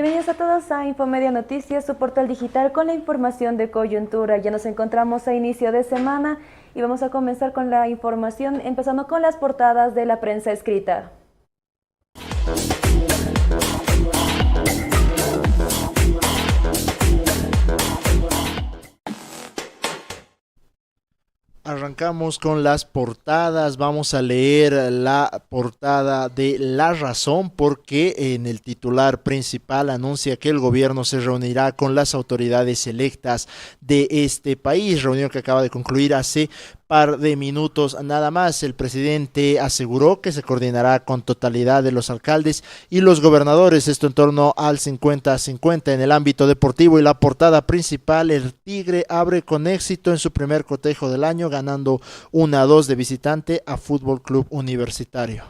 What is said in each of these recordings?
Bienvenidos a todos a INFOMedia Noticias, su portal digital con la información de coyuntura. Ya nos encontramos a inicio de semana y vamos a comenzar con la información, empezando con las portadas de la prensa escrita. Arrancamos con las portadas, vamos a leer la portada de La Razón porque en el titular principal anuncia que el gobierno se reunirá con las autoridades electas de este país, reunión que acaba de concluir hace par de minutos nada más. El presidente aseguró que se coordinará con totalidad de los alcaldes y los gobernadores, esto en torno al 50-50 en el ámbito deportivo. Y la portada principal, el Tigre abre con éxito en su primer cotejo del año, ganando 1-2 de visitante a Fútbol Club Universitario.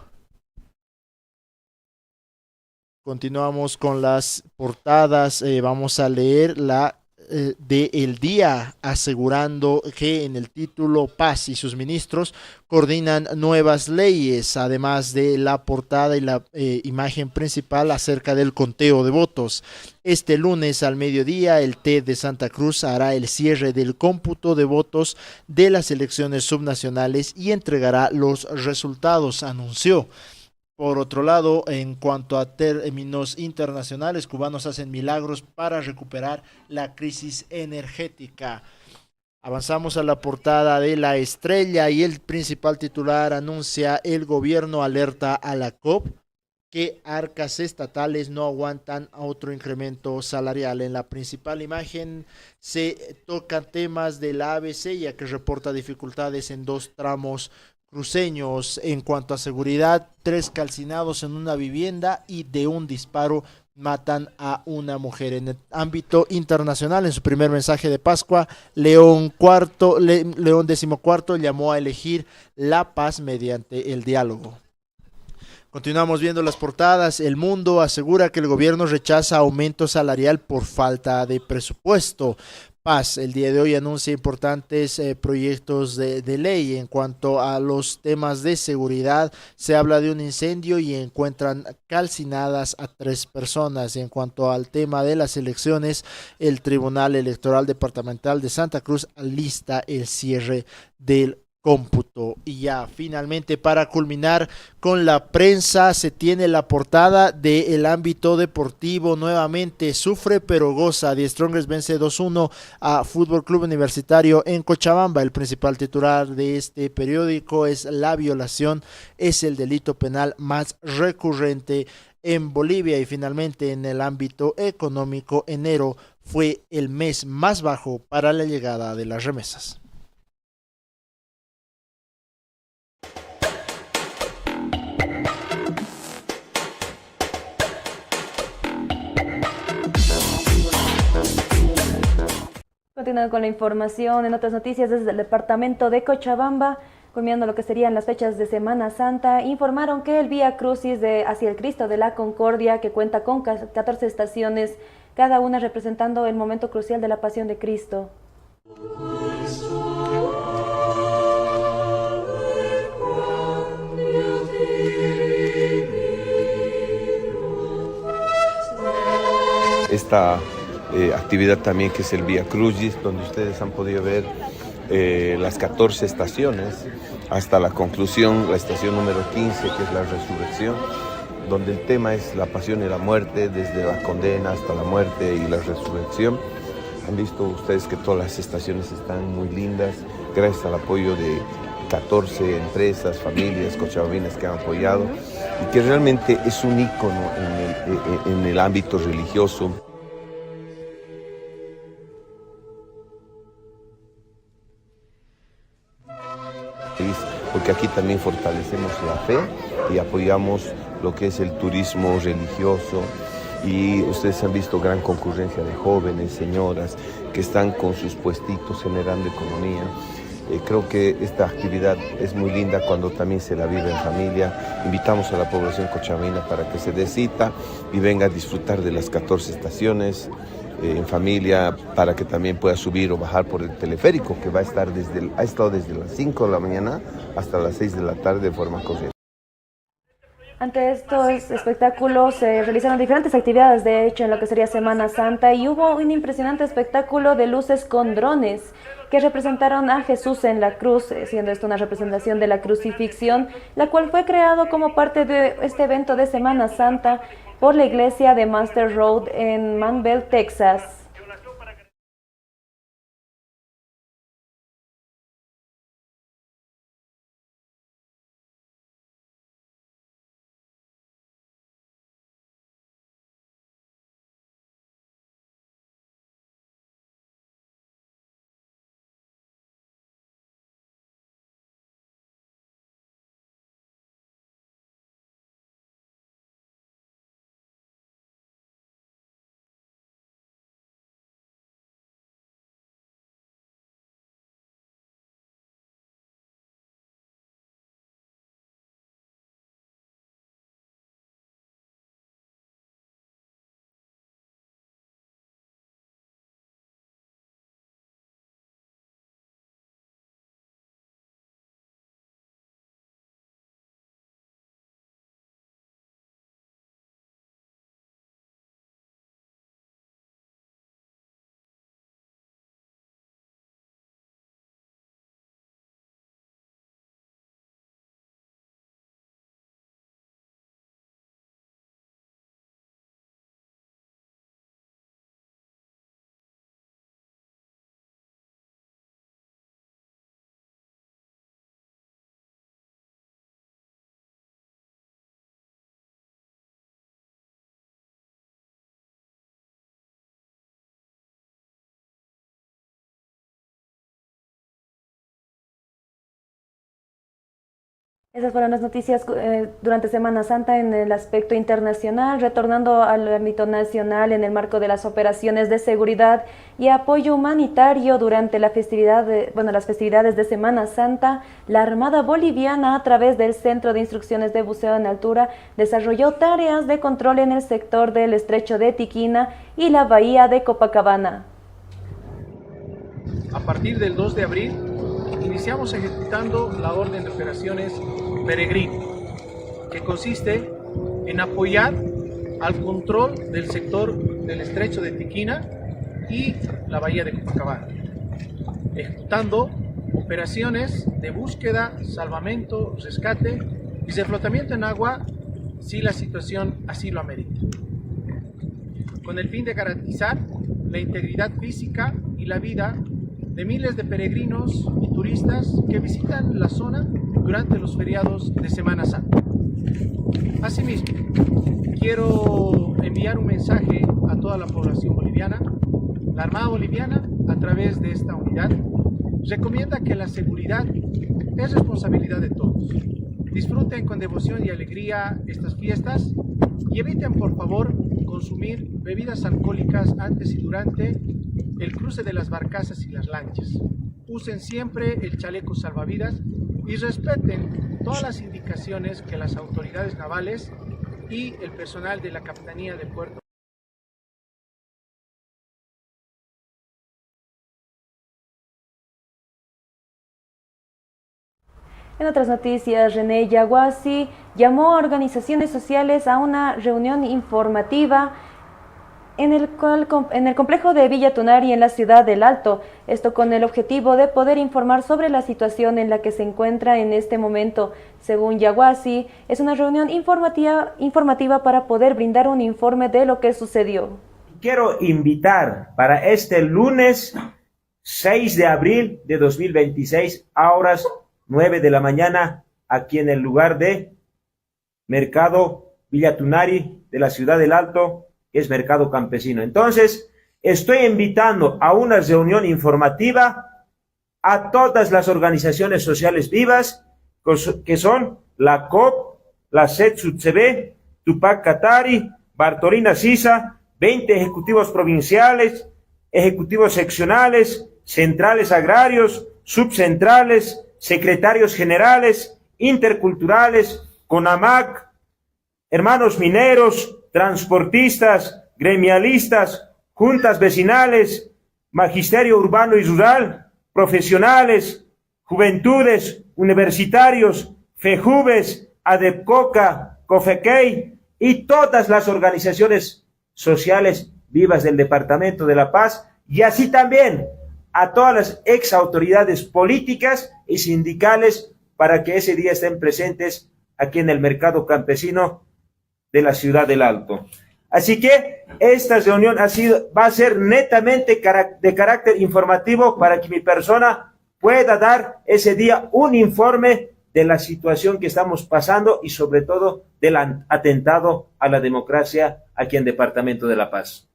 Continuamos con las portadas, vamos a leer la de El Día, asegurando que en el título Paz y sus ministros coordinan nuevas leyes, además de la portada y la imagen principal acerca del conteo de votos. Este lunes al mediodía, el TED de Santa Cruz hará el cierre del cómputo de votos de las elecciones subnacionales y entregará los resultados, anunció. Por otro lado, en cuanto a términos internacionales, cubanos hacen milagros para recuperar la crisis energética. Avanzamos a la portada de La Estrella y el principal titular anuncia: el gobierno alerta a la COP que arcas estatales no aguantan a otro incremento salarial. En la principal imagen se tocan temas de la ABC, ya que reporta dificultades en dos tramos cruceños. En cuanto a seguridad, 3 calcinados en una vivienda y de un disparo matan a una mujer. En el ámbito internacional, en su primer mensaje de Pascua, León XIV llamó a elegir la paz mediante el diálogo. Continuamos viendo las portadas. El Mundo asegura que el gobierno rechaza aumento salarial por falta de presupuesto. Paz, el día de hoy anuncia importantes proyectos de ley. En cuanto a los temas de seguridad, se habla de un incendio y encuentran calcinadas a 3 personas. En cuanto al tema de las elecciones, el Tribunal Electoral Departamental de Santa Cruz alista el cierre del cómputo. Y ya finalmente, para culminar con la prensa, se tiene la portada del ámbito deportivo. Nuevamente sufre pero goza. The Strongest vence 2-1 a Fútbol Club Universitario en Cochabamba. El principal titular de este periódico es: la violación es el delito penal más recurrente en Bolivia. Y finalmente, en el ámbito económico, enero fue el mes más bajo para la llegada de las remesas. Continuando con la información, en otras noticias desde el departamento de Cochabamba, culminando lo que serían las fechas de Semana Santa, informaron que el Vía Crucis hacia el Cristo de la Concordia, que cuenta con 14 estaciones, cada una representando el momento crucial de la Pasión de Cristo. Esta actividad también, que es el Vía Crucis, donde ustedes han podido ver las 14 estaciones hasta la conclusión, la estación número 15, que es la resurrección, donde el tema es la pasión y la muerte, desde la condena hasta la muerte y la resurrección. Han visto ustedes que todas las estaciones están muy lindas, gracias al apoyo de 14 empresas, familias cochabambinas que han apoyado, y que realmente es un ícono en el ámbito religioso. Porque aquí también fortalecemos la fe y apoyamos lo que es el turismo religioso, y ustedes han visto gran concurrencia de jóvenes, señoras que están con sus puestitos generando economía. Creo que esta actividad es muy linda cuando también se la vive en familia. Invitamos a la población cochabamina para que se dé cita y venga a disfrutar de las 14 estaciones en familia, para que también pueda subir o bajar por el teleférico, que ha estado desde las 5 de la mañana hasta las 6 de la tarde de forma corriente. Ante estos espectáculos se realizaron diferentes actividades, de hecho, en lo que sería Semana Santa, y hubo un impresionante espectáculo de luces con drones que representaron a Jesús en la cruz, siendo esto una representación de la crucifixión, la cual fue creado como parte de este evento de Semana Santa por la iglesia de Master Road en Manvel, Texas. Esas fueron las noticias durante Semana Santa en el aspecto internacional, retornando al ámbito nacional en el marco de las operaciones de seguridad y apoyo humanitario durante la festividad las festividades de Semana Santa. La Armada Boliviana, a través del Centro de Instrucciones de Buceo en Altura, desarrolló tareas de control en el sector del Estrecho de Tiquina y la Bahía de Copacabana. A partir del 2 de abril, iniciamos ejecutando la orden de operaciones Peregrino, que consiste en apoyar al control del sector del Estrecho de Tiquina y la Bahía de Copacabana, ejecutando operaciones de búsqueda, salvamento, rescate y reflotamiento en agua si la situación así lo amerita, con el fin de garantizar la integridad física y la vida de miles de peregrinos y turistas que visitan la zona durante los feriados de Semana Santa. Asimismo, quiero enviar un mensaje a toda la población boliviana. La Armada Boliviana, a través de esta unidad, recomienda que la seguridad es responsabilidad de todos. Disfruten con devoción y alegría estas fiestas y eviten, por favor, consumir bebidas alcohólicas antes y durante el cruce de las barcazas y las lanchas. Usen siempre el chaleco salvavidas y respeten todas las indicaciones que las autoridades navales y el personal de la Capitanía de Puerto. En otras noticias, René Yaguasi llamó a organizaciones sociales a una reunión informativa en el complejo de Villa Tunari en la ciudad del Alto, esto con el objetivo de poder informar sobre la situación en la que se encuentra en este momento. Según Yaguasi, es una reunión informativa para poder brindar un informe de lo que sucedió. Quiero invitar para este lunes 6 de abril de 2026 a horas 9 de la mañana aquí en el lugar de Mercado Villa Tunari de la ciudad del Alto, que es Mercado Campesino. Entonces, estoy invitando a una reunión informativa a todas las organizaciones sociales vivas, que son la COP, la CETSUTCB, Tupac Katari, Bartolina Sisa, 20 ejecutivos provinciales, ejecutivos seccionales, centrales agrarios, subcentrales, secretarios generales, interculturales, CONAMAC, hermanos mineros, transportistas, gremialistas, juntas vecinales, magisterio urbano y rural, profesionales, juventudes, universitarios, FEJUVES, ADEPCOCA, COFECEI y todas las organizaciones sociales vivas del Departamento de La Paz, y así también a todas las ex autoridades políticas y sindicales para que ese día estén presentes aquí en el mercado campesino de la ciudad del Alto. Así que esta reunión va a ser netamente de carácter informativo para que mi persona pueda dar ese día un informe de la situación que estamos pasando y sobre todo del atentado a la democracia aquí en Departamento de La Paz.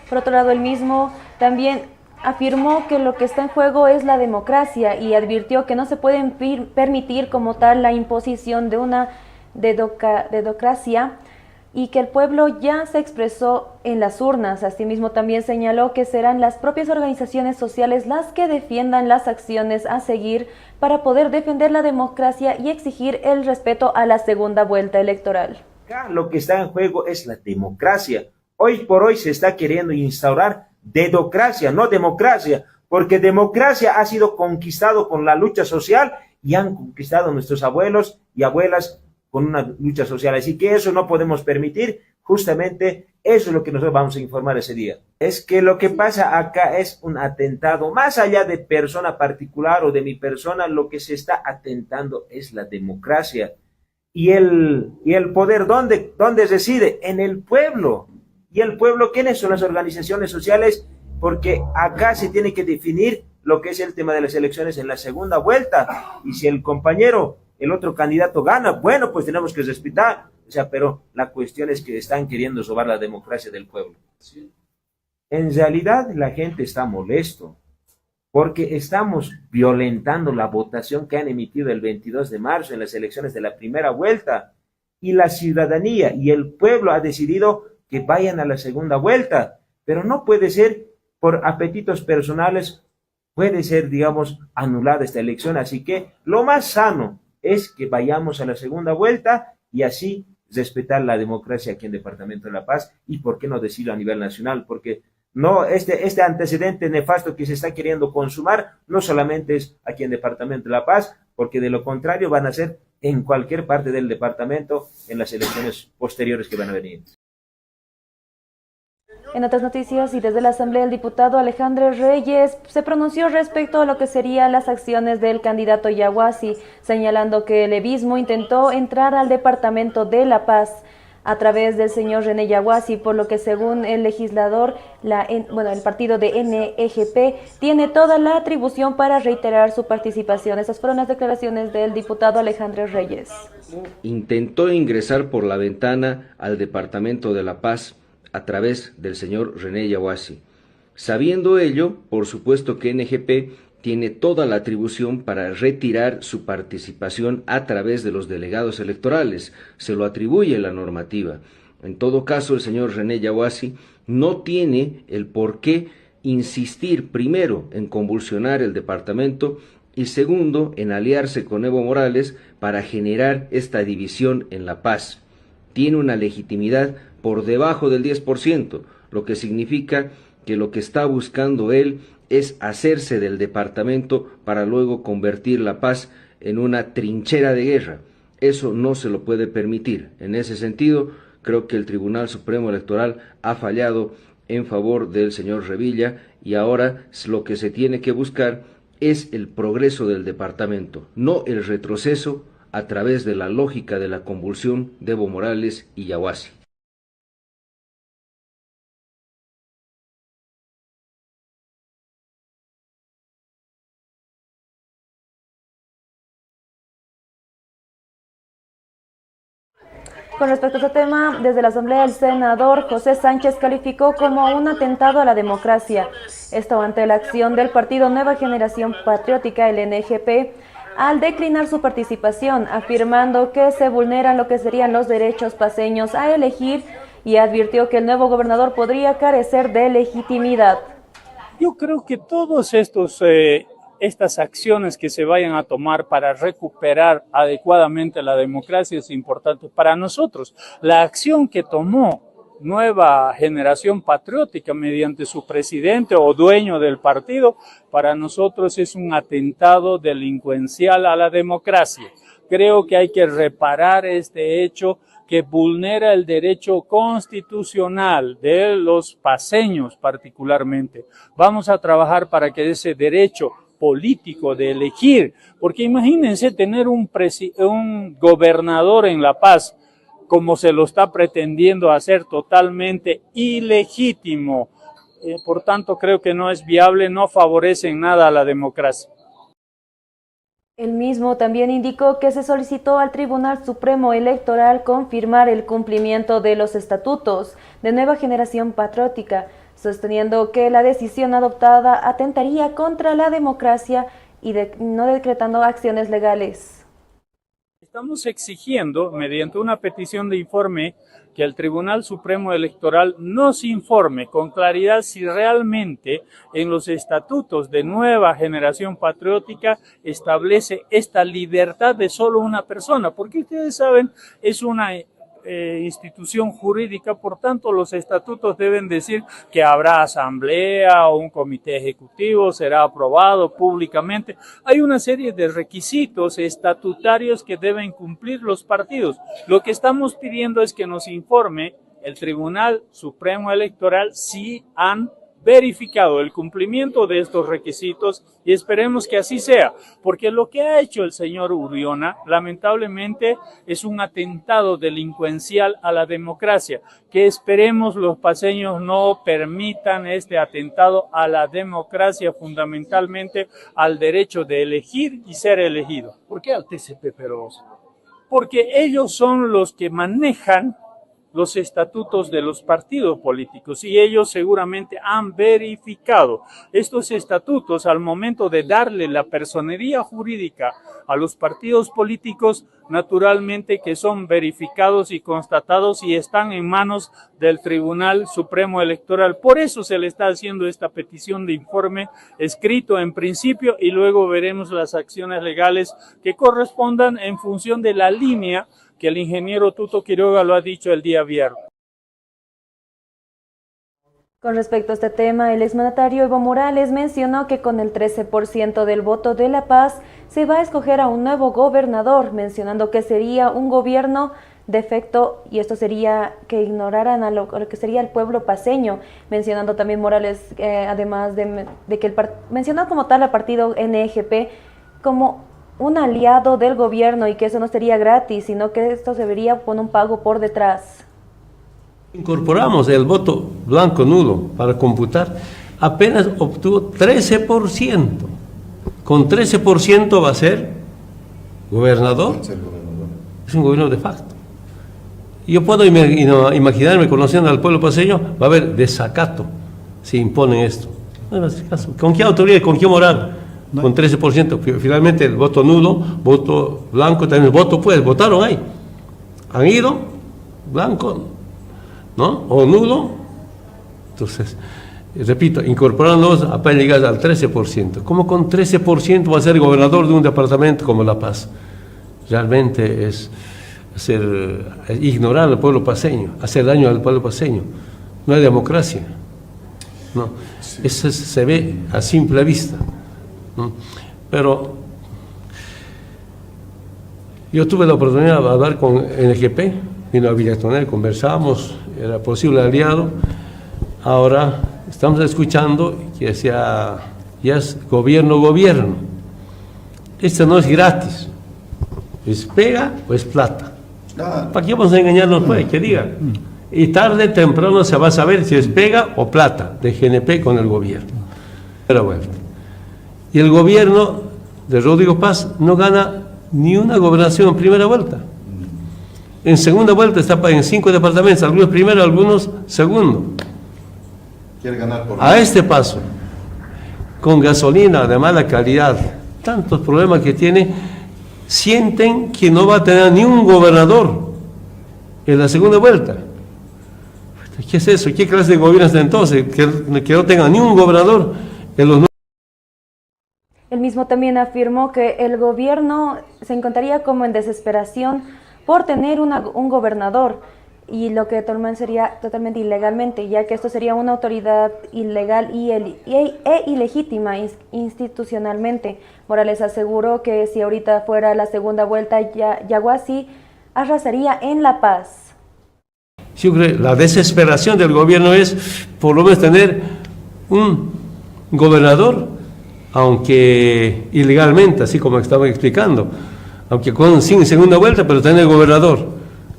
Por otro lado, el mismo también afirmó que lo que está en juego es la democracia y advirtió que no se puede permitir como tal la imposición de una dedocracia y que el pueblo ya se expresó en las urnas. Asimismo, también señaló que serán las propias organizaciones sociales las que defiendan las acciones a seguir para poder defender la democracia y exigir el respeto a la segunda vuelta electoral. Acá lo que está en juego es la democracia. Hoy por hoy se está queriendo instaurar dedocracia, no democracia, porque democracia ha sido conquistado con la lucha social y han conquistado nuestros abuelos y abuelas con una lucha social. Así que eso no podemos permitir, justamente eso es lo que nosotros vamos a informar ese día. Es que lo que pasa acá es un atentado, más allá de persona particular o de mi persona, lo que se está atentando es la democracia. Y el poder, ¿dónde reside? En el pueblo. ¿Y el pueblo quiénes son las organizaciones sociales? Porque acá se tiene que definir lo que es el tema de las elecciones en la segunda vuelta. Y si el compañero, el otro candidato gana, bueno, pues tenemos que respetar. O sea, pero la cuestión es que están queriendo robar la democracia del pueblo. En realidad la gente está molesto porque estamos violentando la votación que han emitido el 22 de marzo en las elecciones de la primera vuelta. Y la ciudadanía y el pueblo ha decidido que vayan a la segunda vuelta, pero no puede ser por apetitos personales, puede ser, digamos, anulada esta elección. Así que lo más sano es que vayamos a la segunda vuelta y así respetar la democracia aquí en Departamento de La Paz y por qué no decirlo a nivel nacional, porque no este antecedente nefasto que se está queriendo consumar no solamente es aquí en Departamento de La Paz, porque de lo contrario van a ser en cualquier parte del departamento en las elecciones posteriores que van a venir. En otras noticias y desde la Asamblea, el diputado Alejandro Reyes se pronunció respecto a lo que serían las acciones del candidato Yaguasi, señalando que el levismo intentó entrar al departamento de La Paz a través del señor René Yaguasi, por lo que según el legislador, el partido de NEGP tiene toda la atribución para reiterar su participación. Esas fueron las declaraciones del diputado Alejandro Reyes. Intentó ingresar por la ventana al departamento de La Paz a través del señor René Yaguasi. Sabiendo ello, por supuesto que NGP tiene toda la atribución para retirar su participación a través de los delegados electorales, se lo atribuye la normativa. En todo caso, el señor René Yaguasi no tiene el por qué insistir primero en convulsionar el departamento y segundo en aliarse con Evo Morales para generar esta división en La Paz. Tiene una legitimidad por debajo del 10%, lo que significa que lo que está buscando él es hacerse del departamento para luego convertir La Paz en una trinchera de guerra. Eso no se lo puede permitir. En ese sentido, creo que el Tribunal Supremo Electoral ha fallado en favor del señor Revilla y ahora lo que se tiene que buscar es el progreso del departamento, no el retroceso a través de la lógica de la convulsión de Evo Morales y Yaguasi. Con respecto a este tema, desde la Asamblea, el senador José Sánchez calificó como un atentado a la democracia. Esto ante la acción del partido Nueva Generación Patriótica, el NGP, al declinar su participación, afirmando que se vulneran lo que serían los derechos paceños a elegir y advirtió que el nuevo gobernador podría carecer de legitimidad. Yo creo que todos estas acciones que se vayan a tomar para recuperar adecuadamente la democracia es importante para nosotros. La acción que tomó Nueva Generación Patriótica mediante su presidente o dueño del partido, para nosotros es un atentado delincuencial a la democracia. Creo que hay que reparar este hecho que vulnera el derecho constitucional de los paceños particularmente. Vamos a trabajar para que ese derecho político de elegir, porque imagínense tener un gobernador en La Paz como se lo está pretendiendo hacer, totalmente ilegítimo. Por tanto, creo que no es viable, no favorece en nada a la democracia. El mismo también indicó que se solicitó al Tribunal Supremo Electoral confirmar el cumplimiento de los estatutos de Nueva Generación Patriótica, sosteniendo que la decisión adoptada atentaría contra la democracia y no decretando acciones legales. Estamos exigiendo, mediante una petición de informe, que el Tribunal Supremo Electoral nos informe con claridad si realmente en los estatutos de Nueva Generación Patriótica establece esta libertad de solo una persona, porque ustedes saben, es una institución jurídica, por tanto los estatutos deben decir que habrá asamblea o un comité ejecutivo, será aprobado públicamente. Hay una serie de requisitos estatutarios que deben cumplir los partidos. Lo que estamos pidiendo es que nos informe el Tribunal Supremo Electoral si han verificado el cumplimiento de estos requisitos y esperemos que así sea, porque lo que ha hecho el señor Uriona lamentablemente es un atentado delincuencial a la democracia, que esperemos los paceños no permitan este atentado a la democracia, fundamentalmente al derecho de elegir y ser elegido. ¿Por qué al TCP, pero? Porque ellos son los que manejan los estatutos de los partidos políticos y ellos seguramente han verificado estos estatutos al momento de darle la personería jurídica a los partidos políticos, naturalmente que son verificados y constatados y están en manos del Tribunal Supremo Electoral. Por eso se le está haciendo esta petición de informe escrito en principio y luego veremos las acciones legales que correspondan en función de la línea que el ingeniero Tuto Quiroga lo ha dicho el día viernes. Con respecto a este tema, el exmandatario Evo Morales mencionó que con el 13% del voto de La Paz se va a escoger a un nuevo gobernador, mencionando que sería un gobierno de efecto y esto sería que ignoraran a lo que sería el pueblo paceño, mencionando también Morales, además de que mencionó como tal al partido NGP como un aliado del gobierno y que eso no sería gratis, sino que esto se vería con un pago por detrás. Incorporamos el voto blanco nulo para computar, apenas obtuvo 13%. Con 13% va a ser gobernador. Es un gobierno de facto. Yo puedo imaginarme, conociendo al pueblo paceño, va a haber desacato si imponen esto. ¿Con qué autoridad, con qué moral? Con 13%, finalmente el voto nulo, voto blanco, también voto pues, votaron ahí. Han ido, blanco, ¿no? O nulo. Entonces, repito, incorporándolos apenas llegas al 13%. ¿Cómo con 13% va a ser gobernador de un departamento como La Paz? Realmente es ignorar al pueblo paceño, hacer daño al pueblo paceño. No hay democracia. No, eso se ve a simple vista. Pero yo tuve la oportunidad de hablar con NGP, vino a Villatonel, conversamos, era posible aliado. Ahora estamos escuchando que ya es gobierno. Esto no es gratis, es pega o es plata. ¿Para qué vamos a engañarnos? Pues, que digan. Y tarde o temprano se va a saber si es pega o plata de GNP con el gobierno. Pero bueno. Y el gobierno de Rodrigo Paz no gana ni una gobernación en primera vuelta. En segunda vuelta está en 5 departamentos, algunos primero, algunos segundo. Quiere ganar por a este paso, con gasolina de mala calidad, tantos problemas que tiene, sienten que no va a tener ni un gobernador en la segunda vuelta. ¿Qué es eso? ¿Qué clase de gobierno es entonces? Que no tenga ni un gobernador en los. El mismo también afirmó que el gobierno se encontraría como en desesperación por tener un gobernador. y lo que toman sería totalmente ilegalmente, ya que esto sería una autoridad ilegal e ilegítima institucionalmente. Morales aseguró que si ahorita fuera la segunda vuelta, Yaguasi arrasaría en La Paz. Yo creo que la desesperación del gobierno es por lo menos tener un gobernador, aunque ilegalmente, así como estaban explicando, aunque sin segunda vuelta, pero tener gobernador.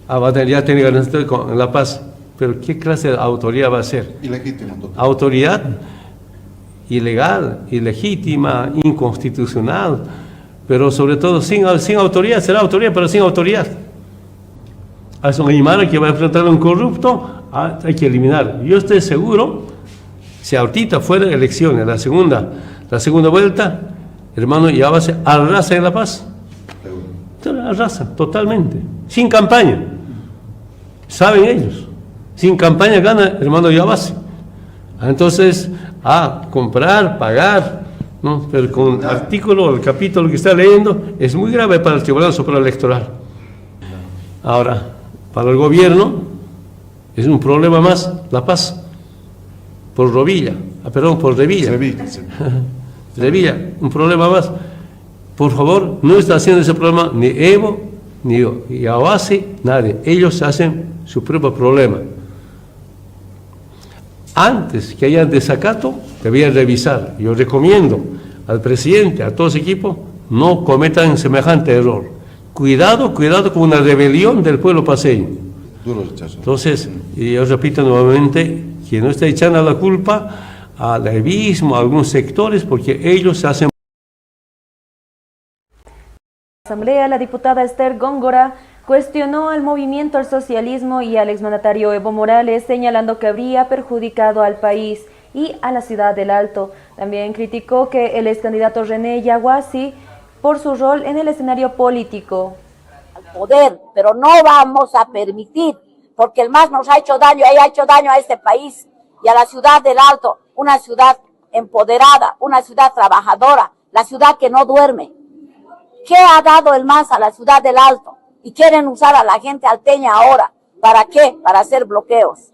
Ya tiene garantía en La Paz. Pero ¿qué clase de autoridad va a ser? Ilegítimo. Total. Autoridad ilegal, ilegítima, inconstitucional, pero sobre todo sin autoridad, será autoridad, pero sin autoridad. A un animal que va a enfrentar a un corrupto, hay que eliminar. Yo estoy seguro, si ahorita fuera elecciones, la segunda vuelta, hermano, ya va a ser arrasa en La Paz. Arrasa, totalmente, sin campaña. Saben ellos, sin campaña gana hermano Yabasi. Entonces, comprar, pagar, ¿no? Pero con el capítulo que está leyendo, es muy grave para el Tribunal Supremo Electoral. Ahora, para el gobierno, es un problema más La Paz, por Revilla, Revilla, un problema más. Por favor, no está haciendo ese problema ni Evo, ni Yabasi, nadie. Ellos hacen su propio problema. Antes que haya desacato, debían revisar. Yo recomiendo al presidente, a todo ese equipo, no cometan semejante error. Cuidado con una rebelión del pueblo paceño. Entonces, yo repito nuevamente, que no está echando la culpa al evismo, a algunos sectores, porque ellos hacen. Asamblea, la diputada Esther Góngora cuestionó al movimiento al socialismo y al exmandatario Evo Morales, señalando que habría perjudicado al país y a la ciudad del Alto. También criticó que el ex candidato René Yaguasi por su rol en el escenario político. Al poder, pero no vamos a permitir, porque el MAS nos ha hecho daño, ha hecho daño a este país y a la ciudad del Alto, una ciudad empoderada, una ciudad trabajadora, la ciudad que no duerme. ¿Qué ha dado el MAS a la ciudad del Alto? Y quieren usar a la gente alteña ahora. ¿Para qué? Para hacer bloqueos.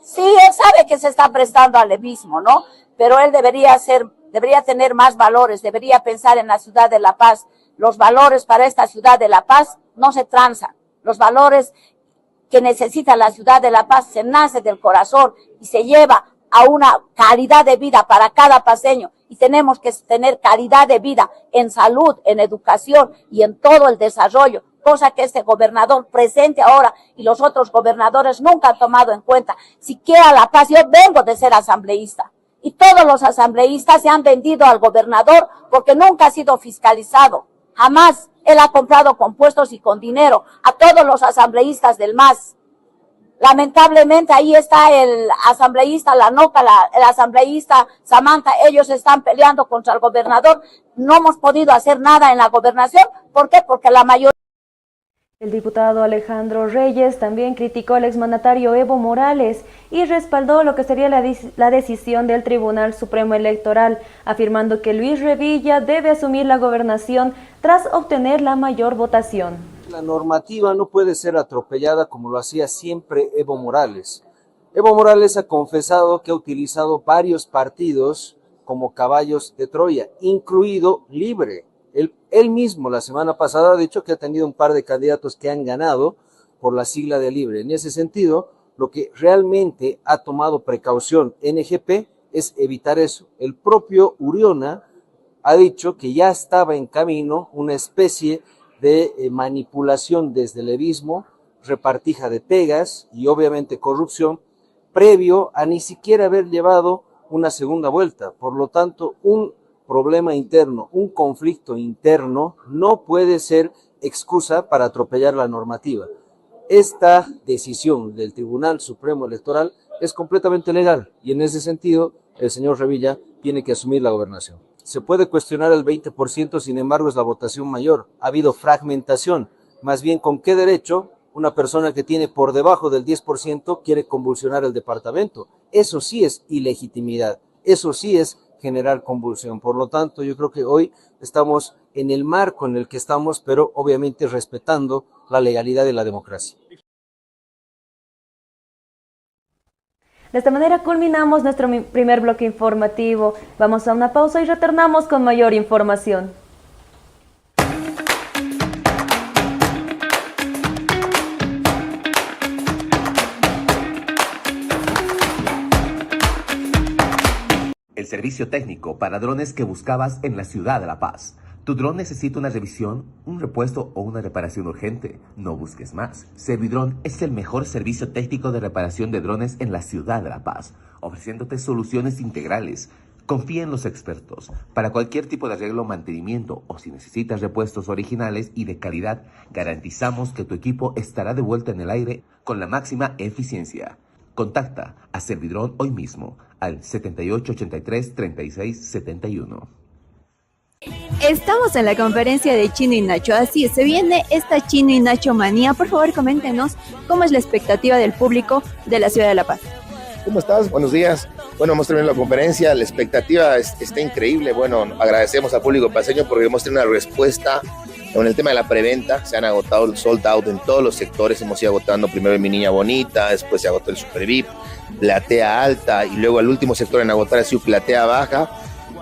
Sí, él sabe que se está prestando al levismo, ¿no? Pero él debería tener más valores, debería pensar en la ciudad de La Paz. Los valores para esta ciudad de La Paz no se transan. Los valores que necesita la ciudad de La Paz se nace del corazón y se lleva a una calidad de vida para cada paceño. Y tenemos que tener calidad de vida en salud, en educación y en todo el desarrollo, cosa que este gobernador presente ahora y los otros gobernadores nunca han tomado en cuenta. Si quiera La Paz, yo vengo de ser asambleísta y todos los asambleístas se han vendido al gobernador porque nunca ha sido fiscalizado. Jamás él ha comprado con puestos y con dinero a todos los asambleístas del MAS. Lamentablemente ahí está el asambleísta La Noca, el asambleísta Samantha, ellos están peleando contra el gobernador. No hemos podido hacer nada en la gobernación. ¿Por qué? Porque la mayoría. El diputado Alejandro Reyes también criticó al exmandatario Evo Morales y respaldó lo que sería la decisión del Tribunal Supremo Electoral, afirmando que Luis Revilla debe asumir la gobernación tras obtener la mayor votación. La normativa no puede ser atropellada como lo hacía siempre Evo Morales. Evo Morales ha confesado que ha utilizado varios partidos como caballos de Troya, incluido Libre. Él mismo la semana pasada ha dicho que ha tenido un par de candidatos que han ganado por la sigla de Libre. En ese sentido, lo que realmente ha tomado precaución NGP es evitar eso. El propio Uriona ha dicho que ya estaba en camino una especie de manipulación desde el levismo, repartija de pegas y obviamente corrupción, previo a ni siquiera haber llevado una segunda vuelta. Por lo tanto, un problema interno, un conflicto interno no puede ser excusa para atropellar la normativa. Esta decisión del Tribunal Supremo Electoral es completamente legal y en ese sentido el señor Revilla tiene que asumir la gobernación. Se puede cuestionar el 20%, sin embargo es la votación mayor. Ha habido fragmentación. Más bien, ¿con qué derecho una persona que tiene por debajo del 10% quiere convulsionar el departamento? Eso sí es ilegitimidad. Eso sí es generar convulsión. Por lo tanto, yo creo que hoy estamos en el marco en el que estamos, pero obviamente respetando la legalidad y la democracia. De esta manera culminamos nuestro primer bloque informativo. Vamos a una pausa y retornamos con mayor información. El servicio técnico para drones que buscabas en la ciudad de La Paz. ¿Tu dron necesita una revisión, un repuesto o una reparación urgente? No busques más. Servidrón es el mejor servicio técnico de reparación de drones en la ciudad de La Paz, ofreciéndote soluciones integrales. Confía en los expertos. Para cualquier tipo de arreglo o mantenimiento, o si necesitas repuestos originales y de calidad, garantizamos que tu equipo estará de vuelta en el aire con la máxima eficiencia. Contacta a Servidrón hoy mismo al 7883-3671. Estamos en la conferencia de Chino y Nacho, así es, se viene esta Chino y Nacho manía. Por favor, coméntenos cómo es la expectativa del público de la ciudad de La Paz. ¿Cómo estás? Buenos días. Bueno, hemos terminado la conferencia, la expectativa está increíble. Bueno, agradecemos al público paseño porque hemos tenido una respuesta con el tema de la preventa. Se han agotado el sold out en todos los sectores. Hemos ido agotando primero Mi Niña Bonita, después se agotó el Super VIP, Platea Alta y luego el último sector en agotar ha sido Platea Baja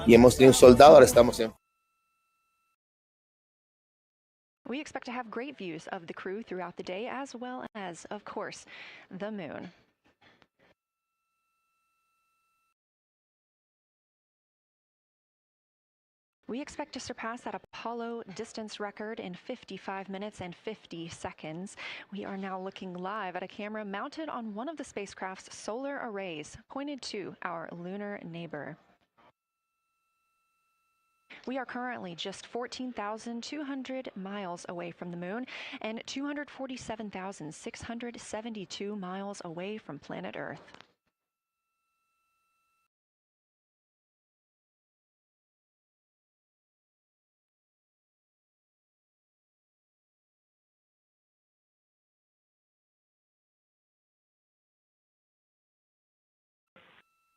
y hemos tenido un sold out. Ahora estamos en... We expect to have great views of the crew throughout the day, as well as, of course, the moon. We expect to surpass that Apollo distance record in 55 minutes and 50 seconds. We are now looking live at a camera mounted on one of the spacecraft's solar arrays, pointed to our lunar neighbor. We are currently just 14,200 miles away from the moon and 247,672 miles away from planet Earth.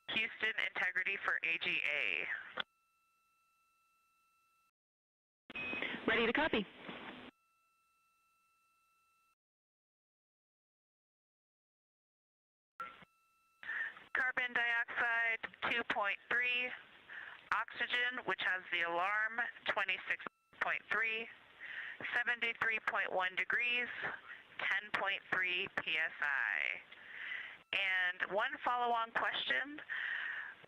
Houston, integrity for AGA. Ready to copy. Carbon dioxide 2.3, oxygen, which has the alarm 26.3, 73.1 degrees, 10.3 psi. And one follow-on question.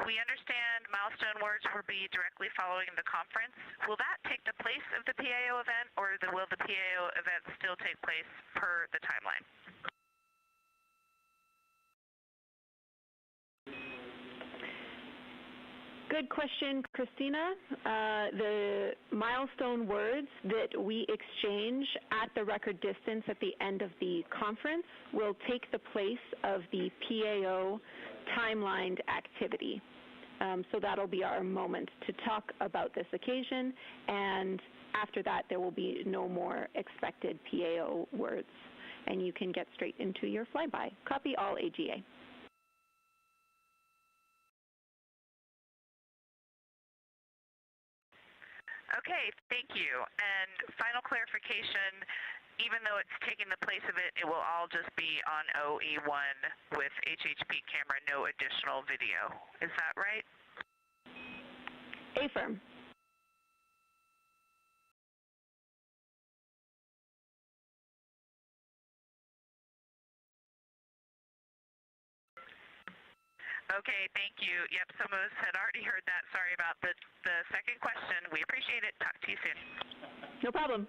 We understand milestone words will be directly following the conference. Will that take the place of the PAO event, or will the PAO event still take place per the timeline? Good question, Christina. The milestone words that we exchange at the record distance at the end of the conference will take the place of the PAO timelined activity. So that'll be our moment to talk about this occasion, and after that there will be no more expected PAO words, and you can get straight into your flyby. Copy all AGA. Okay, thank you. And final clarification, even though it's taking the place of it, it will all just be on OE1 with HHP camera, no additional video. Is that right? Affirm. Okay, thank you. Yep, some of us had already heard that. Sorry about the second question. We appreciate it. Talk to you soon. No problem.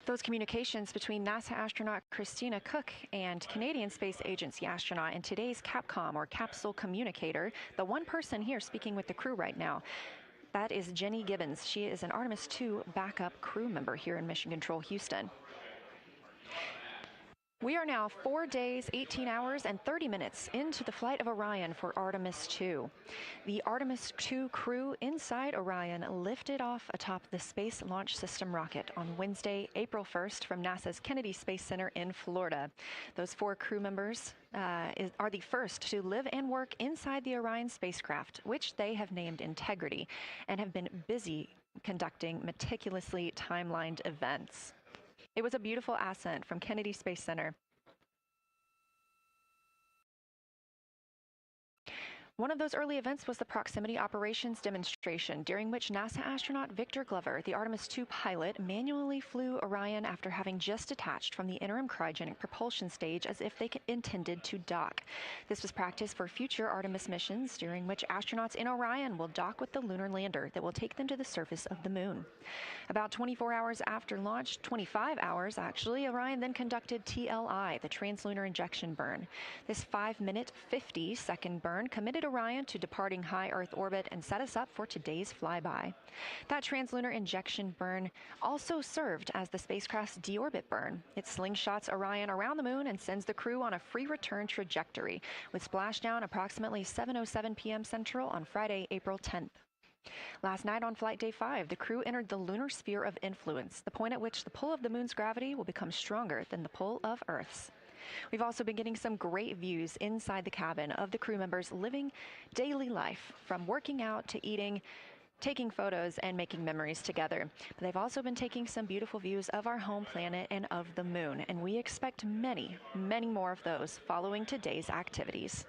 Those communications between NASA astronaut Christina Cook and Canadian Space Agency astronaut and today's Capcom or capsule communicator, the one person here speaking with the crew right now, that is Jenny Gibbons. She is an Artemis II backup crew member here in Mission Control Houston. We are now 4 days, 18 hours, and 30 minutes into the flight of Orion for Artemis II. The Artemis II crew inside Orion lifted off atop the Space Launch System rocket on Wednesday, April 1st from NASA's Kennedy Space Center in Florida. Those 4 crew members are the first to live and work inside the Orion spacecraft, which they have named Integrity, and have been busy conducting meticulously timelined events. It was a beautiful ascent from Kennedy Space Center. One of those early events was the proximity operations demonstration, during which NASA astronaut Victor Glover, the Artemis II pilot, manually flew Orion after having just detached from the interim cryogenic propulsion stage as if they intended to dock. This was practice for future Artemis missions, during which astronauts in Orion will dock with the lunar lander that will take them to the surface of the moon. About 24 hours after launch, 25 hours actually, Orion then conducted TLI, the translunar injection burn. This 5-minute, 50-second burn committed Orion to departing high Earth orbit and set us up for today's flyby. That translunar injection burn also served as the spacecraft's deorbit burn. It slingshots Orion around the moon and sends the crew on a free return trajectory, with splashdown approximately 7:07 p.m. Central on Friday, April 10th. Last night on Flight Day 5, the crew entered the lunar sphere of influence, the point at which the pull of the moon's gravity will become stronger than the pull of Earth's. We've also been getting some great views inside the cabin of the crew members living daily life, from working out to eating, taking photos, and making memories together. But they've also been taking some beautiful views of our home planet and of the moon, and we expect many, many more of those following today's activities.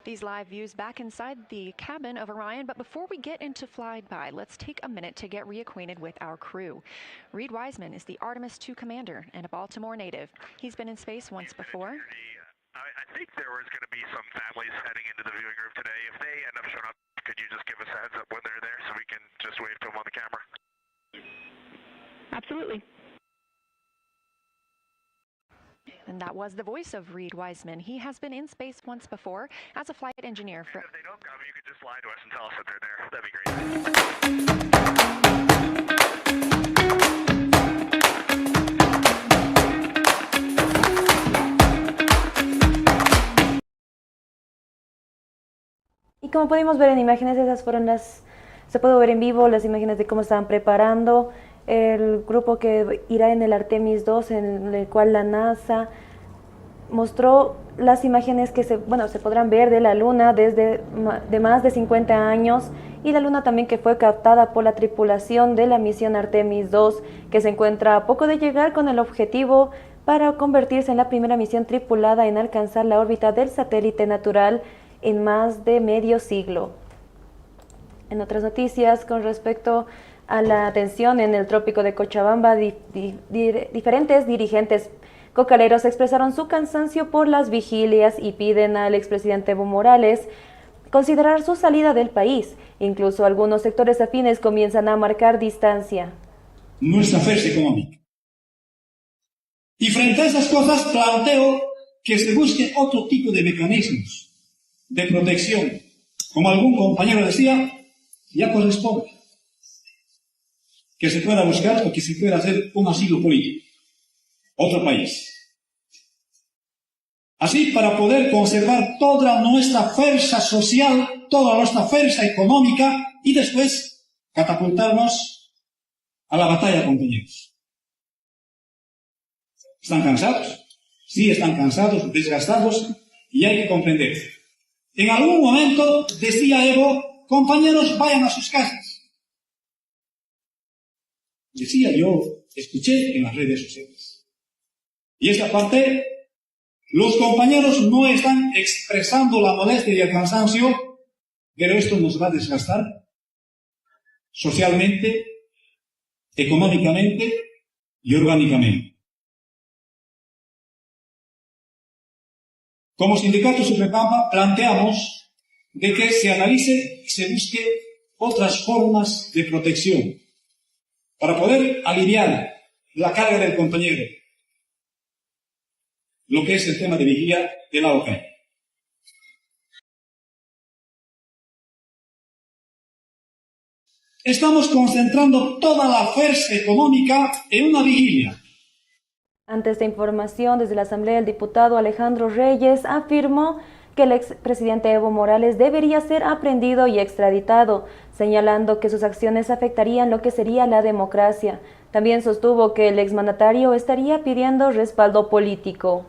These live views back inside the cabin of Orion, but before we get into flyby, let's take a minute to get reacquainted with our crew. Reed Wiseman is the Artemis II commander and a Baltimore native. He's been in space once before. I think there was going to be some families heading into the viewing room today. If they end up showing up, could you just give us a heads up when they're there so we can just wave to them on the camera? Absolutely. And that was the voice of Reed Wiseman. He has been in space once before as a flight engineer for... And if they don't come, you could just lie to us and tell us that they're there. That'd be great. Y como pudimos ver en imágenes, esas fueron se pudo ver en vivo las imágenes de cómo estaban preparando el grupo que irá en el Artemis II, en el cual la NASA mostró las imágenes que se podrán ver de la Luna desde de más de 50 años, y la Luna también que fue captada por la tripulación de la misión Artemis II, que se encuentra a poco de llegar con el objetivo para convertirse en la primera misión tripulada en alcanzar la órbita del satélite natural en más de medio siglo. En otras noticias, con respecto a la tensión en el trópico de Cochabamba, diferentes dirigentes cocaleros expresaron su cansancio por las vigilias y piden al expresidente Evo Morales considerar su salida del país. Incluso algunos sectores afines comienzan a marcar distancia. Nuestra fe es económica. Y frente a esas cosas planteo que se busque otro tipo de mecanismos de protección. Como algún compañero decía, ya corresponde que se pueda buscar o que se pueda hacer un asilo político, otro país. Así, para poder conservar toda nuestra fuerza social, toda nuestra fuerza económica y después catapultarnos a la batalla, compañeros. ¿Están cansados? Sí, están cansados, desgastados, y hay que comprender. En algún momento decía Evo, compañeros, vayan a sus casas. Decía yo, escuché en las redes sociales. Y esta parte Los compañeros no están expresando la molestia y el cansancio, pero esto nos va a desgastar socialmente, económicamente y orgánicamente. Como sindicato Superpampa planteamos de que se analice y se busque otras formas de protección para poder aliviar la carga del compañero, lo que es el tema de vigía de la OCA. Estamos concentrando toda la fuerza económica en una vigilia. Ante esta información, desde la Asamblea, el diputado Alejandro Reyes afirmó que el expresidente Evo Morales debería ser aprehendido y extraditado, señalando que sus acciones afectarían lo que sería la democracia. También sostuvo que el exmandatario estaría pidiendo respaldo político.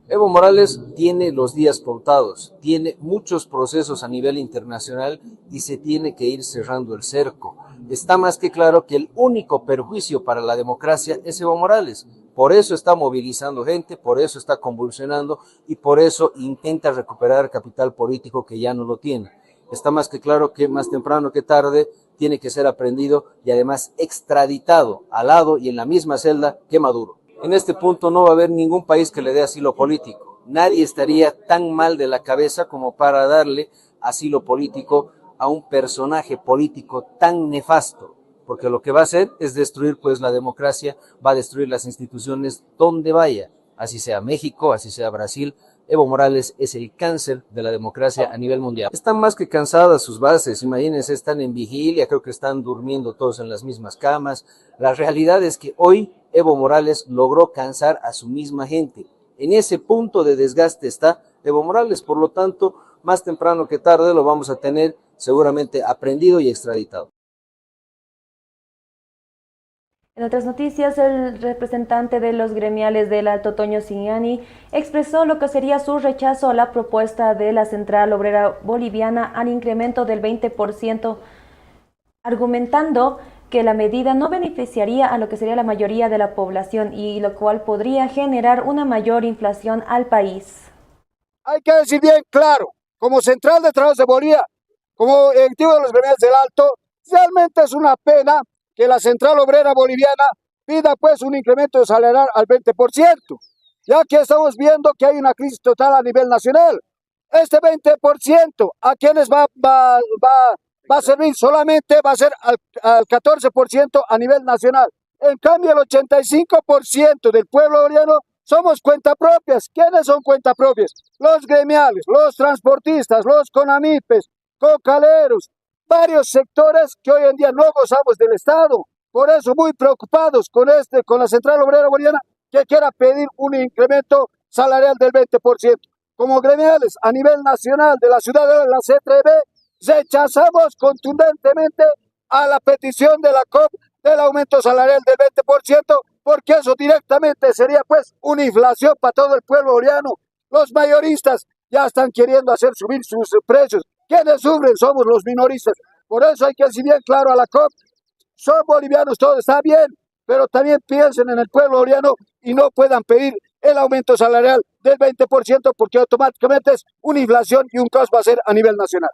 Evo Morales tiene los días contados, tiene muchos procesos a nivel internacional y se tiene que ir cerrando el cerco. Está más que claro que el único perjuicio para la democracia es Evo Morales. Por eso está movilizando gente, por eso está convulsionando y por eso intenta recuperar capital político que ya no lo tiene. Está más que claro que más temprano que tarde tiene que ser aprehendido y además extraditado al lado y en la misma celda que Maduro. En este punto no va a haber ningún país que le dé asilo político. Nadie estaría tan mal de la cabeza como para darle asilo político a un personaje político tan nefasto, porque lo que va a hacer es destruir pues la democracia, va a destruir las instituciones donde vaya, así sea México, así sea Brasil. Evo Morales es el cáncer de la democracia a nivel mundial. Están más que cansadas sus bases, imagínense, están en vigilia, creo que están durmiendo todos en las mismas camas. La realidad es que hoy Evo Morales logró cansar a su misma gente. En ese punto de desgaste está Evo Morales, por lo tanto, más temprano que tarde lo vamos a tener seguramente aprehendido y extraditado. En otras noticias, el representante de los gremiales del Alto Toño Signani expresó lo que sería su rechazo a la propuesta de la Central Obrera Boliviana al incremento del 20%, argumentando que la medida no beneficiaría a lo que sería la mayoría de la población y lo cual podría generar una mayor inflación al país. Hay que decir bien claro, como Central de Trabajos de Bolivia, como ejecutivo de los gremiales del Alto, realmente es una pena que la Central Obrera Boliviana pida pues un incremento salarial al 20%, ya que estamos viendo que hay una crisis total a nivel nacional. Este 20%, ¿a quiénes va a servir? Solamente va a ser al 14% a nivel nacional. En cambio, el 85% del pueblo boliviano somos cuenta propias. ¿Quiénes son cuenta propias? Los gremiales, los transportistas, los conamipes, cocaleros, varios sectores que hoy en día no gozamos del Estado. Por eso muy preocupados con la Central Obrera Boliviana que quiera pedir un incremento salarial del 20%. Como gremiales a nivel nacional de la ciudad de la C3B, rechazamos contundentemente a la petición de la COP del aumento salarial del 20%, porque eso directamente sería pues una inflación para todo el pueblo boliviano. Los mayoristas ya están queriendo hacer subir sus precios. ¿Quiénes sufren? Somos los minoristas. Por eso hay que decir bien claro a la COP, son bolivianos, todo está bien, pero también piensen en el pueblo boliviano y no puedan pedir el aumento salarial del 20% porque automáticamente es una inflación y un costo va a ser a nivel nacional.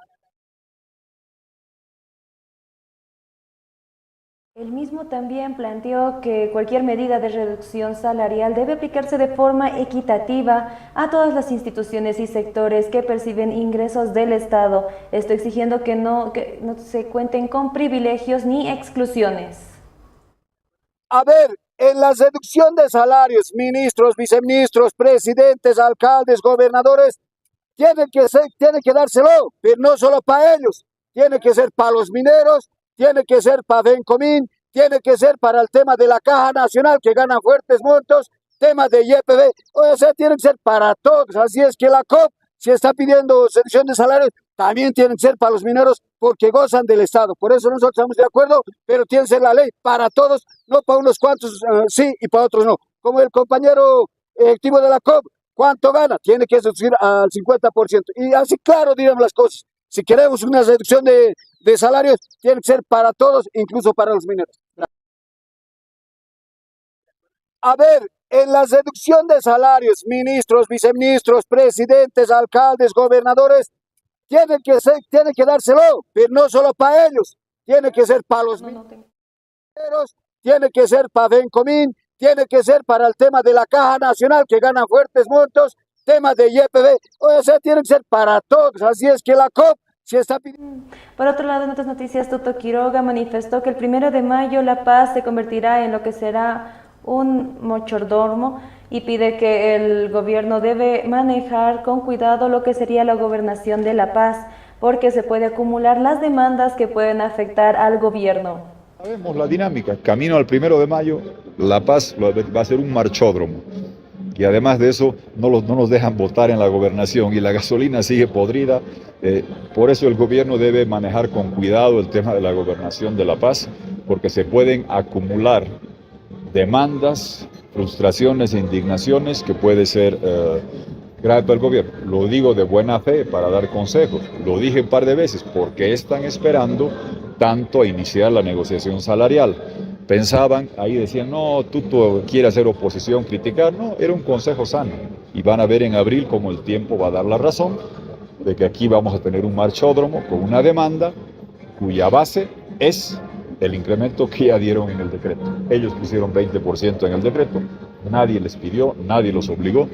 El mismo también planteó que cualquier medida de reducción salarial debe aplicarse de forma equitativa a todas las instituciones y sectores que perciben ingresos del Estado, esto exigiendo que no se cuenten con privilegios ni exclusiones. A ver, en la reducción de salarios, ministros, viceministros, presidentes, alcaldes, gobernadores, tiene que dárselo, pero no solo para ellos, tiene que ser para los mineros, tiene que ser para Bencomín, tiene que ser para el tema de la Caja Nacional que gana fuertes montos, temas de YPB, o sea, tiene que ser para todos. Así es que la COP, si está pidiendo reducción de salarios, también tiene que ser para los mineros porque gozan del Estado. Por eso nosotros estamos de acuerdo, pero tiene que ser la ley para todos, no para unos cuantos sí y para otros no. Como el compañero ejecutivo de la COP, ¿cuánto gana? Tiene que reducir al 50%. Y así claro dirán las cosas. Si queremos una reducción de salarios, tiene que ser para todos, incluso para los mineros. A ver, En la reducción de salarios, ministros, viceministros, presidentes, alcaldes, gobernadores, tiene que dárselo, pero no solo para ellos, tiene que ser para los mineros, tiene que ser para Fencomín, tiene que ser para el tema de la Caja Nacional que gana fuertes montos, temas de YPV, o sea, tiene que ser para todos, así es que la COP se está pidiendo. Por otro lado, en otras noticias, Toto Quiroga manifestó que el 1 de mayo La Paz se convertirá en lo que será un mochordomo y pide que el gobierno debe manejar con cuidado lo que sería la gobernación de La Paz, porque se puede acumular las demandas que pueden afectar al gobierno. Sabemos la dinámica, camino al 1 de mayo, La Paz va a ser un marchódromo. Y además de eso, no nos dejan votar en la gobernación y la gasolina sigue podrida. Por eso el gobierno debe manejar con cuidado el tema de la gobernación de La Paz, porque se pueden acumular demandas, frustraciones e indignaciones que puede ser grave para el gobierno. Lo digo de buena fe para dar consejos. Lo dije un par de veces. ¿Por qué están esperando tanto a iniciar la negociación salarial? Pensaban, ahí decían, no, tú quieres hacer oposición, criticar. No, era un consejo sano. Y van a ver en abril cómo el tiempo va a dar la razón de que aquí vamos a tener un marchódromo con una demanda cuya base es el incremento que ya dieron en el decreto. Ellos pusieron 20% en el decreto, nadie les pidió, nadie los obligó.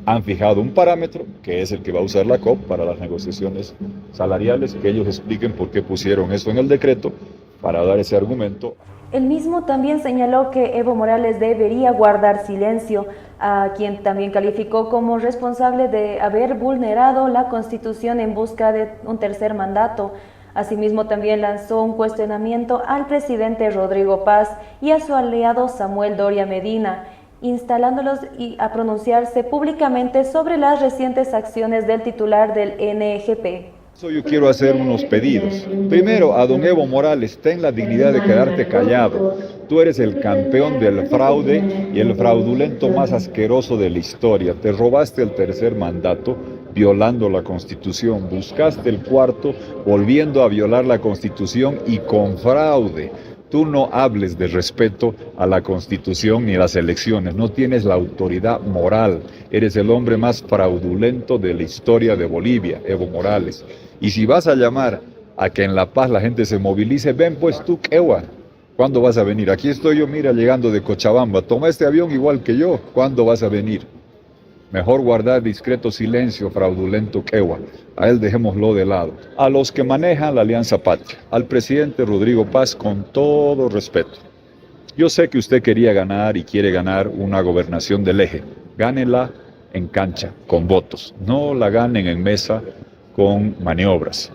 Han fijado un parámetro, que es el que va a usar la COP para las negociaciones salariales, que ellos expliquen por qué pusieron eso en el decreto, para dar ese argumento. El mismo también señaló que Evo Morales debería guardar silencio, a quien también calificó como responsable de haber vulnerado la Constitución en busca de un tercer mandato. Asimismo, también lanzó un cuestionamiento al presidente Rodrigo Paz y a su aliado Samuel Doria Medina, instalándolos a pronunciarse públicamente sobre las recientes acciones del titular del NGP. Yo quiero hacer unos pedidos. Primero, a don Evo Morales, ten la dignidad de quedarte callado. Tú eres el campeón del fraude y el fraudulento más asqueroso de la historia. Te robaste el tercer mandato violando la Constitución. Buscaste el cuarto volviendo a violar la Constitución y con fraude. Tú no hables de respeto a la Constitución ni a las elecciones. No tienes la autoridad moral. Eres el hombre más fraudulento de la historia de Bolivia, Evo Morales. Y si vas a llamar a que en La Paz la gente se movilice, ven pues tú, Ewa. ¿Cuándo vas a venir? Aquí estoy yo, mira, llegando de Cochabamba. Toma este avión igual que yo. ¿Cuándo vas a venir? Mejor guardar discreto silencio, fraudulento Ewa. A él dejémoslo de lado. A los que manejan la Alianza Patria, al presidente Rodrigo Paz, con todo respeto. Yo sé que usted quería ganar y quiere ganar una gobernación del eje. Gánela en cancha, con votos. No la ganen en mesa con maniobras.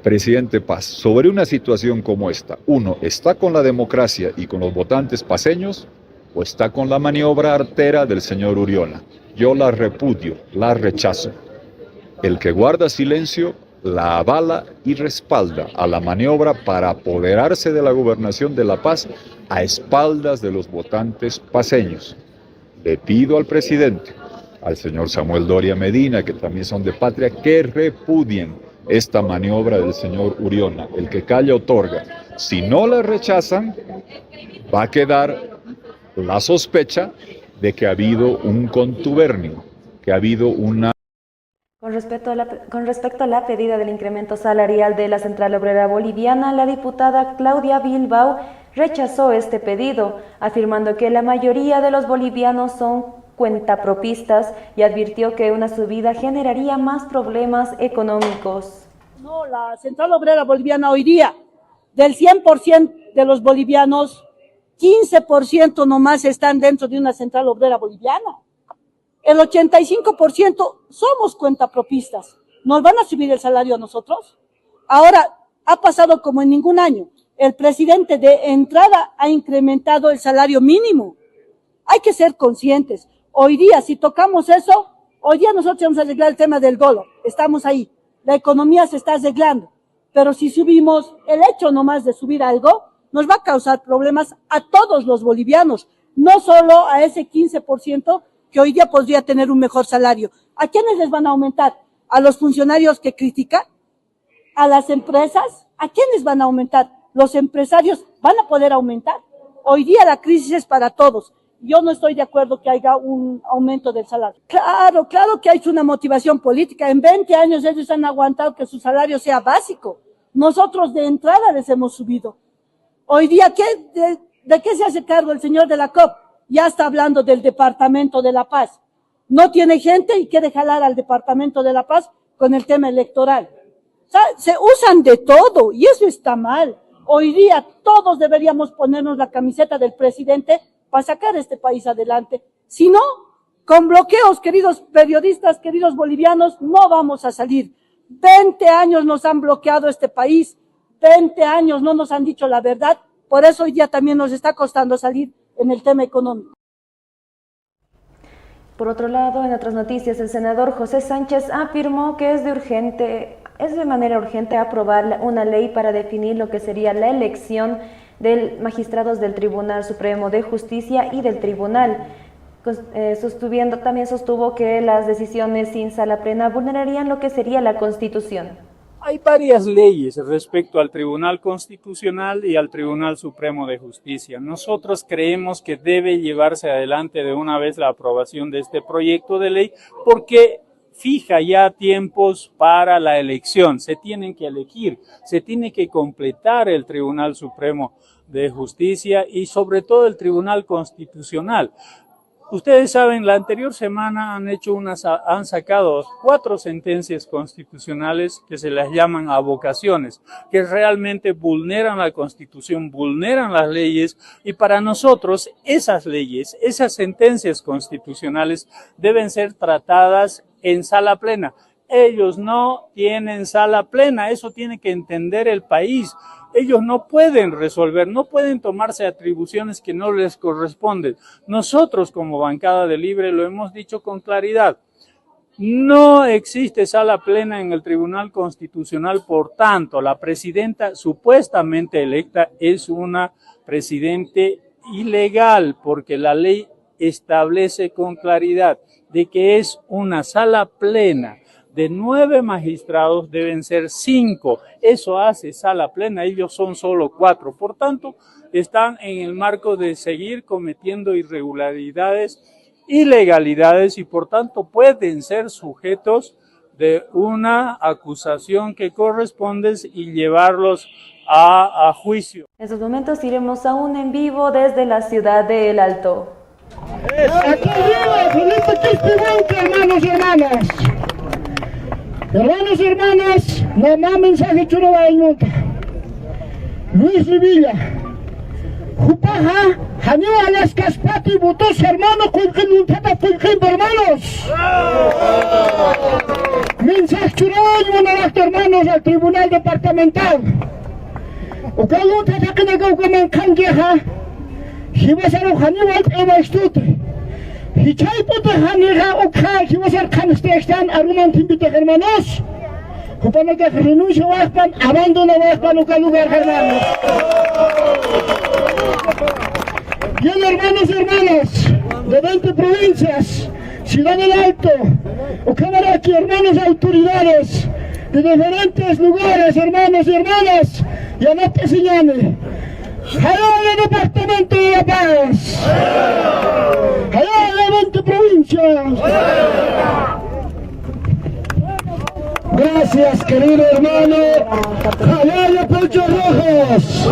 Presidente Paz, sobre una situación como esta, uno, ¿está con la democracia y con los votantes paceños o está con la maniobra artera del señor Uriola? Yo la repudio, la rechazo. El que guarda silencio la avala y respalda a la maniobra para apoderarse de la gobernación de La Paz a espaldas de los votantes paceños. Le pido al presidente, al señor Samuel Doria Medina, que también son de patria, que repudien esta maniobra del señor Uriola. El que calla otorga. Si no la rechazan, va a quedar la sospecha de que ha habido un contubernio, que ha habido una... Con respecto a la pedida del incremento salarial de la Central Obrera Boliviana, la diputada Claudia Bilbao rechazó este pedido, afirmando que la mayoría de los bolivianos son cuentapropistas y advirtió que una subida generaría más problemas económicos. No, la Central Obrera Boliviana hoy día, del 100% de los bolivianos, 15% nomás están dentro de una Central Obrera Boliviana. El 85% somos cuentapropistas. ¿Nos van a subir el salario a nosotros? Ahora, ha pasado como en ningún año. El presidente de entrada ha incrementado el salario mínimo. Hay que ser conscientes. Hoy día, si tocamos eso, hoy día nosotros vamos a arreglar el tema del dólar. Estamos ahí. La economía se está arreglando. Pero si subimos, el hecho nomás de subir algo, nos va a causar problemas a todos los bolivianos. No solo a ese 15% que hoy día podría tener un mejor salario. ¿A quiénes les van a aumentar? ¿A los funcionarios que critican? ¿A las empresas? ¿A quiénes van a aumentar? ¿Los empresarios van a poder aumentar? Hoy día la crisis es para todos yo no estoy de acuerdo que haya un aumento del salario. Claro, claro que hay una motivación política. En 20 años ellos han aguantado que su salario sea básico. Nosotros de entrada les hemos subido. Hoy día, ¿de qué se hace cargo el señor de la COP? Ya está hablando del Departamento de la Paz. No tiene gente y quiere jalar al Departamento de la Paz con el tema electoral. O sea, se usan de todo y eso está mal. Hoy día todos deberíamos ponernos la camiseta del presidente para sacar este país adelante. Si no, con bloqueos, queridos periodistas, queridos bolivianos, no vamos a salir. 20 años nos han bloqueado este país, 20 años no nos han dicho la verdad, por eso hoy día también nos está costando salir en el tema económico. Por otro lado, en otras noticias, el senador José Sánchez afirmó que es de manera urgente aprobar una ley para definir lo que sería la elección de magistrados del Tribunal Supremo de Justicia y del Tribunal. También sostuvo que las decisiones sin sala plena vulnerarían lo que sería la Constitución. Hay varias leyes respecto al Tribunal Constitucional y al Tribunal Supremo de Justicia. Nosotros creemos que debe llevarse adelante de una vez la aprobación de este proyecto de ley porque fija ya tiempos para la elección. Se tienen que elegir, se tiene que completar el Tribunal Supremo de Justicia y sobre todo el Tribunal Constitucional. Ustedes saben, la anterior semana han sacado 4 sentencias constitucionales que se las llaman avocaciones, que realmente vulneran la Constitución, vulneran las leyes, y para nosotros esas leyes, esas sentencias constitucionales deben ser tratadas en sala plena. Ellos no tienen sala plena, eso tiene que entender el país. Ellos no pueden resolver, no pueden tomarse atribuciones que no les corresponden. Nosotros como bancada de Libre lo hemos dicho con claridad. No existe sala plena en el Tribunal Constitucional, por tanto, la presidenta supuestamente electa es una presidente ilegal, porque la ley establece con claridad de que es una sala plena. De 9 magistrados deben ser 5, eso hace sala plena, ellos son solo 4, por tanto están en el marco de seguir cometiendo irregularidades, ilegalidades y por tanto pueden ser sujetos de una acusación que corresponde y llevarlos a juicio. En estos momentos iremos aún en vivo desde la ciudad de El Alto. Aquí arriba, Felipe Quispe, hermanos y hermanas. Hermanos y hermanas, mamá mensaje chulo bañuta. Luis Rivilla. Jupaja, Janio Alas Caspati, votos hermanos, culquen un tata, culquen hermanos. Mensaje chulo bañuta, hermanos, al Tribunal Departamental. O cada un tata que negó que me canjeja, si vas a lo Janio Eva Estute. Hichay puto Janiga Ukha, si vas a Kanstestan, argumentin bite hermanos. Kupano que renuncio Waspan, abandona Waspan, uka lugar hermanos. Bien, hermanos y hermanas, de 20 provincias, Ciudad del Alto, Ucamaraki, hermanos autoridades, de diferentes lugares, hermanos y hermanas, y a Nate Siñane. ¡Jalá el Departamento de la Paz! ¡Jalá la 20 provincias! Gracias, querido hermano. ¡Jalá los Pechos Rojos!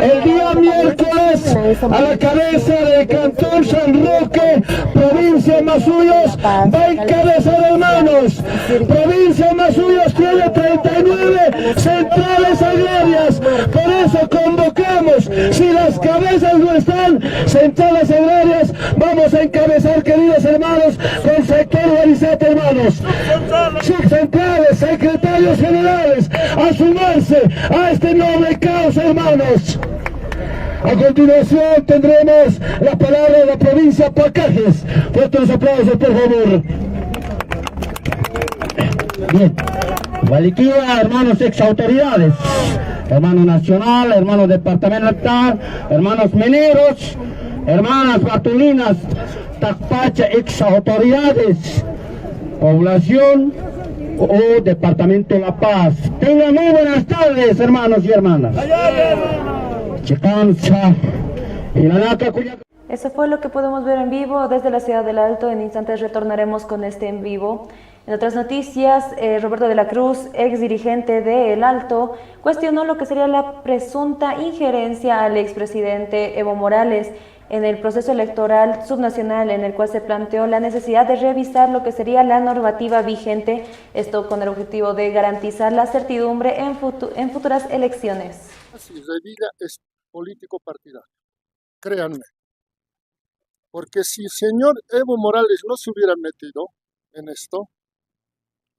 El día miércoles, a la cabeza del Cantón San Roque, provincia de Masuyos, va a encabezar, hermanos. Provincia de Masuyos tiene 39 centrales agrarias. Por eso convocamos, si las cabezas no están, centrales agrarias, vamos a encabezar, queridos hermanos, con sector Guarizate, hermanos. Subcentrales, secretarios generales, a sumarse a este noble causa, hermanos. A continuación tendremos la palabra de la provincia Pacajes. Fuertes aplausos, por favor. Bien. Gualiquía, hermanos ex autoridades, hermano nacional, hermanos departamental, hermanos mineros, hermanas batulinas, Tacpacha, ex autoridades, población o Departamento de La Paz. Tengan muy buenas tardes, hermanos y hermanas. Eso fue lo que podemos ver en vivo desde la ciudad del Alto. En instantes retornaremos con este en vivo. En otras noticias, Roberto de la Cruz, ex dirigente de El Alto, cuestionó lo que sería la presunta injerencia al expresidente Evo Morales en el proceso electoral subnacional, en el cual se planteó la necesidad de revisar lo que sería la normativa vigente, esto con el objetivo de garantizar la certidumbre en futuras elecciones. Si Revilla es político partidario, créanme, porque si el señor Evo Morales no se hubiera metido en esto,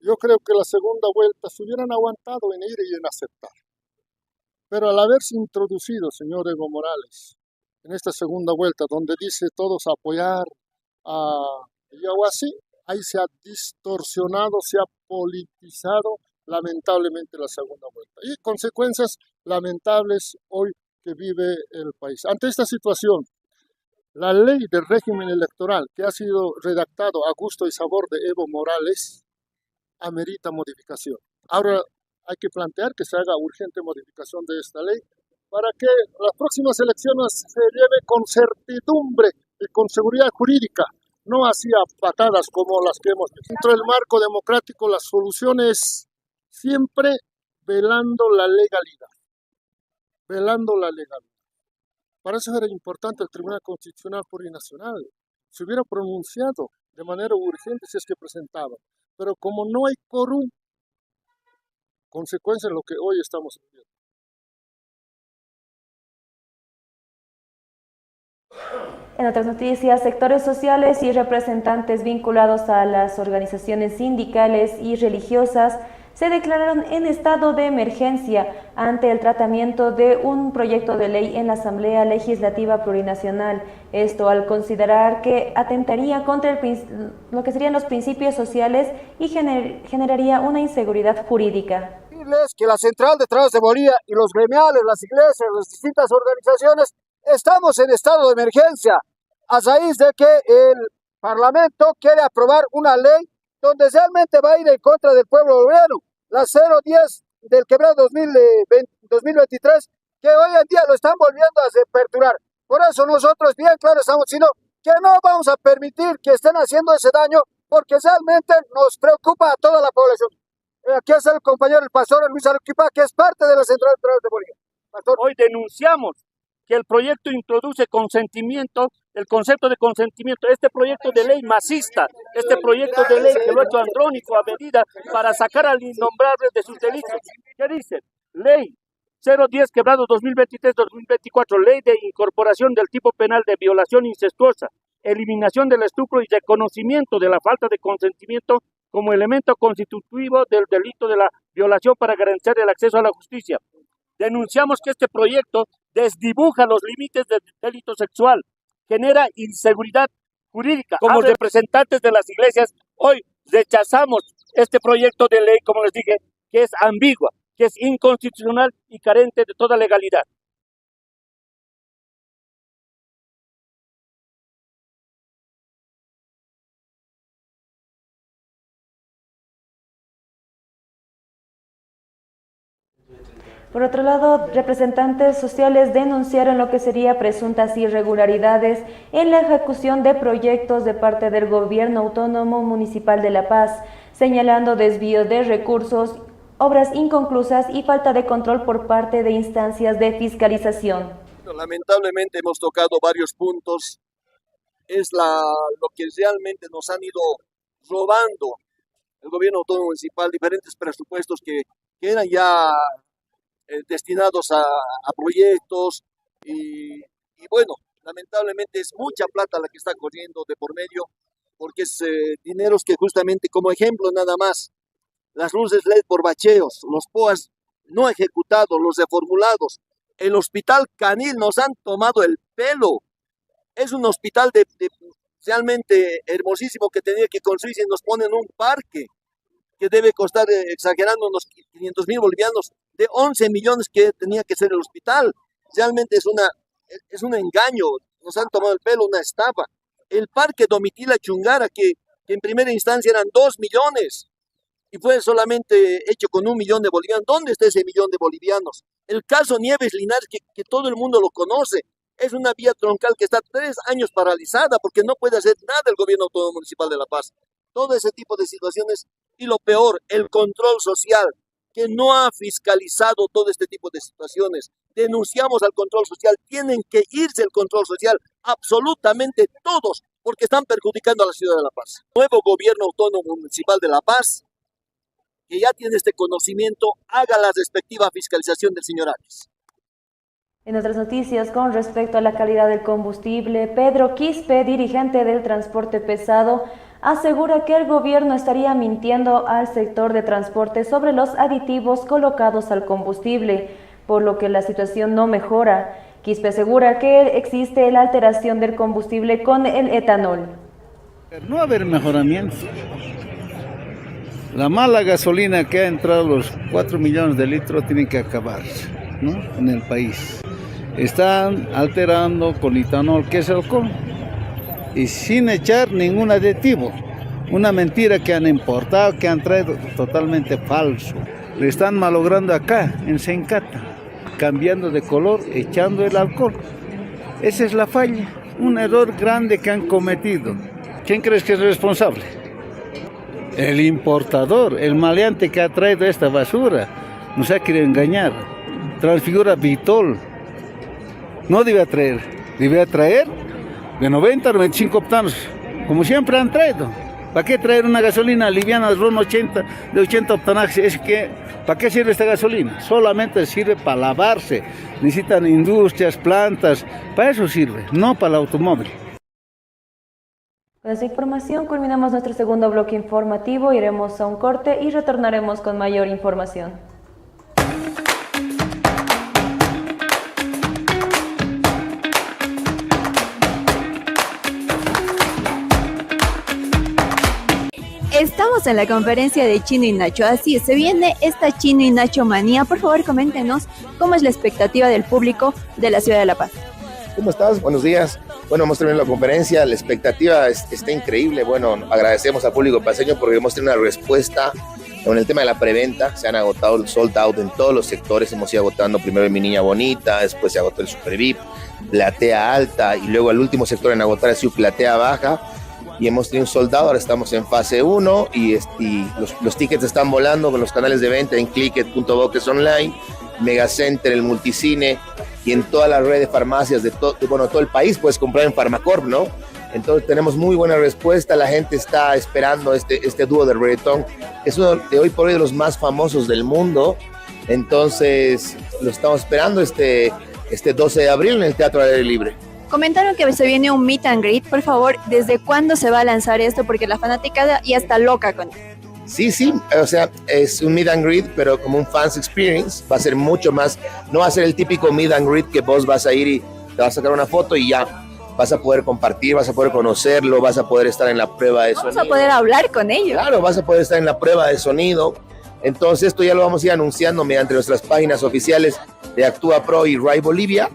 yo creo que la segunda vuelta se hubieran aguantado en ir y en aceptar. Pero al haberse introducido, señor Evo Morales, en esta segunda vuelta, donde dice todos apoyar a Yahuasí, ahí se ha distorsionado, se ha politizado lamentablemente la segunda vuelta. Y consecuencias lamentables hoy que vive el país. Ante esta situación, la ley del régimen electoral que ha sido redactado a gusto y sabor de Evo Morales amerita modificación. Ahora hay que plantear que se haga urgente modificación de esta ley para que las próximas elecciones se lleve con certidumbre y con seguridad jurídica, no así a patadas como las que hemos visto. Dentro del marco democrático, la solución es siempre velando la legalidad, velando la legalidad. Para eso era importante el Tribunal Constitucional Plurinacional. Se hubiera pronunciado de manera urgente si es que presentaba. Pero como no hay quórum, consecuencia de lo que hoy estamos viviendo. En otras noticias, sectores sociales y representantes vinculados a las organizaciones sindicales y religiosas se declararon en estado de emergencia ante el tratamiento de un proyecto de ley en la Asamblea Legislativa Plurinacional. Esto al considerar que atentaría contra lo que serían los principios sociales y generaría una inseguridad jurídica. Que la Central de Trabajadores de Bolivia y los gremiales, las iglesias, las distintas organizaciones, estamos en estado de emergencia a raíz de que el Parlamento quiere aprobar una ley donde realmente va a ir en contra del pueblo boliviano, la 010 del quebrado 2023, que hoy en día lo están volviendo a perturbar. Por eso nosotros bien claro estamos diciendo que no vamos a permitir que estén haciendo ese daño, porque realmente nos preocupa a toda la población. Aquí está el compañero, el pastor Luis Arequipa, que es parte de la Central de Trabajadores de Bolivia. Pastor. Hoy denunciamos que el proyecto introduce consentimiento, el concepto de consentimiento, este proyecto de ley masista, este proyecto de ley que lo ha hecho Andrónico a medida para sacar al innombrable de sus delitos. ¿Qué dice? Ley 010 quebrado 2023-2024, ley de incorporación del tipo penal de violación incestuosa, eliminación del estupro y reconocimiento de la falta de consentimiento como elemento constitutivo del delito de la violación para garantizar el acceso a la justicia. Denunciamos que este proyecto desdibuja los límites del delito sexual, genera inseguridad jurídica. Como representantes de las iglesias, hoy rechazamos este proyecto de ley, como les dije, que es ambigua, que es inconstitucional y carente de toda legalidad. Por otro lado, representantes sociales denunciaron lo que sería presuntas irregularidades en la ejecución de proyectos de parte del Gobierno Autónomo Municipal de La Paz, señalando desvío de recursos, obras inconclusas y falta de control por parte de instancias de fiscalización. Lamentablemente hemos tocado varios puntos. Es lo que realmente nos han ido robando el Gobierno Autónomo Municipal, diferentes presupuestos que eran ya destinados a proyectos y bueno, lamentablemente es mucha plata la que está corriendo de por medio, porque es dineros que justamente, como ejemplo nada más, las luces LED por bacheos, los POAS no ejecutados, los reformulados, el hospital Canil nos han tomado el pelo, es un hospital realmente hermosísimo que tenía que construirse y nos ponen un parque que debe costar, exagerando, unos 500.000 bolivianos, de 11 millones que tenía que ser el hospital. Realmente es un engaño, nos han tomado el pelo, una estafa. El parque Domitila Chungara, que en primera instancia eran 2 millones, y fue solamente hecho con 1 millón de bolivianos. ¿Dónde está ese millón de bolivianos? El caso Nieves Linares, que todo el mundo lo conoce, Es una vía troncal que está 3 años paralizada porque no puede hacer nada el gobierno autónomo municipal de La Paz. Todo ese tipo de situaciones y lo peor, el control social, que no ha fiscalizado todo este tipo de situaciones. Denunciamos al control social, tienen que irse el control social, absolutamente todos, porque están perjudicando a la ciudad de La Paz. Nuevo gobierno autónomo municipal de La Paz, que ya tiene este conocimiento, haga la respectiva fiscalización del señor Arias. En otras noticias, con respecto a la calidad del combustible, Pedro Quispe, dirigente del transporte pesado, asegura que el gobierno estaría mintiendo al sector de transporte sobre los aditivos colocados al combustible, por lo que la situación no mejora. Quispe asegura que existe la alteración del combustible con el etanol. No va a haber mejoramiento. La mala gasolina que ha entrado los 4 millones de litros tiene que acabarse, ¿no? En el país. Están alterando con etanol, que es alcohol, y sin echar ningún aditivo. Una mentira que han importado, que han traído totalmente falso. Le están malogrando acá, en Sencata, cambiando de color, echando el alcohol. Esa es la falla, un error grande que han cometido. ¿Quién crees que es responsable? El importador, el maleante que ha traído esta basura. Nos ha querido engañar. Transfigura Vitol. No debe traer de 90 a 95 octanos, como siempre han traído. ¿Para qué traer una gasolina liviana de 80 octanajes? ¿Para qué sirve esta gasolina? Solamente sirve para lavarse. Necesitan industrias, plantas, para eso sirve, no para el automóvil. Con esta información culminamos nuestro segundo bloque informativo, iremos a un corte y retornaremos con mayor información. Estamos en la conferencia de Chino y Nacho, así se viene esta Chino y Nacho manía. Por favor, coméntenos cómo es la expectativa del público de la ciudad de La Paz. ¿Cómo estás? Buenos días. Bueno, hemos terminado la conferencia, la expectativa está increíble. Bueno, agradecemos al público paseño porque hemos tenido una respuesta con el tema de la preventa. Se han agotado el sold out en todos los sectores. Hemos ido agotando primero Mi Niña Bonita, después se agotó el Super VIP, Platea Alta y luego el último sector en agotar ha sido Platea Baja. Y hemos tenido un soldado, ahora estamos en fase 1 y los tickets están volando con los canales de venta en clicket.box online, Megacenter, el Multicine y en todas las redes de farmacias de todo el país puedes comprar en Farmacorp, ¿no? Entonces tenemos muy buena respuesta, la gente está esperando este dúo de reggaetón, es uno de hoy por hoy de los más famosos del mundo, entonces lo estamos esperando este 12 de abril en el Teatro al Aire Libre. Comentaron que se viene un meet and greet, por favor, ¿desde cuándo se va a lanzar esto? Porque la fanaticada ya está loca con esto. Sí, o sea, es un meet and greet, pero como un fans experience, va a ser mucho más, no va a ser el típico meet and greet que vos vas a ir y te vas a sacar una foto y ya, vas a poder compartir, vas a poder conocerlo, vas a poder estar en la prueba de sonido. Vamos a poder hablar con ellos. Claro, vas a poder estar en la prueba de sonido, entonces esto ya lo vamos a ir anunciando mediante nuestras páginas oficiales de Actúa Pro y Rai Bolivia.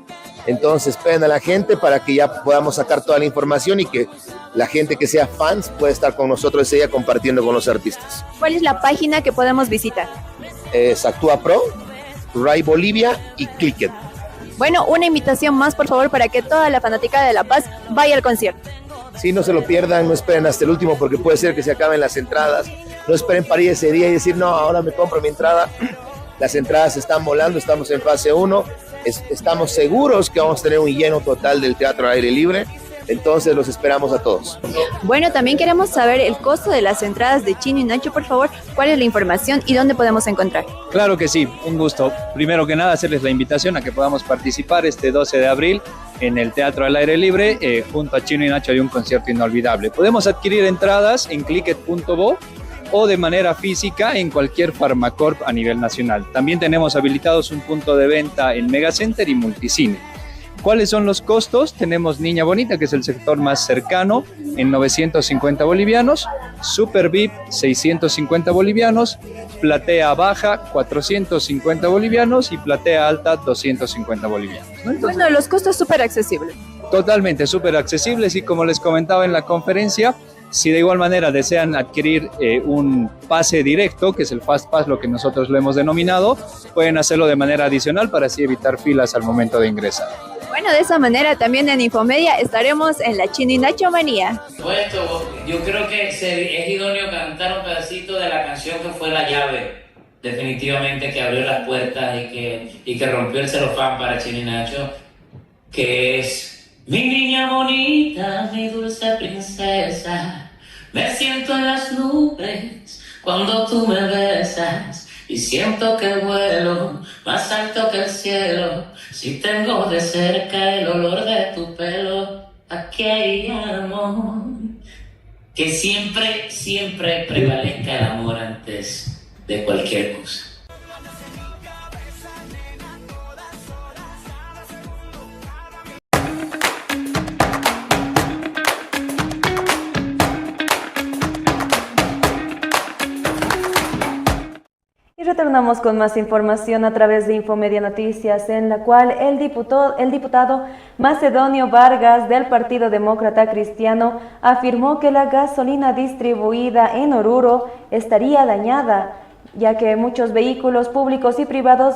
Entonces esperen a la gente para que ya podamos sacar toda la información y que la gente que sea fans pueda estar con nosotros ese día compartiendo con los artistas. ¿Cuál es la página que podemos visitar? Es Actúa Pro, Rai Bolivia y Clicket. Bueno, una invitación más, por favor, para que toda la fanaticada de La Paz vaya al concierto. Sí, no se lo pierdan, no esperen hasta el último porque puede ser que se acaben las entradas. No esperen para ir ese día y decir, no, ahora me compro mi entrada. Las entradas están volando, estamos en fase 1. Estamos seguros que vamos a tener un lleno total del Teatro al Aire Libre, entonces los esperamos a todos. Bueno, también queremos saber el costo de las entradas de Chino y Nacho, por favor, cuál es la información y dónde podemos encontrar. Claro que sí, un gusto. Primero que nada, hacerles la invitación a que podamos participar este 12 de abril en el Teatro al Aire Libre, junto a Chino y Nacho hay un concierto inolvidable. Podemos adquirir entradas en clicket.bo o de manera física en cualquier Farmacorp a nivel nacional. También tenemos habilitados un punto de venta en Megacenter y Multicine. ¿Cuáles son los costos? Tenemos Niña Bonita, que es el sector más cercano, en 950 bolivianos, Super VIP 650 bolivianos, Platea Baja 450 bolivianos y Platea Alta 250 bolivianos, ¿no? Entonces, bueno, los costos súper accesibles. Totalmente, súper accesibles y como les comentaba en la conferencia, Si de igual manera desean adquirir un pase directo, que es el Fast Pass, lo que nosotros lo hemos denominado, pueden hacerlo de manera adicional para así evitar filas al momento de ingresar. Bueno, de esa manera también en INFOMedia estaremos en la Chino y Nacho Manía. Yo creo que es idóneo cantar un pedacito de la canción que fue la llave, definitivamente, que abrió las puertas y que rompió el celofán para Chino y Nacho, que es: mi niña bonita, mi dulce princesa, me siento en las nubes cuando tú me besas y siento que vuelo más alto que el cielo. Si tengo de cerca el olor de tu pelo, aquí hay amor. Que siempre, siempre prevalezca el amor antes de cualquier cosa. Y retornamos con más información a través de INFOMedia Noticias, en la cual el diputado Macedonio Vargas del Partido Demócrata Cristiano afirmó que la gasolina distribuida en Oruro estaría dañada, ya que muchos vehículos públicos y privados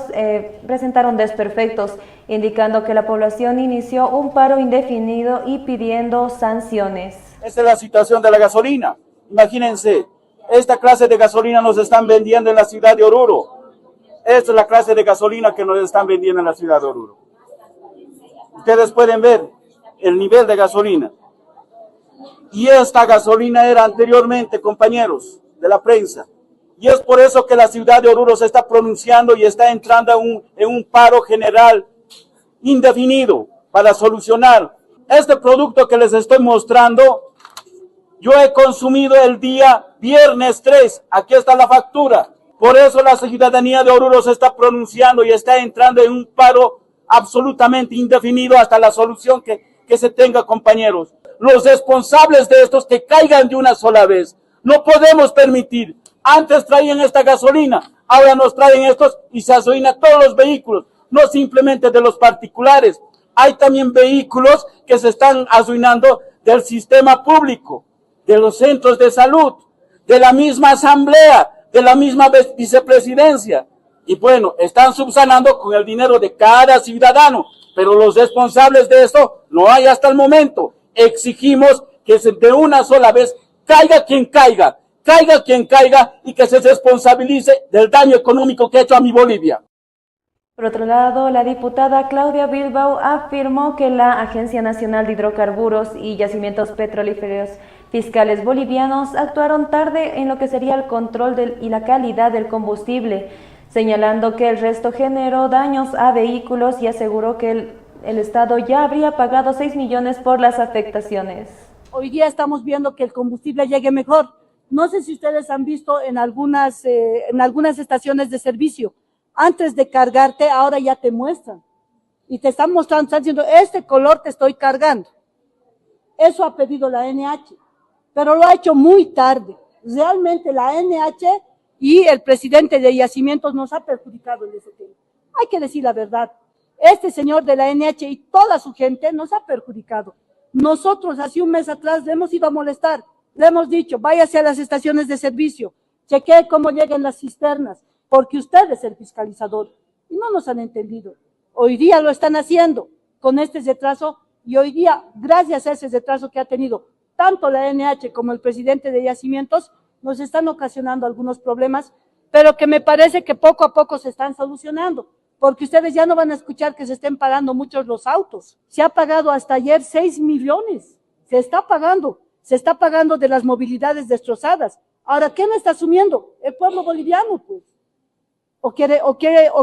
presentaron desperfectos, indicando que la población inició un paro indefinido y pidiendo sanciones. Esta es la situación de la gasolina. Imagínense, esta clase de gasolina nos están vendiendo en la ciudad de Oruro. Esta es la clase de gasolina que nos están vendiendo en la ciudad de Oruro. Ustedes pueden ver el nivel de gasolina. Y esta gasolina era anteriormente, compañeros de la prensa. Y es por eso que la ciudad de Oruro se está pronunciando y está entrando en un paro general indefinido para solucionar este producto que les estoy mostrando. Yo he consumido el día viernes 3, aquí está la factura. Por eso la ciudadanía de Oruro se está pronunciando y está entrando en un paro absolutamente indefinido hasta la solución que se tenga, compañeros. Los responsables de estos que caigan de una sola vez. No podemos permitir. Antes traían esta gasolina, ahora nos traen estos y se arruina todos los vehículos, no simplemente de los particulares. Hay también vehículos que se están arruinando del sistema público, de los centros de salud, de la misma asamblea, de la misma vicepresidencia. Y bueno, están subsanando con el dinero de cada ciudadano, pero los responsables de esto no hay hasta el momento. Exigimos que de una sola vez caiga quien caiga, y que se responsabilice del daño económico que ha hecho a mi Bolivia. Por otro lado, la diputada Claudia Bilbao afirmó que la Agencia Nacional de Hidrocarburos y Yacimientos Petrolíferos Fiscales Bolivianos actuaron tarde en lo que sería el control y la calidad del combustible, señalando que el resto generó daños a vehículos y aseguró que el Estado ya habría pagado 6 millones por las afectaciones. Hoy día estamos viendo que el combustible llegue mejor. No sé si ustedes han visto en algunas estaciones de servicio, antes de cargarte, ahora ya te muestran. Y te están mostrando, están diciendo, este color te estoy cargando. Eso ha pedido la NH, pero lo ha hecho muy tarde. Realmente la NH y el presidente de Yacimientos nos ha perjudicado en ese tema. Hay que decir la verdad. Este señor de la NH y toda su gente nos ha perjudicado. Nosotros hace un mes atrás le hemos ido a molestar. Le hemos dicho, váyase a las estaciones de servicio, chequee cómo llegan las cisternas, porque usted es el fiscalizador. Y no nos han entendido. Hoy día lo están haciendo con este retraso, y hoy día, gracias a ese retraso que ha tenido tanto la NH como el presidente de Yacimientos, nos están ocasionando algunos problemas, pero que me parece que poco a poco se están solucionando, porque ustedes ya no van a escuchar que se estén pagando muchos los autos. Se ha pagado hasta ayer 6 millones, se está pagando de las movilidades destrozadas. Ahora, ¿quién está asumiendo? El pueblo boliviano, pues. ¿O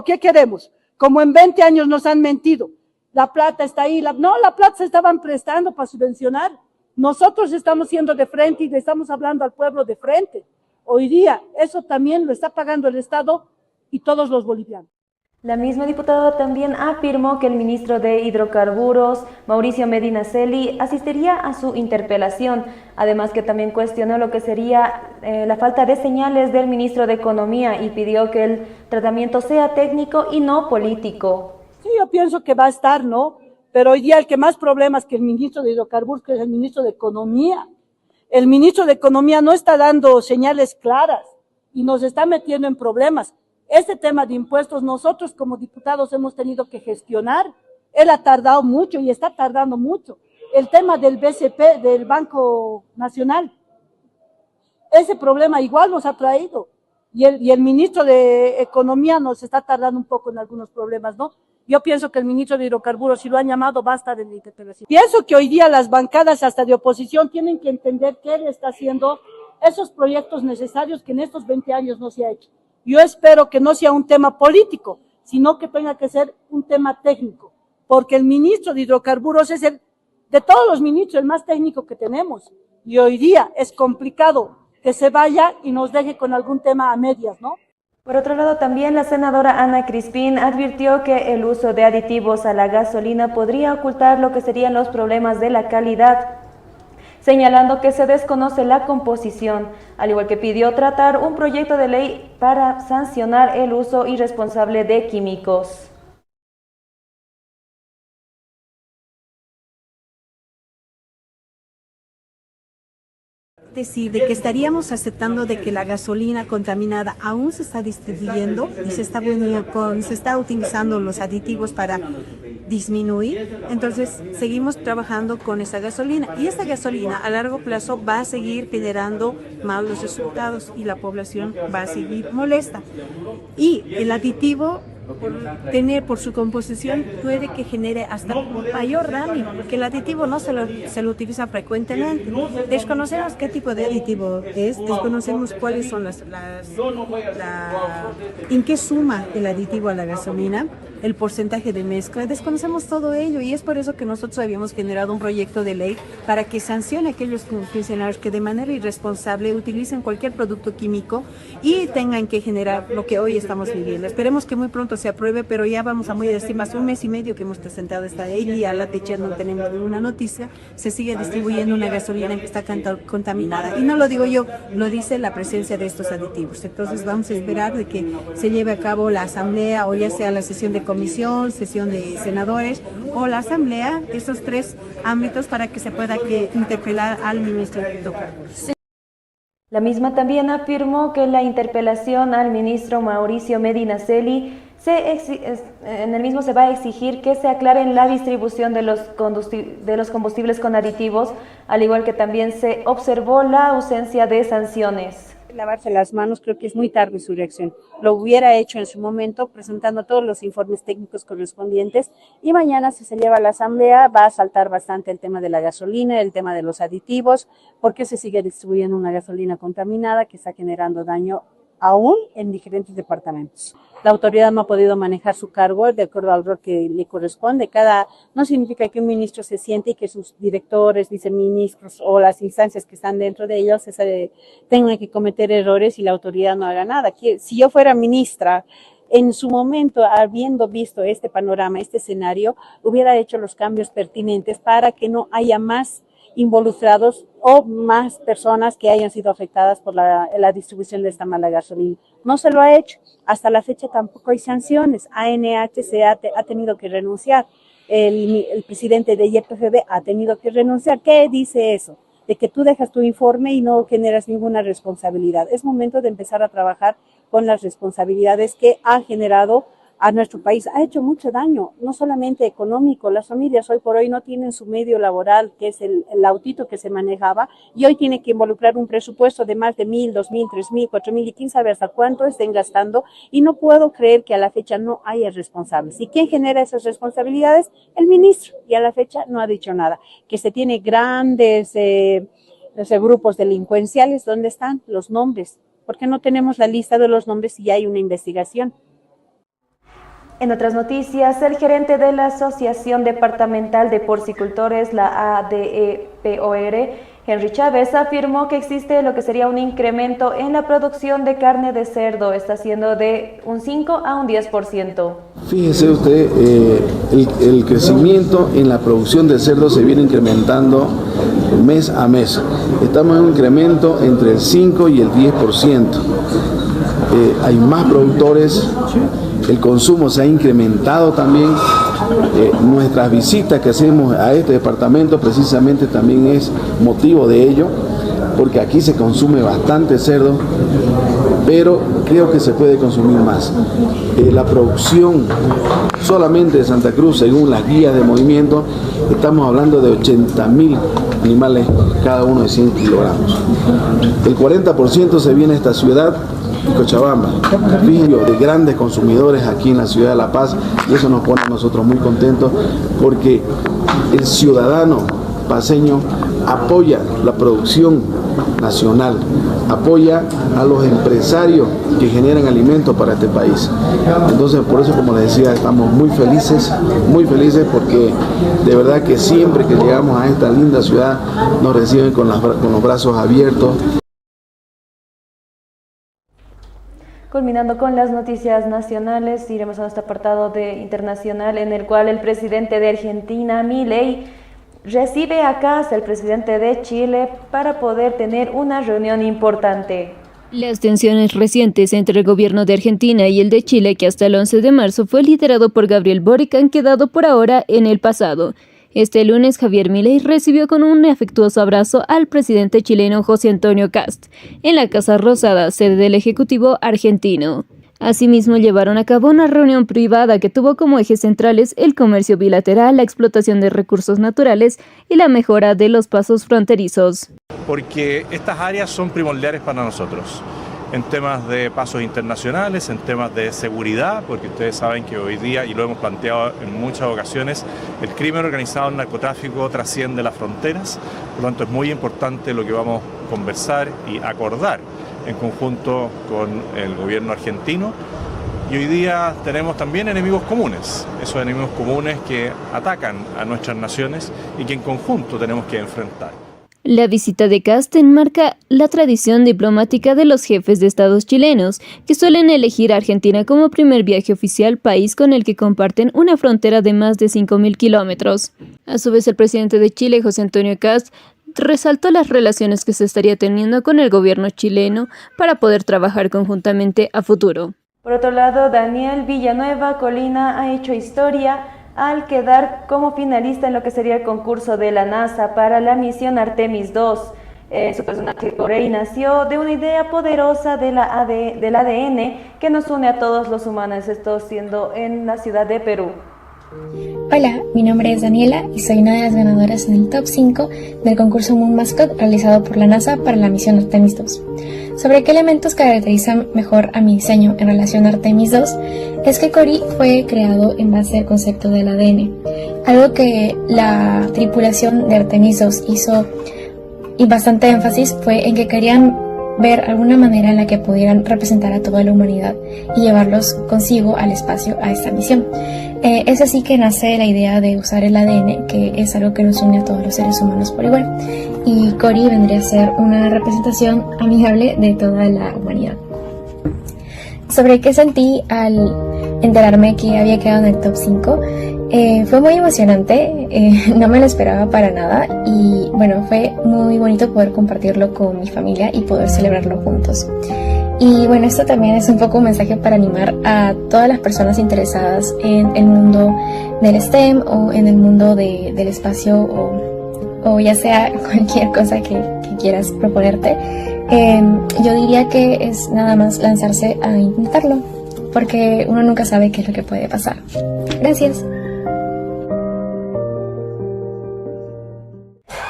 qué queremos? Como en 20 años nos han mentido. La plata está ahí. La plata se estaban prestando para subvencionar. Nosotros estamos siendo de frente y le estamos hablando al pueblo de frente. Hoy día, eso también lo está pagando el Estado y todos los bolivianos. La misma diputada también afirmó que el ministro de Hidrocarburos, Mauricio Medina Celi, asistiría a su interpelación, además que también cuestionó lo que sería la falta de señales del ministro de Economía y pidió que el tratamiento sea técnico y no político. Sí, yo pienso que va a estar, ¿no? Pero hoy día el que más problemas que el ministro de Hidrocarburos, que es el ministro de Economía, El ministro de Economía no está dando señales claras y nos está metiendo en problemas. Este tema de impuestos nosotros como diputados hemos tenido que gestionar. Él ha tardado mucho y está tardando mucho. El tema del BCP, del Banco Nacional, ese problema igual nos ha traído. Y el ministro de Economía nos está tardando un poco en algunos problemas, ¿no? Yo pienso que el ministro de Hidrocarburos, si lo han llamado, basta de la interpelación. Pienso que hoy día las bancadas hasta de oposición tienen que entender que él está haciendo esos proyectos necesarios que en estos 20 años no se ha hecho. Yo espero que no sea un tema político, sino que tenga que ser un tema técnico, porque el ministro de Hidrocarburos es de todos los ministros, el más técnico que tenemos. Y hoy día es complicado que se vaya y nos deje con algún tema a medias, ¿no? Por otro lado, también la senadora Ana Crispín advirtió que el uso de aditivos a la gasolina podría ocultar lo que serían los problemas de la calidad, señalando que se desconoce la composición, al igual que pidió tratar un proyecto de ley para sancionar el uso irresponsable de químicos. Decir de que estaríamos aceptando de que la gasolina contaminada aún se está distribuyendo y se está utilizando los aditivos para disminuir, entonces seguimos trabajando con esa gasolina y esta gasolina a largo plazo va a seguir generando malos resultados y la población va a seguir molesta. Y el aditivo por su composición puede que genere hasta mayor daño, porque el aditivo no se lo utiliza frecuentemente. Desconocemos qué tipo de aditivo es, desconocemos cuáles son en qué suma el aditivo a la gasolina, el porcentaje de mezcla, desconocemos todo ello y es por eso que nosotros habíamos generado un proyecto de ley para que sancione a aquellos funcionarios que de manera irresponsable utilicen cualquier producto químico y tengan que generar lo que hoy estamos viviendo. Esperemos que muy pronto se apruebe, pero ya vamos a muy estimas un mes y medio que hemos presentado esta ley y a la fecha no tenemos ninguna noticia, se sigue distribuyendo una gasolina que está contaminada y no lo digo yo, lo dice la presencia de estos aditivos. Entonces vamos a esperar de que se lleve a cabo la asamblea o ya sea la sesión de comisión, sesión de senadores o la asamblea, estos tres ámbitos para que se pueda interpelar al ministro de Hidrocarburos. La misma también afirmó que la interpelación al ministro Mauricio Medinaceli en el mismo se va a exigir que se aclare la distribución de los combustibles con aditivos, al igual que también se observó la ausencia de sanciones. Lavarse las manos, creo que es muy tarde su reacción. Lo hubiera hecho en su momento presentando todos los informes técnicos correspondientes y mañana si se lleva a la asamblea va a saltar bastante el tema de la gasolina, el tema de los aditivos, porque se sigue distribuyendo una gasolina contaminada que está generando daño aún en diferentes departamentos. La autoridad no ha podido manejar su cargo de acuerdo al rol que le corresponde. No significa que un ministro se siente y que sus directores, viceministros o las instancias que están dentro de ellos tengan que cometer errores y la autoridad no haga nada. Si yo fuera ministra, en su momento, habiendo visto este panorama, este escenario, hubiera hecho los cambios pertinentes para que no haya más involucrados o más personas que hayan sido afectadas por la distribución de esta mala gasolina. No se lo ha hecho. Hasta la fecha tampoco hay sanciones. ANH ha tenido que renunciar. El presidente de YPFB ha tenido que renunciar. ¿Qué dice eso? De que tú dejas tu informe y no generas ninguna responsabilidad. Es momento de empezar a trabajar con las responsabilidades que ha generado a nuestro país. Ha hecho mucho daño, no solamente económico. Las familias hoy por hoy no tienen su medio laboral, que es el autito que se manejaba, y hoy tiene que involucrar un presupuesto de más de 1.000, 2.000, 3.000, 4.000 y quién sabe hasta cuánto estén gastando, y no puedo creer que a la fecha no haya responsables. ¿Y quién genera esas responsabilidades? El ministro, y a la fecha no ha dicho nada. Que se tiene grandes grupos delincuenciales, ¿dónde están los nombres? ¿Por qué no tenemos la lista de los nombres si hay una investigación? En otras noticias, el gerente de la Asociación Departamental de Porcicultores, la ADEPOR, Henry Chávez, afirmó que existe lo que sería un incremento en la producción de carne de cerdo, está siendo de un 5 a un 10%. Fíjese usted, el crecimiento en la producción de cerdo se viene incrementando mes a mes. Estamos en un incremento entre el 5 y el 10%. Hay más productores. El consumo se ha incrementado también. Nuestras visitas que hacemos a este departamento precisamente también es motivo de ello. porque aquí se consume bastante cerdo, pero creo que se puede consumir más. La producción solamente de Santa Cruz, según las guías de movimiento, estamos hablando de 80.000 animales, cada uno de 100 kilogramos. El 40% se viene a esta ciudad, Cochabamba, de grandes consumidores aquí en la ciudad de La Paz, y eso nos pone a nosotros muy contentos porque el ciudadano paceño apoya la producción nacional, apoya a los empresarios que generan alimentos para este país. Entonces, por eso, como les decía, estamos muy felices porque de verdad que siempre que llegamos a esta linda ciudad nos reciben con los brazos abiertos. Culminando con las noticias nacionales, iremos a nuestro apartado internacional, en el cual el presidente de Argentina, Milei, recibe acá al presidente de Chile para poder tener una reunión importante. Las tensiones recientes entre el gobierno de Argentina y el de Chile, que hasta el 11 de marzo fue liderado por Gabriel Boric, han quedado por ahora en el pasado. Este lunes, Javier Milei recibió con un afectuoso abrazo al presidente chileno José Antonio Kast en la Casa Rosada, sede del Ejecutivo argentino. Asimismo, llevaron a cabo una reunión privada que tuvo como ejes centrales el comercio bilateral, la explotación de recursos naturales y la mejora de los pasos fronterizos. Porque estas áreas son primordiales para nosotros, en temas de pasos internacionales, en temas de seguridad, porque ustedes saben que hoy día, y lo hemos planteado en muchas ocasiones, el crimen organizado, el narcotráfico trasciende las fronteras, por lo tanto es muy importante lo que vamos a conversar y acordar en conjunto con el gobierno argentino. Y hoy día tenemos también enemigos comunes, esos enemigos comunes que atacan a nuestras naciones y que en conjunto tenemos que enfrentar. La visita de Kast enmarca la tradición diplomática de los jefes de estados chilenos, que suelen elegir a Argentina como primer viaje oficial, país con el que comparten una frontera de más de 5.000 kilómetros. A su vez, el presidente de Chile, José Antonio Kast, resaltó las relaciones que se estaría teniendo con el gobierno chileno para poder trabajar conjuntamente a futuro. Por otro lado, Daniel Villanueva Colina ha hecho historia al quedar como finalista en lo que sería el concurso de la NASA para la misión Artemis II. Su personaje Corey nació de una idea poderosa del ADN que nos une a todos los humanos, esto siendo en la ciudad de Perú. Hola, mi nombre es Daniela y soy una de las ganadoras en el top 5 del concurso Moon Mascot realizado por la NASA para la misión Artemis II. Sobre qué elementos caracterizan mejor a mi diseño en relación a Artemis II, es que Cory fue creado en base al concepto del ADN, algo que la tripulación de Artemis II hizo y bastante énfasis fue en que querían ver alguna manera en la que pudieran representar a toda la humanidad y llevarlos consigo al espacio a esta misión. Es así que nace la idea de usar el ADN, que es algo que nos une a todos los seres humanos por igual, y Cory vendría a ser una representación amigable de toda la humanidad. Sobre qué sentí al enterarme que había quedado en el top 5, fue muy emocionante, no me lo esperaba para nada y bueno, fue muy bonito poder compartirlo con mi familia y poder celebrarlo juntos. Y bueno, esto también es un poco un mensaje para animar a todas las personas interesadas en el mundo del STEM o en el mundo del espacio o ya sea cualquier cosa que quieras proponerte. Yo diría que es nada más lanzarse a intentarlo, porque uno nunca sabe qué es lo que puede pasar. Gracias.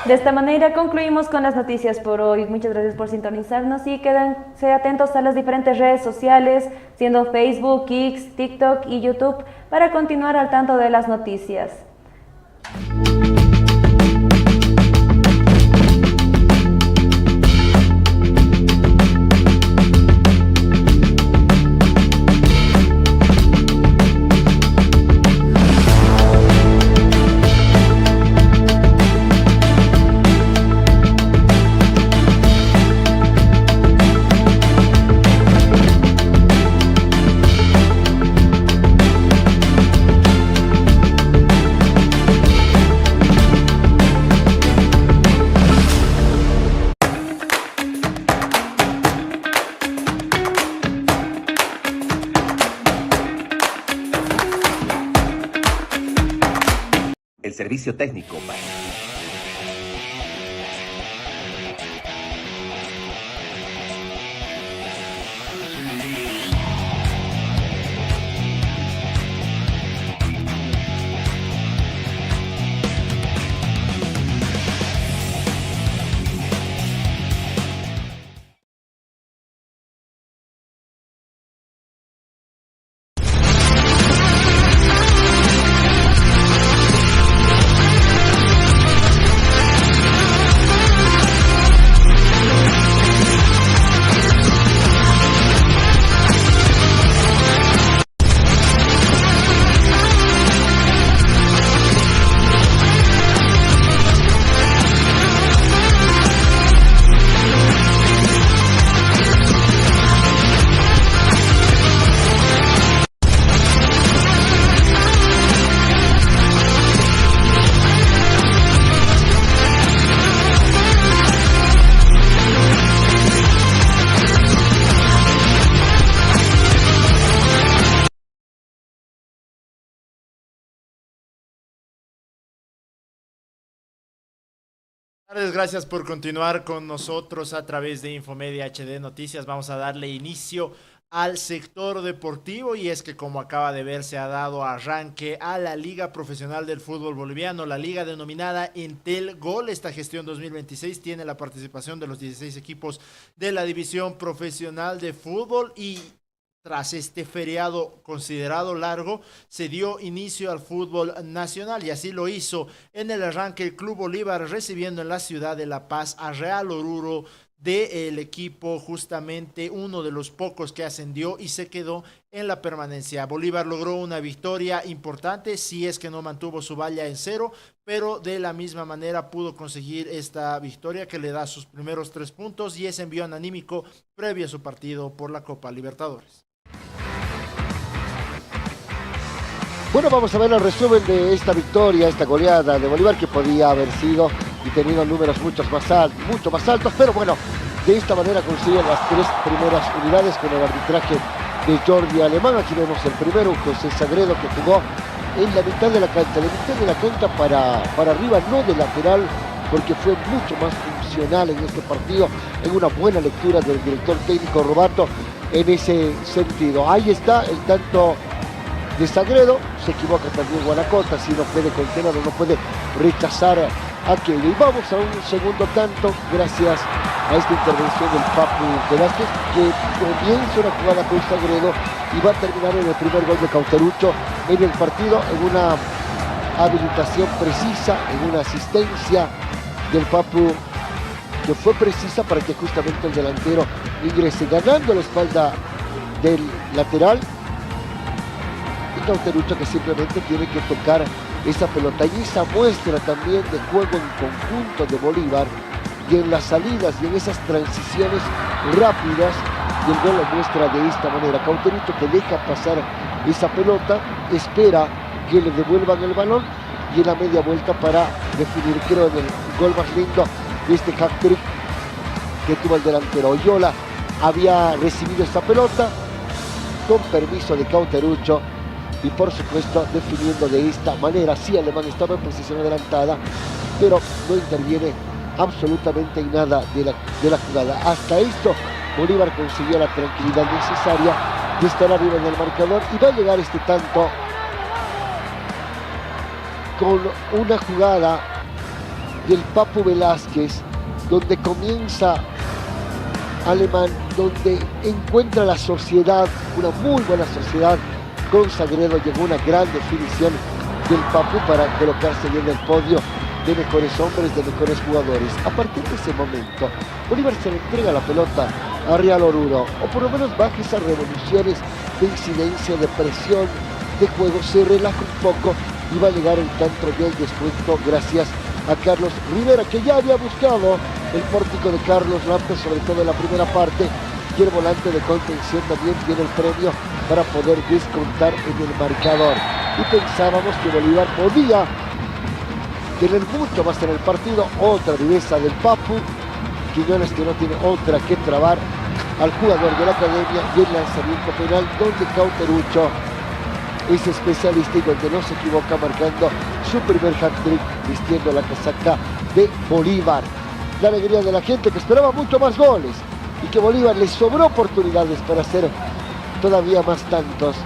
De esta manera concluimos con las noticias por hoy. Muchas gracias por sintonizarnos y quédense atentos a las diferentes redes sociales, siendo Facebook, X, TikTok y YouTube, para continuar al tanto de las noticias. El servicio técnico para... Buenas tardes, gracias por continuar con nosotros a través de INFOMedia HD Noticias. Vamos a darle inicio al sector deportivo y es que, como acaba de ver, se ha dado arranque a la Liga Profesional del Fútbol Boliviano, la liga denominada Entel Gol. Esta gestión 2026 tiene la participación de los 16 equipos de la división profesional de fútbol y tras este feriado considerado largo, se dio inicio al fútbol nacional y así lo hizo en el arranque el Club Bolívar, recibiendo en la ciudad de La Paz a Real Oruro del equipo, justamente uno de los pocos que ascendió y se quedó en la permanencia. Bolívar logró una victoria importante, si es que no mantuvo su valla en cero, pero de la misma manera pudo conseguir esta victoria que le da sus primeros 3 puntos y es envío anímico previo a su partido por la Copa Libertadores. Bueno, vamos a ver el resumen de esta victoria, esta goleada de Bolívar, que podía haber sido y tenido números mucho más altos, pero bueno, de esta manera consiguen las 3 primeras unidades con el arbitraje de Jordi Alemán. Aquí vemos el primero, José Sagredo, que jugó en la mitad de la cancha, para arriba, no de lateral, porque fue mucho más funcional en este partido, en una buena lectura del director técnico Robato en ese sentido. Ahí está el tanto de Sagredo, se equivoca también Guanacota, si no puede contener o no puede rechazar aquello. Y vamos a un segundo tanto, gracias a esta intervención del Papu Velázquez, que comienza una jugada con Sagredo y va a terminar en el primer gol de Cauterucho en el partido, en una habilitación precisa, en una asistencia del Papu que fue precisa para que justamente el delantero ingrese ganando la espalda del lateral. Cauterucho, que simplemente tiene que tocar esa pelota, y esa muestra también de juego en conjunto de Bolívar y en las salidas y en esas transiciones rápidas, y el gol lo muestra de esta manera. Cauterucho, que deja pasar esa pelota, espera que le devuelvan el balón y en la media vuelta para definir, creo, en el gol más lindo de este hat-trick que tuvo el delantero. Oyola había recibido esta pelota con permiso de Cauterucho y por supuesto definiendo de esta manera. Sí, Alemán estaba en posición adelantada, pero no interviene absolutamente en nada de la jugada. Hasta esto Bolívar consiguió la tranquilidad necesaria de estar arriba en el marcador, y va a llegar este tanto con una jugada del Papu Velázquez, donde comienza Alemán, donde encuentra la sociedad, una muy buena sociedad con Sagredo. Llegó una gran definición del Papu para colocarse bien en el podio de mejores hombres, de mejores jugadores. A partir de ese momento, Bolívar se le entrega la pelota a Real Oruro, o por lo menos baja esas revoluciones de incidencia, de presión, de juego, se relaja un poco y va a llegar el tanto del descuento gracias a Carlos Rivera, que ya había buscado el pórtico de Carlos Lampes, sobre todo en la primera parte, y el volante de contención también tiene el premio para poder descontar en el marcador. Y pensábamos que Bolívar podía tener mucho más en el partido. Otra viveza del Papu Quiñones, que no tiene otra que trabar al jugador de la academia, y el lanzamiento penal donde Cauterucho es especialista y donde no se equivoca, marcando su primer hat-trick vistiendo la casaca de Bolívar. La alegría de la gente, que esperaba mucho más goles y que Bolívar le sobró oportunidades para hacer todavía más tantos.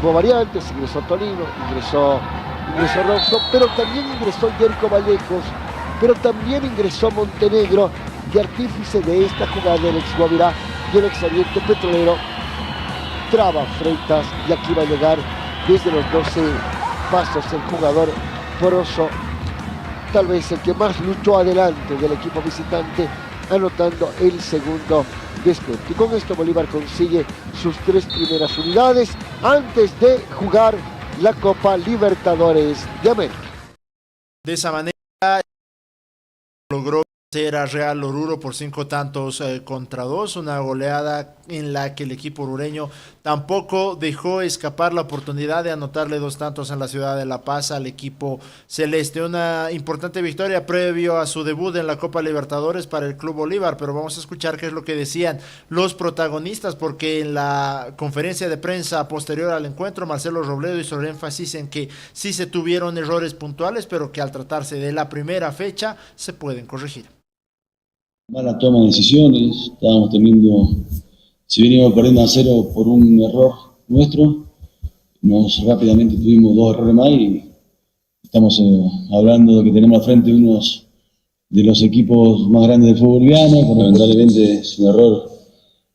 Hubo variantes, ingresó Tolino, ingresó Rosso, pero también ingresó Jerko Vallejos, pero también ingresó Montenegro, y artífice de esta jugada el ex Guavirá y el ex Oriente Petrolero traba Freitas, y aquí va a llegar desde los 12 pasos el jugador Poroso, tal vez el que más luchó adelante del equipo visitante, anotando el segundo descuento. Y con esto Bolívar consigue sus 3 primeras unidades antes de jugar la Copa Libertadores de América. De esa manera logró Era Real Oruro por 5 tantos contra 2, una goleada en la que el equipo orureño tampoco dejó escapar la oportunidad de anotarle 2 tantos en la ciudad de La Paz al equipo celeste. Una importante victoria previo a su debut en la Copa Libertadores para el Club Bolívar, pero vamos a escuchar qué es lo que decían los protagonistas, porque en la conferencia de prensa posterior al encuentro, Marcelo Robledo hizo el énfasis en que sí se tuvieron errores puntuales, pero que al tratarse de la primera fecha se pueden corregir. Mala toma de decisiones, estábamos teniendo, si veníamos perdiendo a 0 por un error nuestro, rápidamente tuvimos 2 errores más y estamos hablando de que tenemos al frente unos de los equipos más grandes del fútbol boliviano, que lamentablemente es un error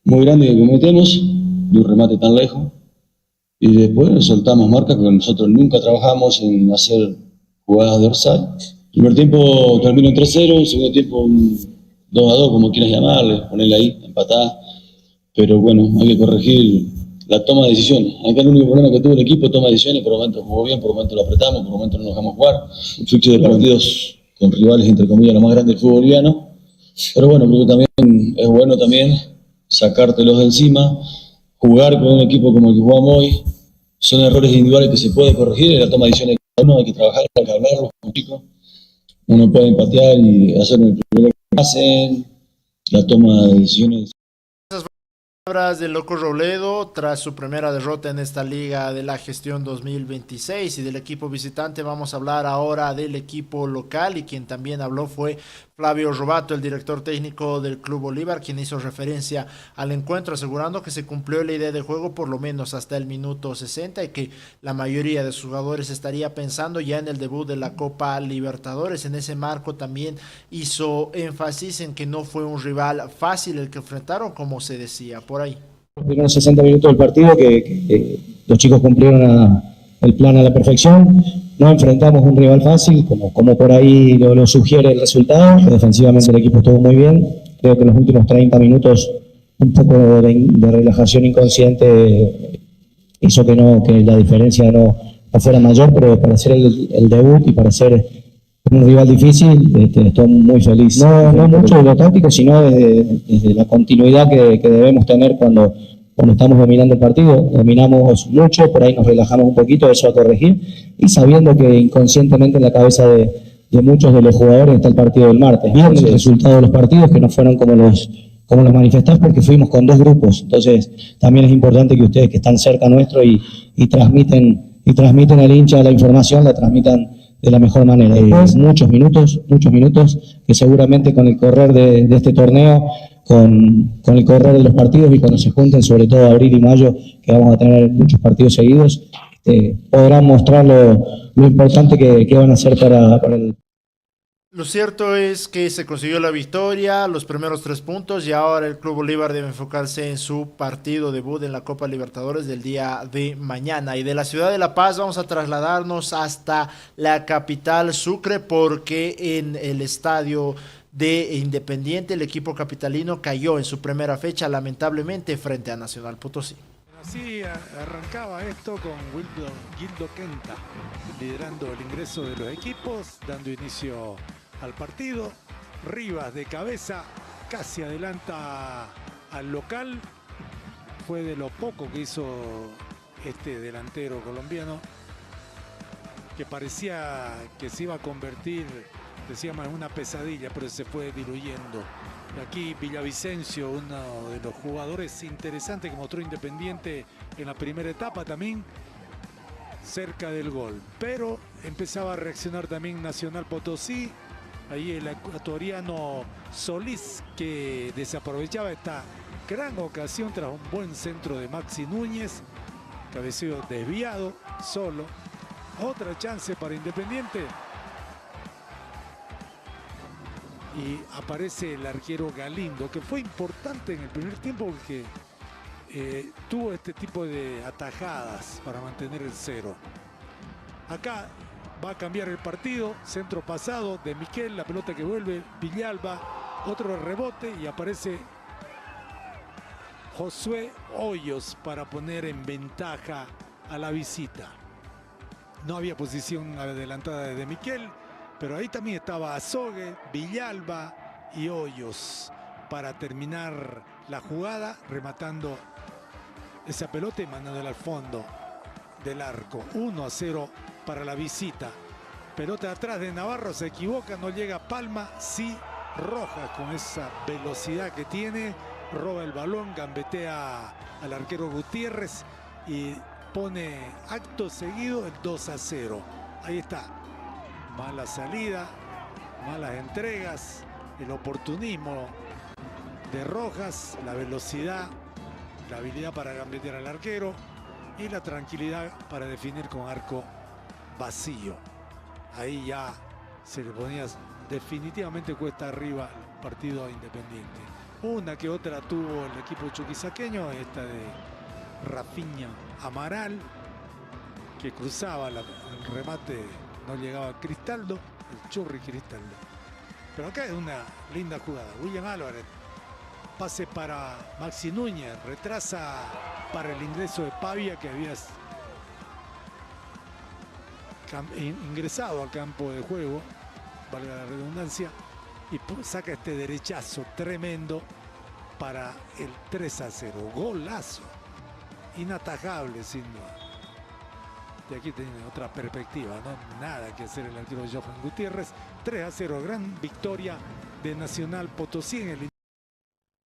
muy grande que cometemos, de un remate tan lejos, y después soltamos marcas porque nosotros nunca trabajamos en hacer jugadas de offside. El primer tiempo terminó en 3-0, el segundo tiempo 2-2, como quieras llamarle, ponerle ahí, empatada. Pero bueno, hay que corregir la toma de decisiones. Acá el único problema que tuvo el equipo, toma de decisiones, por momentos jugó bien, por momentos lo apretamos, por momentos no nos dejamos jugar. Un switch de partidos con rivales, entre comillas, lo más grande del fútbol boliviano. Pero bueno, creo que también es bueno también sacártelos de encima, jugar con un equipo como el que jugamos hoy. Son errores individuales que se puede corregir, en la toma de decisiones de cada uno hay que trabajar, hay que hablarlo con chicos. Uno puede empatear y hacer el problema que hacen, la toma de decisiones. Palabras del Loco Robledo tras su primera derrota en esta liga de la gestión 2026 y del equipo visitante. Vamos a hablar ahora del equipo local, y quien también habló fue Flavio Robato, el director técnico del Club Bolívar, quien hizo referencia al encuentro asegurando que se cumplió la idea de juego por lo menos hasta el minuto 60 y que la mayoría de sus jugadores estaría pensando ya en el debut de la Copa Libertadores. En ese marco también hizo énfasis en que no fue un rival fácil el que enfrentaron, como se decía por ahí. Los primeros 60 minutos del partido que los chicos cumplieron el plan a la perfección. No enfrentamos un rival fácil, como por ahí lo sugiere el resultado. Defensivamente el equipo estuvo muy bien. Creo que en los últimos 30 minutos un poco de relajación inconsciente hizo que la diferencia no fuera mayor, pero para hacer el debut y para ser un rival difícil, estoy muy feliz. No mucho de lo táctico, sino desde la continuidad que debemos tener cuando estamos dominando el partido. Dominamos mucho, por ahí nos relajamos un poquito, eso a corregir, y sabiendo que inconscientemente en la cabeza de muchos de los jugadores está el partido del martes. Bien el resultado de los partidos, que no fueron como los manifestás, porque fuimos con 2 grupos. Entonces también es importante que ustedes que están cerca nuestro y transmiten al hincha la información, la transmitan de la mejor manera. Después muchos minutos que seguramente con el correr de este torneo, con el correr de los partidos y cuando se junten, sobre todo abril y mayo, que vamos a tener muchos partidos seguidos, podrán mostrar lo importante que van a ser para el... Lo cierto es que se consiguió la victoria, los primeros 3 puntos, y ahora el Club Bolívar debe enfocarse en su partido debut en la Copa Libertadores del día de mañana. Y de la ciudad de La Paz vamos a trasladarnos hasta la capital Sucre, porque en el estadio de Independiente el equipo capitalino cayó en su primera fecha lamentablemente frente a Nacional Potosí. Así arrancaba esto con Gildo Quenta liderando el ingreso de los equipos, dando inicio al partido. Rivas de cabeza casi adelanta al local. Fue de lo poco que hizo este delantero colombiano, que parecía que se iba a convertir, decíamos, en una pesadilla, pero se fue diluyendo. Aquí Villavicencio, uno de los jugadores interesantes que mostró Independiente en la primera etapa, también cerca del gol. Pero empezaba a reaccionar también Nacional Potosí. Ahí el ecuatoriano Solís, que desaprovechaba esta gran ocasión tras un buen centro de Maxi Núñez. Cabeceo desviado, solo. Otra chance para Independiente. Y aparece el arquero Galindo, que fue importante en el primer tiempo porque tuvo este tipo de atajadas para mantener el 0. Acá va a cambiar el partido, centro pasado de Miquel, la pelota que vuelve, Villalba, otro rebote y aparece Josué Hoyos para poner en ventaja a la visita. No había posición adelantada de Miquel, pero ahí también estaba Azogue, Villalba, y Hoyos para terminar la jugada, rematando esa pelota y mandándola al fondo del arco. 1-0 para la visita. Pelota atrás de Navarro, se equivoca, no llega Palma, sí Rojas con esa velocidad que tiene, roba el balón, gambetea al arquero Gutiérrez y pone acto seguido el 2-0. Ahí está. Mala salida, malas entregas, el oportunismo de Rojas, la velocidad, la habilidad para gambetear al arquero y la tranquilidad para definir con arco vacío. Ahí ya se le ponía definitivamente cuesta arriba el partido a Independiente. Una que otra tuvo el equipo chuquisaqueño, esta de Rafinha Amaral, que cruzaba el remate, no llegaba a Cristaldo, el Churri Cristaldo. Pero acá es una linda jugada. William Álvarez, pase para Maxi Núñez, retrasa para el ingreso de Pavia, que había ingresado al campo de juego, valga la redundancia, y saca este derechazo tremendo para el 3-0. Golazo, inatajable sin duda. Y aquí tiene otra perspectiva, ¿no? Nada que hacer el arquero Johan Gutiérrez. 3-0, gran victoria de Nacional Potosí en el...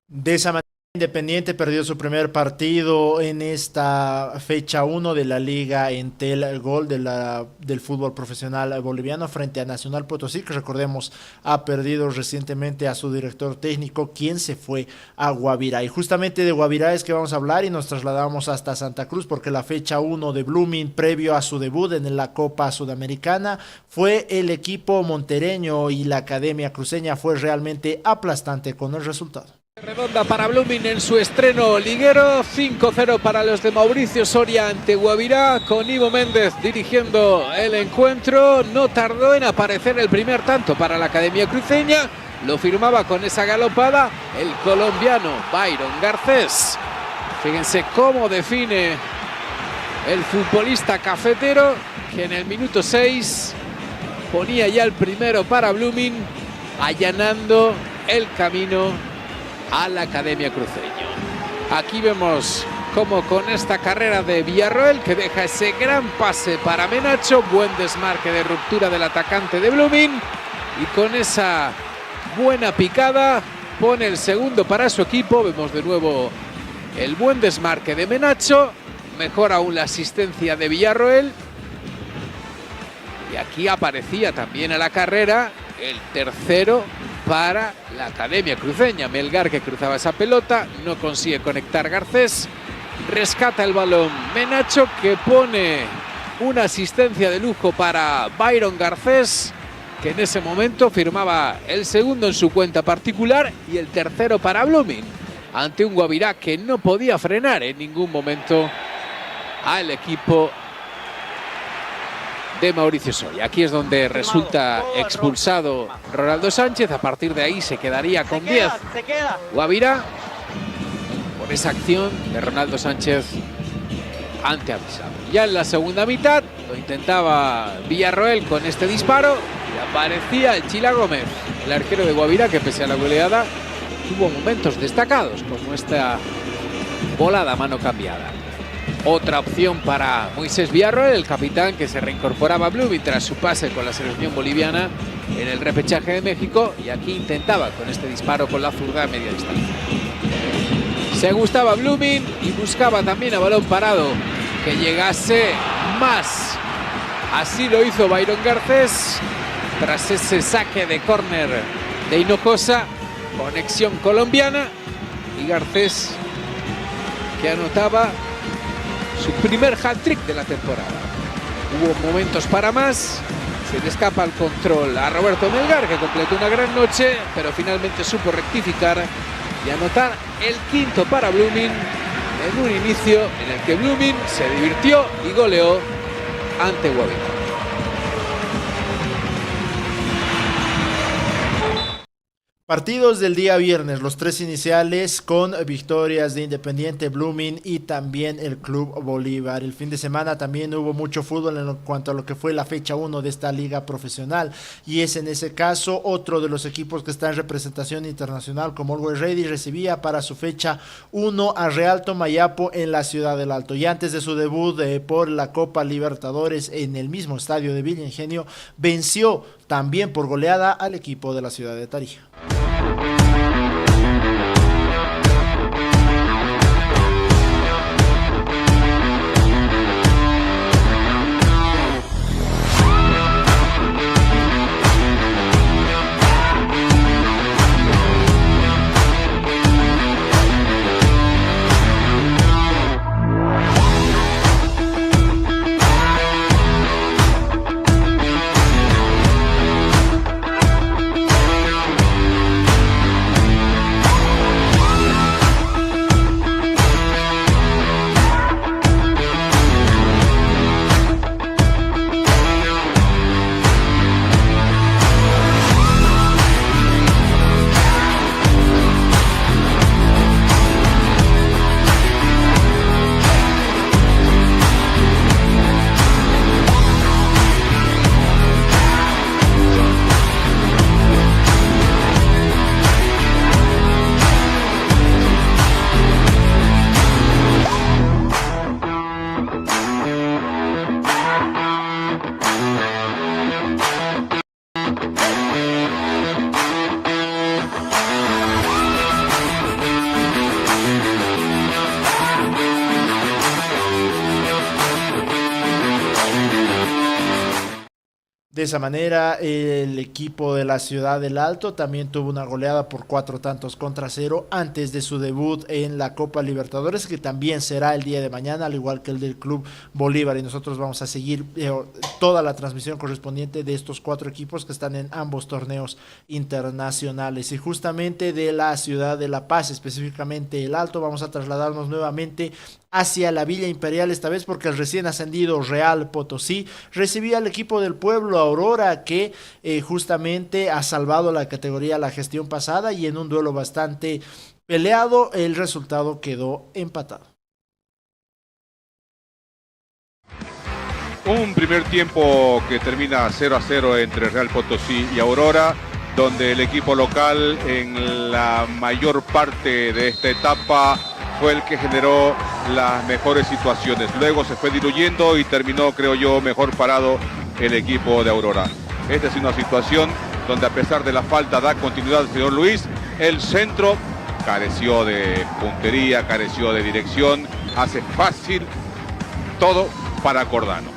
De esa manera, Independiente perdió su primer partido en esta fecha 1 de la Liga Entel Gol del fútbol profesional boliviano frente a Nacional Potosí, que recordemos ha perdido recientemente a su director técnico, quien se fue a Guavirá. Y justamente de Guavirá es que vamos a hablar y nos trasladamos hasta Santa Cruz, porque la fecha 1 de Blooming, previo a su debut en la Copa Sudamericana, fue el equipo montereño y la Academia Cruceña fue realmente aplastante con el resultado. Redonda para Blooming en su estreno liguero, 5-0 para los de Mauricio Soria ante Guavirá, con Ivo Méndez dirigiendo el encuentro. No tardó en aparecer el primer tanto para la Academia Cruceña, lo firmaba con esa galopada el colombiano Byron Garcés. Fíjense cómo define el futbolista cafetero, que en el minuto 6 ponía ya el primero para Blooming, allanando el camino a la Academia Cruceño. Aquí vemos cómo con esta carrera de Villarroel, que deja ese gran pase para Menacho, buen desmarque de ruptura del atacante de Blooming, y con esa buena picada pone el segundo para su equipo. Vemos de nuevo el buen desmarque de Menacho, mejor aún la asistencia de Villarroel, y aquí aparecía también a la carrera el tercero para la Academia Cruceña. Melgar, que cruzaba esa pelota, no consigue conectar Garcés, rescata el balón Menacho, que pone una asistencia de lujo para Byron Garcés, que en ese momento firmaba el segundo en su cuenta particular y el tercero para Blooming, ante un Guavirá que no podía frenar en ningún momento al equipo de Mauricio Soria. Aquí es donde resulta expulsado Ronaldo Sánchez. A partir de ahí se quedaría con 10 Guavirá por esa acción de Ronaldo Sánchez ante Avisado. Ya en la segunda mitad lo intentaba Villarroel con este disparo y aparecía el Chila Gómez, el arquero de Guavirá, que pese a la goleada tuvo momentos destacados, como esta volada a mano cambiada. Otra opción para Moisés Villarroel, el capitán, que se reincorporaba a Blooming tras su pase con la selección boliviana en el repechaje de México, y aquí intentaba con este disparo con la zurda a media distancia. Se gustaba Blooming y buscaba también a balón parado que llegase más. Así lo hizo Byron Garcés tras ese saque de córner de Hinojosa, conexión colombiana, y Garcés, que anotaba su primer hat-trick de la temporada. Hubo momentos para más, se le escapa el control a Roberto Melgar, que completó una gran noche, pero finalmente supo rectificar y anotar el quinto para Blooming en un inicio en el que Blooming se divirtió y goleó ante Guavirá. Partidos del día viernes, los 3 iniciales con victorias de Independiente, Blooming y también el Club Bolívar. El fin de semana también hubo mucho fútbol en cuanto a lo que fue la fecha 1 de esta liga profesional, y es en ese caso otro de los equipos que está en representación internacional como Always Ready recibía para su fecha 1 a Real Tomayapo en la Ciudad del Alto, y antes de su debut por la Copa Libertadores en el mismo estadio de Villa Ingenio, venció también por goleada al equipo de la ciudad de Tarija. De esa manera, el equipo de la Ciudad del Alto también tuvo una goleada por 4-0 antes de su debut en la Copa Libertadores, que también será el día de mañana, al igual que el del Club Bolívar, y nosotros vamos a seguir toda la transmisión correspondiente de estos 4 equipos que están en ambos torneos internacionales. Y justamente de la ciudad de La Paz, específicamente el Alto, vamos a trasladarnos nuevamente hacia la Villa Imperial, esta vez porque el recién ascendido Real Potosí recibía al equipo del pueblo Aurora, que justamente ha salvado la categoría la gestión pasada, y en un duelo bastante peleado el resultado quedó empatado. Un primer tiempo que termina 0-0 entre Real Potosí y Aurora, donde el equipo local en la mayor parte de esta etapa fue el que generó las mejores situaciones. Luego se fue diluyendo y terminó, creo yo, mejor parado el equipo de Aurora. Esta es una situación donde, a pesar de la falta, da continuidad el señor Luis. El centro careció de puntería, careció de dirección, hace fácil todo para Cordano.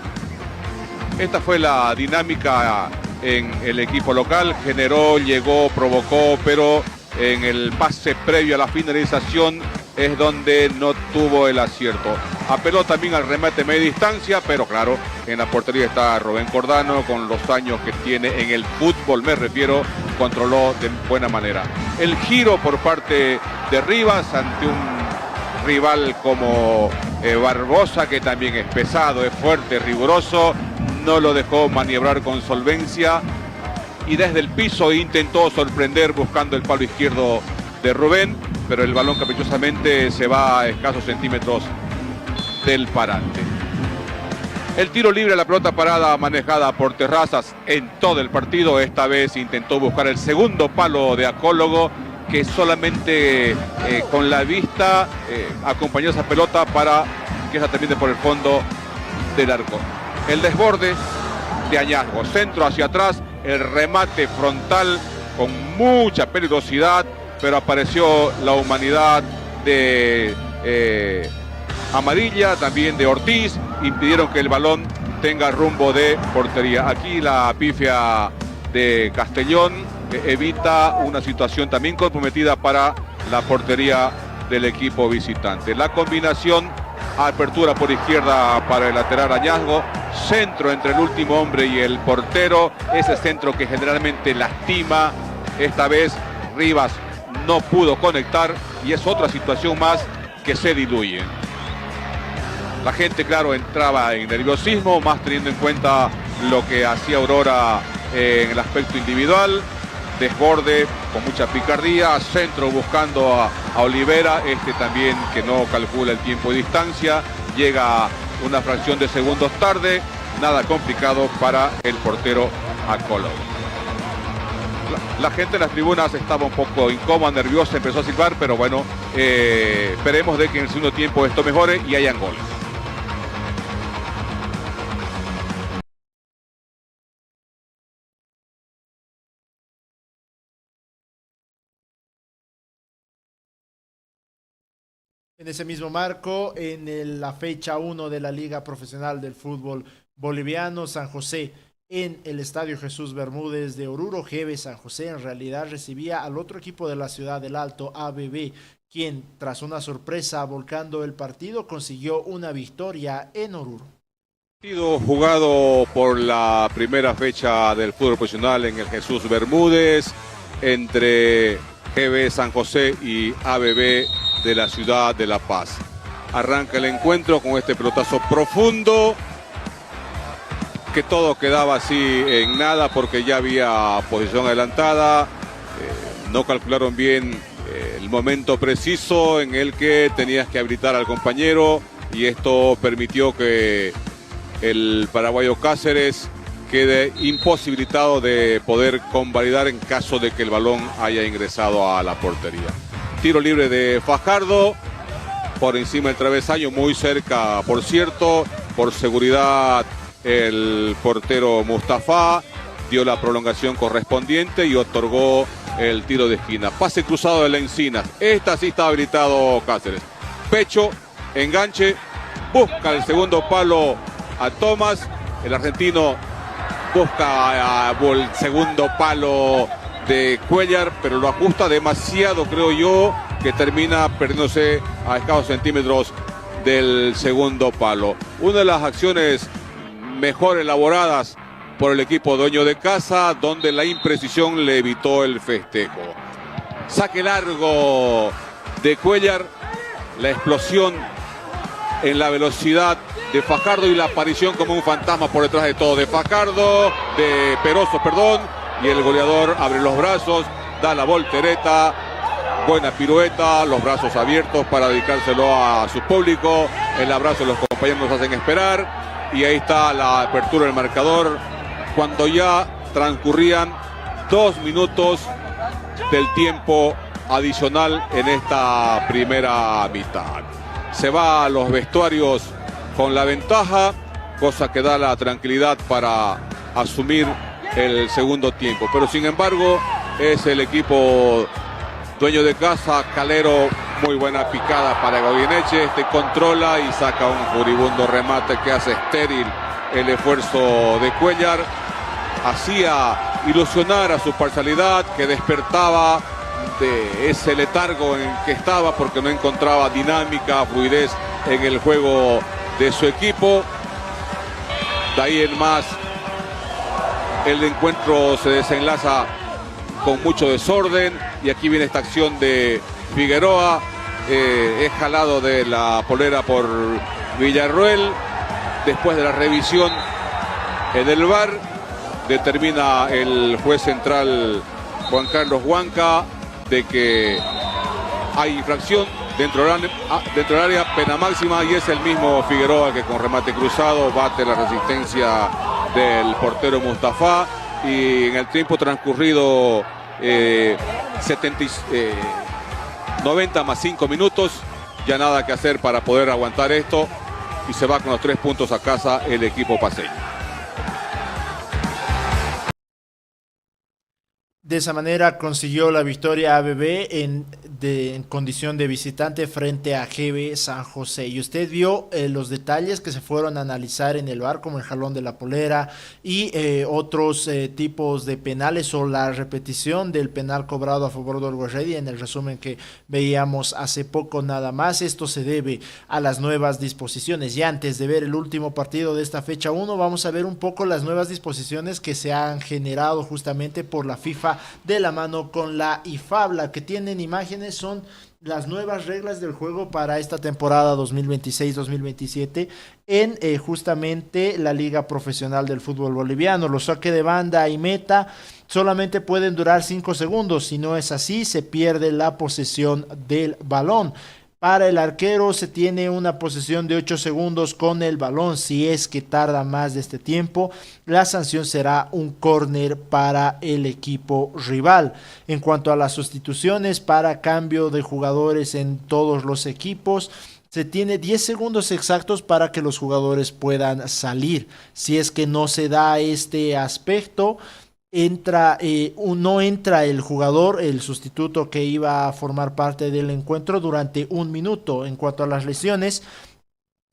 Esta fue la dinámica en el equipo local. Generó, llegó, provocó, pero en el pase previo a la finalización es donde no tuvo el acierto. Apeló también al remate media distancia, pero claro, en la portería está Rubén Cordano, con los años que tiene en el fútbol, me refiero, controló de buena manera. El giro por parte de Rivas ante un rival como Barbosa, que también es pesado, es fuerte, riguroso, no lo dejó maniobrar con solvencia, y desde el piso intentó sorprender buscando el palo izquierdo de Rubén, pero el balón caprichosamente se va a escasos centímetros del parante. El tiro libre, la pelota parada manejada por Terrazas en todo el partido. Esta vez intentó buscar el segundo palo de Acólogo, que solamente con la vista acompañó esa pelota para que esa termine por el fondo del arco. El desborde de Añasgo, centro hacia atrás, el remate frontal con mucha peligrosidad, pero apareció la humanidad de Amarilla, también de Ortiz, impidieron que el balón tenga rumbo de portería. Aquí la pifia de Castellón evita una situación también comprometida para la portería del equipo visitante. La combinación, apertura por izquierda para el lateral Añasgo, centro entre el último hombre y el portero, ese centro que generalmente lastima. Esta vez Rivas no pudo conectar y es otra situación más que se diluye. La gente, claro, entraba en nerviosismo, más teniendo en cuenta lo que hacía Aurora en el aspecto individual. desborde con mucha picardía, centro buscando a Olivera, también que no calcula el tiempo y distancia, llega una fracción de segundos tarde, nada complicado para el portero Acolón. La gente en las tribunas estaba un poco incómoda, nerviosa, empezó a silbar, pero bueno, esperemos de que en el segundo tiempo esto mejore y hayan goles. En ese mismo marco, la fecha 1 de la Liga Profesional del Fútbol Boliviano, San José, en el Estadio Jesús Bermúdez de Oruro, GB San José en realidad recibía al otro equipo de la ciudad del Alto, ABB, quien tras una sorpresa volcando el partido consiguió una victoria en Oruro. Partido jugado por la primera fecha del fútbol profesional en el Jesús Bermúdez entre GB San José y ABB de la ciudad de La Paz. Arranca el encuentro con este pelotazo profundo, que todo quedaba así en nada porque ya había posición adelantada, no calcularon bien el momento preciso en el que tenías que habilitar al compañero y esto permitió que el paraguayo Cáceres quede imposibilitado de poder convalidar en caso de que el balón haya ingresado a la portería. Tiro libre de Fajardo, por encima del travesaño, muy cerca, por cierto, por seguridad el portero Mustafa dio la prolongación correspondiente y otorgó el tiro de esquina. Pase cruzado de la Encinas, esta sí está habilitado Cáceres. Pecho, enganche, busca el segundo palo a Tomás, el argentino busca el segundo palo de Cuellar, pero lo ajusta demasiado, creo yo, que termina perdiéndose a escasos centímetros del segundo palo. Una de las acciones mejor elaboradas por el equipo dueño de casa, donde la imprecisión le evitó el festejo. Saque largo de Cuellar, la explosión en la velocidad de Fajardo y la aparición como un fantasma por detrás de todo de Fajardo, de Peroso, perdón, y el goleador abre los brazos, da la voltereta, buena pirueta, los brazos abiertos para dedicárselo a su público, el abrazo de los compañeros nos hacen esperar, y ahí está la apertura del marcador, cuando ya transcurrían 2 minutos del tiempo adicional en esta primera mitad. Se va a los vestuarios con la ventaja, cosa que da la tranquilidad para asumir el segundo tiempo. Pero sin embargo, es el equipo dueño de casa, Calero, muy buena picada para Goyeneche, controla y saca un furibundo remate que hace estéril el esfuerzo de Cuellar. Hacía ilusionar a su parcialidad, que despertaba de ese letargo en que estaba porque no encontraba dinámica, fluidez en el juego de su equipo. De ahí en más, el encuentro se desenlaza con mucho desorden y aquí viene esta acción de Figueroa, es jalado de la polera por Villarroel. Después de la revisión en el VAR, determina el juez central Juan Carlos Huanca de que hay infracción dentro del área, pena máxima, y es el mismo Figueroa que con remate cruzado bate la resistencia del portero Mustafa, y en el tiempo transcurrido 90 más 5 minutos, ya nada que hacer para poder aguantar esto, y se va con los 3 puntos a casa el equipo paceño. De esa manera consiguió la victoria ABB en condición de visitante frente a GB San José. Y usted vio los detalles que se fueron a analizar en el VAR, como el jalón de la polera y otros tipos de penales, o la repetición del penal cobrado a favor de Olguerredi en el resumen que veíamos hace poco nada más. Esto se debe a las nuevas disposiciones. Y antes de ver el último partido de esta fecha 1, vamos a ver un poco las nuevas disposiciones que se han generado justamente por la FIFA de la mano con la IFAB. La que tienen imágenes son las nuevas reglas del juego para esta temporada 2026-2027 en justamente la Liga Profesional del Fútbol Boliviano. Los saques de banda y meta solamente pueden durar 5 segundos. Si no es así, se pierde la posesión del balón. Para el arquero se tiene una posesión de 8 segundos con el balón. Si es que tarda más de este tiempo, la sanción será un córner para el equipo rival. En cuanto a las sustituciones para cambio de jugadores en todos los equipos, se tiene 10 segundos exactos para que los jugadores puedan salir. Si es que no se da este aspecto, no entra el jugador, el sustituto que iba a formar parte del encuentro durante 1 minuto. En cuanto a las lesiones,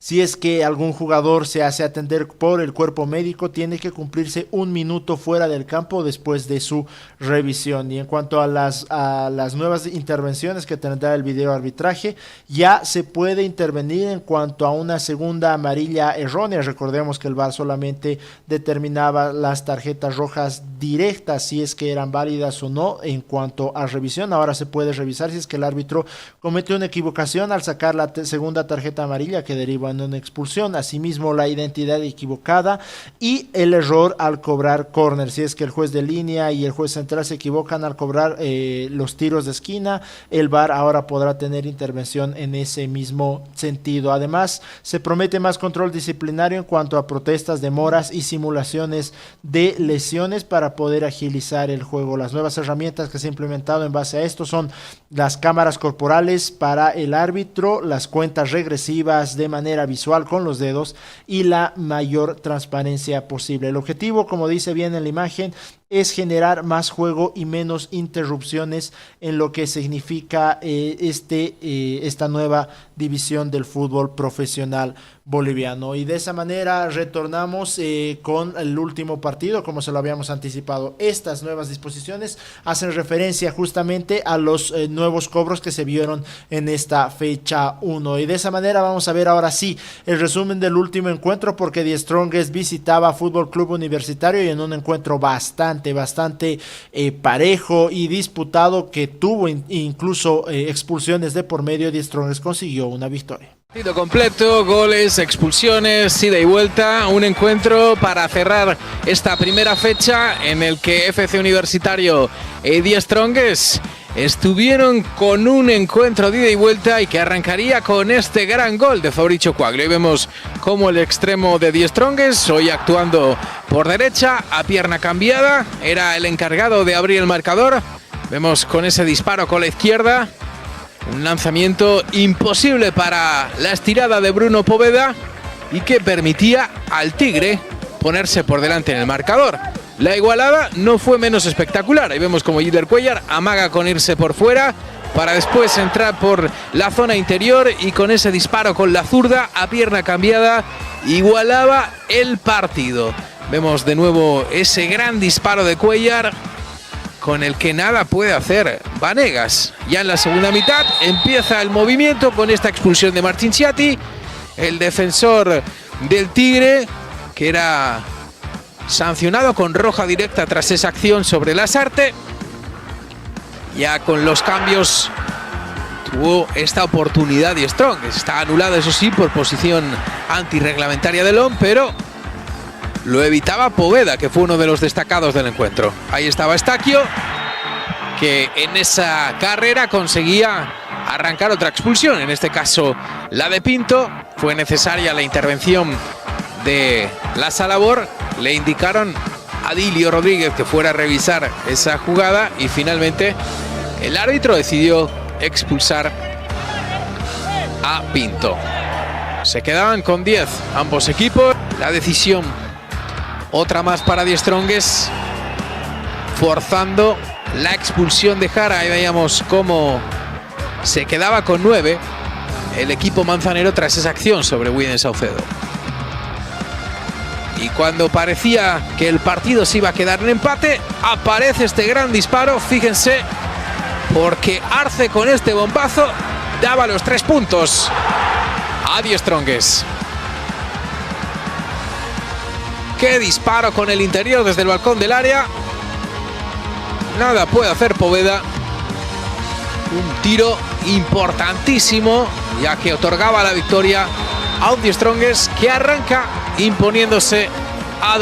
si es que algún jugador se hace atender por el cuerpo médico, tiene que cumplirse 1 minuto fuera del campo después de su revisión. Y en cuanto a las nuevas intervenciones que tendrá el video arbitraje, ya se puede intervenir en cuanto a una segunda amarilla errónea. Recordemos que el VAR solamente determinaba las tarjetas rojas directas, si es que eran válidas o no. En cuanto a revisión, ahora se puede revisar si es que el árbitro comete una equivocación al sacar la segunda tarjeta amarilla, que deriva en una expulsión. Asimismo, la identidad equivocada y el error al cobrar córner. Si es que el juez de línea y el juez central se equivocan al cobrar los tiros de esquina, el VAR ahora podrá tener intervención en ese mismo sentido. Además, se promete más control disciplinario en cuanto a protestas, demoras y simulaciones de lesiones para poder agilizar el juego. Las nuevas herramientas que se han implementado en base a esto son las cámaras corporales para el árbitro, las cuentas regresivas de manera visual con los dedos y la mayor transparencia posible. El objetivo, como dice bien en la imagen, es generar más juego y menos interrupciones en lo que significa esta nueva división del fútbol profesional boliviano. Y de esa manera retornamos con el último partido, como se lo habíamos anticipado. Estas nuevas disposiciones hacen referencia justamente a los nuevos cobros que se vieron en esta fecha 1. Y de esa manera vamos a ver ahora sí el resumen del último encuentro, porque The Strongest visitaba Fútbol Club Universitario y en un encuentro bastante parejo y disputado, que tuvo incluso expulsiones de por medio. The Strongest consiguió una victoria. Partido completo, goles, expulsiones, ida y vuelta, un encuentro para cerrar esta primera fecha en el que FC Universitario y The Strongest estuvieron con un encuentro de ida y vuelta y que arrancaría con este gran gol de Fabricio Quaglio. Y vemos cómo el extremo de The Strongest, hoy actuando por derecha, a pierna cambiada, era el encargado de abrir el marcador. Vemos con ese disparo con la izquierda, un lanzamiento imposible para la estirada de Bruno Poveda y que permitía al Tigre ponerse por delante en el marcador. La igualada no fue menos espectacular. Ahí vemos como Gider Cuellar amaga con irse por fuera para después entrar por la zona interior y con ese disparo con la zurda a pierna cambiada igualaba el partido. Vemos de nuevo ese gran disparo de Cuellar con el que nada puede hacer Vanegas. Ya en la segunda mitad empieza el movimiento con esta expulsión de Marchinciati, el defensor del Tigre, que era sancionado con roja directa tras esa acción sobre Lasarte. Ya con los cambios tuvo esta oportunidad y Strong. Está anulado, eso sí, por posición antirreglamentaria de Lom, pero lo evitaba Poveda, que fue uno de los destacados del encuentro. Ahí estaba Estaquio, que en esa carrera conseguía arrancar otra expulsión, en este caso la de Pinto. Fue necesaria la intervención de la Salabor, le indicaron a Dilio Rodríguez que fuera a revisar esa jugada y finalmente el árbitro decidió expulsar a Pinto. Se quedaban con 10 ambos equipos. La decisión, otra más para The Strongest, forzando la expulsión de Jara. Ahí veíamos cómo se quedaba con 9 el equipo manzanero tras esa acción sobre William Saucedo. Y cuando parecía que el partido se iba a quedar en empate, aparece este gran disparo, fíjense, porque Arce con este bombazo daba los 3 puntos a The Strongest. Qué disparo con el interior desde el balcón del área. nada puede hacer Poveda. Un tiro importantísimo, ya que otorgaba la victoria a un The Strongest que arranca imponiéndose a...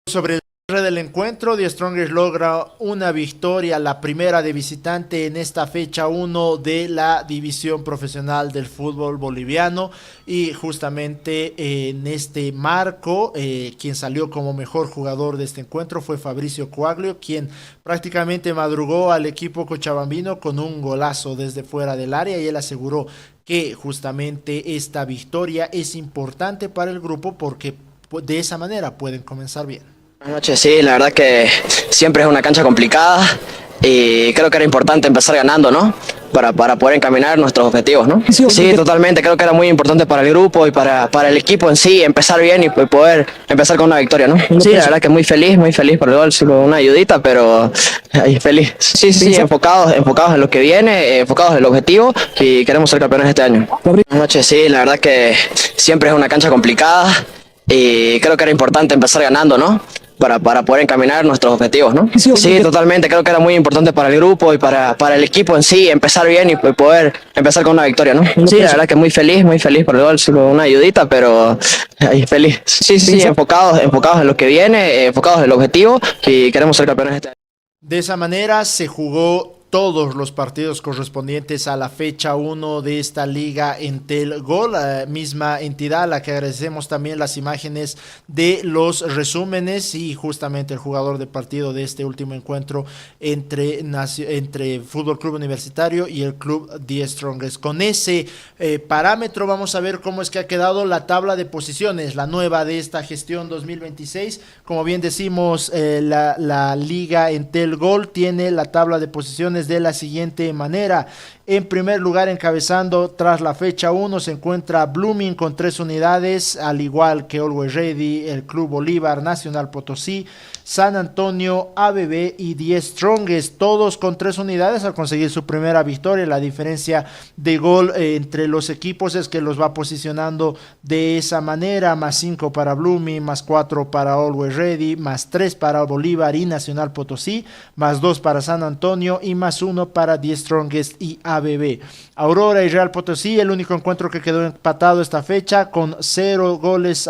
Sobre el cierre del encuentro, The Strongest logra una victoria, la primera de visitante en esta fecha 1 de la división profesional del fútbol boliviano, y justamente en este marco quien salió como mejor jugador de este encuentro fue Fabricio Coaglio, quien prácticamente madrugó al equipo cochabambino con un golazo desde fuera del área, y él aseguró que justamente esta victoria es importante para el grupo porque de esa manera pueden comenzar bien. Buenas noches, sí, la verdad que siempre es una cancha complicada y creo que era importante empezar ganando, ¿no? Para poder encaminar nuestros objetivos, ¿no? Sí, totalmente, creo que era muy importante para el grupo y para el equipo en sí, empezar bien y poder empezar con una victoria, ¿no? Sí, la verdad que muy feliz por el gol, solo una ayudita, pero ahí feliz. Sí, enfocados en lo que viene, enfocados en el objetivo y queremos ser campeones este año. Buenas noches, sí, la verdad que siempre es una cancha complicada y creo que era importante empezar ganando, ¿no? Para poder encaminar nuestros objetivos, ¿no? Sí, totalmente, creo que era muy importante para el grupo y para el equipo en sí, empezar bien y poder empezar con una victoria, ¿no? Sí, la verdad que muy feliz por el gol, solo una ayudita, pero ahí feliz. Sí, enfocados en lo que viene, enfocados en el objetivo y queremos ser campeones este año. De esa manera se jugó todos los partidos correspondientes a la fecha 1 de esta liga Entel Gol, la misma entidad a la que agradecemos también las imágenes de los resúmenes y justamente el jugador de partido de este último encuentro entre Fútbol Club Universitario y el Club The Strongest. Con ese parámetro vamos a ver cómo es que ha quedado la tabla de posiciones, la nueva de esta gestión 2026. Como bien decimos, la liga Entel Gol tiene la tabla de posiciones de la siguiente manera. En primer lugar, encabezando tras la fecha 1, se encuentra Blooming con 3 unidades, al igual que Always Ready, el Club Bolívar, Nacional Potosí, San Antonio, ABB y The Strongest, todos con 3 unidades al conseguir su primera victoria. La diferencia de gol entre los equipos es que los va posicionando de esa manera: más 5 para Blooming, más 4 para Always Ready, más 3 para Bolívar y Nacional Potosí, más 2 para San Antonio y más 1 para The Strongest y ABB. Aurora y Real Potosí, el único encuentro que quedó empatado esta fecha, con 0 goles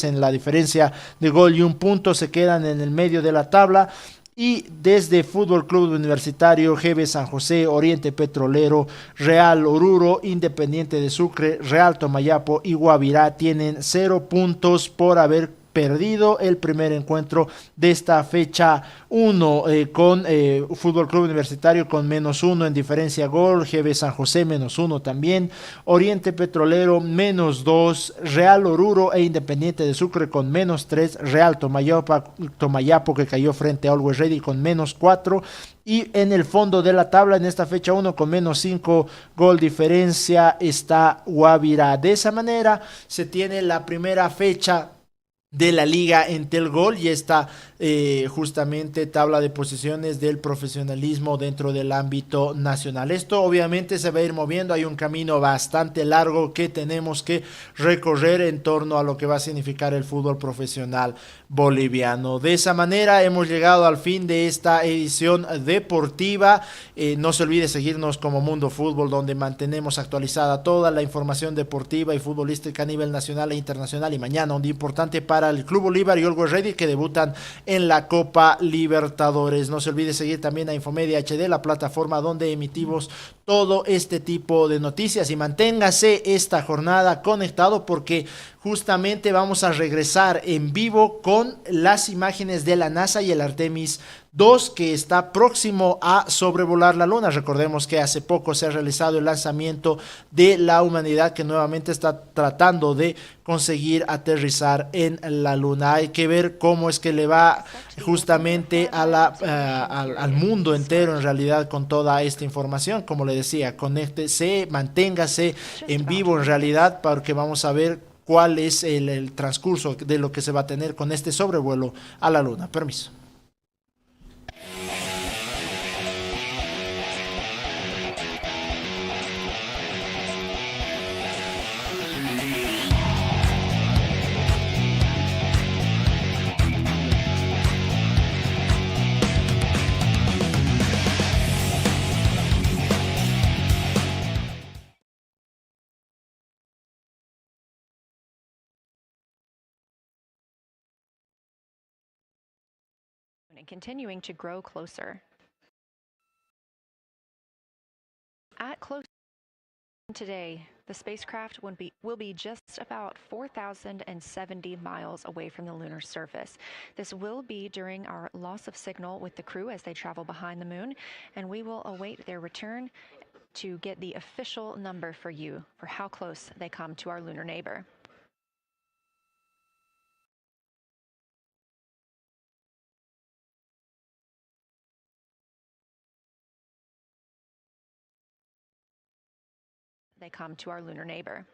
en la diferencia de gol y un punto, se quedan en el medio de la tabla. Y desde Fútbol Club Universitario, GB San José, Oriente Petrolero, Real Oruro, Independiente de Sucre, Real Tomayapo y Guavirá tienen 0 puntos por haber perdido el primer encuentro de esta fecha 1, con Fútbol Club Universitario con -1 en diferencia gol, GB San José -1 también, Oriente Petrolero -2, Real Oruro e Independiente de Sucre con -3, Real Tomayapo que cayó frente a Always Ready con -4, y en el fondo de la tabla en esta fecha 1 con -5 gol diferencia está Guavirá. De esa manera se tiene la primera fecha de la liga Entel Gol y esta justamente tabla de posiciones del profesionalismo dentro del ámbito nacional. Esto obviamente se va a ir moviendo, hay un camino bastante largo que tenemos que recorrer en torno a lo que va a significar el fútbol profesional boliviano. De esa manera hemos llegado al fin de esta edición deportiva. No se olvide seguirnos como Mundo Fútbol, donde mantenemos actualizada toda la información deportiva y futbolística a nivel nacional e internacional, y mañana un día importante para el Club Bolívar y Always Ready, que debutan en la Copa Libertadores. No se olvide seguir también a INFOMedia HD, la plataforma donde emitimos todo este tipo de noticias, y manténgase esta jornada conectado porque justamente vamos a regresar en vivo con las imágenes de la NASA y el Artemis 2, que está próximo a sobrevolar la Luna. Recordemos que hace poco se ha realizado el lanzamiento de la humanidad, que nuevamente está tratando de conseguir aterrizar en la Luna. Hay que ver cómo es que le va justamente a al mundo entero en realidad con toda esta información. Como le decía, conéctese, manténgase en vivo en realidad, porque vamos a ver cuál es el transcurso de lo que se va a tener con este sobrevuelo a la Luna. Permiso. and continuing to grow closer. At close today, the spacecraft will be just about 4,070 miles away from the lunar surface. This will be during our loss of signal with the crew as they travel behind the moon, and we will await their return to get the official number for you for how close they come to our lunar neighbor. They come to our lunar neighbor.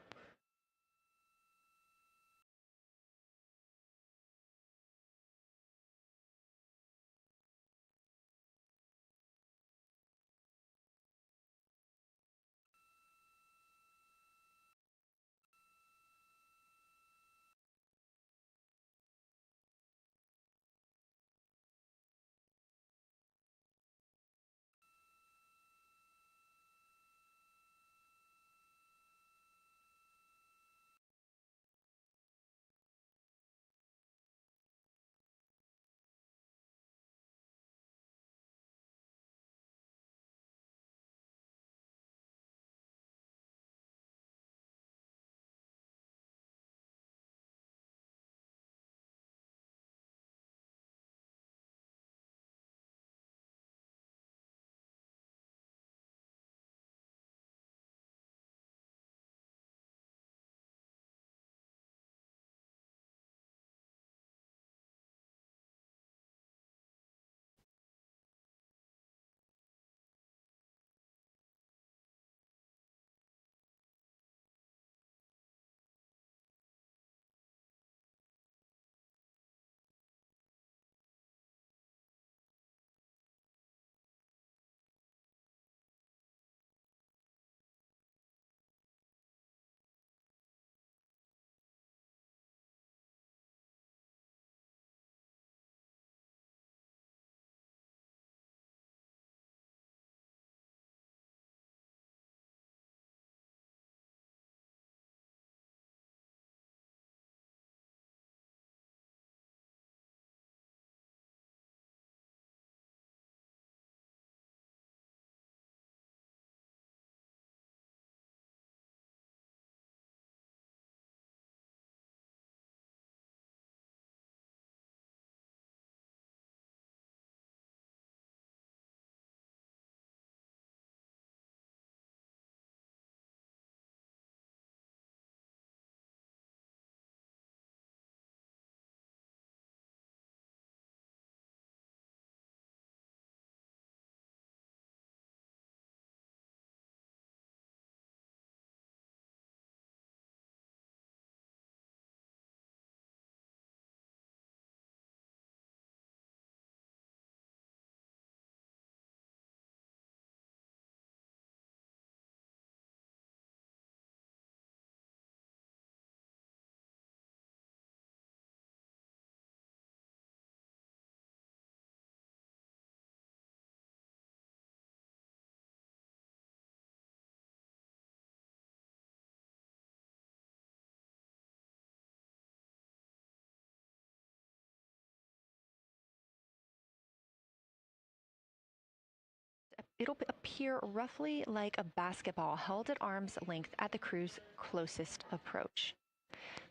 It'll appear roughly like a basketball held at arm's length at the crew's closest approach.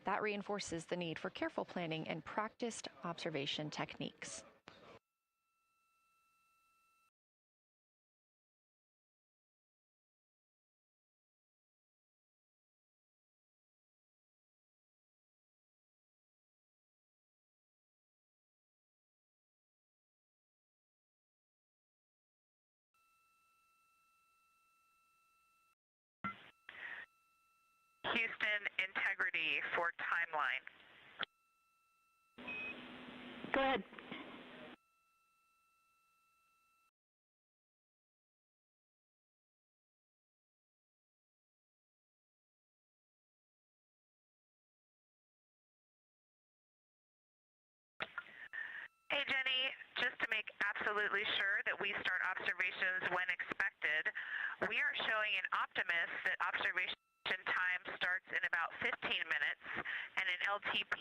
That reinforces the need for careful planning and practiced observation techniques. Houston, integrity for timeline. Go ahead. Hey Jenny, just to make absolutely sure that we start observations when expected, we are showing in Optimus that observation time starts in about 15 minutes, and in LTP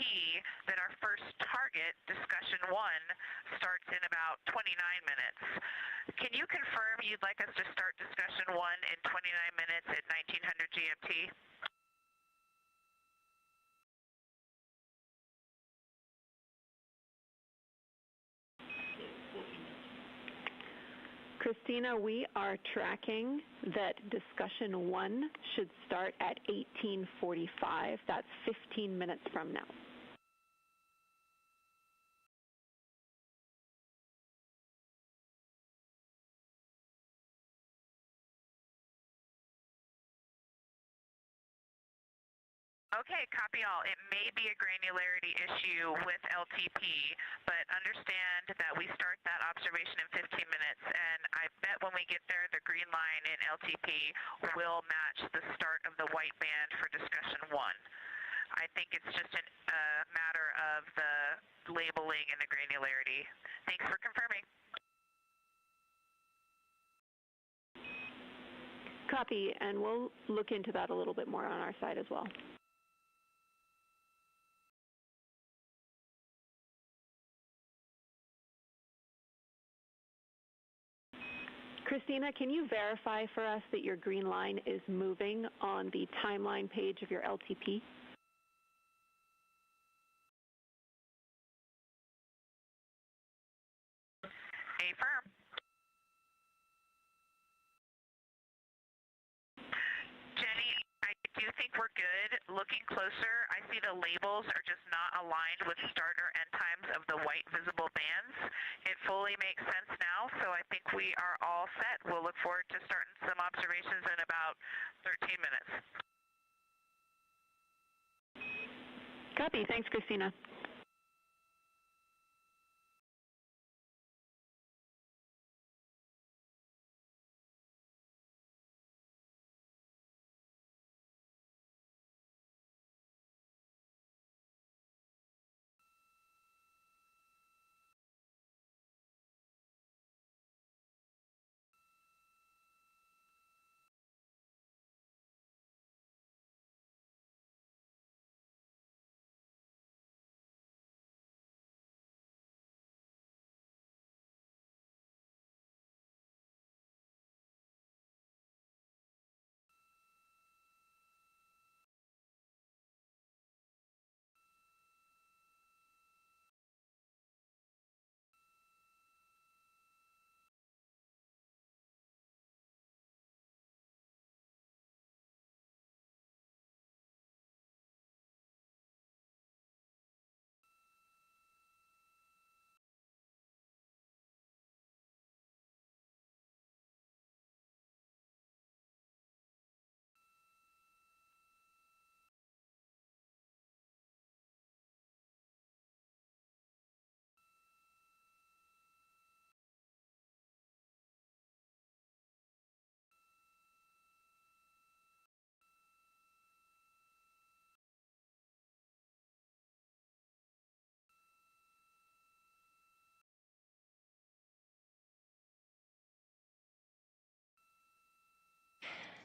that our first target, discussion 1, starts in about 29 minutes. Can you confirm you'd like us to start discussion 1 in 29 minutes at 1900 GMT? Christina, we are tracking that discussion 1 should start at 18:45. That's 15 minutes from now. Okay, copy all. It may be a granularity issue with LTP, but understand that we start that observation in 15 minutes, and I bet when we get there, the green line in LTP will match the start of the white band for discussion 1. I think it's just a matter of the labeling and the granularity. Thanks for confirming. Copy, and we'll look into that a little bit more on our side as well. Christina, can you verify for us that your green line is moving on the timeline page of your LTP? Affirm. Jenny, I do think we're good. Looking closer, I see the labels are just not aligned with start or end times of the white visible bands. It fully makes sense now, so I think we are all set. We'll look forward to starting some observations in about 13 minutes. Copy. Thanks, Christina.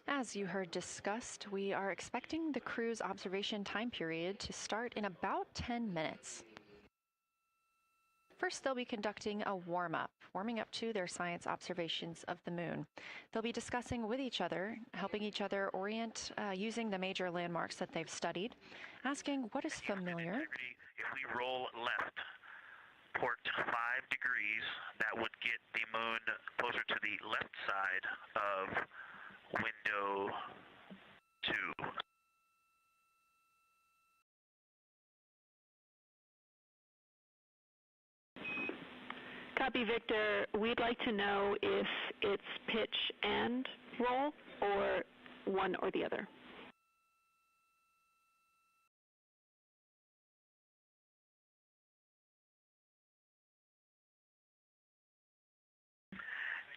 As you heard discussed, we are expecting the crew's observation time period to start in about 10 minutes. First, they'll be conducting a warm-up, warming up to their science observations of the moon. They'll be discussing with each other, helping each other orient using the major landmarks that they've studied, asking what is familiar. If we roll left, port 5 degrees, that would get the moon closer to the left side of window 2. Copy, Victor. We'd like to know if it's pitch and roll or one or the other.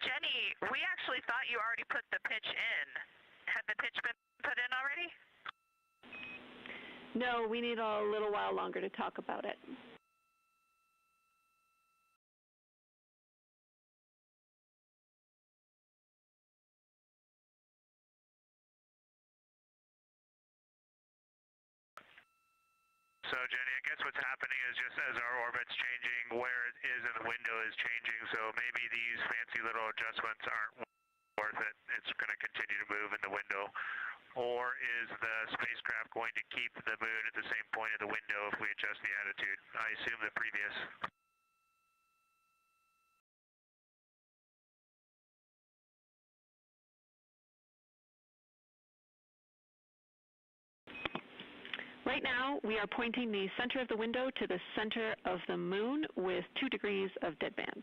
Jenny, we actually thought you already put the pitch in. Had the pitch been put in already? No, we need a little while longer to talk about it. So Jenny, I guess what's happening is just as our orbit's changing, where it is in the window is changing, so maybe these fancy little adjustments aren't worth it. It's going to continue to move in the window. Or is the spacecraft going to keep the moon at the same point of the window if we adjust the attitude? I assume the previous. Right now, we are pointing the center of the window to the center of the moon with 2 degrees of deadband.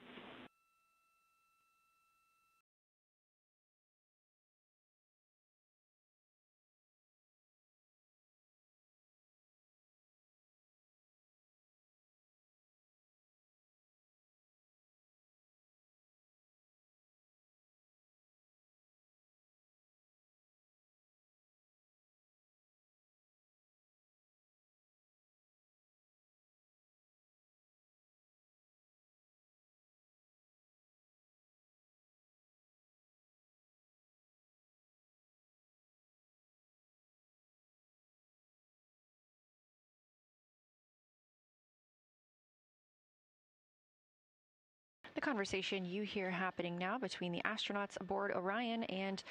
The conversation you hear happening now between the astronauts aboard Orion and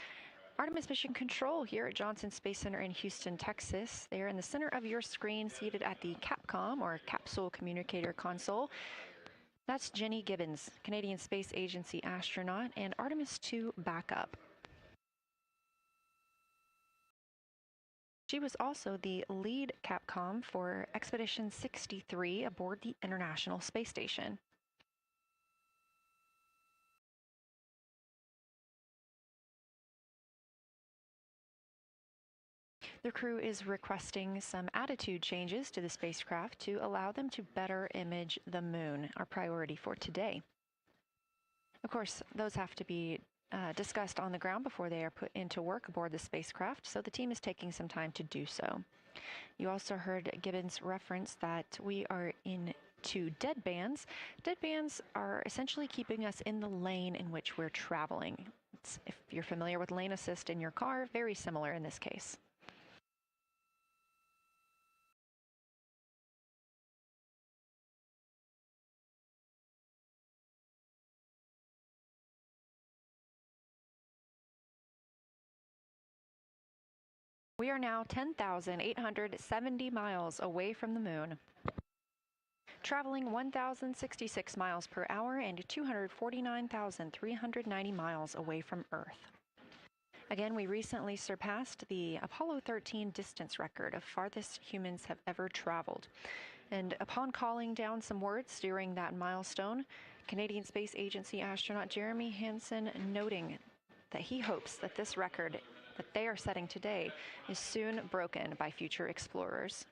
Artemis Mission Control here at Johnson Space Center in Houston, Texas. They are in the center of your screen, seated at the Capcom, or Capsule Communicator Console. That's Jenny Gibbons, Canadian Space Agency astronaut, and Artemis II backup. She was also the lead Capcom for Expedition 63 aboard the International Space Station. The crew is requesting some attitude changes to the spacecraft to allow them to better image the moon, our priority for today. Of course, those have to be discussed on the ground before they are put into work aboard the spacecraft, so the team is taking some time to do so. You also heard Gibbons reference that we are in 2 deadbands. Deadbands are essentially keeping us in the lane in which we're traveling. If you're familiar with lane assist in your car, very similar in this case. We are now 10,870 miles away from the moon, traveling 1,066 miles per hour and 249,390 miles away from Earth. Again, we recently surpassed the Apollo 13 distance record of farthest humans have ever traveled. And upon calling down some words during that milestone, Canadian Space Agency astronaut Jeremy Hansen noting that he hopes that this record that they are setting today is soon broken by future explorers.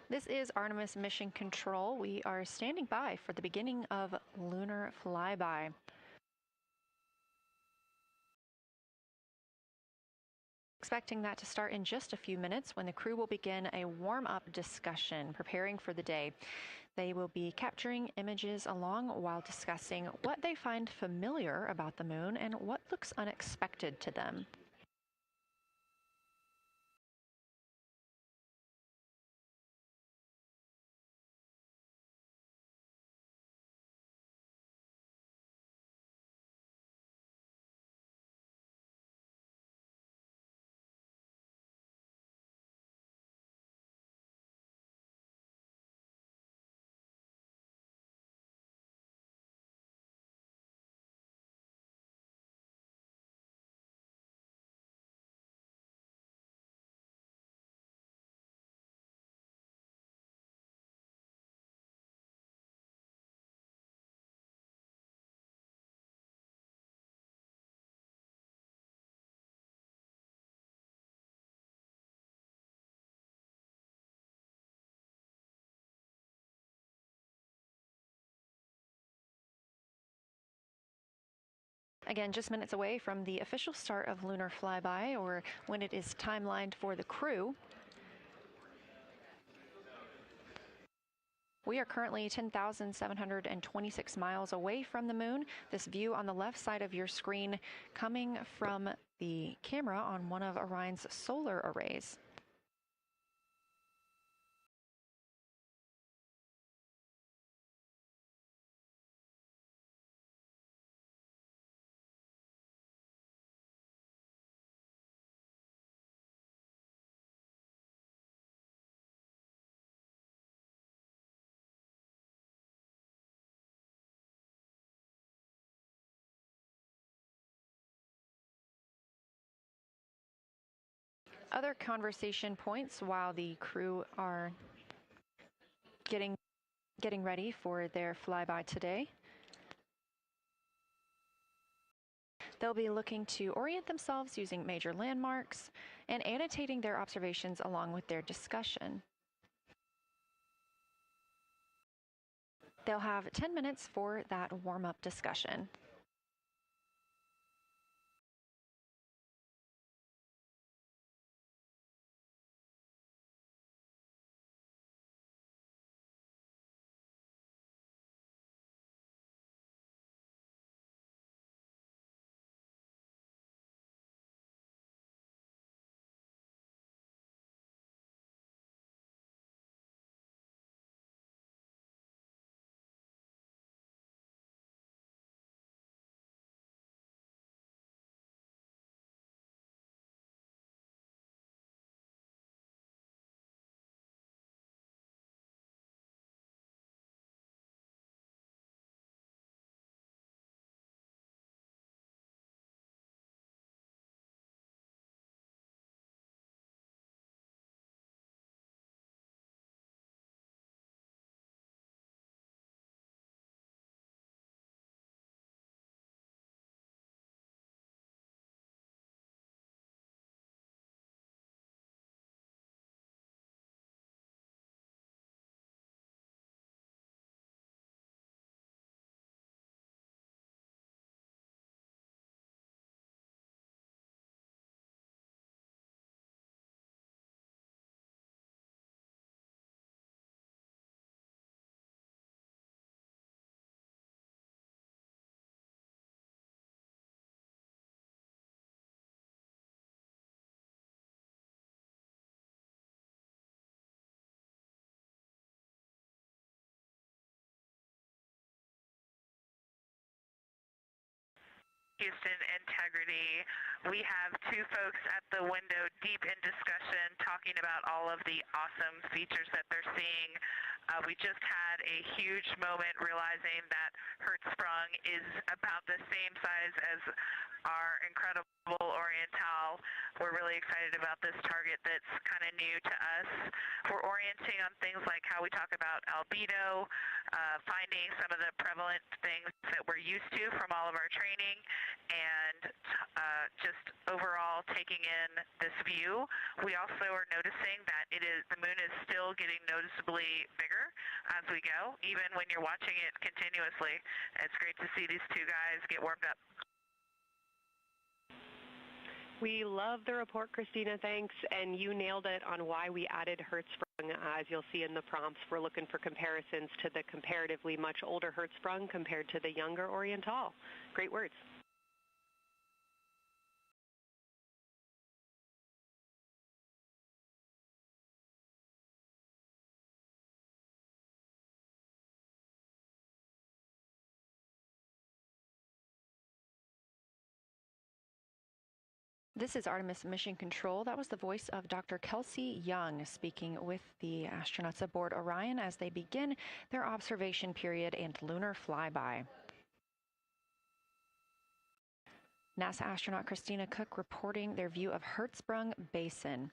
This is Artemis Mission Control. We are standing by for the beginning of lunar flyby. Expecting that to start in just a few minutes when the crew will begin a warm-up discussion preparing for the day. They will be capturing images along while discussing what they find familiar about the moon and what looks unexpected to them. Again, just minutes away from the official start of lunar flyby, or when it is timelined for the crew. We are currently 10,726 miles away from the moon. This view on the left side of your screen coming from the camera on one of Orion's solar arrays. Other conversation points while the crew are getting ready for their flyby today. They'll be looking to orient themselves using major landmarks and annotating their observations along with their discussion. They'll have 10 minutes for that warm-up discussion. Houston integrity. We have two folks at the window deep in discussion talking about all of the awesome features that they're seeing. We just had a huge moment realizing that Hertzsprung is about the same size as our incredible Oriental. We're really excited about this target that's kind of new to us. We're orienting on things like how we talk about albedo, finding some of the prevalent things that we're used to from all of our training, and just overall taking in this view. We also are noticing that the moon is still getting noticeably bigger as we go, even when you're watching it continuously. It's great to see these two guys get warmed up. We love the report, Christina. Thanks. And you nailed it on why we added Hertzsprung. As you'll see in the prompts, we're looking for comparisons to the comparatively much older Hertzsprung compared to the younger Oriental. Great words. This is Artemis Mission Control. That was the voice of Dr. Kelsey Young speaking with the astronauts aboard Orion as they begin their observation period and lunar flyby. NASA astronaut Christina Cook reporting their view of Hertzsprung Basin.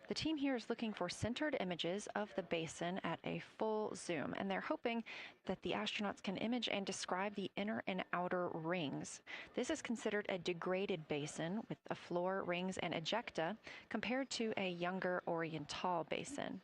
The team here is looking for centered images of the basin at a full zoom, and they're hoping that the astronauts can image and describe the inner and outer rings. This is considered a degraded basin with a floor, rings, and ejecta compared to a younger Oriental basin.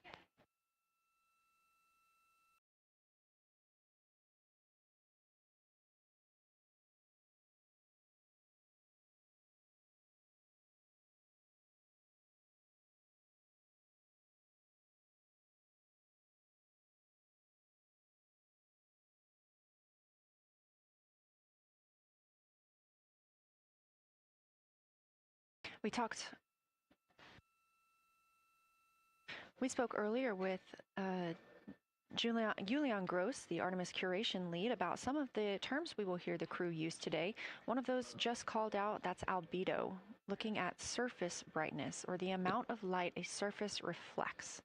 We spoke earlier with Julian Gross, the Artemis curation lead, about some of the terms we will hear the crew use today. One of those just called out, that's albedo, looking at surface brightness, or the amount of light a surface reflects.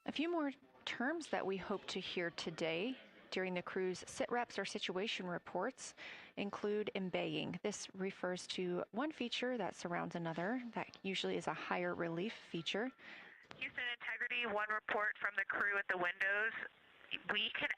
A few more terms that we hope to hear today during the crew's sit-reps or situation reports include embaying. This refers to one feature that surrounds another. That usually is a higher relief feature. Houston Integrity, one report from the crew at the windows. We can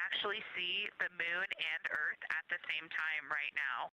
actually see the moon and Earth at the same time right now.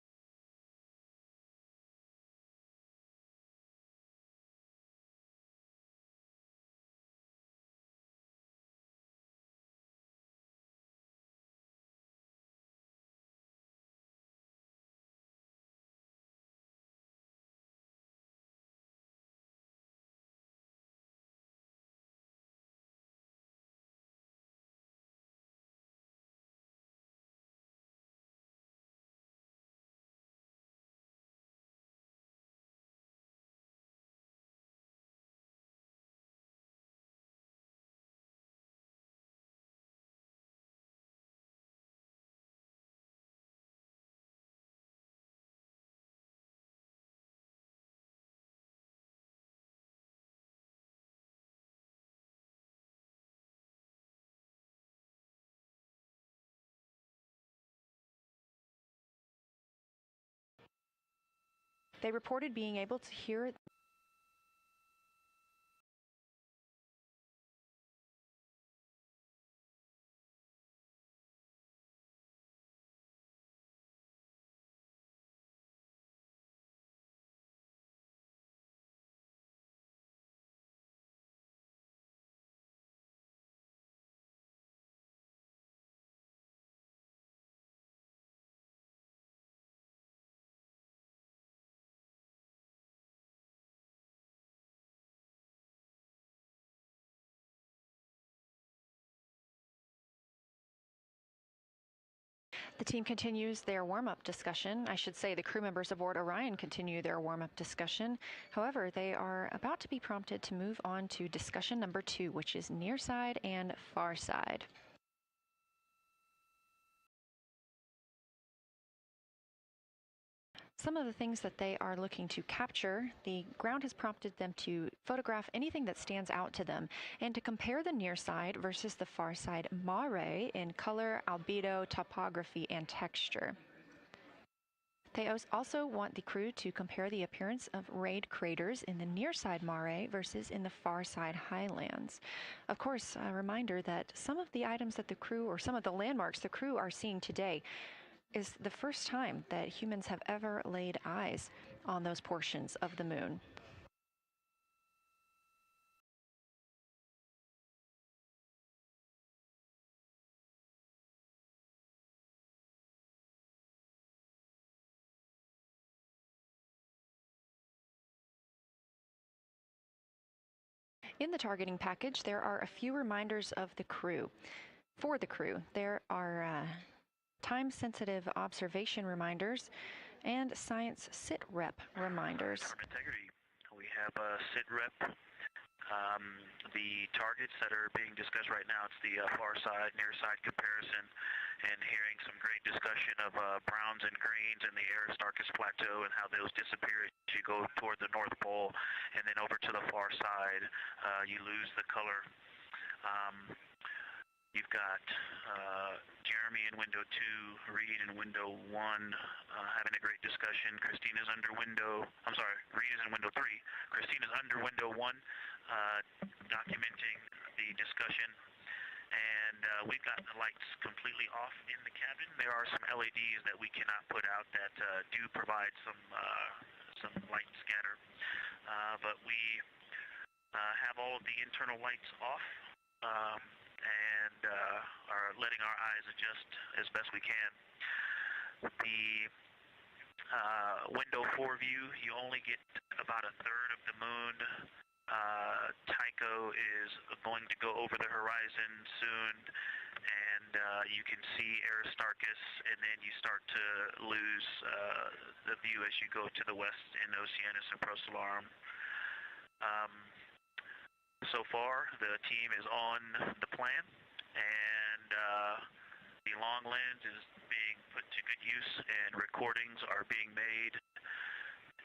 They reported being able to hear The team continues their warm-up discussion. I should say the crew members aboard Orion continue their warm-up discussion. However, they are about to be prompted to move on to discussion number 2, which is near side and far side. Some of the things that they are looking to capture, the ground has prompted them to photograph anything that stands out to them and to compare the near side versus the far side mare in color, albedo, topography, and texture. They also want the crew to compare the appearance of rayed craters in the near side mare versus in the far side highlands. Of course, a reminder that some of the items that the crew, or some of the landmarks the crew are seeing today, is the first time that humans have ever laid eyes on those portions of the moon. In the targeting package, there are a few reminders of the crew. For the crew, there are time-sensitive observation reminders and science sit-rep reminders. Integrity. We have a sit-rep. The targets that are being discussed right now, it's the far side, near side comparison, and hearing some great discussion of browns and greens in the Aristarchus Plateau and how those disappear as you go toward the North Pole, and then over to the far side, you lose the color. You've got Jeremy in window 2, Reed in window 1, having a great discussion. Christina's under window, I'm sorry, Reed is in window 3. Christina's under window 1, documenting the discussion. And we've got the lights completely off in the cabin. There are some LEDs that we cannot put out that do provide some light scatter. But we have all of the internal lights off. And are letting our eyes adjust as best we can. The window 4 view, you only get about a third of the moon. Tycho is going to go over the horizon soon, and you can see Aristarchus, and then you start to lose the view as you go to the west in Oceanus and Procellarum. So far, the team is on the plan, and the long lens is being put to good use, and recordings are being made,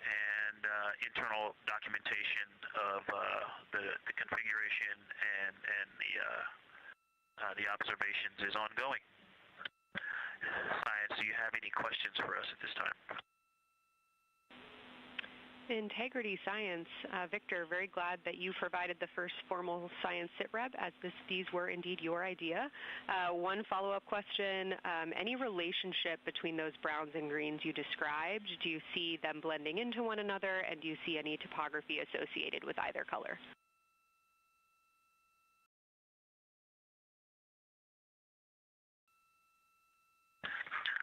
and internal documentation of the configuration and the observations is ongoing. Science, do you have any questions for us at this time? Integrity Science, Victor, very glad that you provided the first formal science sit-rep, as these were indeed your idea. One follow-up question, any relationship between those browns and greens you described? Do you see them blending into one another, and do you see any topography associated with either color?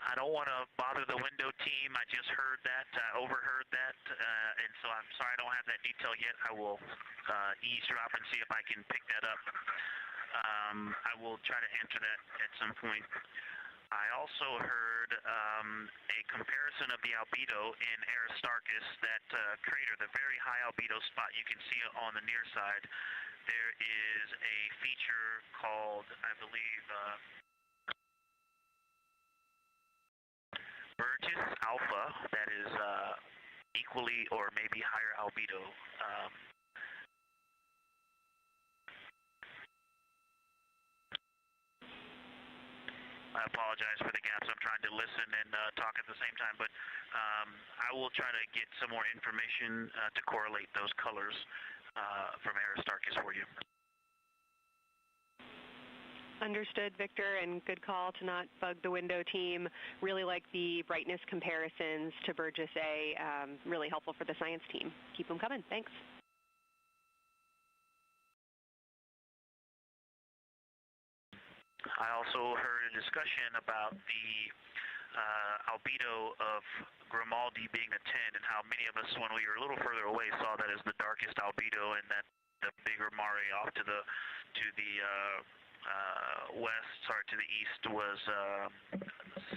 I don't want to bother the window team. I just heard that, overheard that, and so I'm sorry I don't have that detail yet. I will eavesdrop and see if I can pick that up. I will try to answer that at some point. I also heard a comparison of the albedo in Aristarchus, that crater, the very high albedo spot you can see on the near side. There is a feature called, I believe, Burgess Alpha, that is equally or maybe higher albedo. I apologize for the gaps. I'm trying to listen and talk at the same time, but I will try to get some more information to correlate those colors from Aristarchus for you. Understood, Victor, and good call to not bug the window team. Really like the brightness comparisons to Burgess A. Really helpful for the science team. Keep them coming. Thanks. I also heard a discussion about the albedo of Grimaldi being a 10, and how many of us, when we were a little further away, saw that as the darkest albedo, and that the bigger Mare off to the west, sorry, to the east was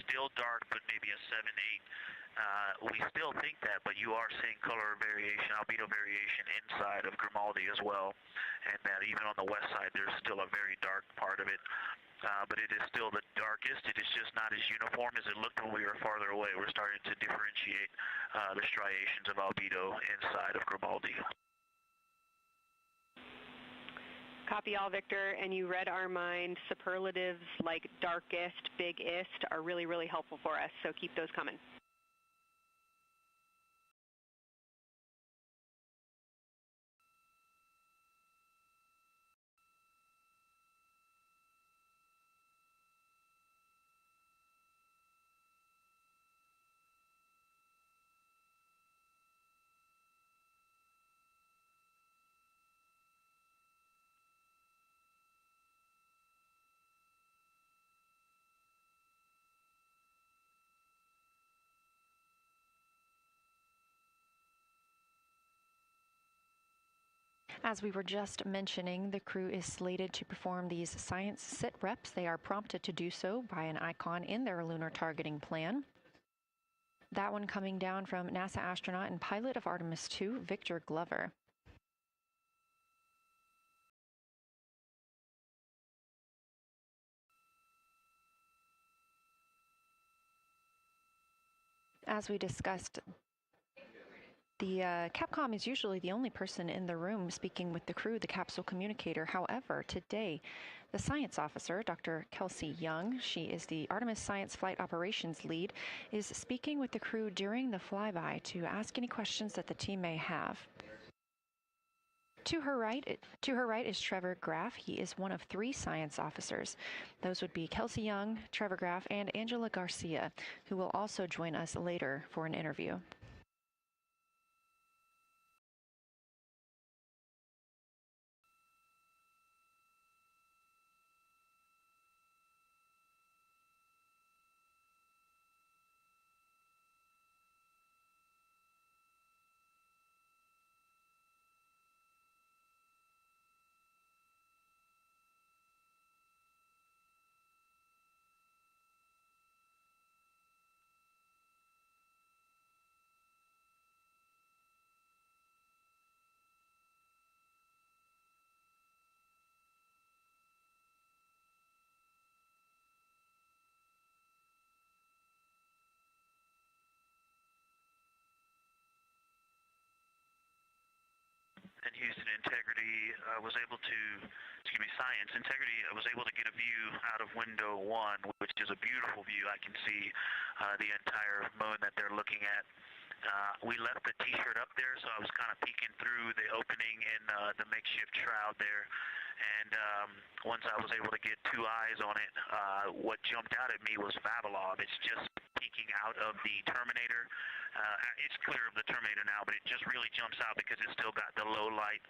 still dark, but maybe a 7-8. We still think that, but you are seeing color variation, albedo variation inside of Grimaldi as well, and that even on the west side, there's still a very dark part of it. But it is still the darkest. It is just not as uniform as it looked when we were farther away. We're starting to differentiate the striations of albedo inside of Grimaldi. Copy all, Victor, and you read our mind. Superlatives like darkest, biggest are really, really helpful for us, so keep those coming. As we were just mentioning, the crew is slated to perform these science sit reps. They are prompted to do so by an icon in their lunar targeting plan. That one coming down from NASA astronaut and pilot of Artemis II, Victor Glover. As we discussed, the Capcom is usually the only person in the room speaking with the crew, the capsule communicator. However, today, the science officer, Dr. Kelsey Young, she is the Artemis Science Flight Operations Lead, is speaking with the crew during the flyby to ask any questions that the team may have. To her right is Trevor Graff. He is one of 3 science officers. Those would be Kelsey Young, Trevor Graff, and Angela Garcia, who will also join us later for an interview. And Houston Integrity was able to, Science Integrity was able to get a view out of window 1, which is a beautiful view. I can see the entire moon that they're looking at. We left the T-shirt up there, so I was kind of peeking through the opening in the makeshift shroud there. And once I was able to get 2 eyes on it, what jumped out at me was Vavilov. It's just peeking out of the Terminator. It's clear of the Terminator now, but it just really jumps out because it's still got the low light,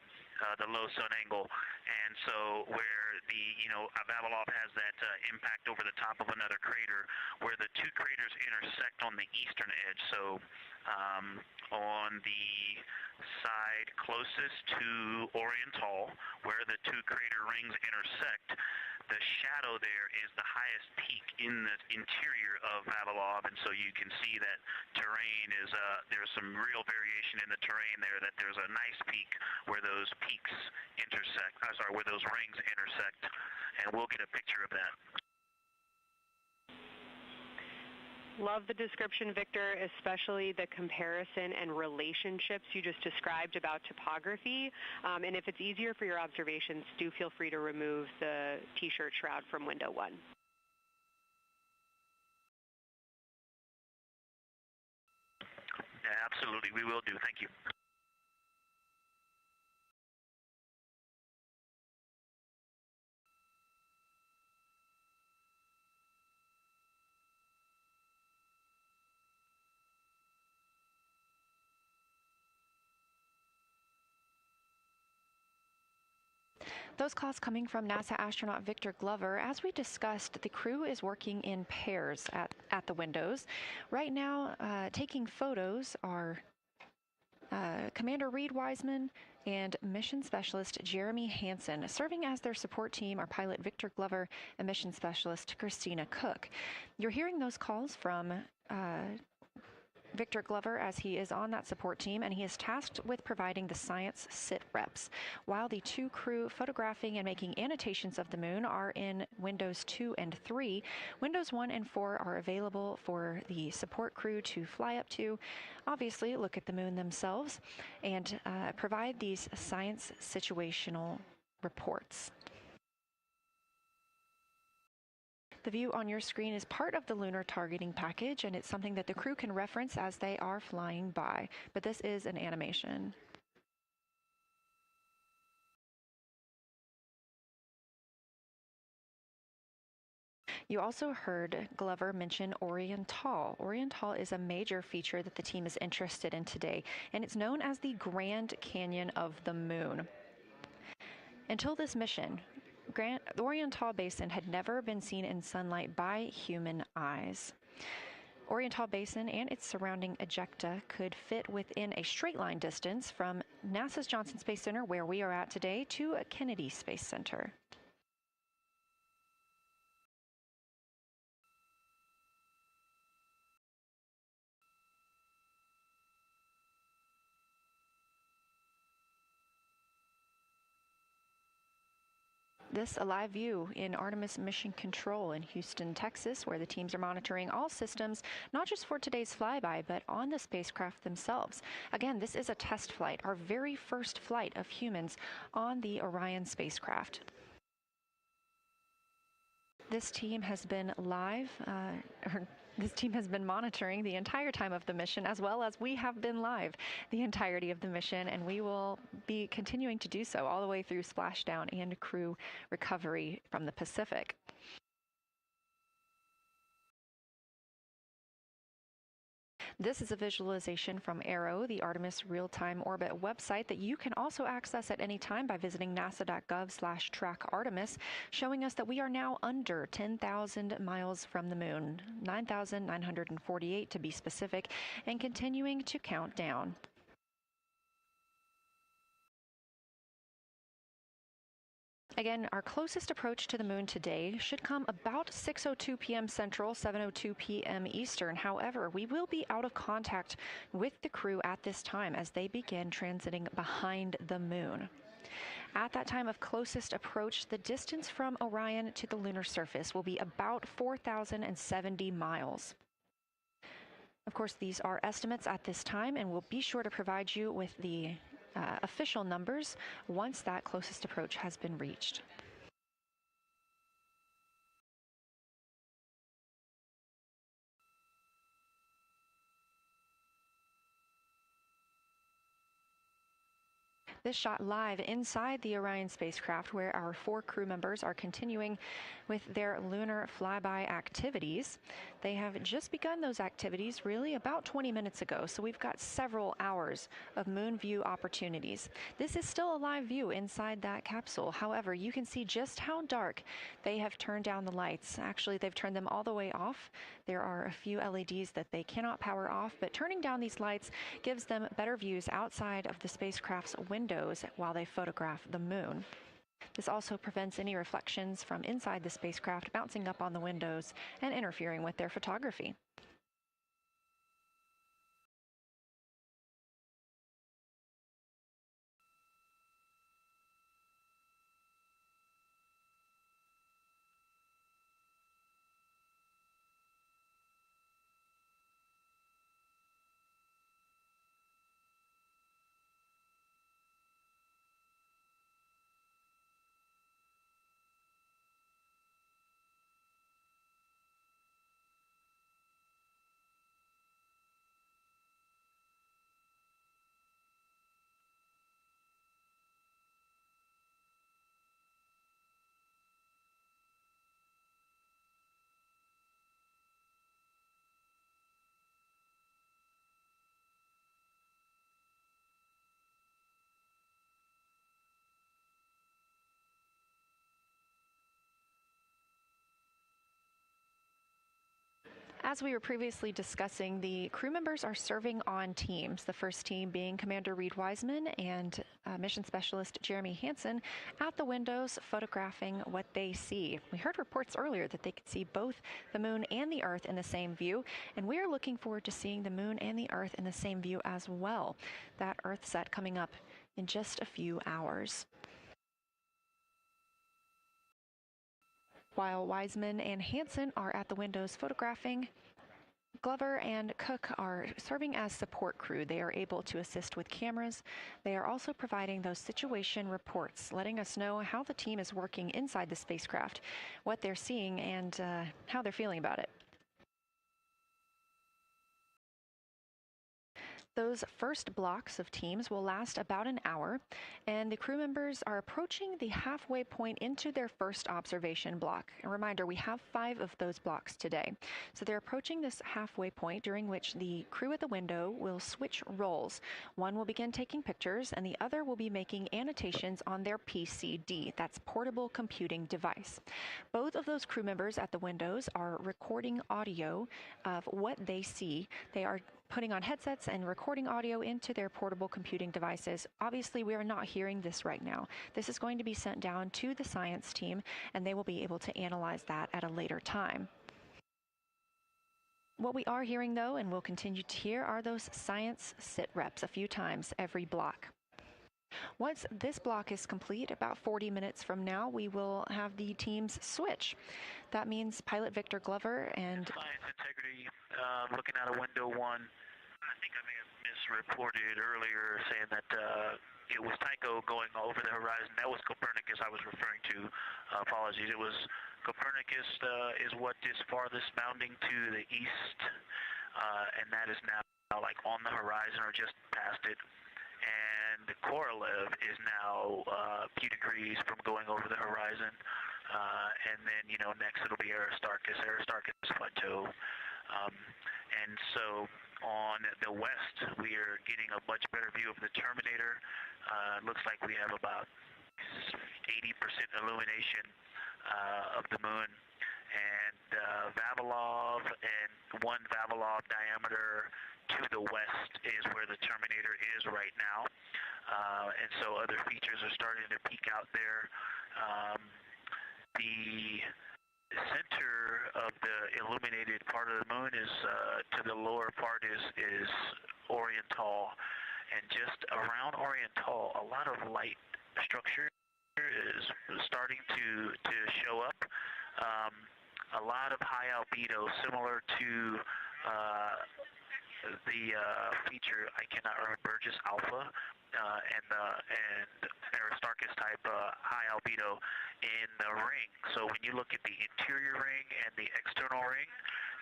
the low sun angle. And so where the, Vavilov has that impact over the top of another crater, where the 2 craters intersect on the eastern edge. So on the side closest to Oriental, where the 2 crater rings intersect, the shadow there is the highest peak in the interior of Vavilov, and so you can see that terrain is, there's some real variation in the terrain there, that there's a nice peak where those peaks intersect, where those rings intersect, and we'll get a picture of that. Love the description, Victor, especially the comparison and relationships you just described about topography. And if it's easier for your observations, do feel free to remove the T-shirt shroud from window 1. Absolutely, we will do. Thank you. Those calls coming from NASA astronaut Victor Glover. As we discussed, the crew is working in pairs at the windows. Right now, taking photos are Commander Reed Wiseman and Mission Specialist Jeremy Hansen. Serving as their support team are pilot Victor Glover and Mission Specialist Christina Cook. You're hearing those calls from Victor Glover as he is on that support team, and he is tasked with providing the science sit reps, while the two crew photographing and making annotations of the moon are in Windows 2 and 3. Windows 1 and 4 are available for the support crew to fly up to, obviously look at the moon themselves, and provide these science situational reports. The view on your screen is part of the lunar targeting package, and it's something that the crew can reference as they are flying by, but this is an animation. You also heard Glover mention Oriental. Oriental is a major feature that the team is interested in today, and it's known as the Grand Canyon of the Moon. Until this mission, the Oriental Basin had never been seen in sunlight by human eyes. Oriental Basin and its surrounding ejecta could fit within a straight line distance from NASA's Johnson Space Center, where we are at today, to Kennedy Space Center. This a live view in Artemis Mission Control in Houston, Texas, where the teams are monitoring all systems, not just for today's flyby, but on the spacecraft themselves. Again, this is a test flight, our very first flight of humans on the Orion spacecraft. This team has been this team has been monitoring the entire time of the mission, as well as we have been live the entirety of the mission, and we will be continuing to do so all the way through splashdown and crew recovery from the Pacific. This is a visualization from ARROW, the Artemis Real-Time Orbit website that you can also access at any time by visiting nasa.gov/trackartemis, showing us that we are now under 10,000 miles from the moon, 9,948 to be specific, and continuing to count down. Again, our closest approach to the moon today should come about 6:02 p.m. Central, 7:02 p.m. Eastern. However, we will be out of contact with the crew at this time as they begin transiting behind the moon. At that time of closest approach, the distance from Orion to the lunar surface will be about 4,070 miles. Of course, these are estimates at this time, and we'll be sure to provide you with the official numbers once that closest approach has been reached. This shot live inside the Orion spacecraft, where our 4 crew members are continuing with their lunar flyby activities. They have just begun those activities really about 20 minutes ago, so we've got several hours of moon view opportunities. This is still a live view inside that capsule. However, you can see just how dark they have turned down the lights. Actually, they've turned them all the way off. There are a few LEDs that they cannot power off, but turning down these lights gives them better views outside of the spacecraft's windows while they photograph the moon. This also prevents any reflections from inside the spacecraft bouncing up on the windows and interfering with their photography. As we were previously discussing, the crew members are serving on teams, the first team being Commander Reed Wiseman and Mission Specialist Jeremy Hansen at the windows photographing what they see. We heard reports earlier that they could see both the moon and the Earth in the same view, and we are looking forward to seeing the moon and the Earth in the same view as well. That Earth set coming up in just a few hours. While Wiseman and Hansen are at the windows photographing, Glover and Cook are serving as support crew. They are able to assist with cameras. They are also providing those situation reports, letting us know how the team is working inside the spacecraft, what they're seeing, and how they're feeling about it. Those first blocks of teams will last about an hour, and the crew members are approaching the halfway point into their first observation block. A reminder, we have 5 of those blocks today. So they're approaching this halfway point during which the crew at the window will switch roles. One will begin taking pictures, and the other will be making annotations on their PCD, that's portable computing device. Both of those crew members at the windows are recording audio of what they see. They are putting on headsets and recording audio into their portable computing devices. Obviously, we are not hearing this right now. This is going to be sent down to the science team, and they will be able to analyze that at a later time. What we are hearing, though, and will continue to hear, are those science sit reps a few times every block. Once this block is complete, about 40 minutes from now, we will have the teams switch. That means pilot Victor Glover and Science integrity, looking at a window 1. I think I may have misreported earlier saying that it was Tycho going over the horizon. That was Copernicus I was referring to. Apologies. It was Copernicus is what is farthest bounding to the east, and that is now like on the horizon or just past it. And the Korolev is now a few degrees from going over the horizon. And then, next it'll be Aristarchus Plateau. And so on the west, we are getting a much better view of the Terminator. It looks like we have about 80% illumination of the moon. And Vavilov and 1 Vavilov diameter to the west is where the Terminator is right now. And so other features are starting to peek out there. The center of the illuminated part of the moon is, to the lower part is Oriental. And just around Oriental, a lot of light structure is starting to show up. A lot of high albedo, similar to the feature, I cannot remember, Burgess Alpha and Aristarchus type high albedo in the ring. So when you look at the interior ring and the external ring,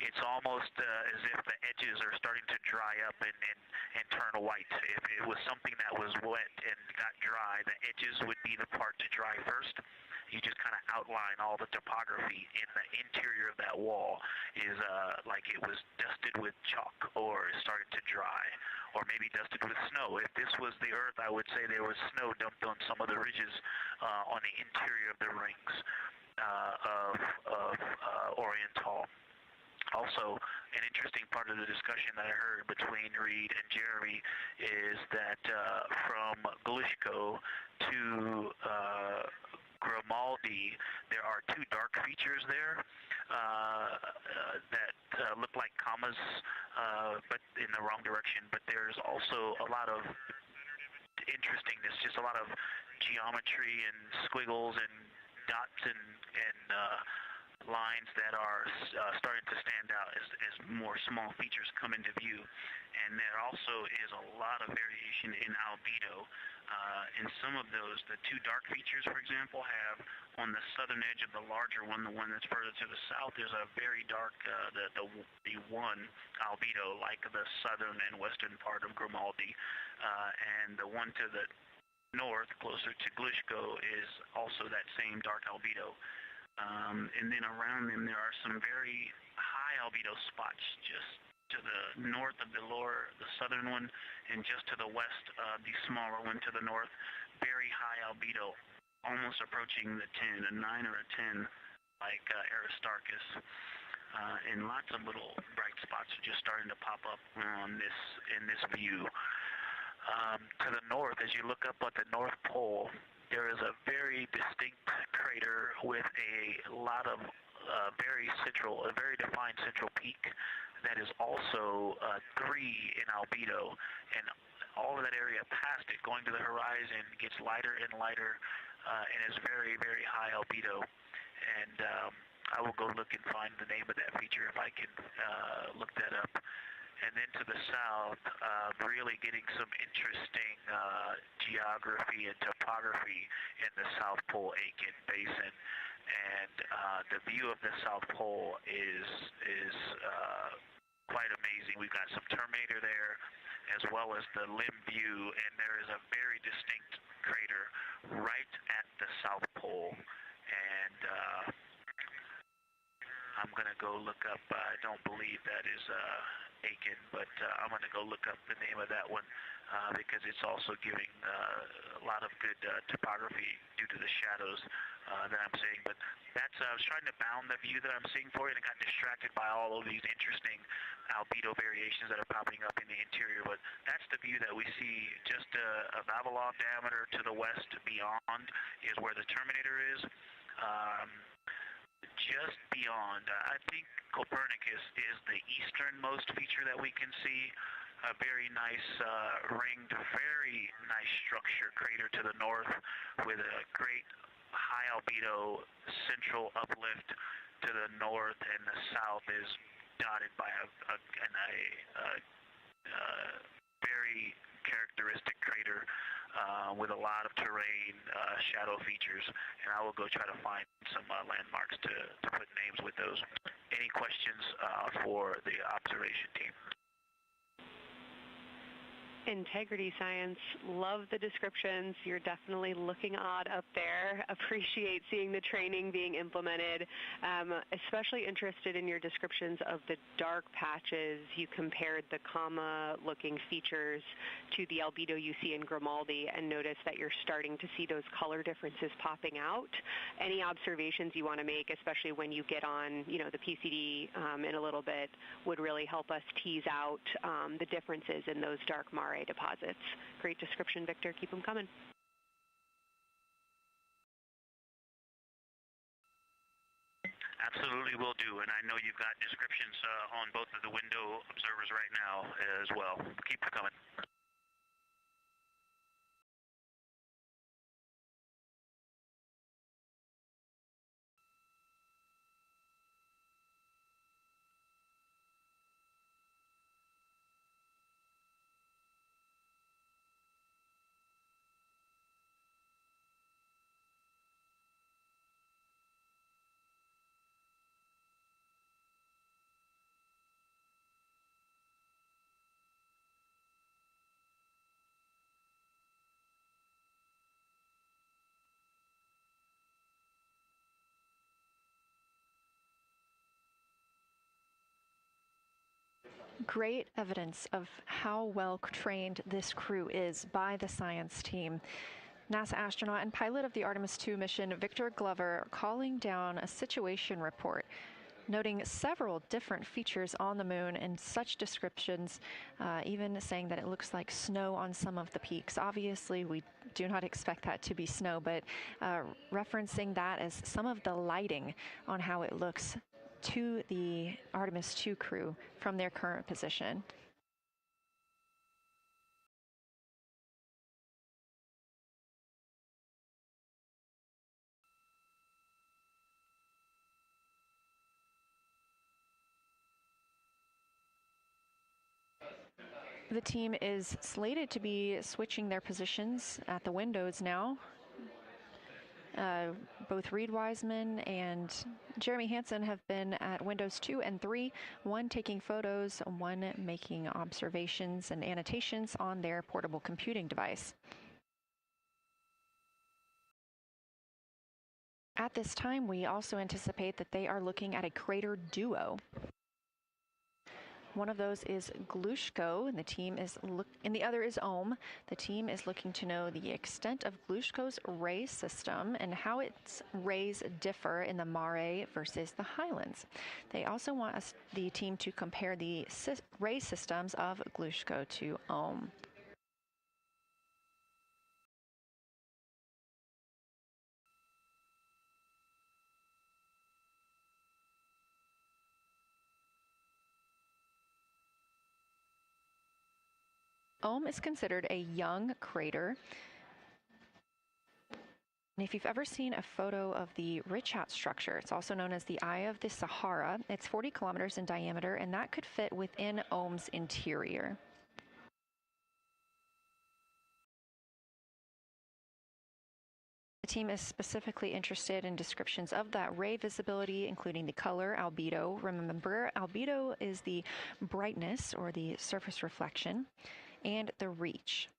it's almost as if the edges are starting to dry up and turn white. If it was something that was wet and got dry, the edges would be the part to dry first. You just kind of outline all the topography in the interior of that wall is like it was dusted with chalk or is starting to dry, or maybe dusted with snow. If this was the Earth, I would say there was snow dumped on some of the ridges on the interior of the rings of Oriental. Also, an interesting part of the discussion that I heard between Reed and Jeremy is that from Glushko to Grimaldi, there are 2 dark features there that look like commas, but in the wrong direction. But there's also a lot of interestingness, just a lot of geometry and squiggles and dots and lines that are starting to stand out as more small features come into view. And there also is a lot of variation in albedo. And some of those, the 2 dark features, for example, have on the southern edge of the larger one, the one that's further to the south, there's a very dark, the 1 albedo, like the southern and western part of Grimaldi. And the one to the north, closer to Glushko, is also that same dark albedo. And then around them, there are some very high albedo spots just to the north of the southern one, and just to the west of the smaller one to the north. Very high albedo, almost approaching the 10, a 9 or a 10, like Aristarchus. and lots of little bright spots are just starting to pop up on in this view. To the north, as you look up at the North Pole, there is a very distinct crater with a lot of a very defined central peak that is also 3 in albedo, and all of that area past it, going to the horizon, gets lighter and lighter, and is very, very high albedo. And I will go look and find the name of that feature if I can look that up. And then to the south, really getting some interesting geography and topography in the South Pole Aitken Basin. And the view of the South Pole is quite amazing. We've got some Terminator there, as well as the limb view, and there is a very distinct crater right at the South Pole. And I'm going to go look up, I don't believe that is Aiken, but I'm going to go look up the name of that one because it's also giving a lot of good topography due to the shadows that I'm seeing. But that's, I was trying to bound the view that I'm seeing for you and got distracted by all of these interesting albedo variations that are popping up in the interior. But that's the view that we see just a Vavilov diameter to the west beyond is where the Terminator is. Just beyond, I think Copernicus is the easternmost feature that we can see. A very nice ringed, very nice structure crater to the north with a great high albedo central uplift to the north, and the south is dotted by a very characteristic crater with a lot of terrain, shadow features, and I will go try to find some landmarks to put names with those. Any questions for the observation team? Integrity Science, love the descriptions. You're definitely looking odd up there. Appreciate seeing the training being implemented. Especially interested in your descriptions of the dark patches. You compared the comma-looking features to the albedo you see in Grimaldi and notice that you're starting to see those color differences popping out. Any observations you want to make, especially when you get on, the PCD in a little bit, would really help us tease out the differences in those dark mare deposits. Great description, Victor. Keep them coming. Absolutely will do, and I know you've got descriptions on both of the window observers right now as well. Keep them coming. Great evidence of how well trained this crew is by the science team. NASA astronaut and pilot of the Artemis II mission, Victor Glover, calling down a situation report, noting several different features on the moon and such descriptions, even saying that it looks like snow on some of the peaks. Obviously, we do not expect that to be snow, but referencing that as some of the lighting on how it looks to the Artemis II crew from their current position. The team is slated to be switching their positions at the windows now. Both Reed Wiseman and Jeremy Hansen have been at windows 2 and 3, one taking photos, one making observations and annotations on their portable computing device. At this time, we also anticipate that they are looking at a crater duo. One of those is Glushko, and the other is Ohm. The team is looking to know the extent of Glushko's ray system and how its rays differ in the Mare versus the Highlands. They also want the team to compare the ray systems of Glushko to Ohm. Ohm is considered a young crater. And if you've ever seen a photo of the Richat structure, it's also known as the Eye of the Sahara. It's 40 kilometers in diameter, and that could fit within Ohm's interior. The team is specifically interested in descriptions of that ray visibility, including the color, albedo. Remember, albedo is the brightness or the surface reflection, and the reach.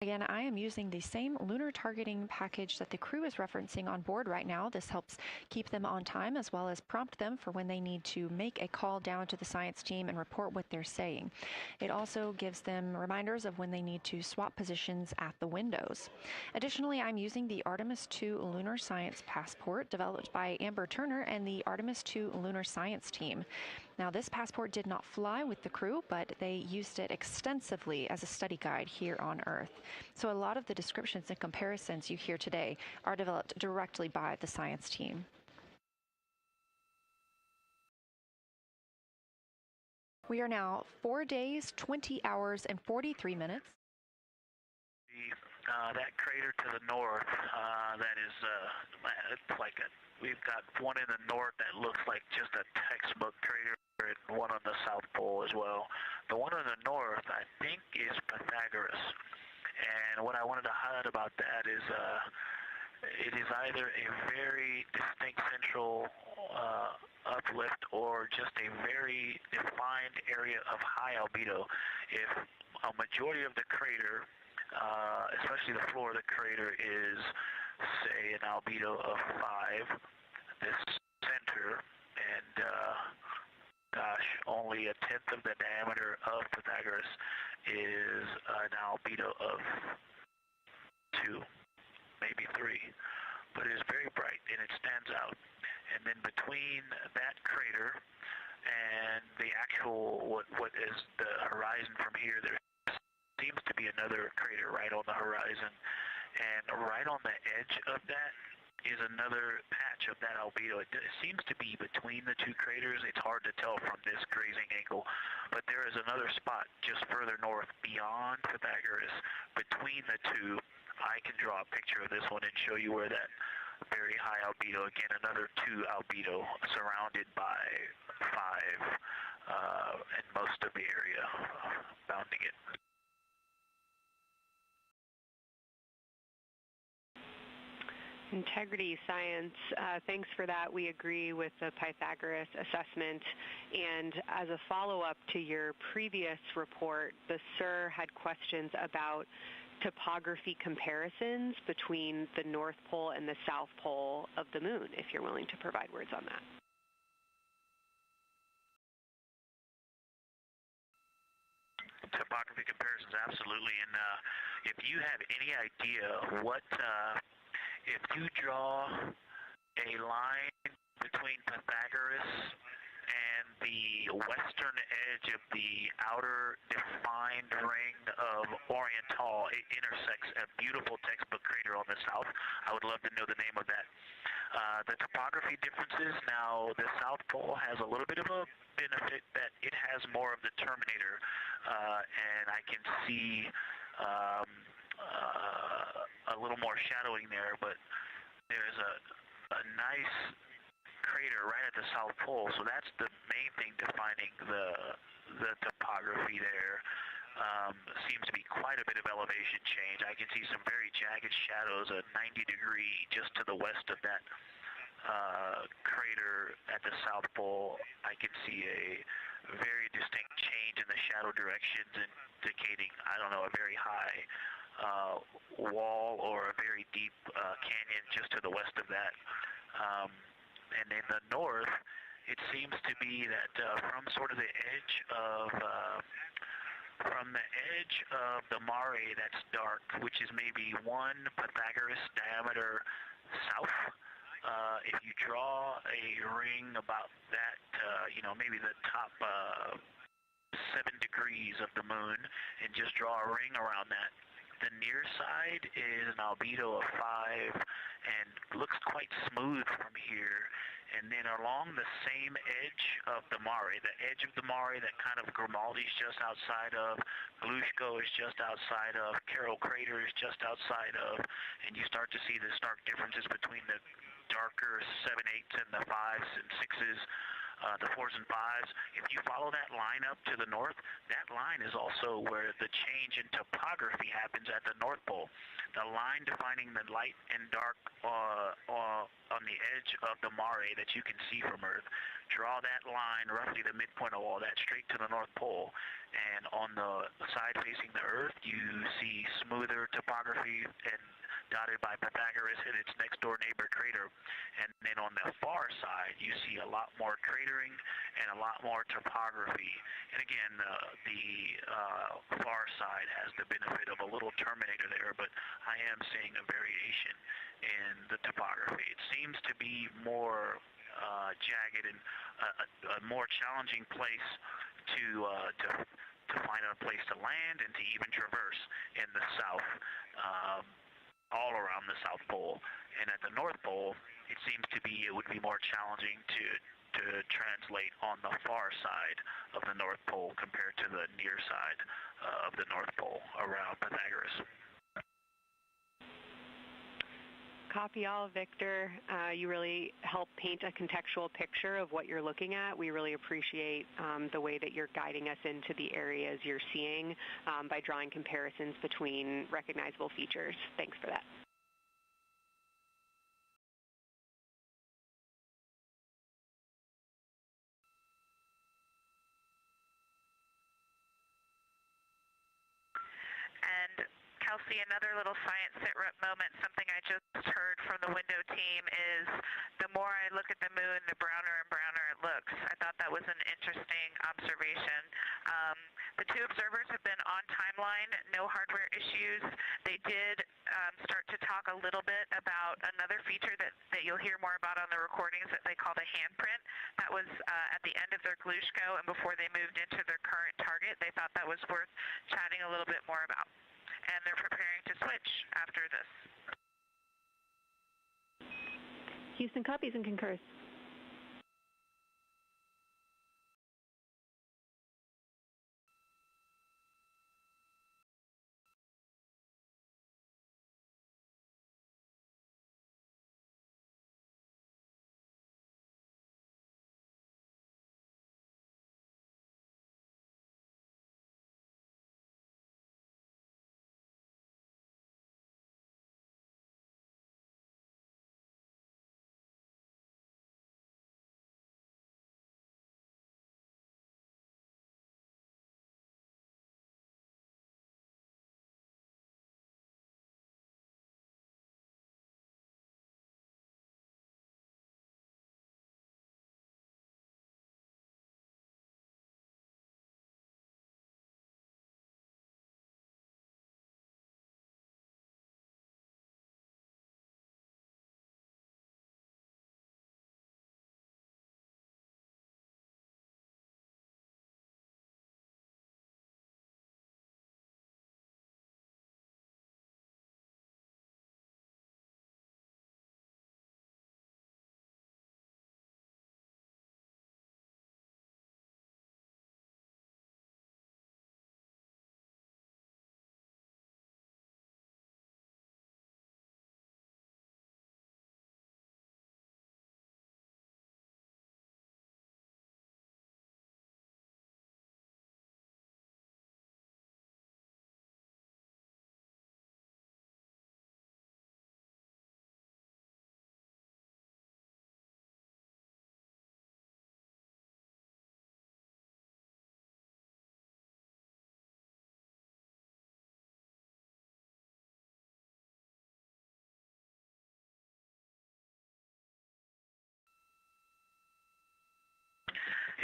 Again, I am using the same lunar targeting package that the crew is referencing on board right now. This helps keep them on time as well as prompt them for when they need to make a call down to the science team and report what they're saying. It also gives them reminders of when they need to swap positions at the windows. Additionally, I'm using the Artemis II Lunar Science Passport developed by Amber Turner and the Artemis II Lunar Science team. Now, this passport did not fly with the crew, but they used it extensively as a study guide here on Earth. So a lot of the descriptions and comparisons you hear today are developed directly by the science team. We are now 4 days, 20 hours, and 43 minutes. That crater to the north, that is, it's like we've got one in the north that looks like just a textbook crater, and one on the South Pole as well. The one on the north, I think, is Pythagoras. And what I wanted to highlight about that is it is either a very distinct central uplift or just a very defined area of high albedo. If a majority of the crater, especially the floor of the crater, is, say, an albedo of 5, this center, and gosh, only a tenth of the diameter of Pythagoras is an albedo of 2, maybe 3, but it is very bright and it stands out. And then between that crater and the actual what is the horizon from here, there seems to be another crater right on the horizon, and right on the edge of that is another patch of that albedo. It seems to be between the two craters. It's hard to tell from this grazing angle, but there is another spot just further north beyond Pythagoras. Between the two, I can draw a picture of this one and show you where that very high albedo, again another 2 albedo surrounded by 5 and most of the area bounding it. Integrity Science, thanks for that. We agree with the Pythagoras assessment. And as a follow-up to your previous report, the SIR had questions about topography comparisons between the North Pole and the South Pole of the Moon, if you're willing to provide words on that. Topography comparisons, absolutely. And if you have any idea what... if you draw a line between Pythagoras and the western edge of the outer defined ring of Oriental, it intersects a beautiful textbook crater on the south. I would love to know the name of that. The topography differences, now the South Pole has a little bit of a benefit that it has more of the terminator, and I can see a little more shadowing there, but there's a nice crater right at the South Pole, so that's the main thing defining the topography there. Seems to be quite a bit of elevation change. I can see some very jagged shadows, a 90-degree just to the west of that crater at the South Pole. I can see a very distinct change in the shadow directions, indicating, I don't know, a very high wall or a very deep canyon just to the west of that. And in the north, it seems to be that from sort of the edge of the mare that's dark, which is maybe 1 Pythagoras diameter south. If you draw a ring about that, maybe the top 7 degrees of the moon, and just draw a ring around that. The near side is an albedo of 5 and looks quite smooth from here. And then along the same edge of the mare, that kind of Grimaldi's just outside of, Glushko is just outside of, Carroll Crater is just outside of, and you start to see the stark differences between the darker 7/8 and the 5s and 6s. The 4s and 5s. If you follow that line up to the north, that line is also where the change in topography happens at the North Pole. The line defining the light and dark on the edge of the mare that you can see from Earth. Draw that line, roughly the midpoint of all that, straight to the North Pole. And on the side facing the Earth, you see smoother topography and dotted by Pythagoras and its next door neighbor crater. And then on the far side, you see a lot more cratering and a lot more topography. And again, the far side has the benefit of a little terminator there, but I am seeing a variation in the topography. It seems to be more jagged and a more challenging place to find a place to land and to even traverse in the south. All around the South Pole, and at the North Pole, it seems to be it would be more challenging to translate on the far side of the North Pole compared to the near side of the North Pole around Pythagoras. Copy all, Victor. You really help paint a contextual picture of what you're looking at. We really appreciate the way that you're guiding us into the areas you're seeing by drawing comparisons between recognizable features. Thanks for that. And Kelsey, another little science sit rep moment, something I just heard from the window team is the more I look at the moon, the browner and browner it looks. I thought that was an interesting observation. The two observers have been on timeline, no hardware issues. They did start to talk a little bit about another feature that you'll hear more about on the recordings that they call the handprint. That was at the end of their Glushko and before they moved into their current target. They thought that was worth chatting a little bit more about. And they're preparing to switch after this. Houston copies and concurs.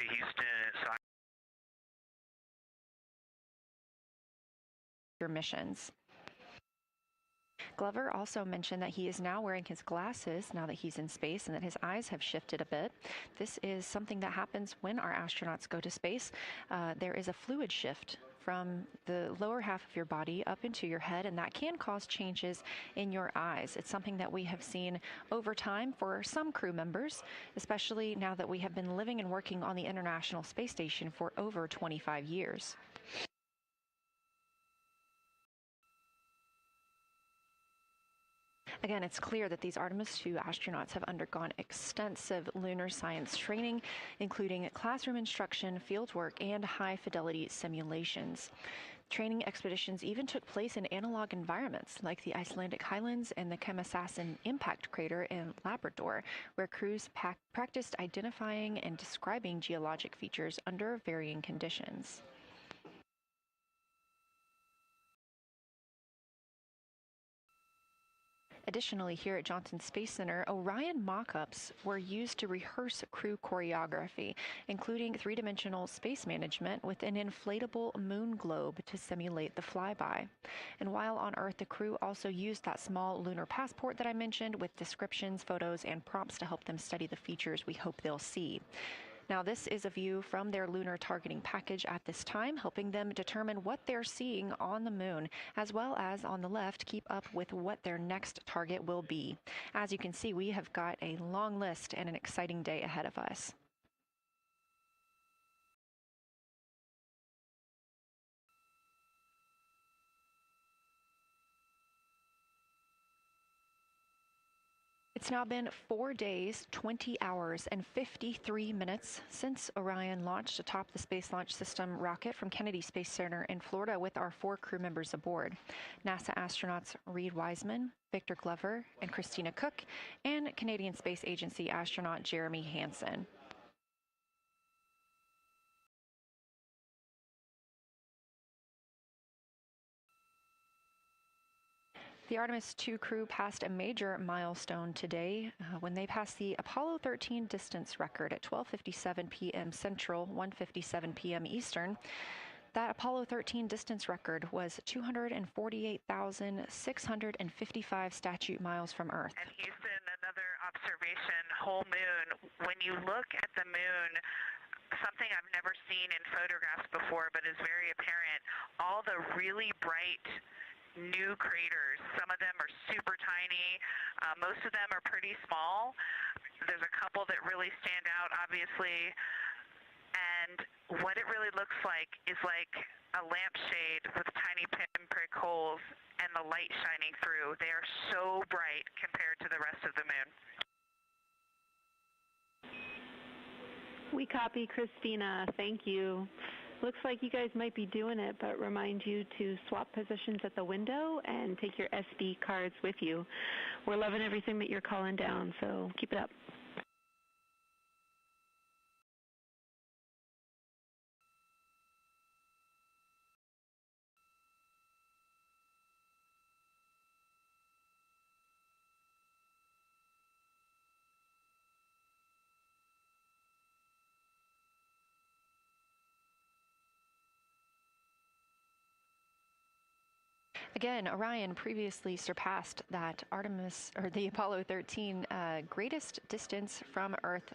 Houston. Missions. Glover also mentioned that he is now wearing his glasses now that he's in space and that his eyes have shifted a bit. This is something that happens when our astronauts go to space. There is a fluid shift from the lower half of your body up into your head, and that can cause changes in your eyes. It's something that we have seen over time for some crew members, especially now that we have been living and working on the International Space Station for over 25 years. Again, it's clear that these Artemis II astronauts have undergone extensive lunar science training, including classroom instruction, fieldwork, and high-fidelity simulations. Training expeditions even took place in analog environments like the Icelandic Highlands and the Kemasassen impact crater in Labrador, where crews practiced identifying and describing geologic features under varying conditions. Additionally, here at Johnson Space Center, Orion mock-ups were used to rehearse crew choreography, including three-dimensional space management with an inflatable moon globe to simulate the flyby. And while on Earth, the crew also used that small lunar passport that I mentioned with descriptions, photos, and prompts to help them study the features we hope they'll see. Now, this is a view from their lunar targeting package at this time, helping them determine what they're seeing on the moon, as well as on the left, keep up with what their next target will be. As you can see, we have got a long list and an exciting day ahead of us. It's now been 4 days, 20 hours, and 53 minutes since Orion launched atop the Space Launch System rocket from Kennedy Space Center in Florida with our 4 crew members aboard. NASA astronauts Reed Wiseman, Victor Glover, and Christina Cook, and Canadian Space Agency astronaut Jeremy Hansen. The Artemis II crew passed a major milestone today when they passed the Apollo 13 distance record at 12:57 p.m. Central, 1:57 p.m. Eastern. That Apollo 13 distance record was 248,655 statute miles from Earth. And Houston, another observation, whole moon. When you look at the moon, something I've never seen in photographs before, but is very apparent, all the really bright new craters. Some of them are super tiny. Most of them are pretty small. There's a couple that really stand out, obviously. And what it really looks like is like a lampshade with tiny pinprick holes and the light shining through. They are so bright compared to the rest of the moon. We copy, Christina. Thank you. Looks like you guys might be doing it, but remind you to swap positions at the window and take your SD cards with you. We're loving everything that you're calling down, so keep it up. Again, Orion previously surpassed that the Apollo 13 greatest distance from Earth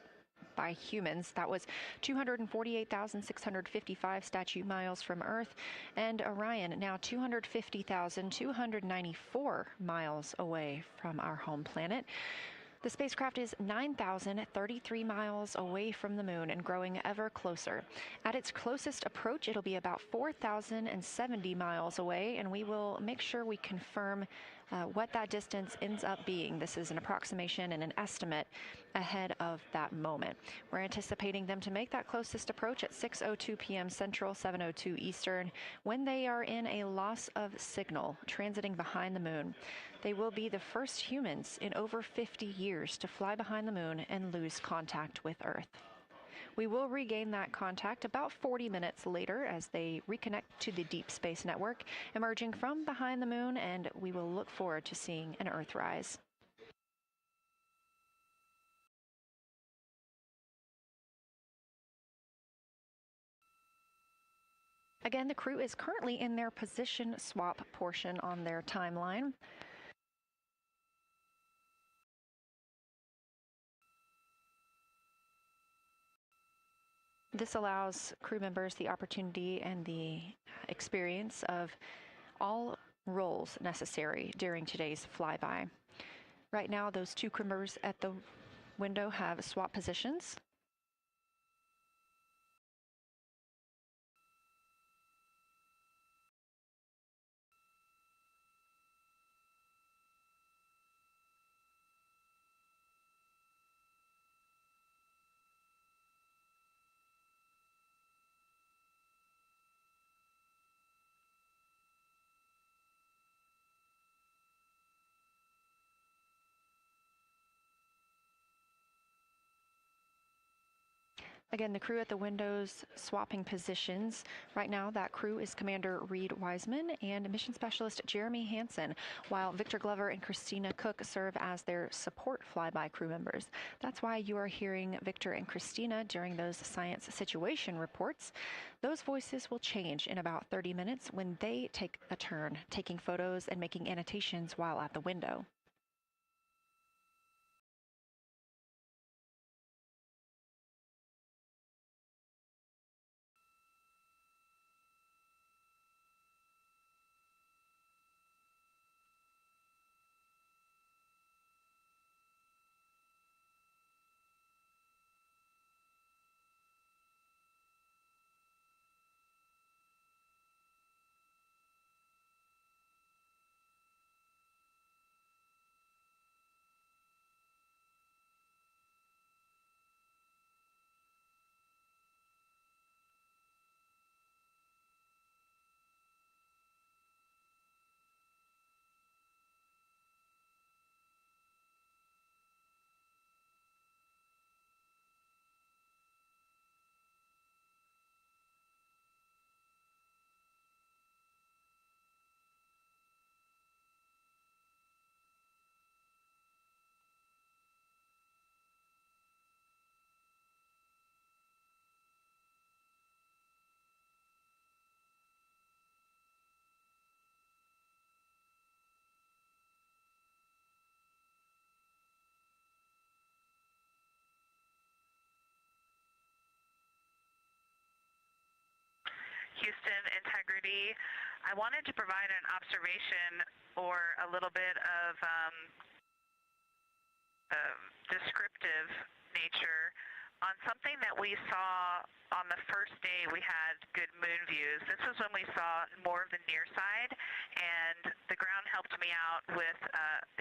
by humans. That was 248,655 statute miles from Earth, and Orion now 250,294 miles away from our home planet. The spacecraft is 9,033 miles away from the moon and growing ever closer. At its closest approach, it'll be about 4,070 miles away, and we will make sure we confirm what that distance ends up being. This is an approximation and an estimate ahead of that moment. We're anticipating them to make that closest approach at 6:02 p.m. Central, 7:02 Eastern, when they are in a loss of signal, transiting behind the moon. They will be the first humans in over 50 years to fly behind the moon and lose contact with Earth. We will regain that contact about 40 minutes later as they reconnect to the Deep Space Network, emerging from behind the moon, and we will look forward to seeing an Earthrise. Again, the crew is currently in their position swap portion on their timeline. This allows crew members the opportunity and the experience of all roles necessary during today's flyby. Right now, those two crew members at the window have swap positions. Again, the crew at the windows swapping positions. Right now, that crew is Commander Reed Wiseman and Mission Specialist Jeremy Hansen, while Victor Glover and Christina Cook serve as their support flyby crew members. That's why you are hearing Victor and Christina during those science situation reports. Those voices will change in about 30 minutes when they take a turn, taking photos and making annotations while at the window. Houston integrity. I wanted to provide an observation or a little bit of descriptive nature on something that we saw on the first day we had good moon views. This was when we saw more of the near side, and the ground helped me out with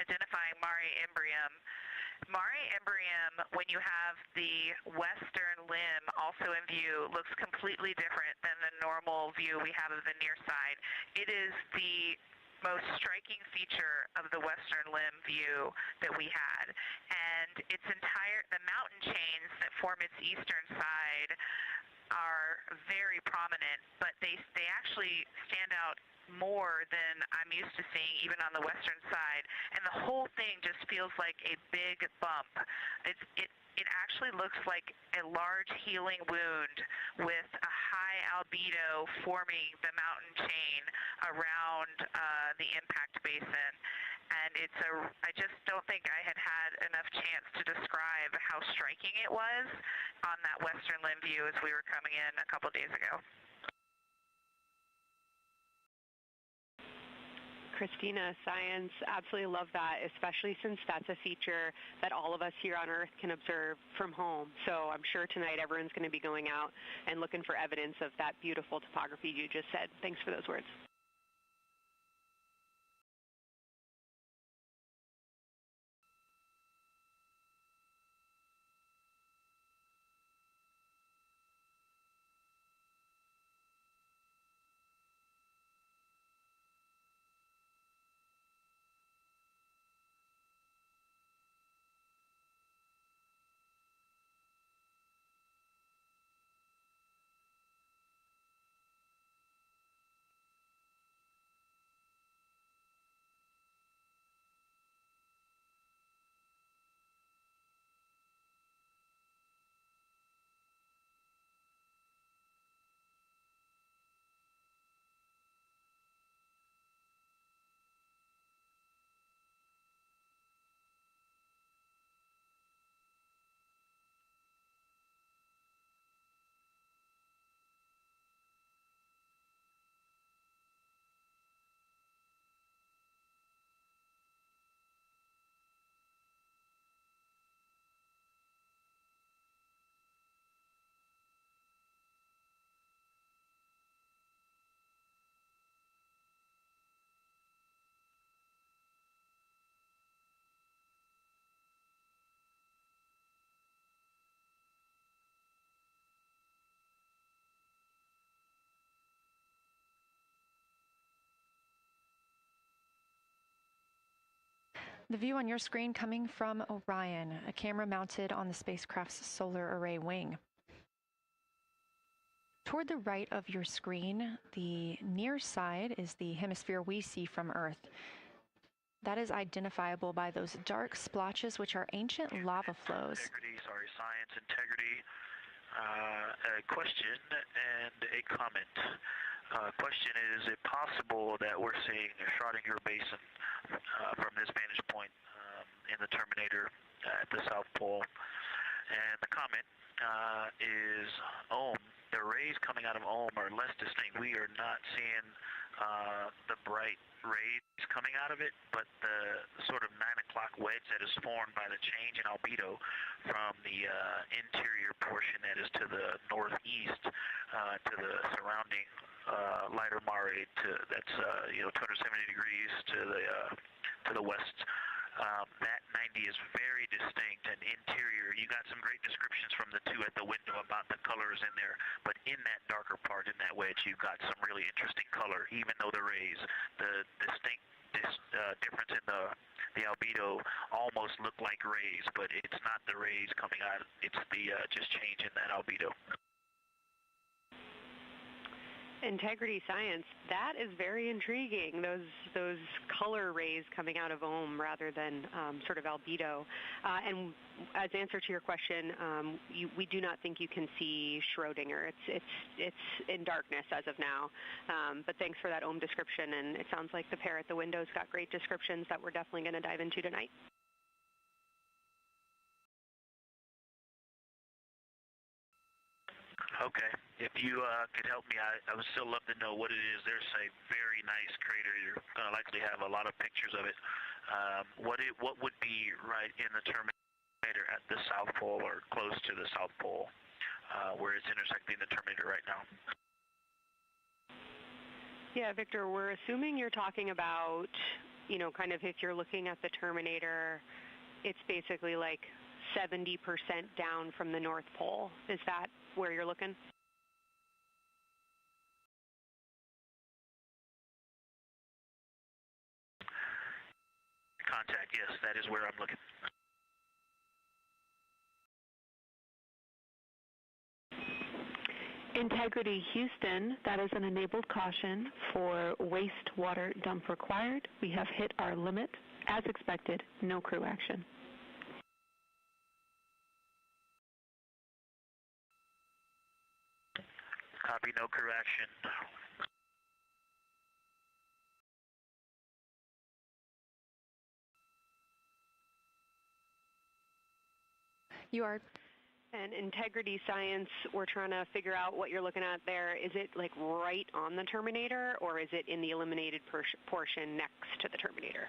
identifying Mare Imbrium. Mare Imbrium, when you have the western limb also in view, looks completely different than the normal view we have of the near side. It is the most striking feature of the western limb view that we had, and the mountain chains that form its eastern side are very prominent, but they actually stand out more than I'm used to seeing even on the western side, and the whole thing just feels like a big bump. It actually looks like a large healing wound with a high albedo forming the mountain chain around the impact basin. And I just don't think I had enough chance to describe how striking it was on that western limb view as we were coming in a couple days ago. Christina, science, absolutely love that, especially since that's a feature that all of us here on Earth can observe from home. So I'm sure tonight everyone's going to be going out and looking for evidence of that beautiful topography you just said. Thanks for those words. The view on your screen coming from Orion, a camera mounted on the spacecraft's solar array wing. Toward the right of your screen, the near side is the hemisphere we see from Earth. That is identifiable by those dark splotches, which are ancient lava flows. Science integrity. A question and a comment. Question is it possible that we're seeing a Schrödinger basin from this vantage point in the Terminator at the South Pole? And the comment is Ohm. The rays coming out of Ohm are less distinct. We are not seeing the bright rays coming out of it, but the sort of 9 o'clock wedge that is formed by the change in albedo from the interior portion that is to the northeast to the surrounding lighter mare that's 270 degrees to the west. That 90 is very distinct and interior. You got some great descriptions from the two at the window about the colors in there, but in that darker part, in that wedge, you've got some really interesting color, even though the rays, the distinct difference in the albedo almost look like rays, but it's not the rays coming out. It's the just change in that albedo. Integrity science, that is very intriguing, those color rays coming out of Ohm rather than sort of albedo. And as answer to your question, we do not think you can see Schrödinger. It's in darkness as of now. But thanks for that Ohm description, and it sounds like the pair at the window's got great descriptions that we're definitely going to dive into tonight. Okay. If you could help me, I would still love to know what it is. There's a very nice crater. You're going to likely have a lot of pictures of it. What would be right in the Terminator at the South Pole or close to the South Pole where it's intersecting the Terminator right now? Yeah, Victor, we're assuming you're talking about, kind of if you're looking at the Terminator, it's basically like 70% down from the North Pole. Is that where you're looking? Contact, yes, that is where I'm looking. Integrity Houston, that is an enabled caution for wastewater dump required. We have hit our limit. As expected, no crew action. Copy, no crew action. You are. And integrity science, we're trying to figure out what you're looking at there. Is it like right on the Terminator, or is it in the eliminated portion next to the Terminator?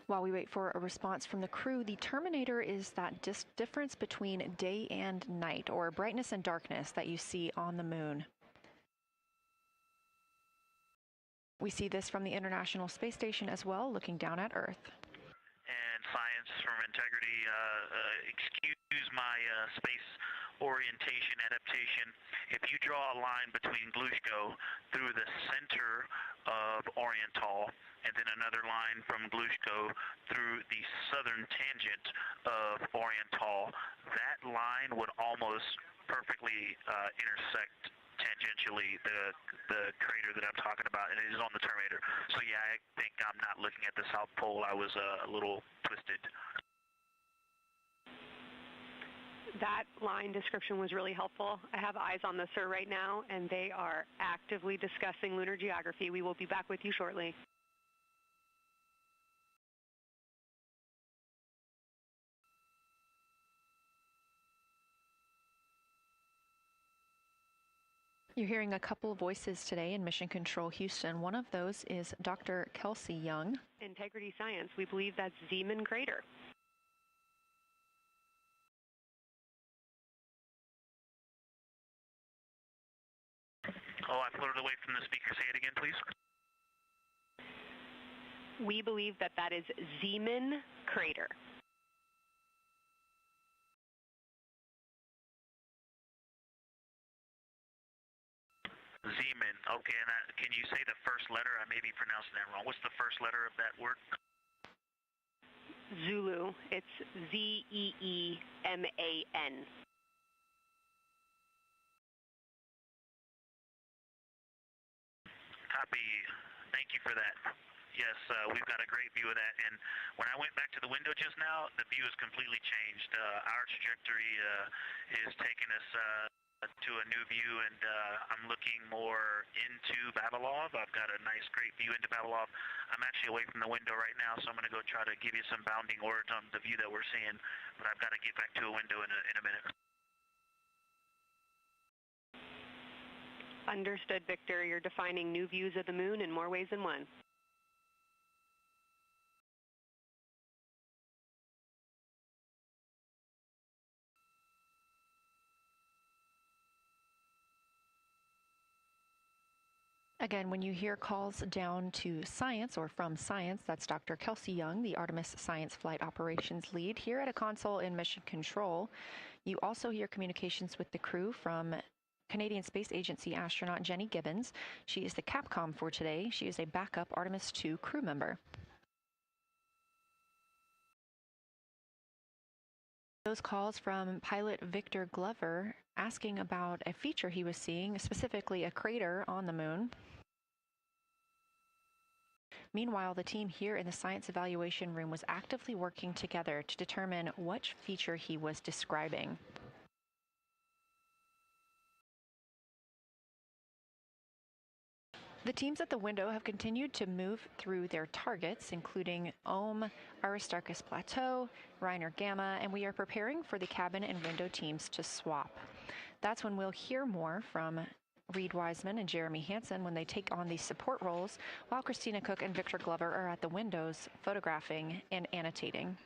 While we wait for a response from the crew, the Terminator is that difference between day and night, or brightness and darkness, that you see on the moon. We see this from the International Space Station as well, looking down at Earth. And science from integrity, excuse my space orientation adaptation. If you draw a line between Glushko through the center of Oriental, and then another line from Glushko through the southern tangent of Oriental, that line would almost perfectly intersect tangentially the crater that I'm talking about, and it is on the Terminator. So yeah, I think I'm not looking at the South Pole. I was a little twisted. That line description was really helpful. I have eyes on the SIR right now, and they are actively discussing lunar geography. We will be back with you shortly. You're hearing a couple of voices today in Mission Control Houston. One of those is Dr. Kelsey Young. Integrity science, we believe that's Zeeman Crater. Oh, I pulled it away from the speaker. Say it again, please. We believe that that is Zeeman crater. Zeeman. Okay, and can you say the first letter? I may be pronouncing that wrong. What's the first letter of that word? Zulu. It's Z-E-E-M-A-N. Copy. Thank you for that. Yes, we've got a great view of that. And when I went back to the window just now, the view has completely changed. Our trajectory is taking us to a new view, and I'm looking more into Vavilov. I've got a nice, great view into Vavilov. I'm actually away from the window right now, so I'm going to go try to give you some bounding words on the view that we're seeing. But I've got to get back to a window in a minute. Understood, Victor. You're defining new views of the moon in more ways than one. Again, when you hear calls down to science or from science, that's Dr. Kelsey Young, the Artemis Science Flight Operations Lead here at a console in Mission Control. You also hear communications with the crew from Canadian Space Agency astronaut Jenny Gibbons. She is the Capcom for today. She is a backup Artemis II crew member. Those calls from pilot Victor Glover asking about a feature he was seeing, specifically a crater on the moon. Meanwhile, the team here in the science evaluation room was actively working together to determine what feature he was describing. The teams at the window have continued to move through their targets, including Ohm, Aristarchus Plateau, Reiner Gamma, and we are preparing for the cabin and window teams to swap. That's when we'll hear more from Reed Wiseman and Jeremy Hansen when they take on these support roles, while Christina Cook and Victor Glover are at the windows photographing and annotating.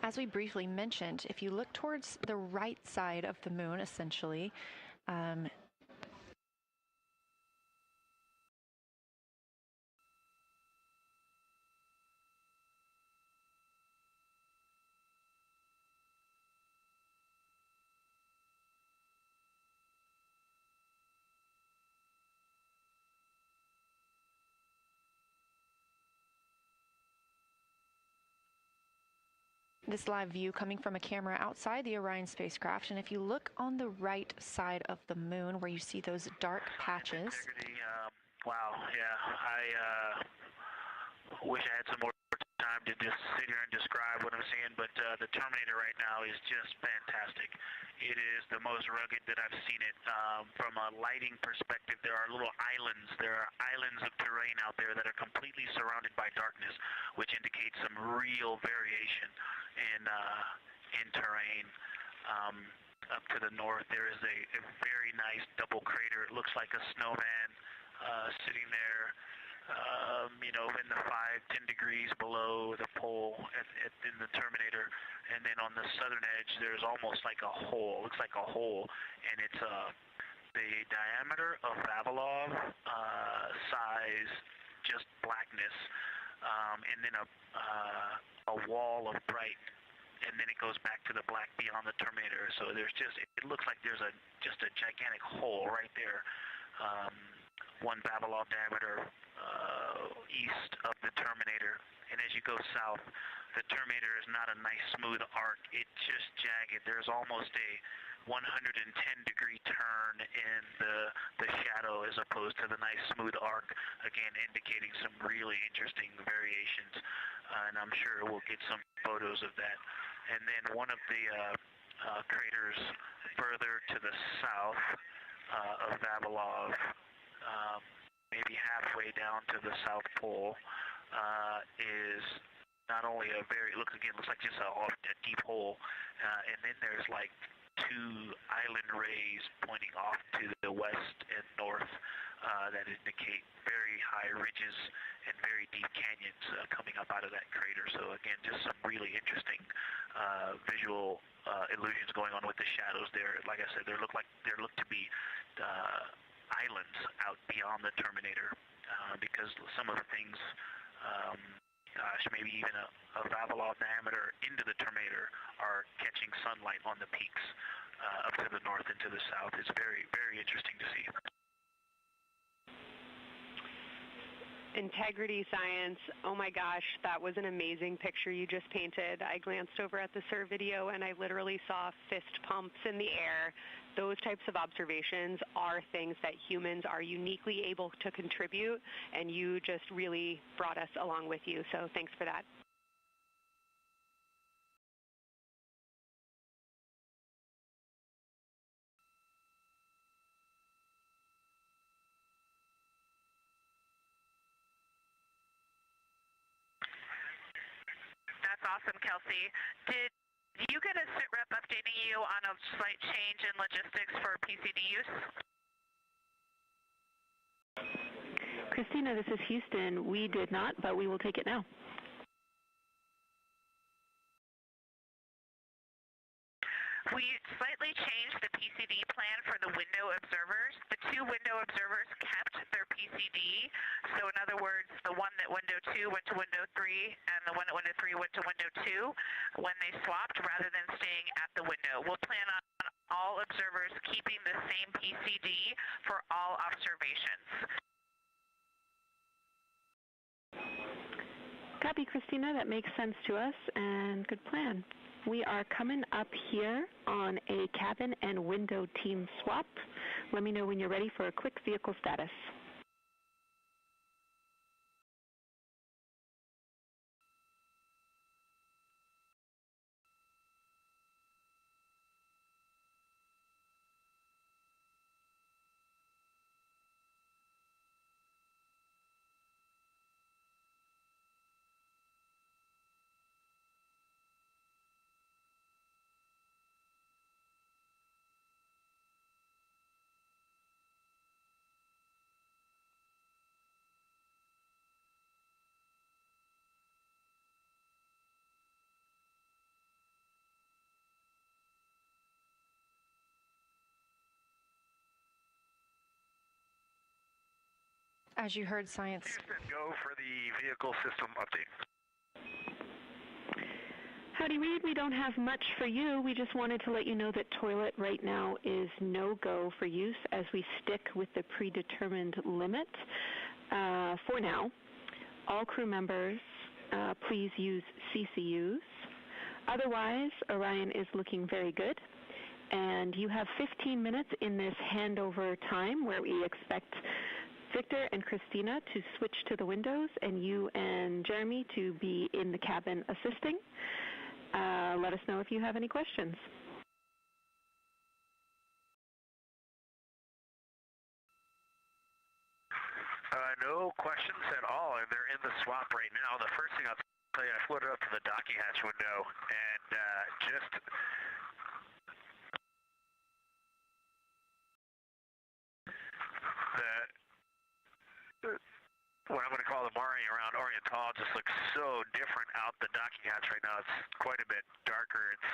As we briefly mentioned, if you look towards the right side of the moon, essentially, this live view coming from a camera outside the Orion spacecraft, and if you look on the right side of the moon where you see those dark patches. Wow, yeah, I wish I had some more time to just sit here and describe what I'm seeing, but the Terminator right now is just fantastic. It is the most rugged that I've seen it. From a lighting perspective, there are little islands. There are islands of terrain out there that are completely surrounded by darkness, which indicates some real variation in terrain. Up to the north, there is a very nice double crater. It looks like a snowman sitting there. In the 5-10 degrees below the pole in the Terminator, and then on the southern edge there's almost like a hole. Looks like a hole, and it's the diameter of Vavilov size, just blackness, and then a wall of bright, and then it goes back to the black beyond the Terminator. So there's it looks like there's just a gigantic hole right there. 1 Vavilov diameter east of the Terminator, and as you go south, the Terminator is not a nice smooth arc. It's just jagged. There's almost a 110-degree turn in the shadow as opposed to the nice smooth arc, again indicating some really interesting variations, and I'm sure we'll get some photos of that. And then one of the craters further to the south of Vavilov, maybe halfway down to the South Pole, is not only looks like just a deep hole, and then there's like two island rays pointing off to the west and north that indicate very high ridges and very deep canyons coming up out of that crater. So again, just some really interesting visual illusions going on with the shadows there. Like I said, there look to be islands out beyond the terminator because some of the things, maybe even a Vavilov diameter into the terminator are catching sunlight on the peaks up to the north and to the south. It's very, very interesting to see. Integrity Science, oh my gosh, that was an amazing picture you just painted. I glanced over at the SIR video and I literally saw fist pumps in the air. Those types of observations are things that humans are uniquely able to contribute, and you just really brought us along with you, so thanks for that. That's awesome, Kelsey. Did you get a sit rep updating you on a slight change in logistics for PCD use? Christina, this is Houston. We did not, but we will take it now. We slightly changed the PCD plan for the window observers. The two window observers kept their PCD. So in other words, the one that window 2 went to window 3 and the one at window 3 went to window 2 when they swapped rather than staying at the window. We'll plan on all observers keeping the same PCD for all observations. Copy, Christina. That makes sense to us, and good plan. We are coming up here on a cabin and window team swap. Let me know when you're ready for a quick vehicle status. As you heard, Science. Houston, go for the vehicle system update. Howdy, Reed. We don't have much for you. We just wanted to let you know that toilet right now is no-go for use as we stick with the predetermined limit for now. All crew members, please use CCUs. Otherwise, Orion is looking very good. And you have 15 minutes in this handover time where we expect Victor and Christina to switch to the windows and you and Jeremy to be in the cabin assisting. Let us know if you have any questions. No questions at all, and they're in the swap right now. The first thing I'll tell you, I floated up to the docking hatch window and just what I'm going to call the Mari around Oriental just looks so different out the docking hatch right now. It's quite a bit darker. It's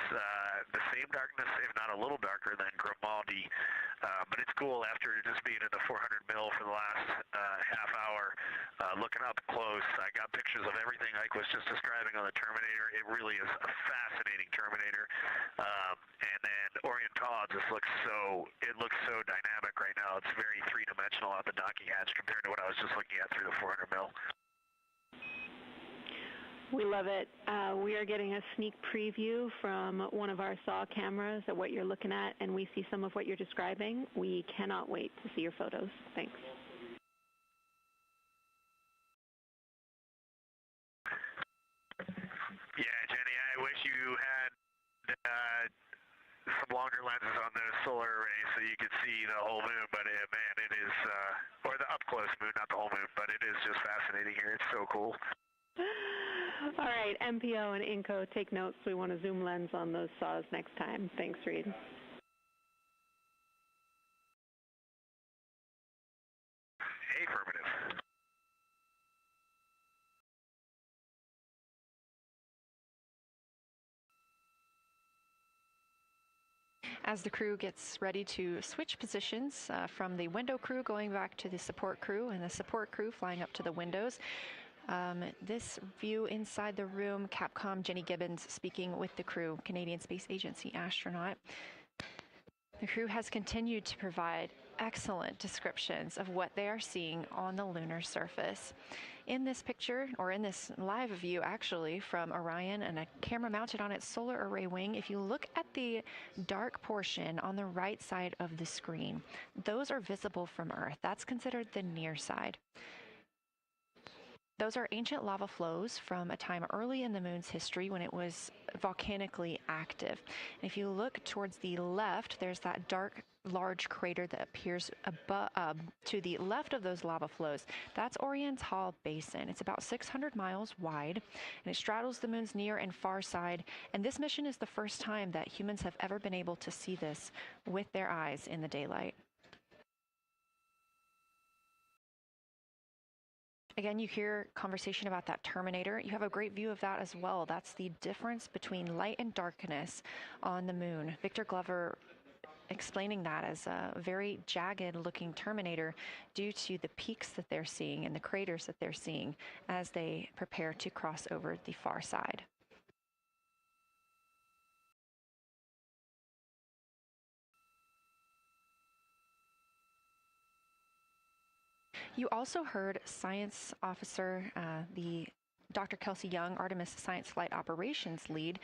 the same darkness, if not a little darker than Grimaldi, but it's cool after just being in the 400 mil for the last half hour. Looking up close, I got pictures of everything Ike was just describing on the Terminator. It really is a fascinating Terminator. And then Oriental just looks so dynamic right now. It's very three-dimensional out the docking hatch compared to what I was just looking at through the 400 mil. We love it. We are getting a sneak preview from one of our SAW cameras at what you're looking at, and we see some of what you're describing. We cannot wait to see your photos. Thanks. Yeah, Jenny, I wish you had some longer lenses on the solar array so you could see the whole moon, but man, it is, or the up-close moon, not the whole moon, but it is just fascinating here. It's so cool. All right, MPO and INCO, take notes. We want a zoom lens on those saws next time. Thanks, Reed. As the crew gets ready to switch positions from the window crew going back to the support crew and the support crew flying up to the windows. This view inside the room, Capcom Jenny Gibbons speaking with the crew, Canadian Space Agency astronaut. The crew has continued to provide excellent descriptions of what they are seeing on the lunar surface. In this picture, or in this live view actually, from Orion and a camera mounted on its solar array wing, if you look at the dark portion on the right side of the screen, those are visible from Earth. That's considered the near side. Those are ancient lava flows from a time early in the moon's history when it was volcanically active. And if you look towards the left, there's that dark, large crater that appears to the left of those lava flows. That's Oriental Basin. It's about 600 miles wide, and it straddles the moon's near and far side. And this mission is the first time that humans have ever been able to see this with their eyes in the daylight. Again, you hear conversation about that terminator. You have a great view of that as well. That's the difference between light and darkness on the moon. Victor Glover explaining that as a very jagged looking terminator due to the peaks that they're seeing and the craters that they're seeing as they prepare to cross over the far side. You also heard science officer, the Dr. Kelsey Young, Artemis Science Flight Operations lead,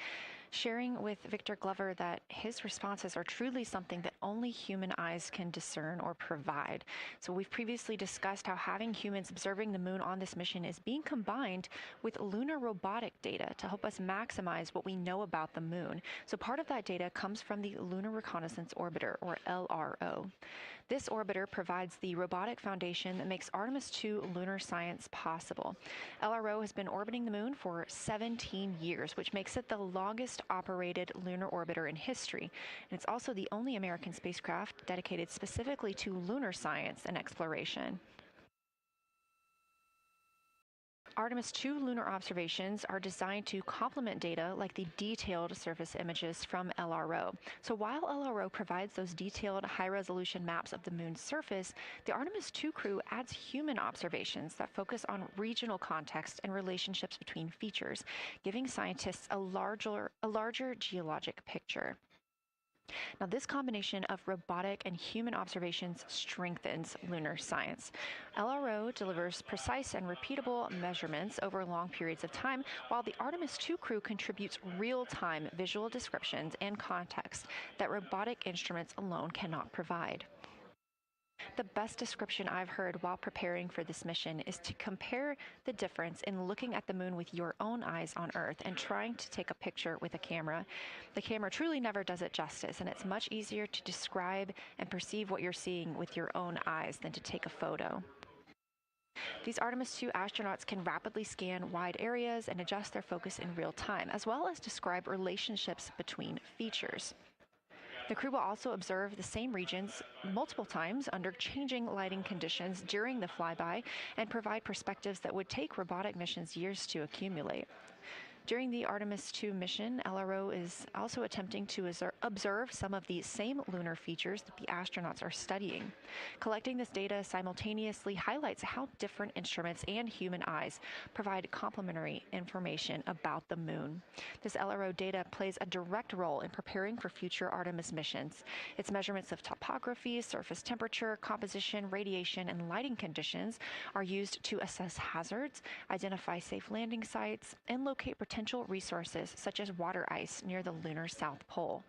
sharing with Victor Glover that his responses are truly something that only human eyes can discern or provide. So we've previously discussed how having humans observing the moon on this mission is being combined with lunar robotic data to help us maximize what we know about the moon. So part of that data comes from the Lunar Reconnaissance Orbiter, or LRO. This orbiter provides the robotic foundation that makes Artemis II lunar science possible. LRO has been orbiting the moon for 17 years, which makes it the longest operated lunar orbiter in history. And it's also the only American spacecraft dedicated specifically to lunar science and exploration. Artemis II lunar observations are designed to complement data like the detailed surface images from LRO. So while LRO provides those detailed high-resolution maps of the moon's surface, the Artemis II crew adds human observations that focus on regional context and relationships between features, giving scientists a larger geologic picture. Now, this combination of robotic and human observations strengthens lunar science. LRO delivers precise and repeatable measurements over long periods of time, while the Artemis II crew contributes real-time visual descriptions and context that robotic instruments alone cannot provide. The best description I've heard while preparing for this mission is to compare the difference in looking at the moon with your own eyes on Earth and trying to take a picture with a camera. The camera truly never does it justice, and it's much easier to describe and perceive what you're seeing with your own eyes than to take a photo. These Artemis II astronauts can rapidly scan wide areas and adjust their focus in real time, as well as describe relationships between features. The crew will also observe the same regions multiple times under changing lighting conditions during the flyby and provide perspectives that would take robotic missions years to accumulate. During the Artemis II mission, LRO is also attempting to observe some of the same lunar features that the astronauts are studying. Collecting this data simultaneously highlights how different instruments and human eyes provide complementary information about the moon. This LRO data plays a direct role in preparing for future Artemis missions. Its measurements of topography, surface temperature, composition, radiation, and lighting conditions are used to assess hazards, identify safe landing sites, and locate potential resources such as water ice near the lunar South Pole.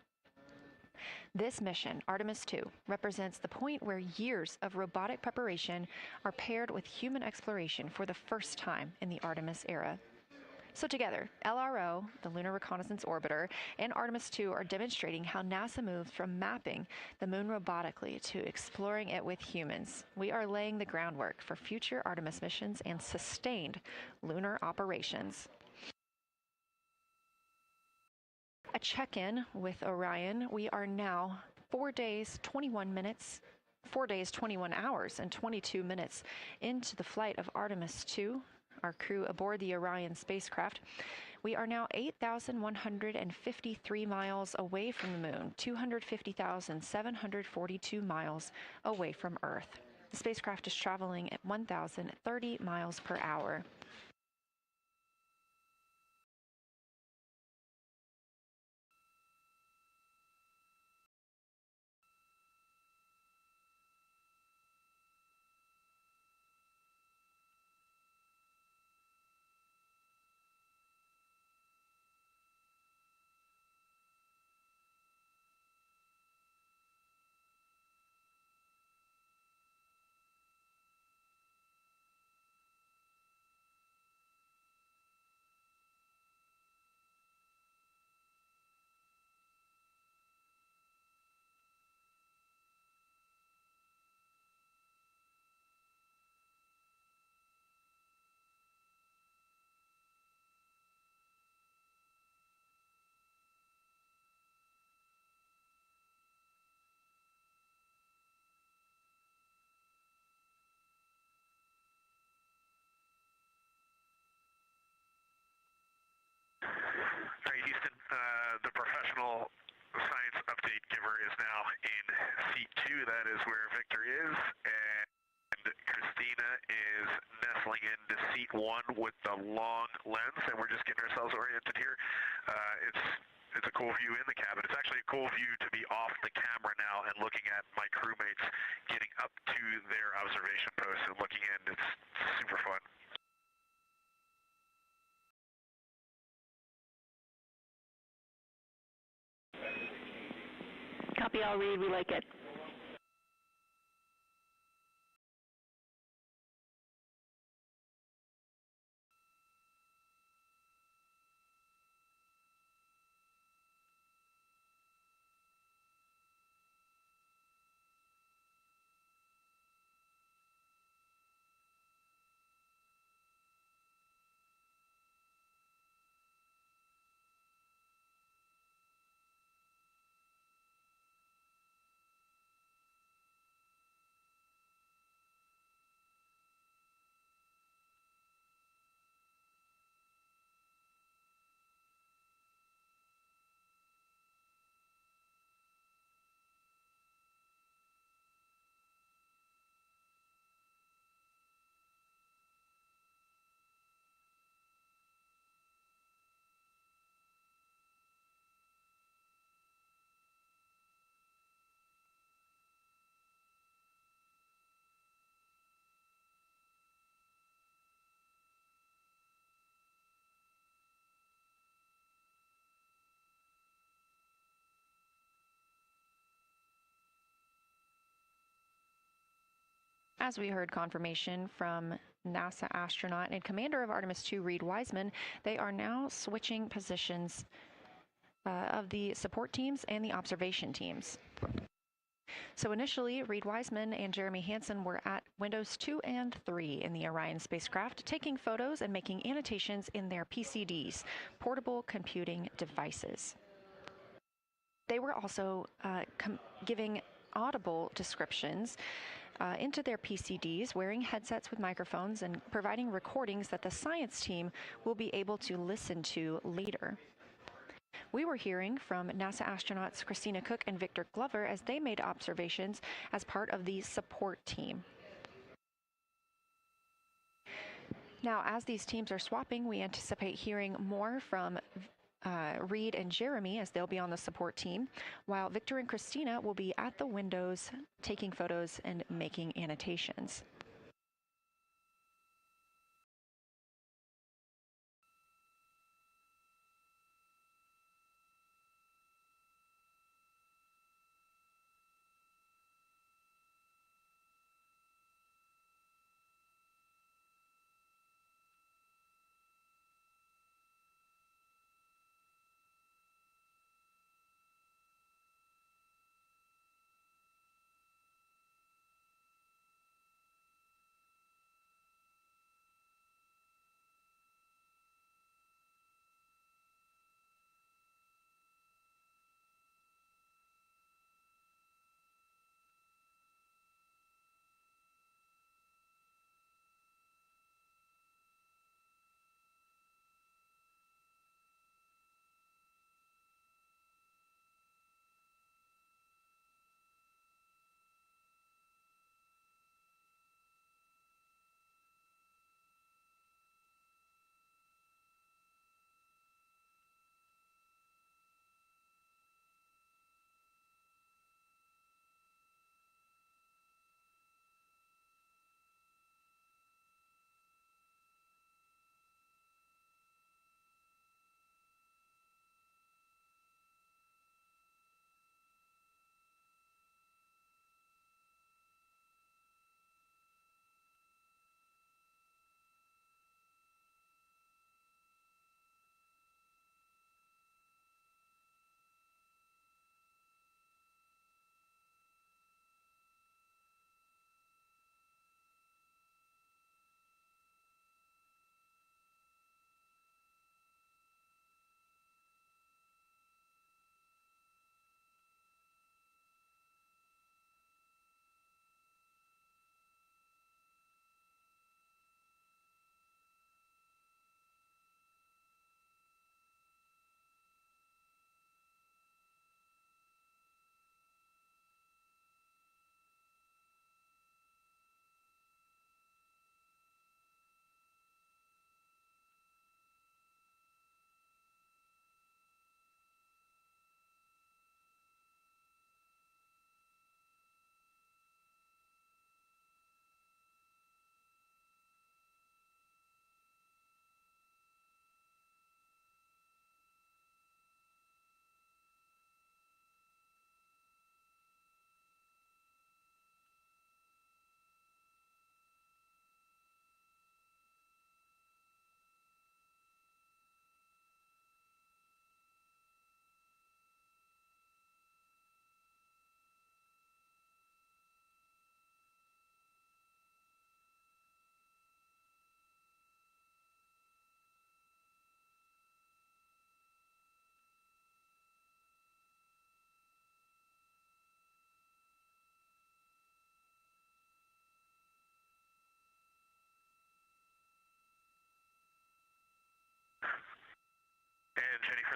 This mission, Artemis II, represents the point where years of robotic preparation are paired with human exploration for the first time in the Artemis era. So together, LRO, the Lunar Reconnaissance Orbiter, and Artemis II are demonstrating how NASA moves from mapping the moon robotically to exploring it with humans. We are laying the groundwork for future Artemis missions and sustained lunar operations. A check-in with Orion. We are now 4 days, 21 hours, and 22 minutes into the flight of Artemis II. our crew aboard the Orion spacecraft. We are now 8,153 miles away from the moon, 250,742 miles away from Earth. The spacecraft is traveling at 1,030 miles per hour. All right, Houston, the professional science update giver is now in seat 2. That is where Victor is, and Christina is nestling into seat 1 with the long lens, and we're just getting ourselves oriented here. It's a cool view in the cabin. It's actually a cool view to be off the camera now and looking at my crewmates getting up to their observation post and looking in. It's super fun. Copy all, Reed. We like it. As we heard confirmation from NASA astronaut and commander of Artemis 2, Reed Wiseman, they are now switching positions of the support teams and the observation teams. So initially, Reed Wiseman and Jeremy Hansen were at windows 2 and 3 in the Orion spacecraft, taking photos and making annotations in their PCDs, portable computing devices. They were also giving audible descriptions into their PCDs, wearing headsets with microphones and providing recordings that the science team will be able to listen to later. We were hearing from NASA astronauts Christina Cook and Victor Glover as they made observations as part of the support team. Now, as these teams are swapping, we anticipate hearing more from Reed and Jeremy as they'll be on the support team, while Victor and Christina will be at the windows taking photos and making annotations.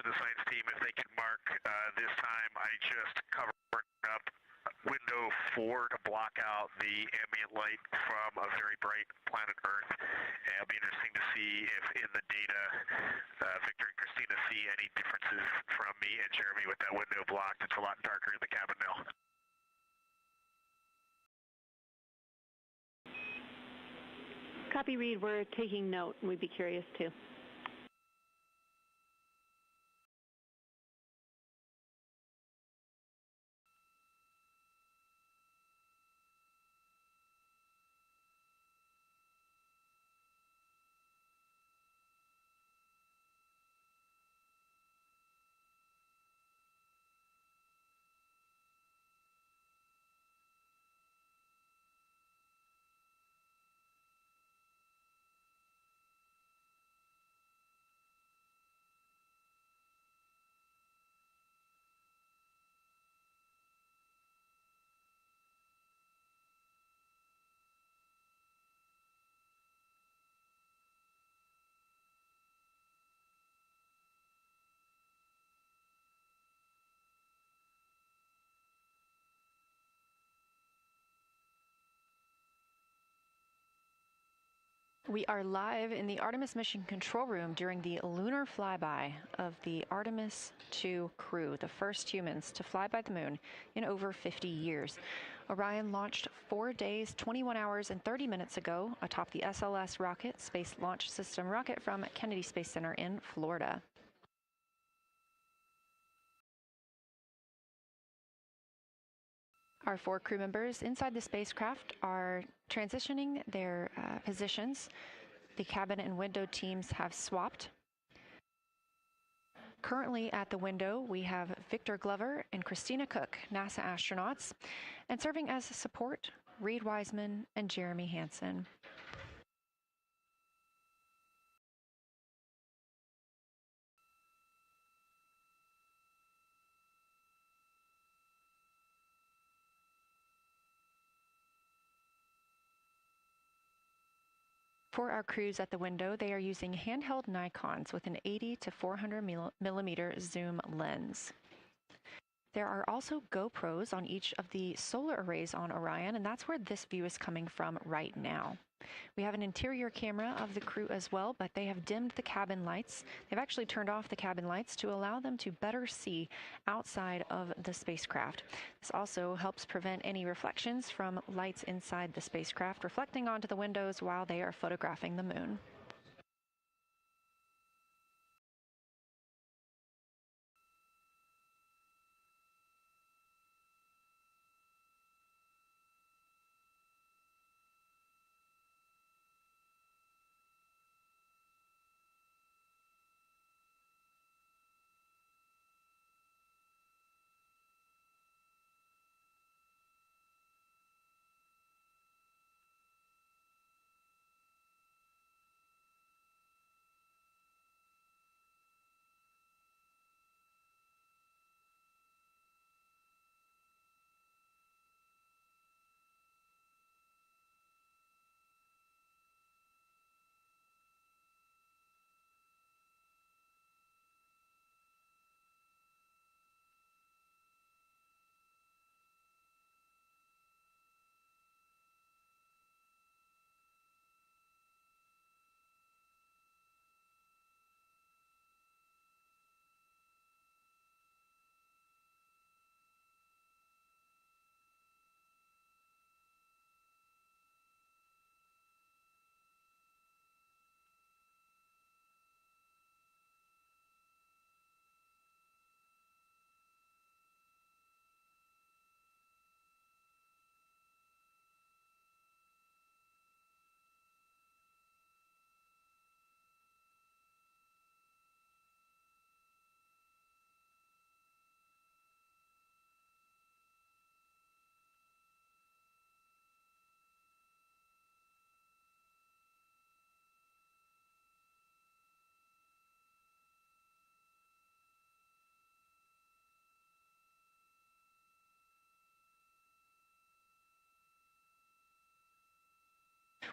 for the science team if they can mark this time. I just covered up window 4 to block out the ambient light from a very bright planet Earth. And it'll be interesting to see if in the data Victor and Christina see any differences from me and Jeremy with that window blocked. It's a lot darker in the cabin now. Copy, Reed. We're taking note, and we'd be curious too. We are live in the Artemis mission control room during the lunar flyby of the Artemis II crew, the first humans to fly by the moon in over 50 years. Orion launched 4 days, 21 hours, and 30 minutes ago atop the SLS rocket, Space Launch System rocket from Kennedy Space Center in Florida. Our 4 crew members inside the spacecraft are transitioning their positions. The cabin and window teams have swapped. Currently at the window, we have Victor Glover and Christina Cook, NASA astronauts, and serving as support, Reed Wiseman and Jeremy Hansen. For our crews at the window, they are using handheld Nikons with an 80 to 400 millimeter zoom lens. There are also GoPros on each of the solar arrays on Orion, and that's where this view is coming from right now. We have an interior camera of the crew as well, but they have dimmed the cabin lights. They've actually turned off the cabin lights to allow them to better see outside of the spacecraft. This also helps prevent any reflections from lights inside the spacecraft reflecting onto the windows while they are photographing the moon.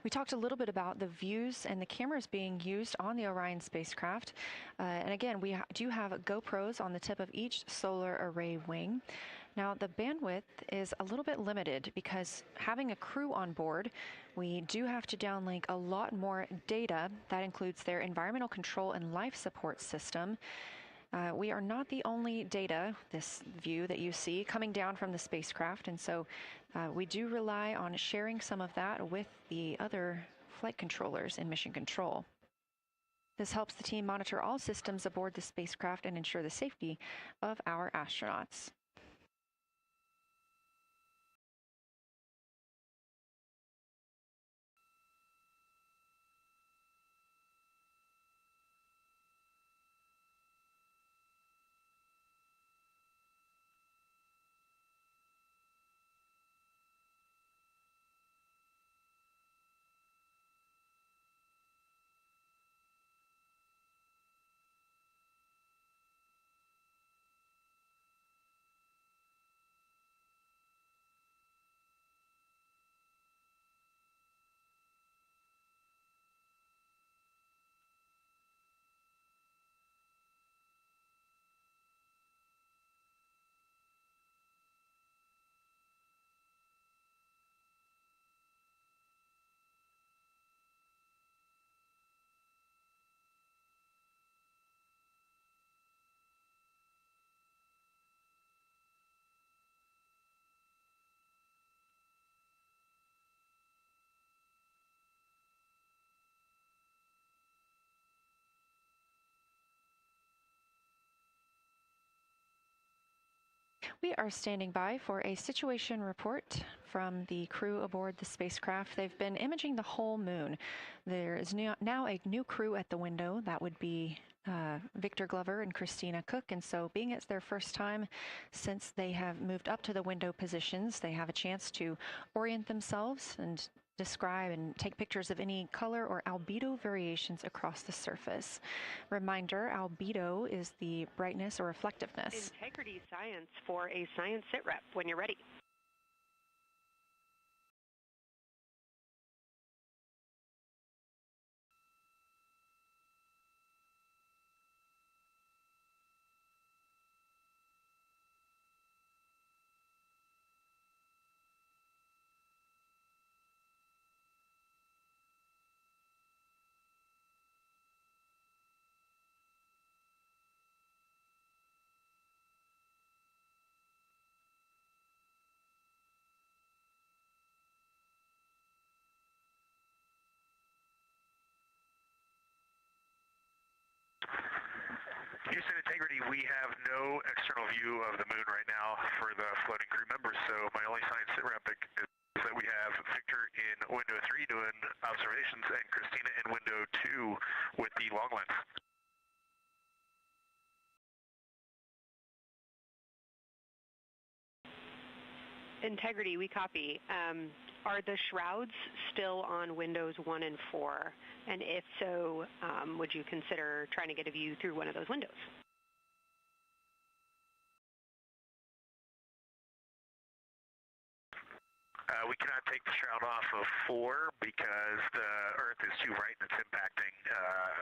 We talked a little bit about the views and the cameras being used on the Orion spacecraft. And again, we do have GoPros on the tip of each solar array wing. Now, the bandwidth is a little bit limited because having a crew on board, we do have to downlink a lot more data. That includes their environmental control and life support system. We are not the only data, this view that you see, coming down from the spacecraft, and so we do rely on sharing some of that with the other flight controllers in mission control. This helps the team monitor all systems aboard the spacecraft and ensure the safety of our astronauts. We are standing by for a situation report from the crew aboard the spacecraft. They've been imaging the whole moon. There is now a new crew at the window. That would be Victor Glover and Christina Cook. And so being it's their first time since they have moved up to the window positions, they have a chance to orient themselves and describe and take pictures of any color or albedo variations across the surface. Reminder, albedo is the brightness or reflectiveness. Integrity science for a science sit rep when you're ready. Houston Integrity, we have no external view of the moon right now for the floating crew members, so my only science sit rep is that we have Victor in window 3 doing observations and Christina in window 2 with the long lens. Integrity, we copy. Are the shrouds still on windows 1 and 4? And if so, would you consider trying to get a view through one of those windows? We cannot take the shroud off of 4 because the Earth is too bright and it's impacting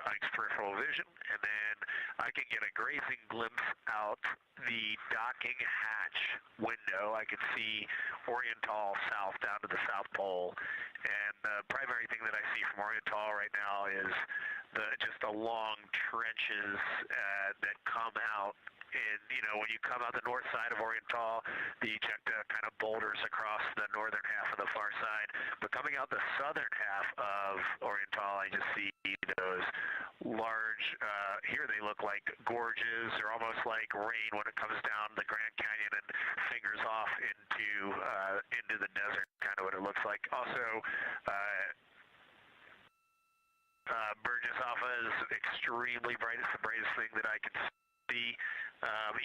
Ike's peripheral vision. And then I can get a grazing glimpse out the docking hatch window. I can see Oriental south down to the South Pole. And the primary thing that I see from Oriental right now is just the long trenches that come out. And, you know, when you come out the north side of Oriental, the ejecta kind of boulders across the northern half of the far side. But coming out the southern half of Oriental, I just see those large, here they look like gorges. They're almost like rain when it comes down the Grand Canyon and fingers off into the desert, kind of what it looks like. Also, Burgess Alpha is extremely bright. It's the brightest thing that I can see.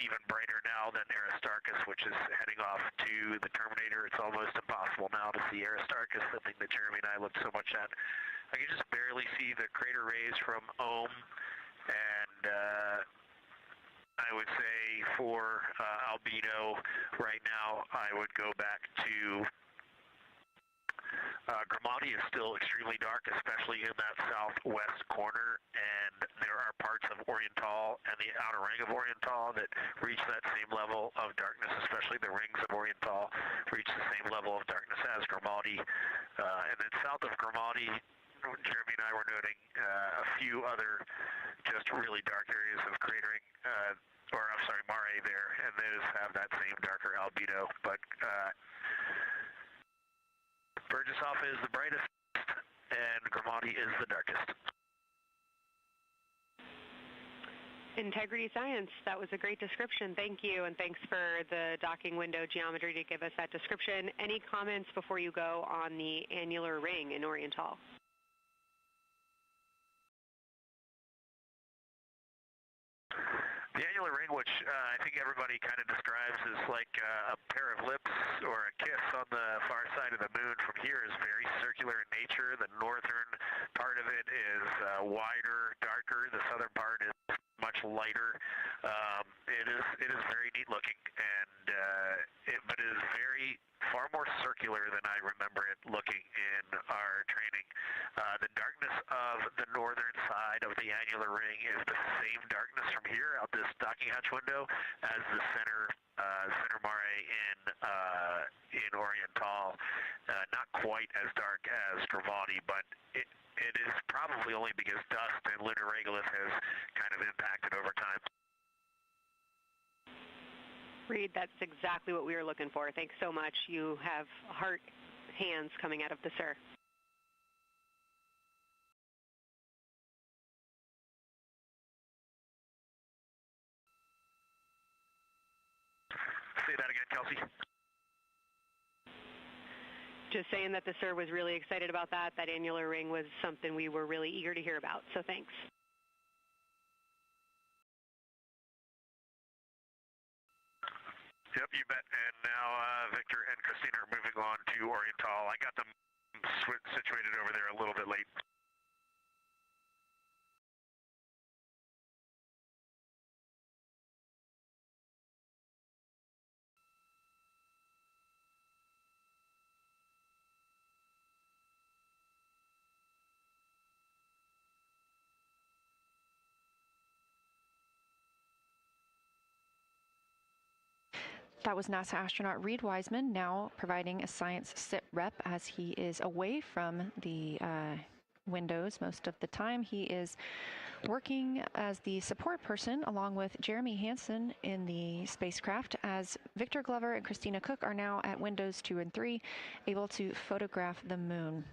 Even brighter now than Aristarchus, which is heading off to the Terminator. It's almost impossible now to see Aristarchus, the thing that Jeremy and I looked so much at. I can just barely see the crater rays from Ohm, and I would say for albedo right now, I would go back to Grimati is still extremely dark, especially in that southwest corner, and there are parts of Oriental and the outer ring of Oriental that reach that same level of darkness, especially the rings of Oriental reach the same level of darkness as Grimati. And then south of Grimati, Jeremy and I were noting a few other just really dark areas of cratering, mare there, and those have that same darker albedo. But Burgesshoff is the brightest, and Grimati is the darkest. Integrity Science, that was a great description. Thank you, and thanks for the docking window geometry to give us that description. Any comments before you go on the annular ring in Oriental? The annular ring, which I think everybody kind of describes as like a pair of lips or a kiss on the far side of the moon from here, is very circular in nature. The northern part of it is wider, darker. The southern part is much lighter. It is very neat looking, and but it is far more circular than I remember it looking in our training. The darkness of the northern side of the annular ring is the same darkness from here out this docking hatch window as the center mare in Oriental. Not quite as dark as Grimati, but it is probably only because dust and lunar regolith has kind of impacted over time. Reed, that's exactly what we were looking for. Thanks so much. You have heart hands coming out of the SIR. Say that again, Kelsey. Just saying that the SIR was really excited about that. That annular ring was something we were really eager to hear about, so thanks. Yep, you bet. And now Victor and Christina are moving on to Oriental. I got them situated over there a little bit late. That was NASA astronaut Reed Wiseman, now providing a science sit rep as he is away from the windows most of the time. He is working as the support person along with Jeremy Hansen in the spacecraft, as Victor Glover and Christina Cook are now at windows 2 and 3, able to photograph the moon.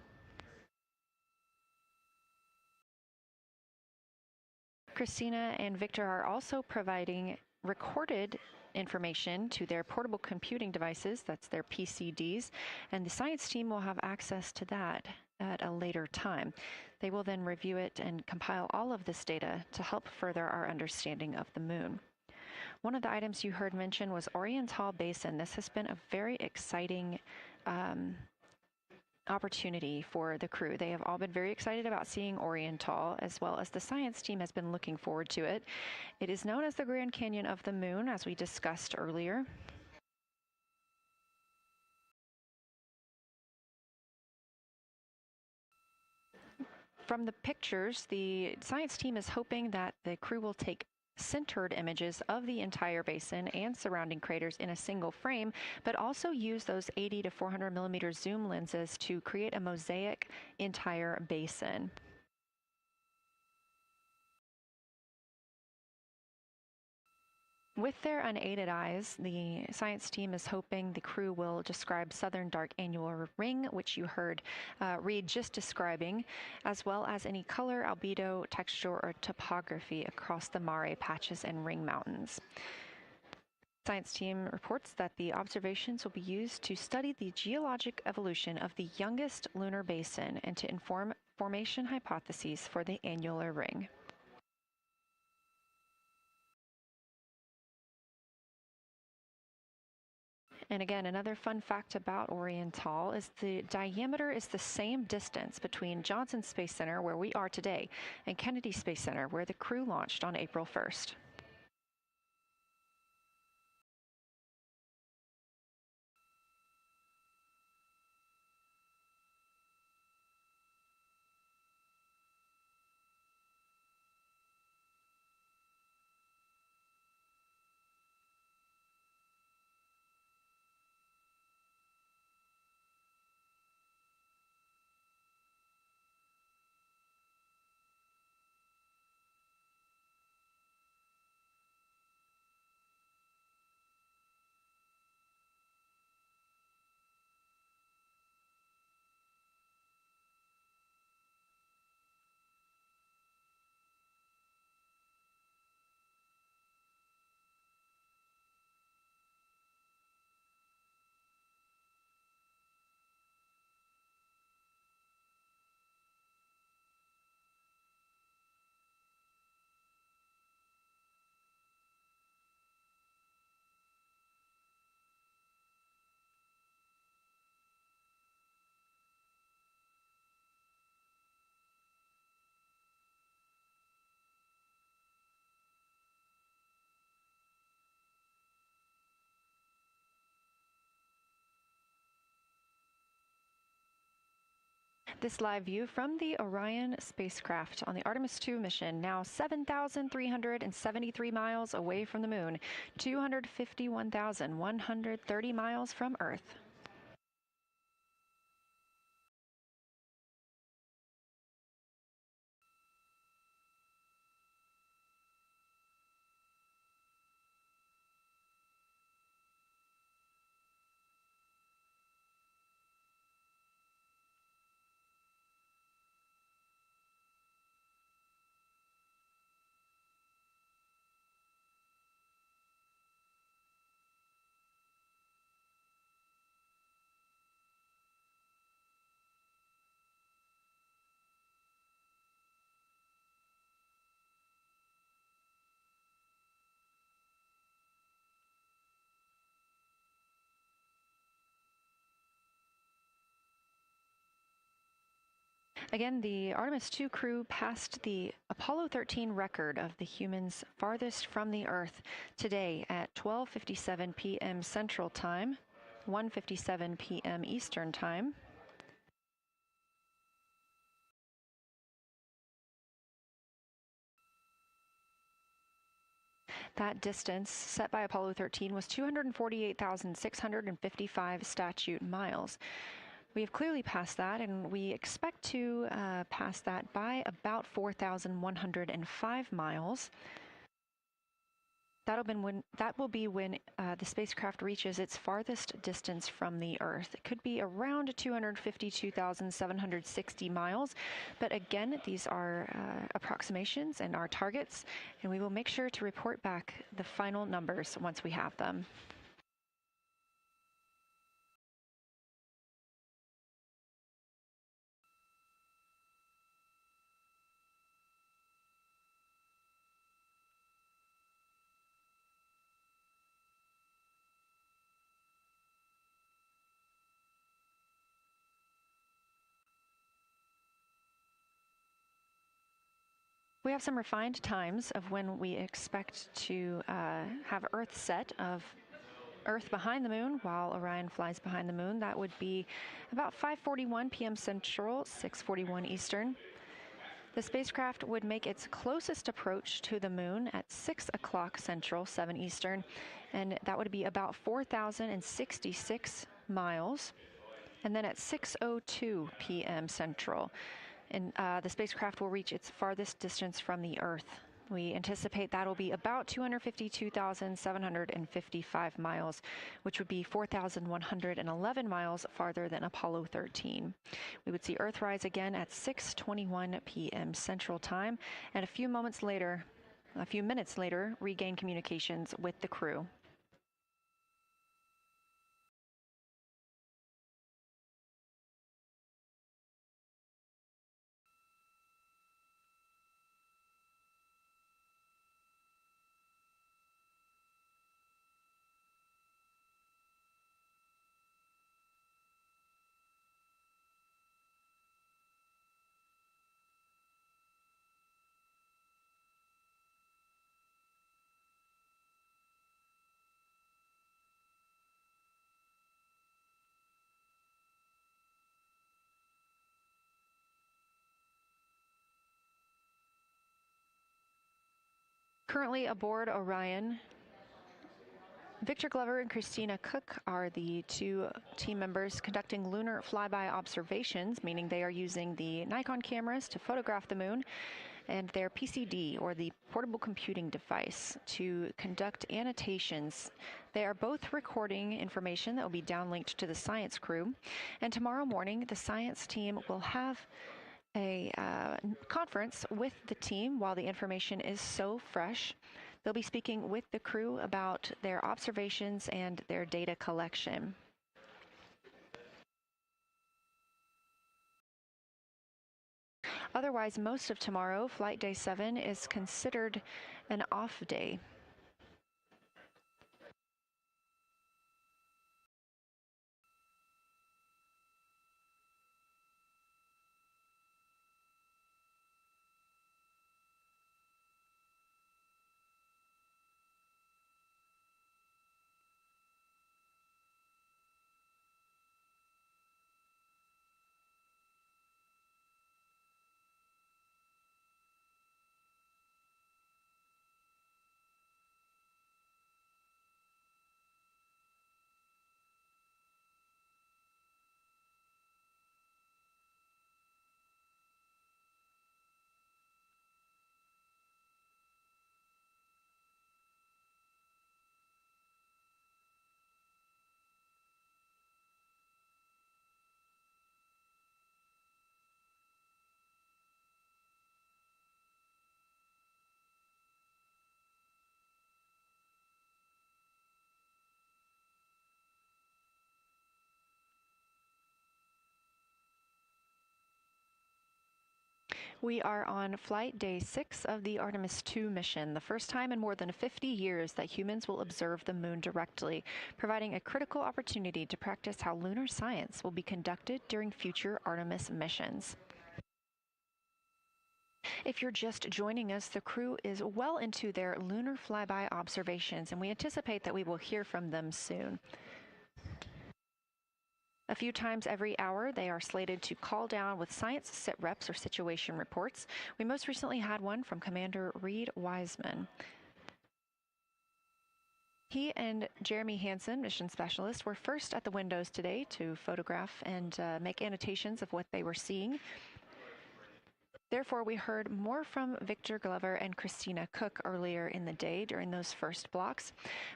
Christina and Victor are also providing recorded information to their portable computing devices, that's their PCDs, and the science team will have access to that at a later time. They will then review it and compile all of this data to help further our understanding of the moon. One of the items you heard mentioned was Oriental Basin. This has been a very exciting opportunity for the crew. They have all been very excited about seeing Oriental, as well as the science team has been looking forward to it. It is known as the Grand Canyon of the Moon, as we discussed earlier. From the pictures, the science team is hoping that the crew will take centered images of the entire basin and surrounding craters in a single frame, but also use those 80 to 400 millimeter zoom lenses to create a mosaic entire basin. With their unaided eyes, the science team is hoping the crew will describe southern dark annular ring, which you heard Reed just describing, as well as any color, albedo, texture, or topography across the mare patches and ring mountains. Science team reports that the observations will be used to study the geologic evolution of the youngest lunar basin and to inform formation hypotheses for the annular ring. And again, another fun fact about Oriental is the diameter is the same distance between Johnson Space Center, where we are today, and Kennedy Space Center, where the crew launched on April 1st. This live view from the Orion spacecraft on the Artemis II mission, now 7,373 miles away from the moon, 251,130 miles from Earth. Again, the Artemis II crew passed the Apollo 13 record of the humans farthest from the Earth today at 12:57 p.m. Central Time, 1:57 p.m. Eastern Time. That distance set by Apollo 13 was 248,655 statute miles. We have clearly passed that, and we expect to pass that by about 4,105 miles. That will be when the spacecraft reaches its farthest distance from the Earth. It could be around 252,760 miles, but again, these are approximations and our targets, and we will make sure to report back the final numbers once we have them. We have some refined times of when we expect to have Earth set of Earth behind the moon while Orion flies behind the moon. That would be about 5:41 p.m. Central, 6:41 Eastern. The spacecraft would make its closest approach to the moon at 6 o'clock Central, 7 Eastern, and that would be about 4,066 miles. And then at 6:02 p.m. Central, and the spacecraft will reach its farthest distance from the Earth. We anticipate that'll be about 252,755 miles, which would be 4,111 miles farther than Apollo 13. We would see Earthrise again at 6:21 p.m. Central Time, and a few minutes later, regain communications with the crew. Currently aboard Orion, Victor Glover and Christina Cook are the two team members conducting lunar flyby observations, meaning they are using the Nikon cameras to photograph the moon, and their PCD, or the portable computing device, to conduct annotations. They are both recording information that will be downlinked to the science crew, and tomorrow morning the science team will have a conference with the team while the information is so fresh. They'll be speaking with the crew about their observations and their data collection. Otherwise, most of tomorrow, Flight Day 7, is considered an off day. We are on flight day 6 of the Artemis II mission, the first time in more than 50 years that humans will observe the moon directly, providing a critical opportunity to practice how lunar science will be conducted during future Artemis missions. If you're just joining us, the crew is well into their lunar flyby observations, and we anticipate that we will hear from them soon. A few times every hour, they are slated to call down with science sit reps or situation reports. We most recently had one from Commander Reed Wiseman. He and Jeremy Hansen, mission specialist, were first at the windows today to photograph and make annotations of what they were seeing. Therefore, we heard more from Victor Glover and Christina Cook earlier in the day during those first blocks.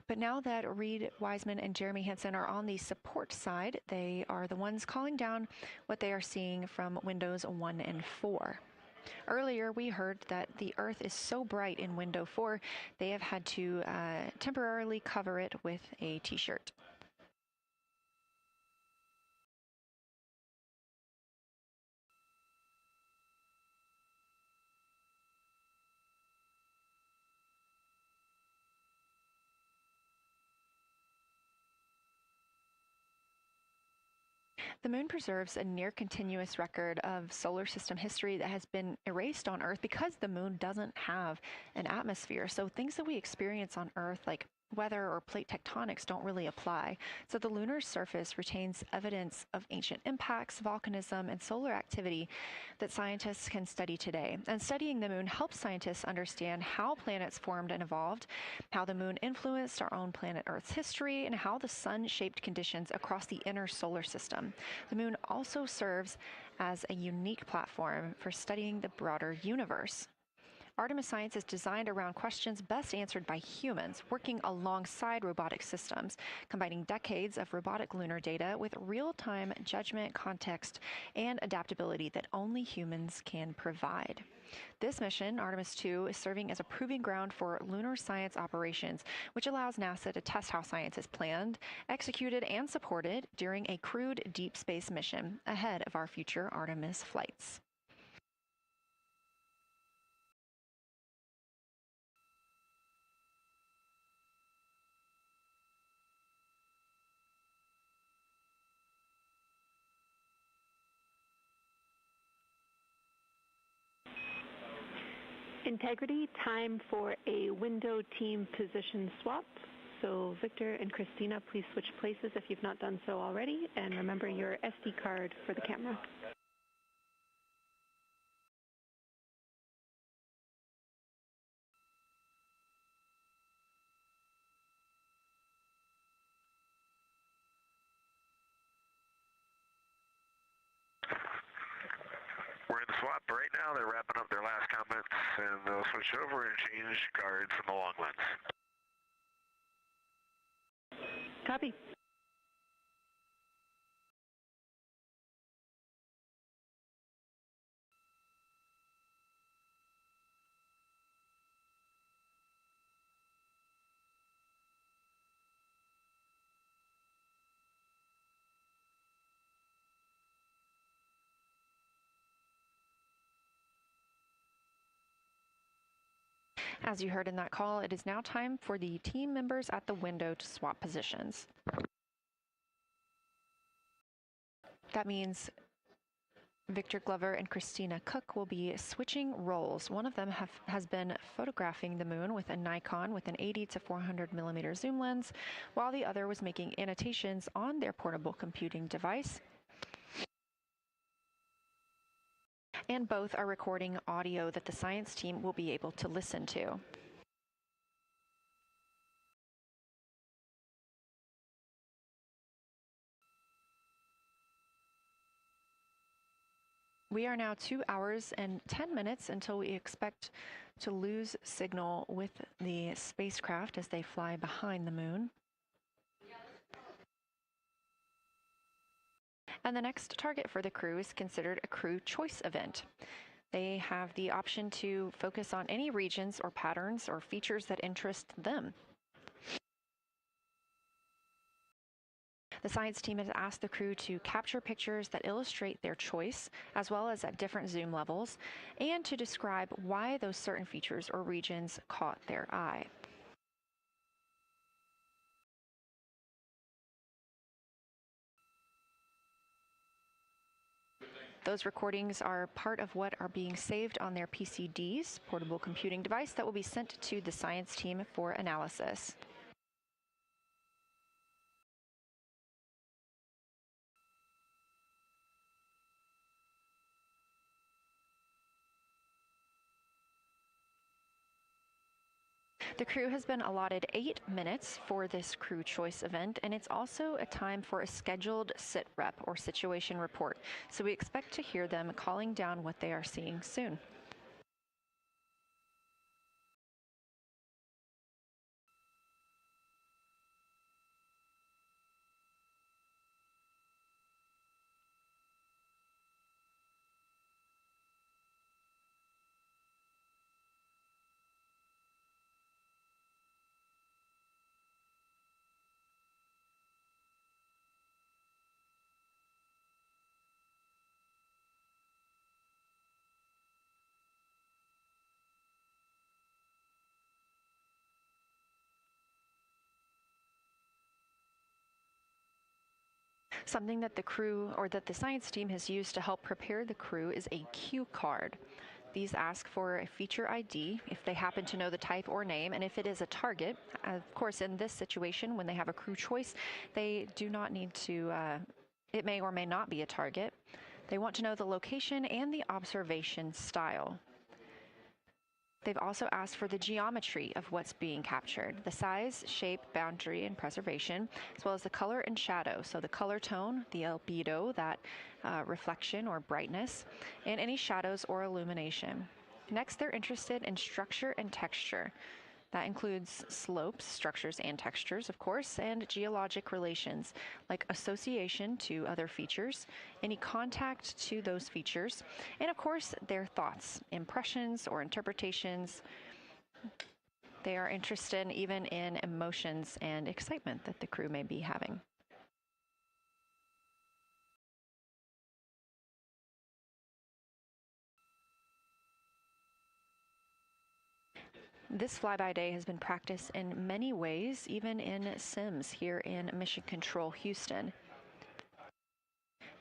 But now that Reed Wiseman and Jeremy Hansen are on the support side, they are the ones calling down what they are seeing from windows 1 and 4. Earlier, we heard that the Earth is so bright in window 4, they have had to temporarily cover it with a t-shirt. The moon preserves a near-continuous record of solar system history that has been erased on Earth because the moon doesn't have an atmosphere. So things that we experience on Earth, like weather or plate tectonics, don't really apply. So the lunar surface retains evidence of ancient impacts, volcanism, and solar activity that scientists can study today. And studying the moon helps scientists understand how planets formed and evolved, how the moon influenced our own planet Earth's history, and how the sun shaped conditions across the inner solar system. The moon also serves as a unique platform for studying the broader universe. Artemis science is designed around questions best answered by humans, working alongside robotic systems, combining decades of robotic lunar data with real-time judgment, context, and adaptability that only humans can provide. This mission, Artemis II, is serving as a proving ground for lunar science operations, which allows NASA to test how science is planned, executed, and supported during a crewed deep space mission ahead of our future Artemis flights. Integrity, time for a window team position swap. So Victor and Christina, please switch places if you've not done so already, and remember your SD card for the camera. We're in the swap right now. They're wrapping up their last comments, and they'll switch over and change cards from the long lens. Copy. As you heard in that call, it is now time for the team members at the window to swap positions. That means Victor Glover and Christina Cook will be switching roles. One of them has been photographing the moon with a Nikon with an 80 to 400 millimeter zoom lens, while the other was making annotations on their portable computing device. And both are recording audio that the science team will be able to listen to. We are now 2 hours and 10 minutes until we expect to lose signal with the spacecraft as they fly behind the moon. And the next target for the crew is considered a crew choice event. They have the option to focus on any regions or patterns or features that interest them. The science team has asked the crew to capture pictures that illustrate their choice, as well as at different zoom levels, and to describe why those certain features or regions caught their eye. Those recordings are part of what are being saved on their PCDs, portable computing device, that will be sent to the science team for analysis. The crew has been allotted 8 minutes for this crew choice event, and it's also a time for a scheduled sit rep or situation report. So we expect to hear them calling down what they are seeing soon. Something that the crew or that the science team has used to help prepare the crew is a cue card. These ask for a feature ID if they happen to know the type or name, and if it is a target. Of course, in this situation, when they have a crew choice, they do not need to, it may or may not be a target. They want to know the location and the observation style. They've also asked for the geometry of what's being captured, the size, shape, boundary, and preservation, as well as the color and shadow. So the color tone, the albedo, that reflection or brightness, and any shadows or illumination. Next, they're interested in structure and texture. That includes slopes, structures, and textures, of course, and geologic relations, like association to other features, any contact to those features, and of course, their thoughts, impressions, or interpretations. They are interested even in emotions and excitement that the crew may be having. This flyby day has been practiced in many ways, even in Sims here in Mission Control Houston.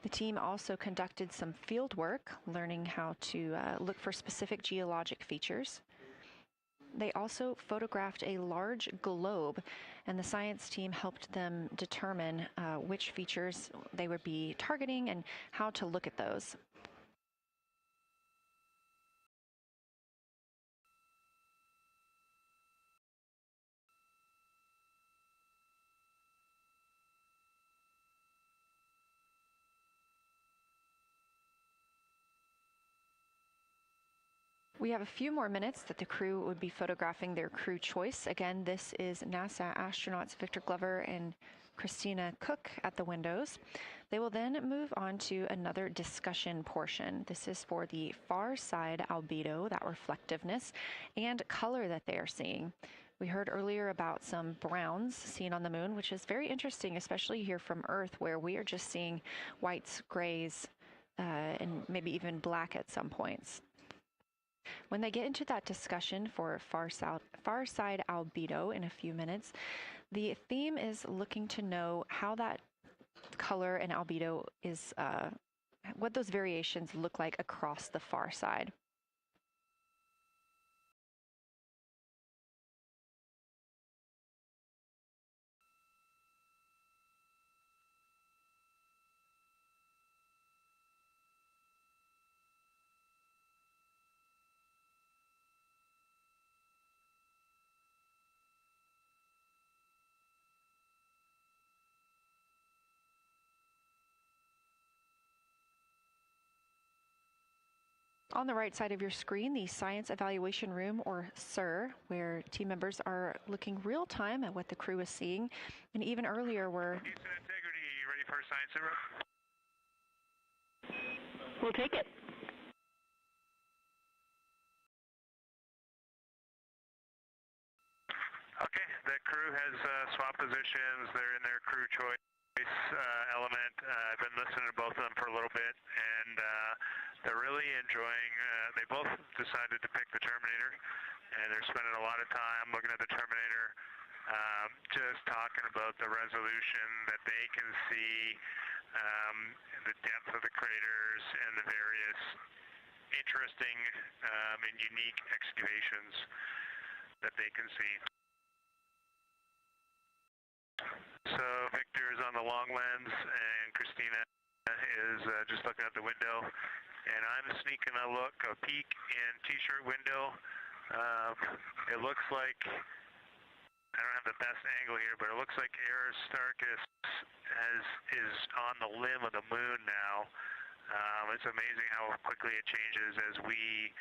The team also conducted some field work, learning how to look for specific geologic features. They also photographed a large globe, and the science team helped them determine which features they would be targeting and how to look at those. We have a few more minutes that the crew would be photographing their crew choice. Again, this is NASA astronauts Victor Glover and Christina Cook at the windows. They will then move on to another discussion portion. This is for the far side albedo, that reflectiveness, and color that they are seeing. We heard earlier about some browns seen on the moon, which is very interesting, especially here from Earth, where we are just seeing whites, grays, and maybe even black at some points. When they get into that discussion for far side albedo in a few minutes, the theme is looking to know how that color and albedo is, what those variations look like across the far side. On the right side of your screen, the Science Evaluation Room, or SIR, where team members are looking real time at what the crew is seeing. And even earlier, we're... Houston Integrity, you ready for science zero? We'll take it. Okay, the crew has swapped positions. They're in their crew choice. Element. I've been listening to both of them for a little bit, and they're really enjoying. They both decided to pick the Terminator, and they're spending a lot of time looking at the Terminator, just talking about the resolution that they can see, the depth of the craters, and the various interesting and unique excavations that they can see. So Victor is on the long lens, and Christina is just looking out the window, and I'm sneaking a peek in T-shirt window. It looks like, I don't have the best angle here, but it looks like Aristarchus is on the limb of the moon now. It's amazing how quickly it changes as we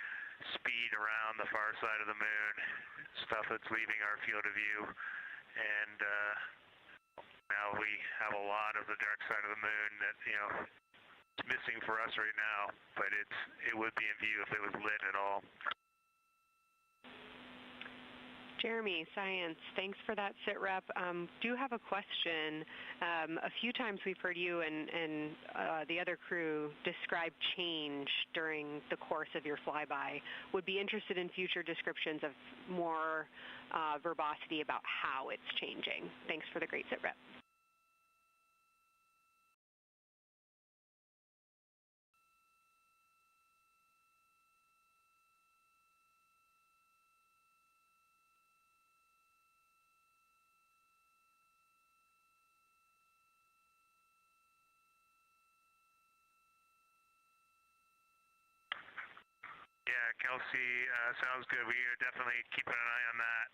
speed around the far side of the moon, stuff that's leaving our field of view, and now we have a lot of the dark side of the moon that, you know, it's missing for us right now, but it would be in view if it was lit at all. Jeremy, Science, thanks for that sit rep. Do have a question. A few times we've heard you and the other crew describe change during the course of your flyby. Would be interested in future descriptions of more verbosity about how it's changing. Thanks for the great sit rep. Yeah, Kelsey, sounds good. We are definitely keeping an eye on that.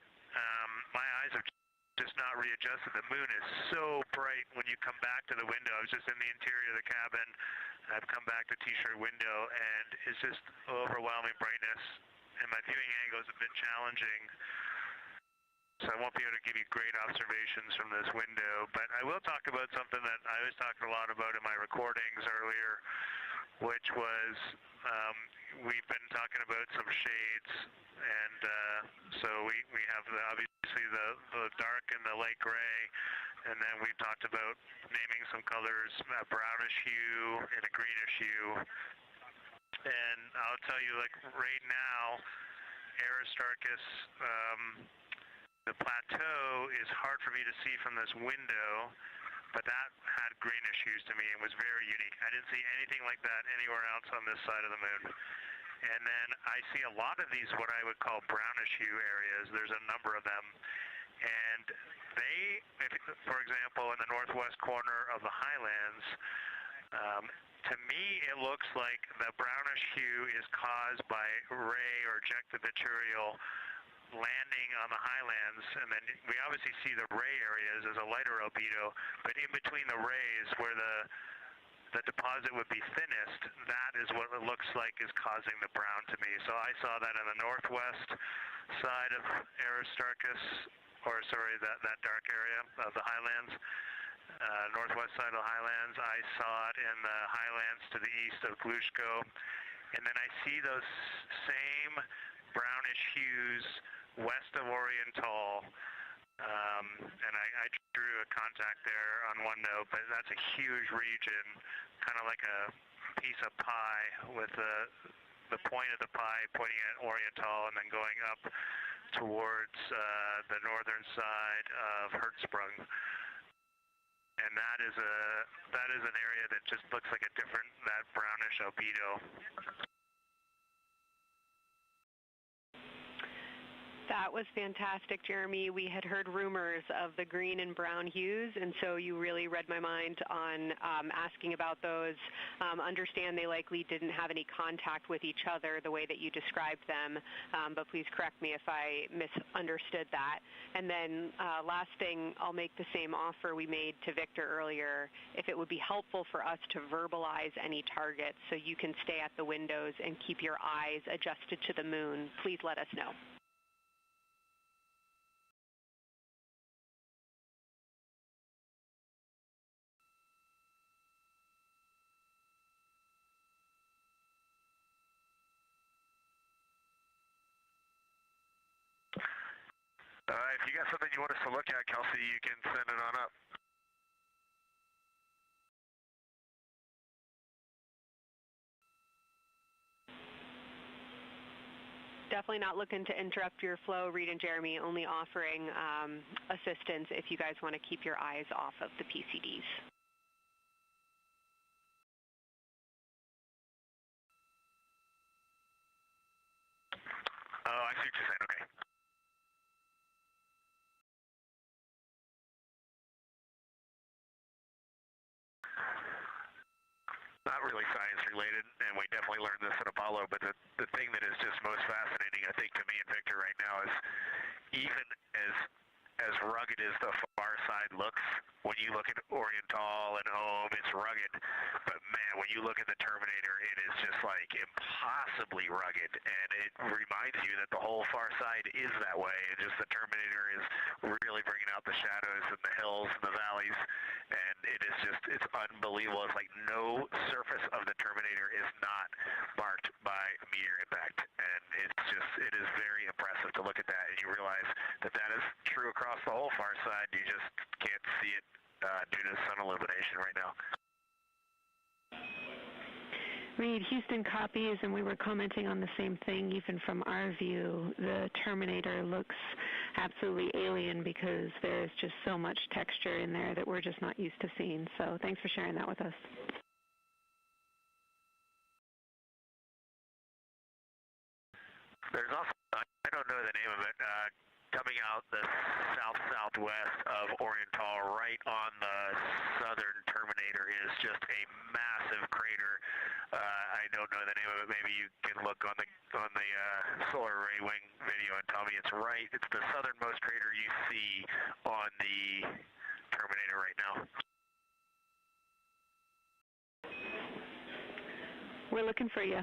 My eyes have just not readjusted. The moon is so bright when you come back to the window. I was just in the interior of the cabin. I've come back to T-shirt window, and it's just overwhelming brightness. And my viewing angle is a bit challenging, so I won't be able to give you great observations from this window. But I will talk about something that I was talking a lot about in my recordings earlier, which was we've been talking about some shades, and so we have obviously the dark and the light gray, and then we've talked about naming some colors, a brownish hue and a greenish hue. And I'll tell you, like right now, Aristarchus, the plateau is hard for me to see from this window, but that had greenish hues to me and was very unique. I didn't see anything like that anywhere else on this side of the moon. And then I see a lot of these, what I would call brownish hue areas. There's a number of them. And they, for example, in the northwest corner of the highlands, to me it looks like the brownish hue is caused by ray or ejected material landing on the highlands, and then we obviously see the ray areas as a lighter albedo, but in between the rays where the deposit would be thinnest, that is what it looks like is causing the brown to me. So I saw that in the northwest side of Aristarchus, or sorry, that dark area of the highlands, northwest side of the highlands. I saw it in the highlands to the east of Glushko, and then I see those same brownish hues west of Oriental, and I drew a contact there on OneNote, but that's a huge region, kind of like a piece of pie with the point of the pie pointing at Oriental and then going up towards the northern side of Hertzsprung. And that is an area that just looks like that brownish albedo. That was fantastic, Jeremy. We had heard rumors of the green and brown hues, and so you really read my mind on asking about those. Understand they likely didn't have any contact with each other the way that you described them, but please correct me if I misunderstood that. And then last thing, I'll make the same offer we made to Victor earlier. If it would be helpful for us to verbalize any targets so you can stay at the windows and keep your eyes adjusted to the moon, please let us know. If you got something you want us to look at, Kelsey, you can send it on up. definitely not looking to interrupt your flow, Reed and Jeremy, only offering assistance if you guys want to keep your eyes off of the PCDs. Oh, I see what you're saying. Okay. Not really science related, and we definitely learned this at Apollo, but the thing that is just most fascinating, I think, to me and Victor right now is even as rugged as the far side looks, when you look at Oriental and Ohm, it's rugged. But man, when you look at the Terminator, it is just like impossibly rugged, and it reminds you that the whole far side is that way. And just the Terminator is really bringing out the shadows and the hills and the valleys, and it is just, it's unbelievable. It's like no surface of the Terminator is not marked by a meteor impact, and it's just, it is very impressive to look at that, and you realize that that is true across the whole far side. You just can't see it due to sun illumination right now. Reed, Houston copies, and we were commenting on the same thing. Even from our view, the Terminator looks absolutely alien because there's just so much texture in there that we're just not used to seeing. So thanks for sharing that with us. There's also, I don't know the name of it, coming out the south-southwest of Oriental, right on the southern Terminator, is just a massive crater. I don't know the name of it. Maybe you can look on the solar array wing video and tell me it's right. It's the southernmost crater you see on the Terminator right now. We're looking for you.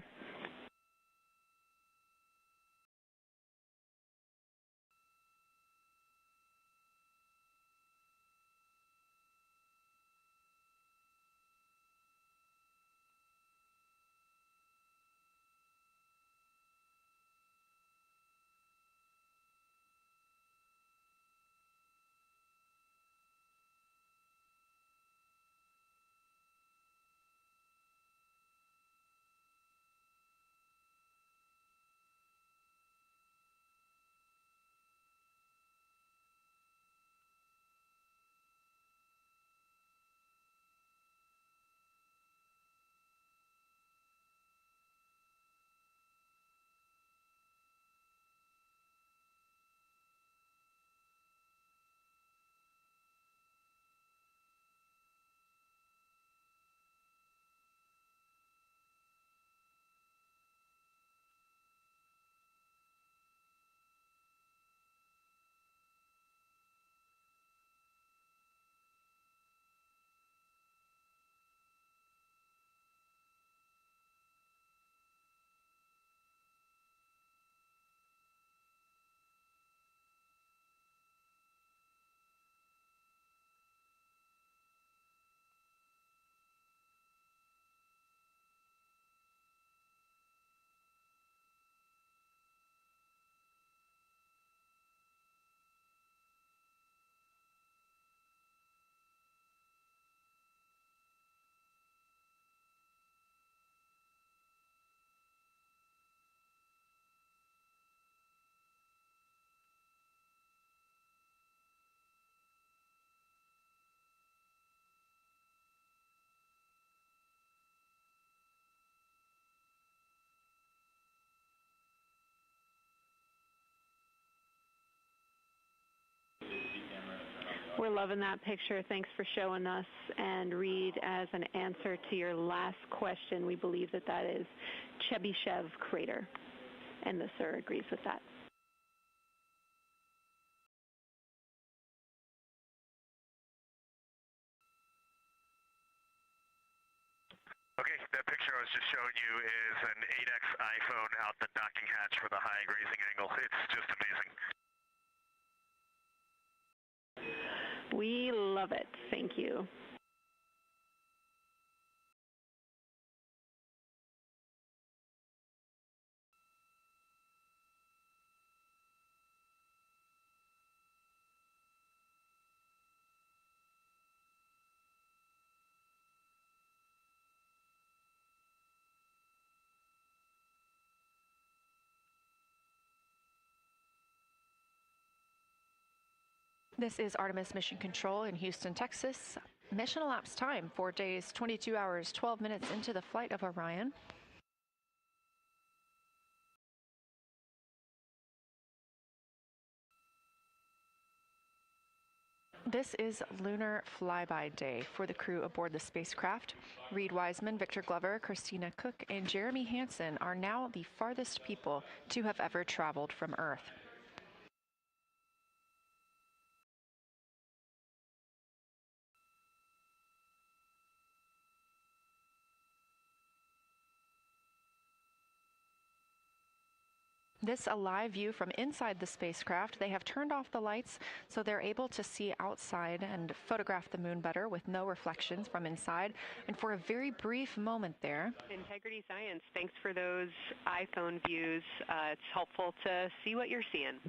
We're loving that picture. Thanks for showing us. And Reed, as an answer to your last question, we believe that that is Chebyshev crater. And the sir agrees with that. Okay, that picture I was just showing you is an 8X iPhone out the docking hatch for the high grazing angle. It's just amazing. We love it. Thank you. This is Artemis Mission Control in Houston, Texas. Mission elapsed time, 4 days, 22 hours, 12 minutes into the flight of Orion. This is Lunar Flyby Day for the crew aboard the spacecraft. Reed Wiseman, Victor Glover, Christina Cook, and Jeremy Hansen are now the farthest people to have ever traveled from Earth. This a live view from inside the spacecraft. They have turned off the lights so they're able to see outside and photograph the moon better with no reflections from inside. And for a very brief moment there. Integrity Science, thanks for those iPhone views. It's helpful to see what you're seeing.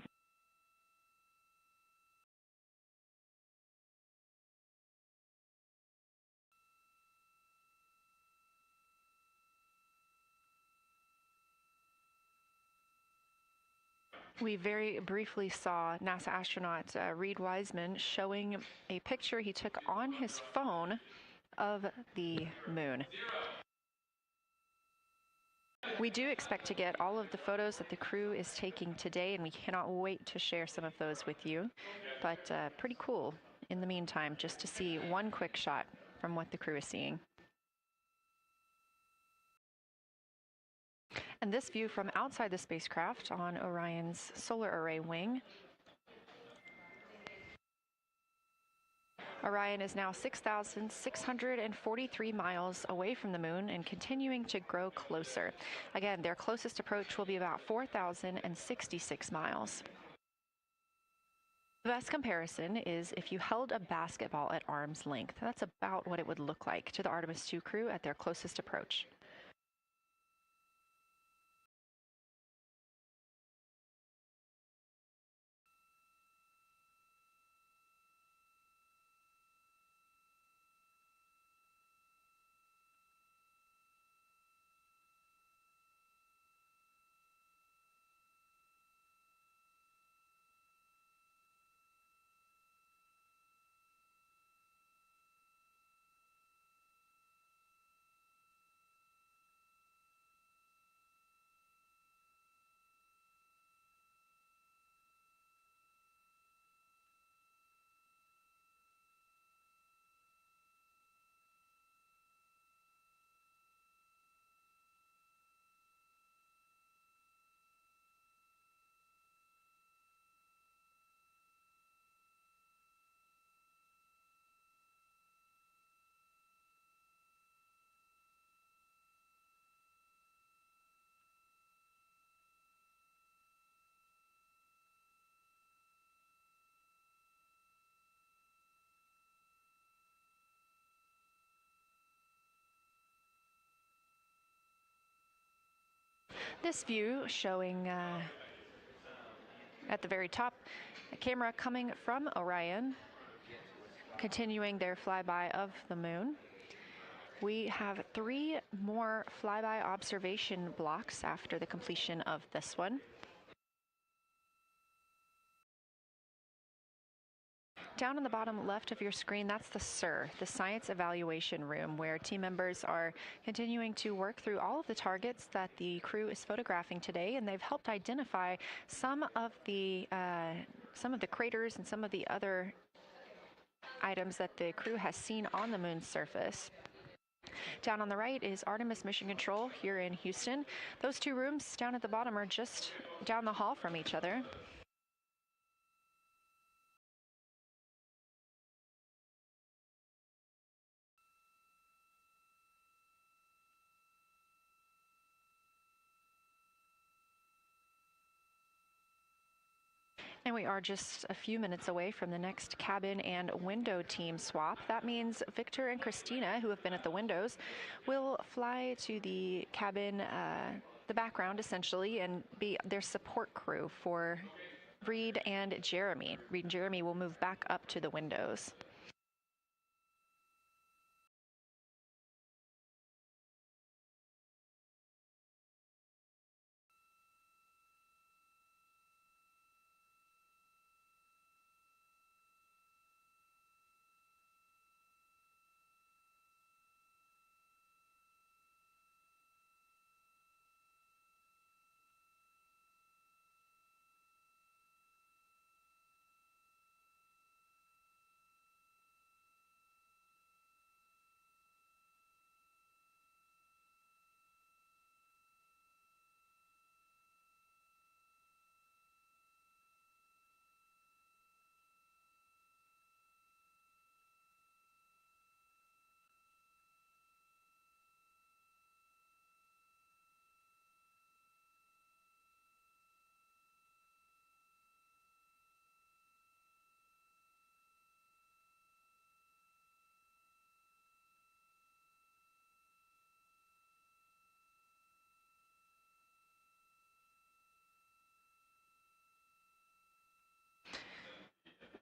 We very briefly saw NASA astronaut Reed Wiseman showing a picture he took on his phone of the moon. We do expect to get all of the photos that the crew is taking today, and we cannot wait to share some of those with you. But pretty cool in the meantime, just to see one quick shot from what the crew is seeing. And this view from outside the spacecraft on Orion's solar array wing. Orion is now 6,643 miles away from the moon and continuing to grow closer. Again, their closest approach will be about 4,066 miles. The best comparison is if you held a basketball at arm's length. That's about what it would look like to the Artemis II crew at their closest approach. This view showing at the very top a camera coming from Orion, continuing their flyby of the moon. We have 3 more flyby observation blocks after the completion of this one. Down on the bottom left of your screen, that's the SIR, the Science Evaluation Room, where team members are continuing to work through all of the targets that the crew is photographing today, and they've helped identify some of the craters and some of the other items that the crew has seen on the moon's surface. Down on the right is Artemis Mission Control here in Houston. Those 2 rooms down at the bottom are just down the hall from each other. And we are just a few minutes away from the next cabin and window team swap. That means Victor and Christina, who have been at the windows, will fly to the cabin, the background essentially, and be their support crew for Reed and Jeremy. Reed and Jeremy will move back up to the windows.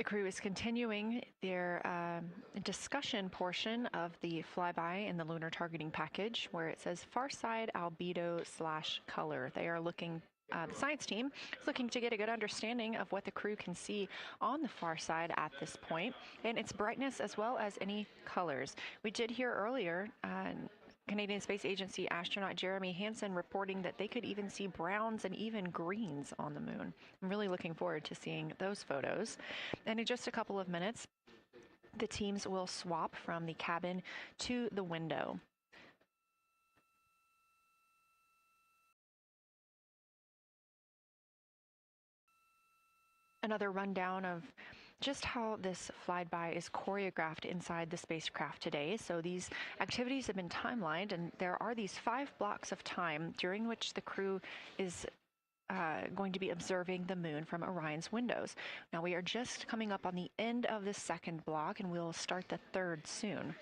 The crew is continuing their discussion portion of the flyby in the lunar targeting package, where it says far side albedo/color. They are looking. The science team is looking to get a good understanding of what the crew can see on the far side at this point, and its brightness as well as any colors. We did hear earlier Canadian Space Agency astronaut Jeremy Hansen reporting that they could even see browns and even greens on the moon. I'm really looking forward to seeing those photos. And in just a couple of minutes, the teams will swap from the cabin to the window. Another rundown of just how this flyby is choreographed inside the spacecraft today. So these activities have been timelined, and there are these 5 blocks of time during which the crew is going to be observing the moon from Orion's windows. Now we are just coming up on the end of the second block, and we'll start the third soon.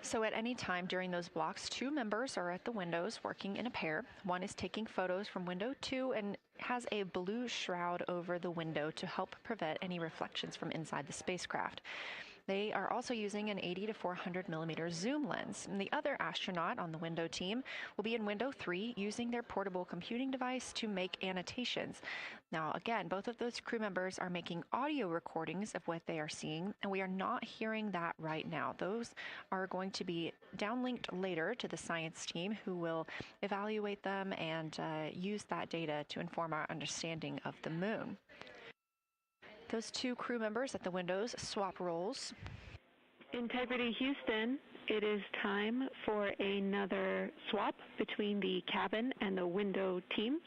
So at any time during those blocks, 2 members are at the windows working in a pair. One is taking photos from window 2 and has a blue shroud over the window to help prevent any reflections from inside the spacecraft. They are also using an 80 to 400 millimeter zoom lens. And the other astronaut on the window team will be in window 3 using their portable computing device to make annotations. Now, again, both of those crew members are making audio recordings of what they are seeing, and we are not hearing that right now. Those are going to be downlinked later to the science team, who will evaluate them and use that data to inform our understanding of the moon. Those 2 crew members at the windows swap roles. Integrity Houston, it is time for another swap between the cabin and the window teams.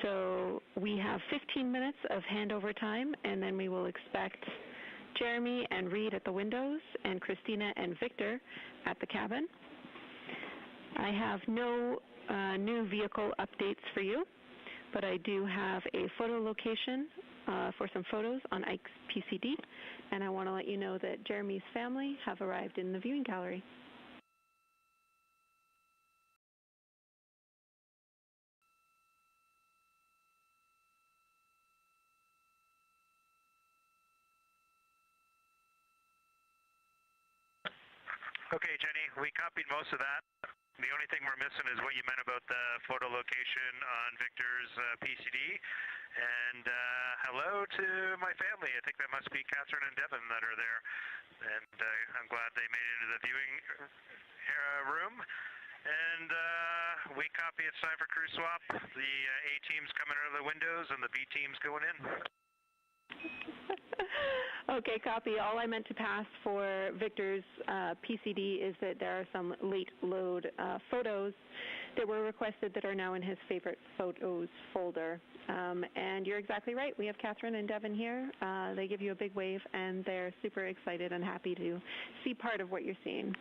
So we have 15 minutes of handover time, and then we will expect Jeremy and Reed at the windows and Christina and Victor at the cabin. I have no new vehicle updates for you, but I do have a photo location for some photos on Ike's PCD, and I want to let you know that Jeremy's family have arrived in the viewing gallery. Okay, Jenny, we copied most of that. The only thing we're missing is what you meant about the photo location on Victor's PCD. And hello to my family. I think that must be Catherine and Devin that are there. And I'm glad they made it into the viewing room. And we copy it's time for crew swap. The A team's coming out of the windows and the B team's going in. Okay, copy. All I meant to pass for Victor's PCD is that there are some late load photos that were requested that are now in his favorite photos folder. And you're exactly right. We have Catherine and Devin here. They give you a big wave, and they're super excited and happy to see part of what you're seeing.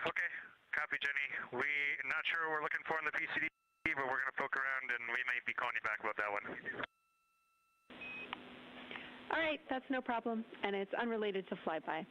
Okay, copy, Jenny. We're not sure what we're looking for in the PCD, but we're going to poke around, and we may be calling you back about that one. All right, that's no problem, and it's unrelated to flyby.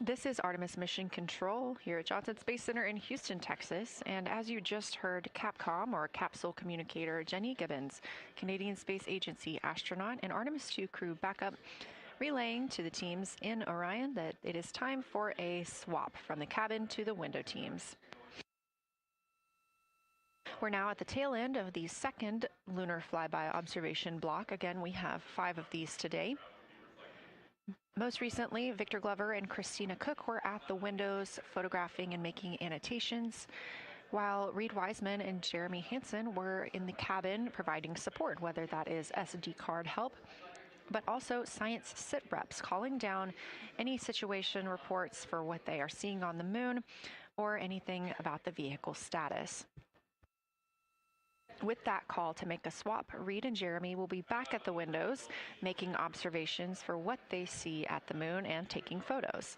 This is Artemis Mission Control here at Johnson Space Center in Houston, Texas. And as you just heard, Capcom, or Capsule Communicator Jenny Gibbons, Canadian Space Agency astronaut and Artemis 2 crew backup, relaying to the teams in Orion that it is time for a swap from the cabin to the window teams. We're now at the tail end of the second lunar flyby observation block. Again, we have 5 of these today. Most recently, Victor Glover and Christina Cook were at the windows photographing and making annotations, while Reed Wiseman and Jeremy Hansen were in the cabin providing support, whether that is SD card help, but also science sit reps, calling down any situation reports for what they are seeing on the moon or anything about the vehicle status. With that call to make a swap, Reed and Jeremy will be back at the windows, making observations for what they see at the moon and taking photos.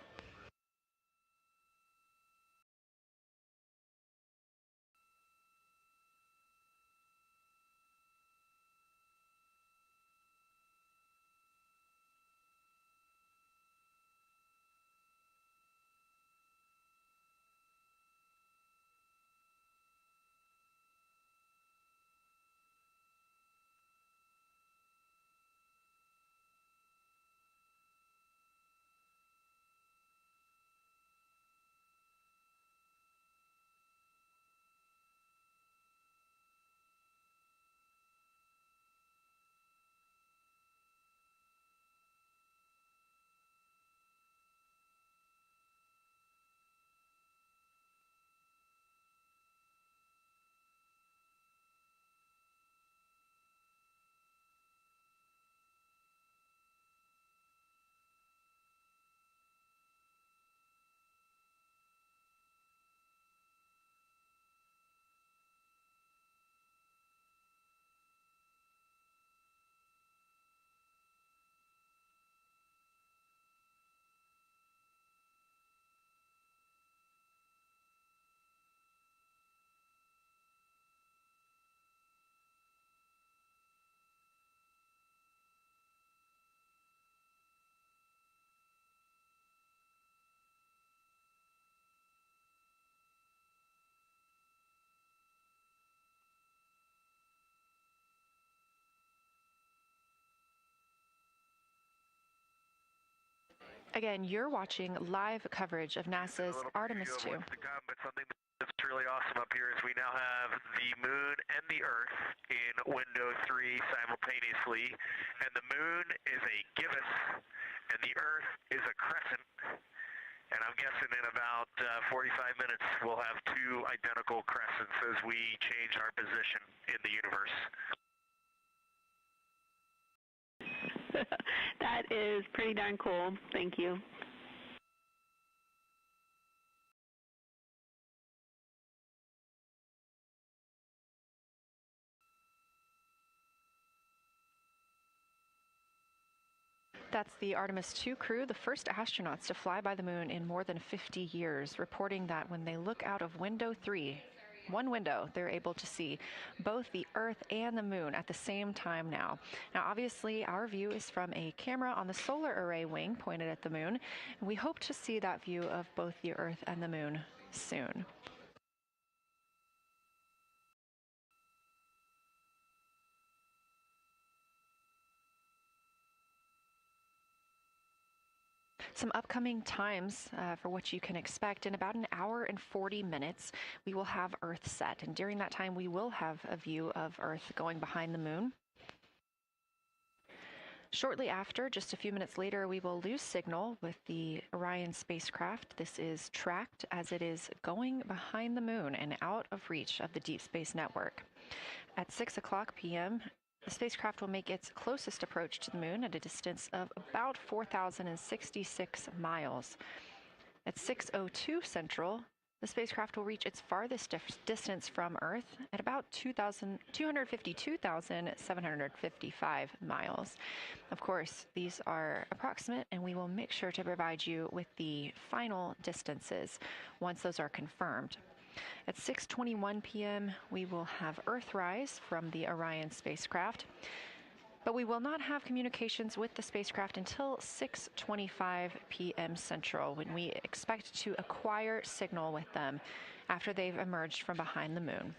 Again, you're watching live coverage of NASA's Artemis 2. But something that's really awesome up here is we now have the moon and the Earth in window 3 simultaneously, and the moon is a gibbous, and the Earth is a crescent. And I'm guessing in about 45 minutes we'll have 2 identical crescents as we change our position in the universe. That is pretty darn cool. Thank you. That's the Artemis 2 crew, the first astronauts to fly by the moon in more than 50 years, reporting that when they look out of window 3, one window, they're able to see both the Earth and the moon at the same time now. Now, obviously, our view is from a camera on the solar array wing pointed at the moon, and we hope to see that view of both the Earth and the moon soon. Some upcoming times for what you can expect. In about an hour and 40 minutes, we will have Earth set. And during that time, we will have a view of Earth going behind the moon. Shortly after, just a few minutes later, we will lose signal with the Orion spacecraft. This is tracked as it is going behind the moon and out of reach of the Deep Space Network. At 6 o'clock p.m., the spacecraft will make its closest approach to the moon at a distance of about 4,066 miles. At 6:02 Central, the spacecraft will reach its farthest distance from Earth at about 252,755 miles. Of course, these are approximate, and we will make sure to provide you with the final distances once those are confirmed. At 6:21 p.m., we will have Earthrise from the Orion spacecraft, but we will not have communications with the spacecraft until 6:25 p.m. Central, when we expect to acquire signal with them after they've emerged from behind the moon.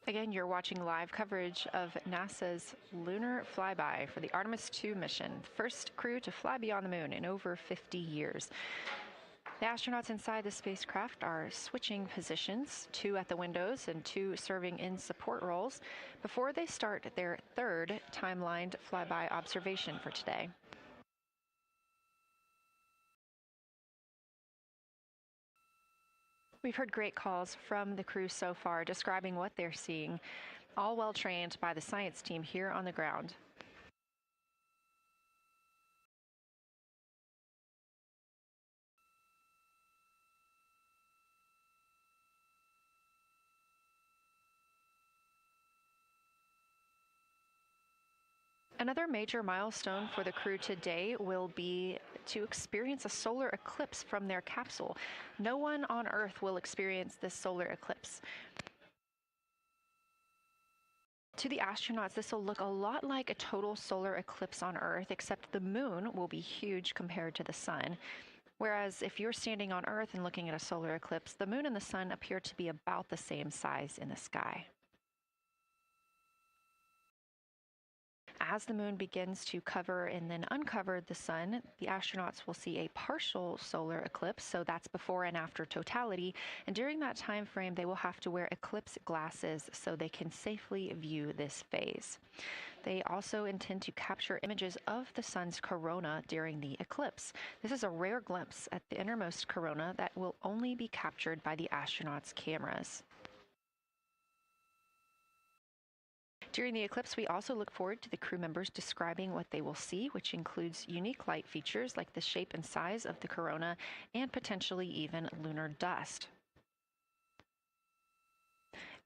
Again, you're watching live coverage of NASA's lunar flyby for the Artemis 2 mission, first crew to fly beyond the moon in over 50 years. The astronauts inside the spacecraft are switching positions, 2 at the windows and 2 serving in support roles, before they start their third timelined flyby observation for today. We've heard great calls from the crew so far describing what they're seeing, all well trained by the science team here on the ground. Another major milestone for the crew today will be to experience a solar eclipse from their capsule. No one on Earth will experience this solar eclipse. To the astronauts, this will look a lot like a total solar eclipse on Earth, except the moon will be huge compared to the sun. Whereas if you're standing on Earth and looking at a solar eclipse, the moon and the sun appear to be about the same size in the sky. As the moon begins to cover and then uncover the sun, the astronauts will see a partial solar eclipse, so that's before and after totality, and during that time frame they will have to wear eclipse glasses so they can safely view this phase. They also intend to capture images of the sun's corona during the eclipse. This is a rare glimpse at the innermost corona that will only be captured by the astronauts' cameras. During the eclipse, we also look forward to the crew members describing what they will see, which includes unique light features like the shape and size of the corona and potentially even lunar dust.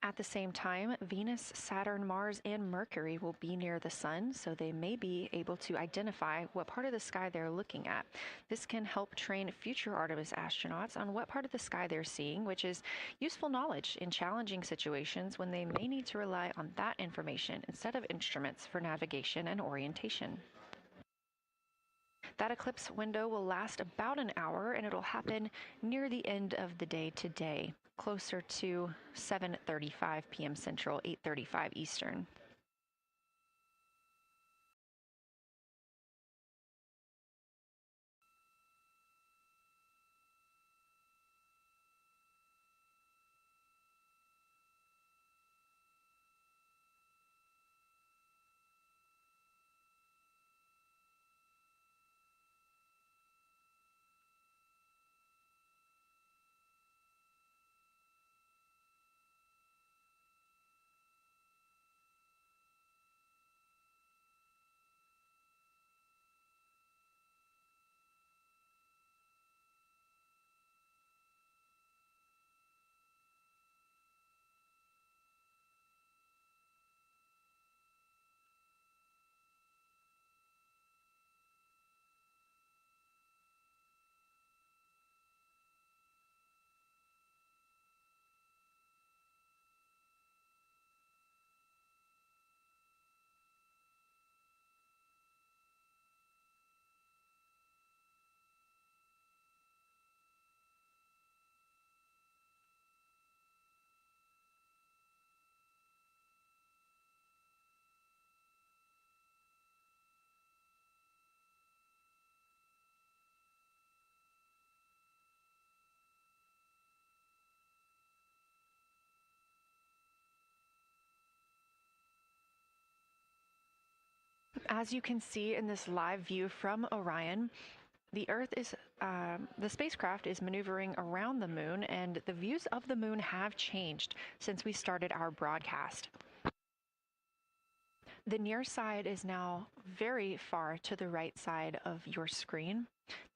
At the same time, Venus, Saturn, Mars, and Mercury will be near the sun, so they may be able to identify what part of the sky they're looking at. This can help train future Artemis astronauts on what part of the sky they're seeing, which is useful knowledge in challenging situations when they may need to rely on that information instead of instruments for navigation and orientation. That eclipse window will last about an hour, and it'll happen near the end of the day today, closer to 7:35 p.m. Central, 8:35 Eastern. As you can see in this live view from Orion, the spacecraft is maneuvering around the moon, and the views of the moon have changed since we started our broadcast. The near side is now very far to the right side of your screen.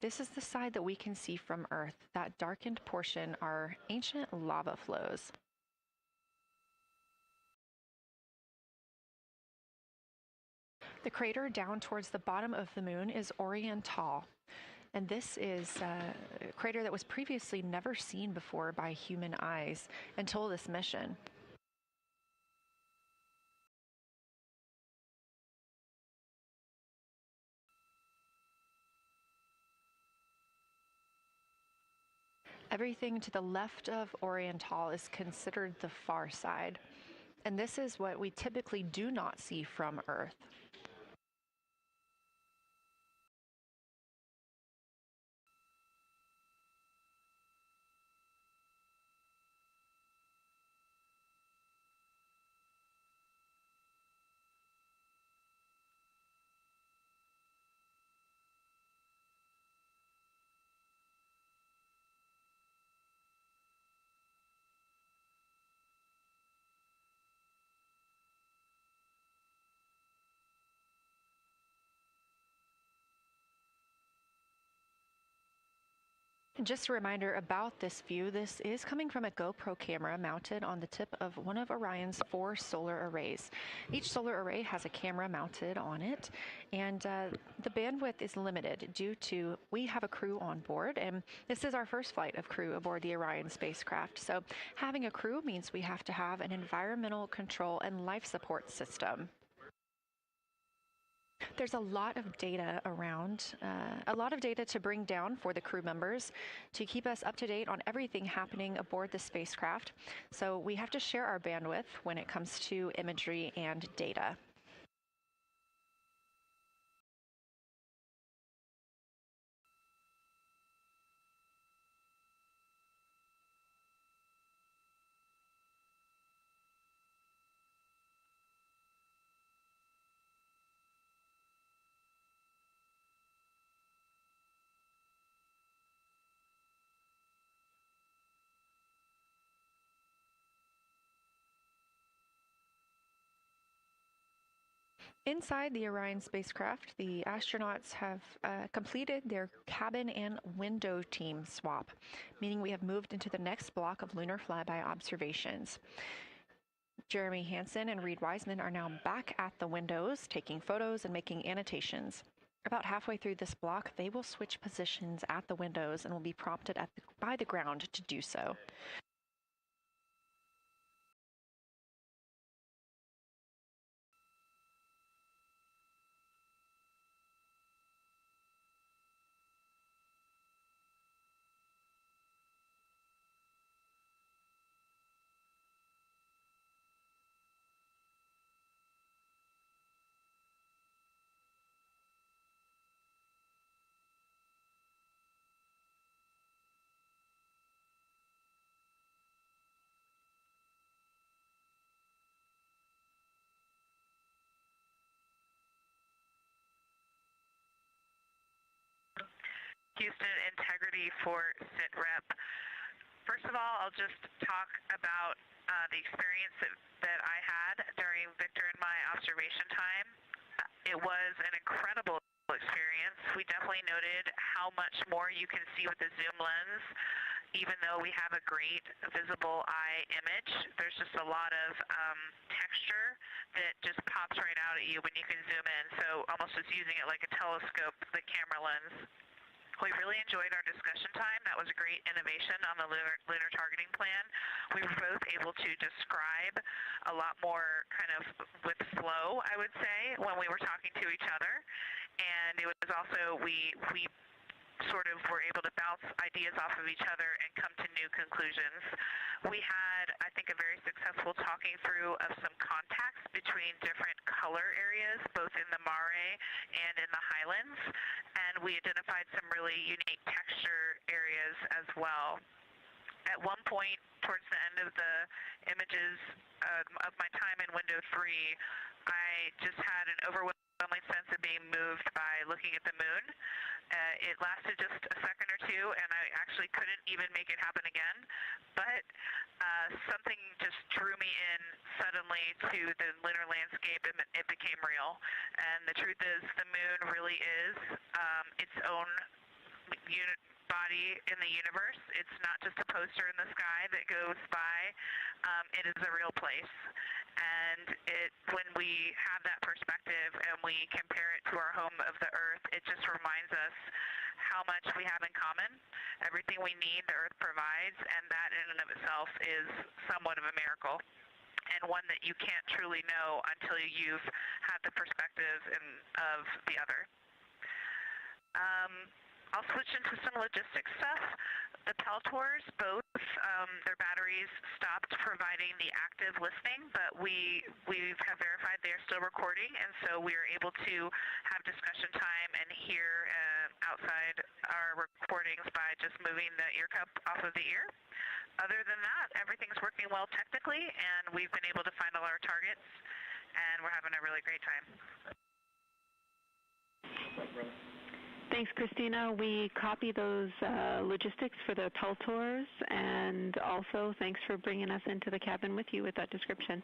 This is the side that we can see from Earth. That darkened portion are ancient lava flows. The crater down towards the bottom of the moon is Oriental, and this is a crater that was previously never seen before by human eyes until this mission. Everything to the left of Oriental is considered the far side. And this is what we typically do not see from Earth. And just a reminder about this view, this is coming from a GoPro camera mounted on the tip of one of Orion's 4 solar arrays. Each solar array has a camera mounted on it, and the bandwidth is limited due to we have a crew on board, and this is our first flight of crew aboard the Orion spacecraft. So having a crew means we have to have an environmental control and life support system. There's a lot of data around, a lot of data to bring down for the crew members to keep us up to date on everything happening aboard the spacecraft. So we have to share our bandwidth when it comes to imagery and data. Inside the Orion spacecraft, the astronauts have completed their cabin and window team swap, meaning we have moved into the next block of lunar flyby observations. Jeremy Hansen and Reed Wiseman are now back at the windows, taking photos and making annotations. About halfway through this block, they will switch positions at the windows and will be prompted by the ground to do so. Houston, integrity for SITREP. First of all, I'll just talk about the experience that I had during Victor and my observation time. It was an incredible experience. We definitely noted how much more you can see with the zoom lens. Even though we have a great visible eye image, there's just a lot of texture that just pops right out at you when you can zoom in. So almost just using it like a telescope, the camera lens. We really enjoyed our discussion time. That was a great innovation on the lunar targeting plan. We were both able to describe a lot more kind of with flow, I would say, when we were talking to each other. And it was also, we sort of were able to bounce ideas off of each other and come to new conclusions. We had, I think, a very successful talking through of some contacts between different color areas, both in the mare and in the highlands, and we identified some really unique texture areas as well. At one point, towards the end of the images of my time in window 3, I just had an overwhelming sense of being moved by looking at the moon. It lasted just a second or two, and I actually couldn't even make it happen again. But something just drew me in suddenly to the lunar landscape, and it became real. And the truth is, the moon really is its own body in the universe. It's not just a poster in the sky that goes by. It is a real place. And when we have that perspective and we compare it to our home of the Earth, it just reminds us how much we have in common. Everything we need, the Earth provides, and that in and of itself is somewhat of a miracle, and one that you can't truly know until you've had the perspective of the other. I'll switch into some logistics stuff. The Peltors both their batteries stopped providing the active listening, but we have verified they are still recording, and so we are able to have discussion time and hear outside our recordings by just moving the ear cup off of the ear. Other than that, everything's working well technically, and we've been able to find all our targets, and we're having a really great time. Thanks, Christina. We copy those logistics for the Tull tours, and also thanks for bringing us into the cabin with you with that description.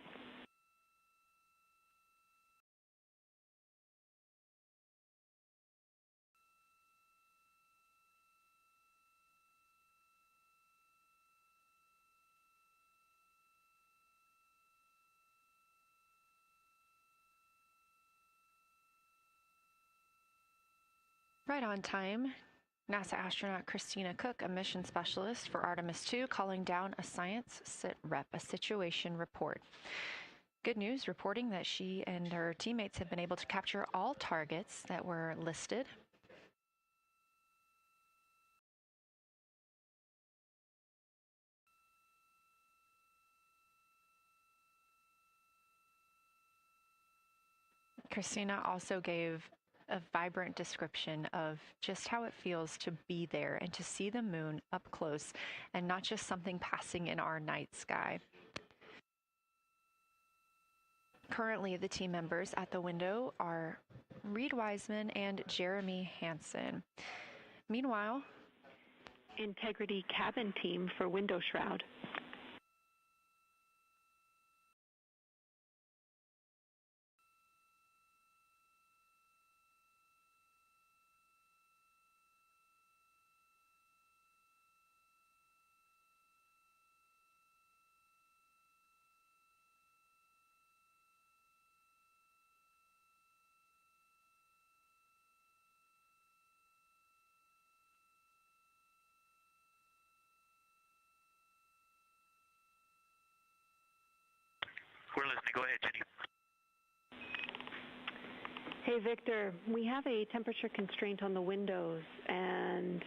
Right on time. NASA astronaut Christina Cook, a mission specialist for Artemis 2, calling down a science sit rep, a situation report. Good news, reporting that she and her teammates have been able to capture all targets that were listed. Christina also gave a vibrant description of just how it feels to be there and to see the moon up close and not just something passing in our night sky. Currently, the team members at the window are Reed Wiseman and Jeremy Hansen. Meanwhile, Integrity cabin team for window shroud. We're listening. Go ahead, Jenny. Hey, Victor, we have a temperature constraint on the windows, and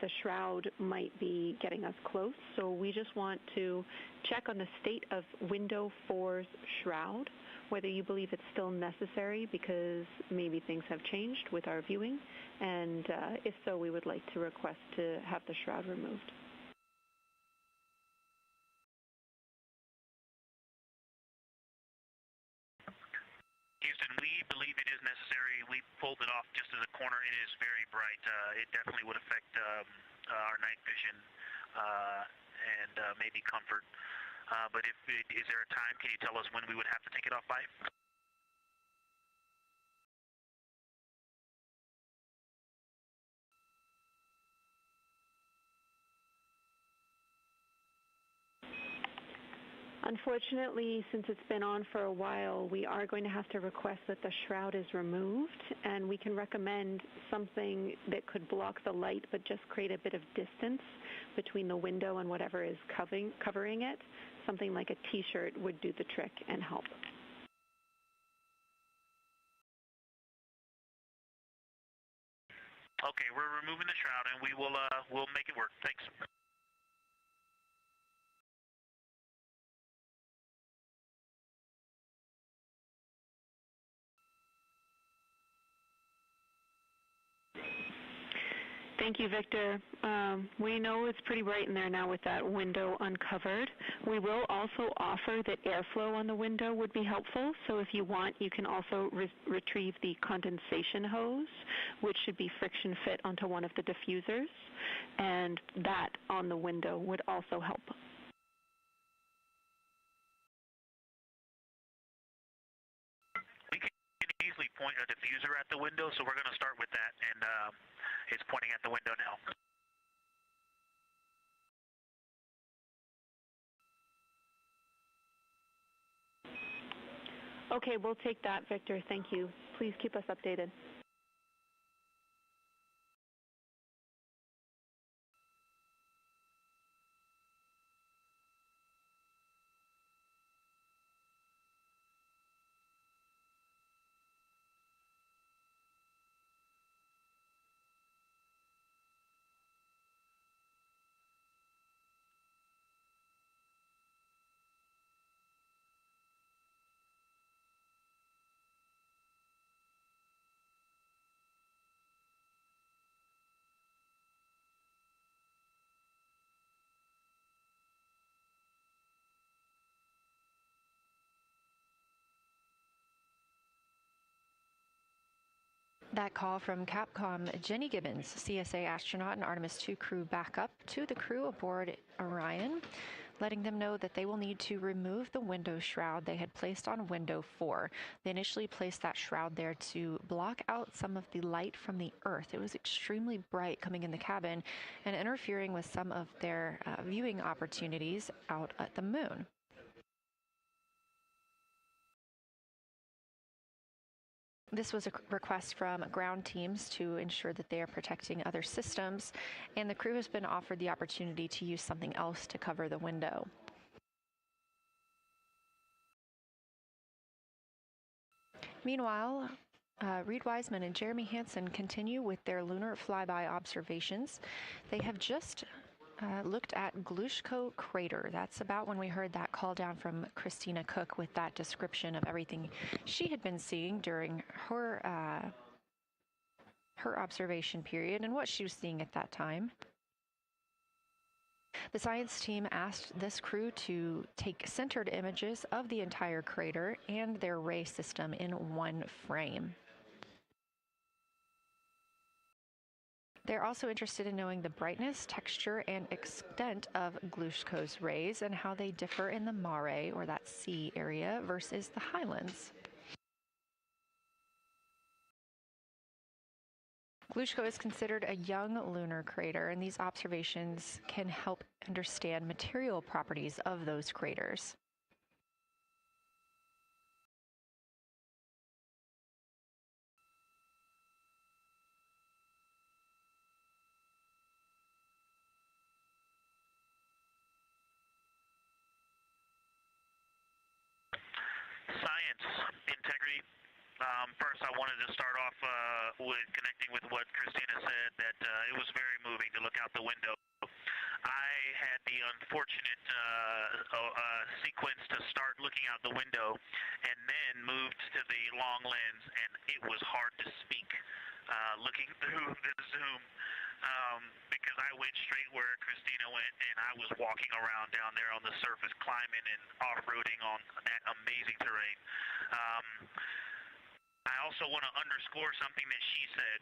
the shroud might be getting us close, so we just want to check on the state of window 4's shroud, whether you believe it's still necessary because maybe things have changed with our viewing, and if so, we would like to request to have the shroud removed. Houston, we believe it is necessary. We pulled it off just as a corner. It is very bright. It definitely would affect our night vision and maybe comfort. But is there a time? Can you tell us when we would have to take it off by? Unfortunately, since it's been on for a while, we are going to have to request that the shroud is removed, and we can recommend something that could block the light but just create a bit of distance between the window and whatever is covering it. Something like a t-shirt would do the trick and help. Okay, we're removing the shroud, and we will we'll make it work. Thanks. Thank you, Victor. We know it's pretty bright in there now with that window uncovered. We will also offer that airflow on the window would be helpful. So if you want, you can also retrieve the condensation hose, which should be friction fit onto one of the diffusers. And that on the window would also help. We can easily point a diffuser at the window, so we're going to start with that, and it's pointing at the window now. Okay, we'll take that, Victor. Thank you. Please keep us updated. That call from Capcom, Jenny Gibbons, CSA astronaut and Artemis II crew backup to the crew aboard Orion, letting them know that they will need to remove the window shroud they had placed on window 4. They initially placed that shroud there to block out some of the light from the Earth. It was extremely bright coming in the cabin and interfering with some of their viewing opportunities out at the moon. This was a request from ground teams to ensure that they are protecting other systems, and the crew has been offered the opportunity to use something else to cover the window. Meanwhile, Reed Wiseman and Jeremy Hansen continue with their lunar flyby observations. They have just looked at Glushko Crater. That's about when we heard that call down from Christina Cook with that description of everything she had been seeing during her observation period and what she was seeing at that time. The science team asked this crew to take centered images of the entire crater and their ray system in one frame. They're also interested in knowing the brightness, texture, and extent of Glushko's rays and how they differ in the mare, or that sea area, versus the highlands. Glushko is considered a young lunar crater, and these observations can help understand material properties of those craters. Science, integrity. First, I wanted to start off with connecting with what Christina said, that it was very moving to look out the window. I had the unfortunate sequence to start looking out the window and then moved to the long lens, and it was hard to speak looking through the zoom because I went straight where Christina went, and I was walking around down there on the surface, climbing and off-roading on that amazing terrain. I also want to underscore something that she said.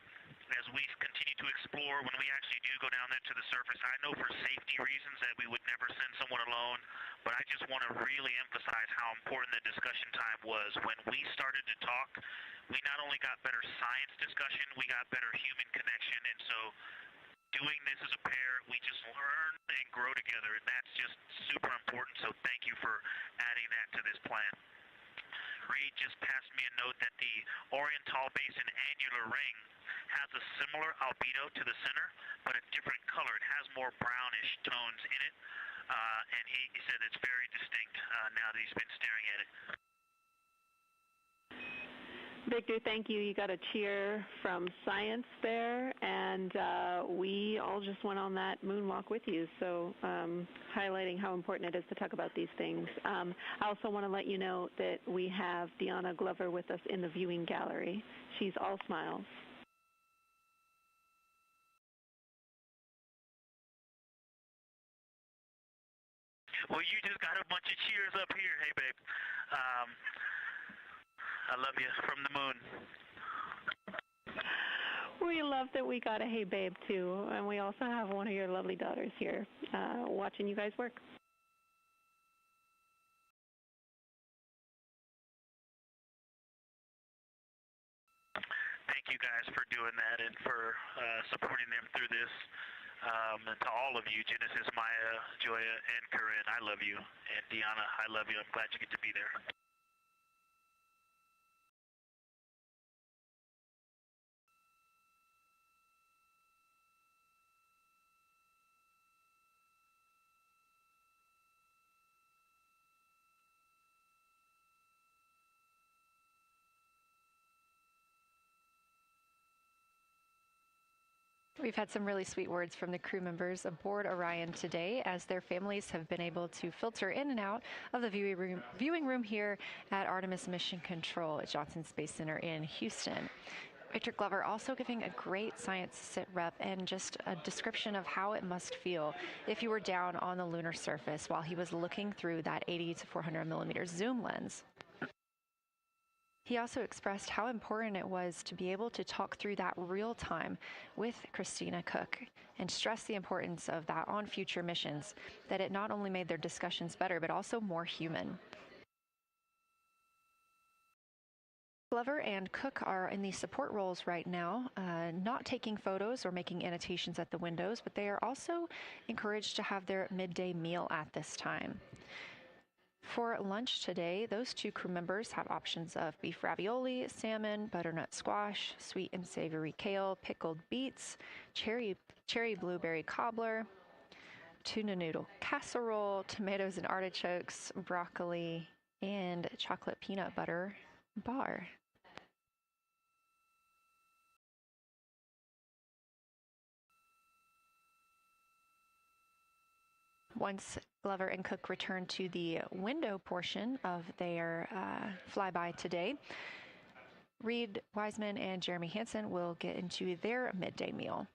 As we continue to explore, when we actually do go down there to the surface, I know for safety reasons that we would never send someone alone, but I just want to really emphasize how important the discussion time was. When we started to talk, we not only got better science discussion, we got better human connection, and so doing this as a pair, we just learn and grow together, and that's just super important, so thank you for adding that to this plan. Reed just passed me a note that the Oriental Basin annular ring has a similar albedo to the center, but a different color. It has more brownish tones in it, and he said it's very distinct now that he's been staring at it. Victor, thank you. You got a cheer from science there, and we all just went on that moonwalk with you, so highlighting how important it is to talk about these things. I also want to let you know that we have Deanna Glover with us in the viewing gallery. She's all smiles. Well, you just got a bunch of cheers up here. Hey, babe. I love you from the moon. We love that we got a hey babe too, and we also have one of your lovely daughters here watching you guys work. Thank you guys for doing that and for supporting them through this. And to all of you, Genesis, Maya, Joya, and Corinne, I love you. And Deanna, I love you. I'm glad you get to be there. We've had some really sweet words from the crew members aboard Orion today, as their families have been able to filter in and out of the viewing room here at Artemis Mission Control at Johnson Space Center in Houston. Victor Glover also giving a great science sit rep and just a description of how it must feel if you were down on the lunar surface while he was looking through that 80 to 400 millimeter zoom lens. He also expressed how important it was to be able to talk through that real time with Christina Cook and stressed the importance of that on future missions, that it not only made their discussions better, but also more human. Glover and Cook are in the support roles right now, not taking photos or making annotations at the windows, but they are also encouraged to have their midday meal at this time. For lunch today, those two crew members have options of beef ravioli, salmon, butternut squash, sweet and savory kale, pickled beets, cherry blueberry cobbler, tuna noodle casserole, tomatoes and artichokes, broccoli, and chocolate peanut butter bar. Once Glover and Cook return to the window portion of their flyby today, Reed Wiseman and Jeremy Hansen will get into their midday meal.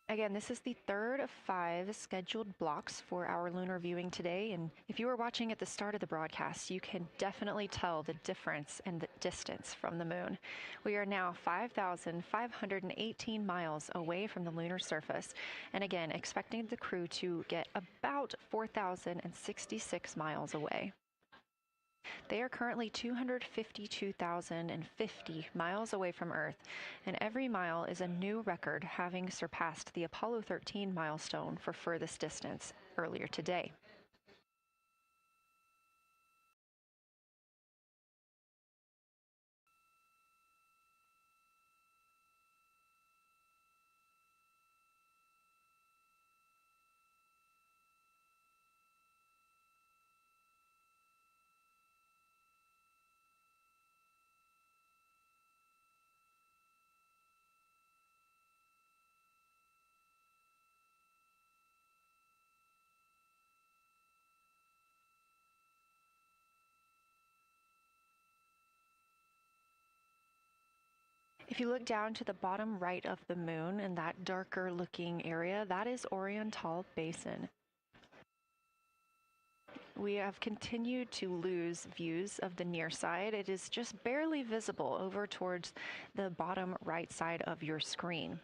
Again, this is the third of 5 scheduled blocks for our lunar viewing today, and if you were watching at the start of the broadcast, you can definitely tell the difference and the distance from the moon. We are now 5,518 miles away from the lunar surface, and again, expecting the crew to get about 4,066 miles away. They are currently 252,050 miles away from Earth, and every mile is a new record, having surpassed the Apollo 13 milestone for furthest distance earlier today. If you look down to the bottom right of the moon in that darker looking area, that is Oriental Basin. We have continued to lose views of the near side. It is just barely visible over towards the bottom right side of your screen.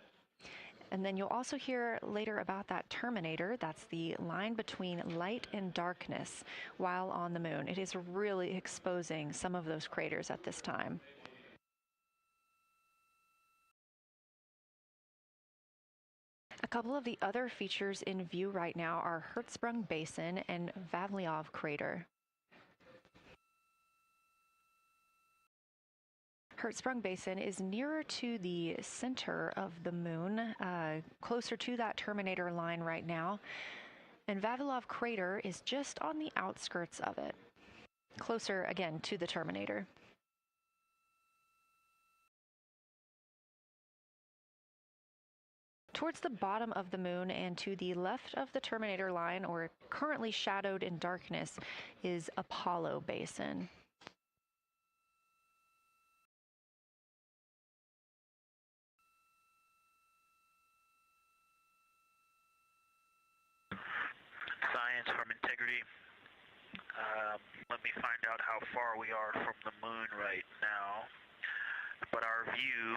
And then you'll also hear later about that terminator. That's the line between light and darkness while on the moon. It is really exposing some of those craters at this time. A couple of the other features in view right now are Hertzsprung Basin and Vavilov Crater. Hertzsprung Basin is nearer to the center of the moon, closer to that terminator line right now, and Vavilov Crater is just on the outskirts of it, closer again to the terminator. Towards the bottom of the moon and to the left of the terminator line, or currently shadowed in darkness, is Apollo Basin. Science from integrity. Let me find out how far we are from the moon right now. But our view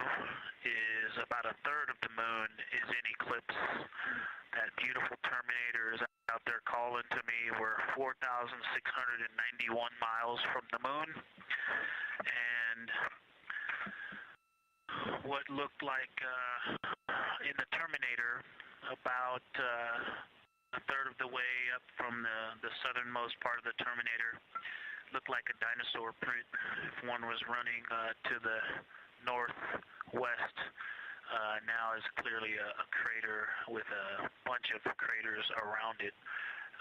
is about a third of the moon is in eclipse. That beautiful terminator is out there calling to me. We're 4,691 miles from the moon. And what looked like in the terminator about a third of the way up from the southernmost part of the terminator looked like a dinosaur print if one was running to the northwest. Now is clearly a crater with a bunch of craters around it.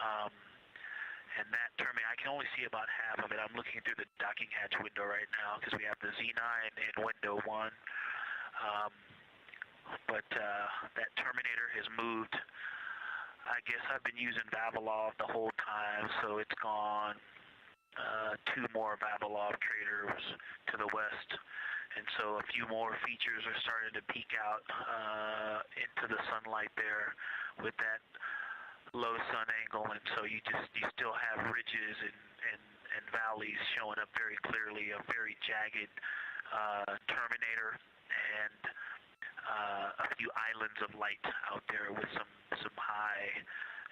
And that terminator, I can only see about half of it. I'm looking through the docking hatch window right now because we have the Z9 in window 1. But that terminator has moved. I guess I've been using Vavilov the whole time, so it's gone 2 more Vavilov craters to the west, and so a few more features are starting to peek out into the sunlight there with that low sun angle, and so you still have ridges and valleys showing up very clearly. A very jagged terminator and a few islands of light out there with some high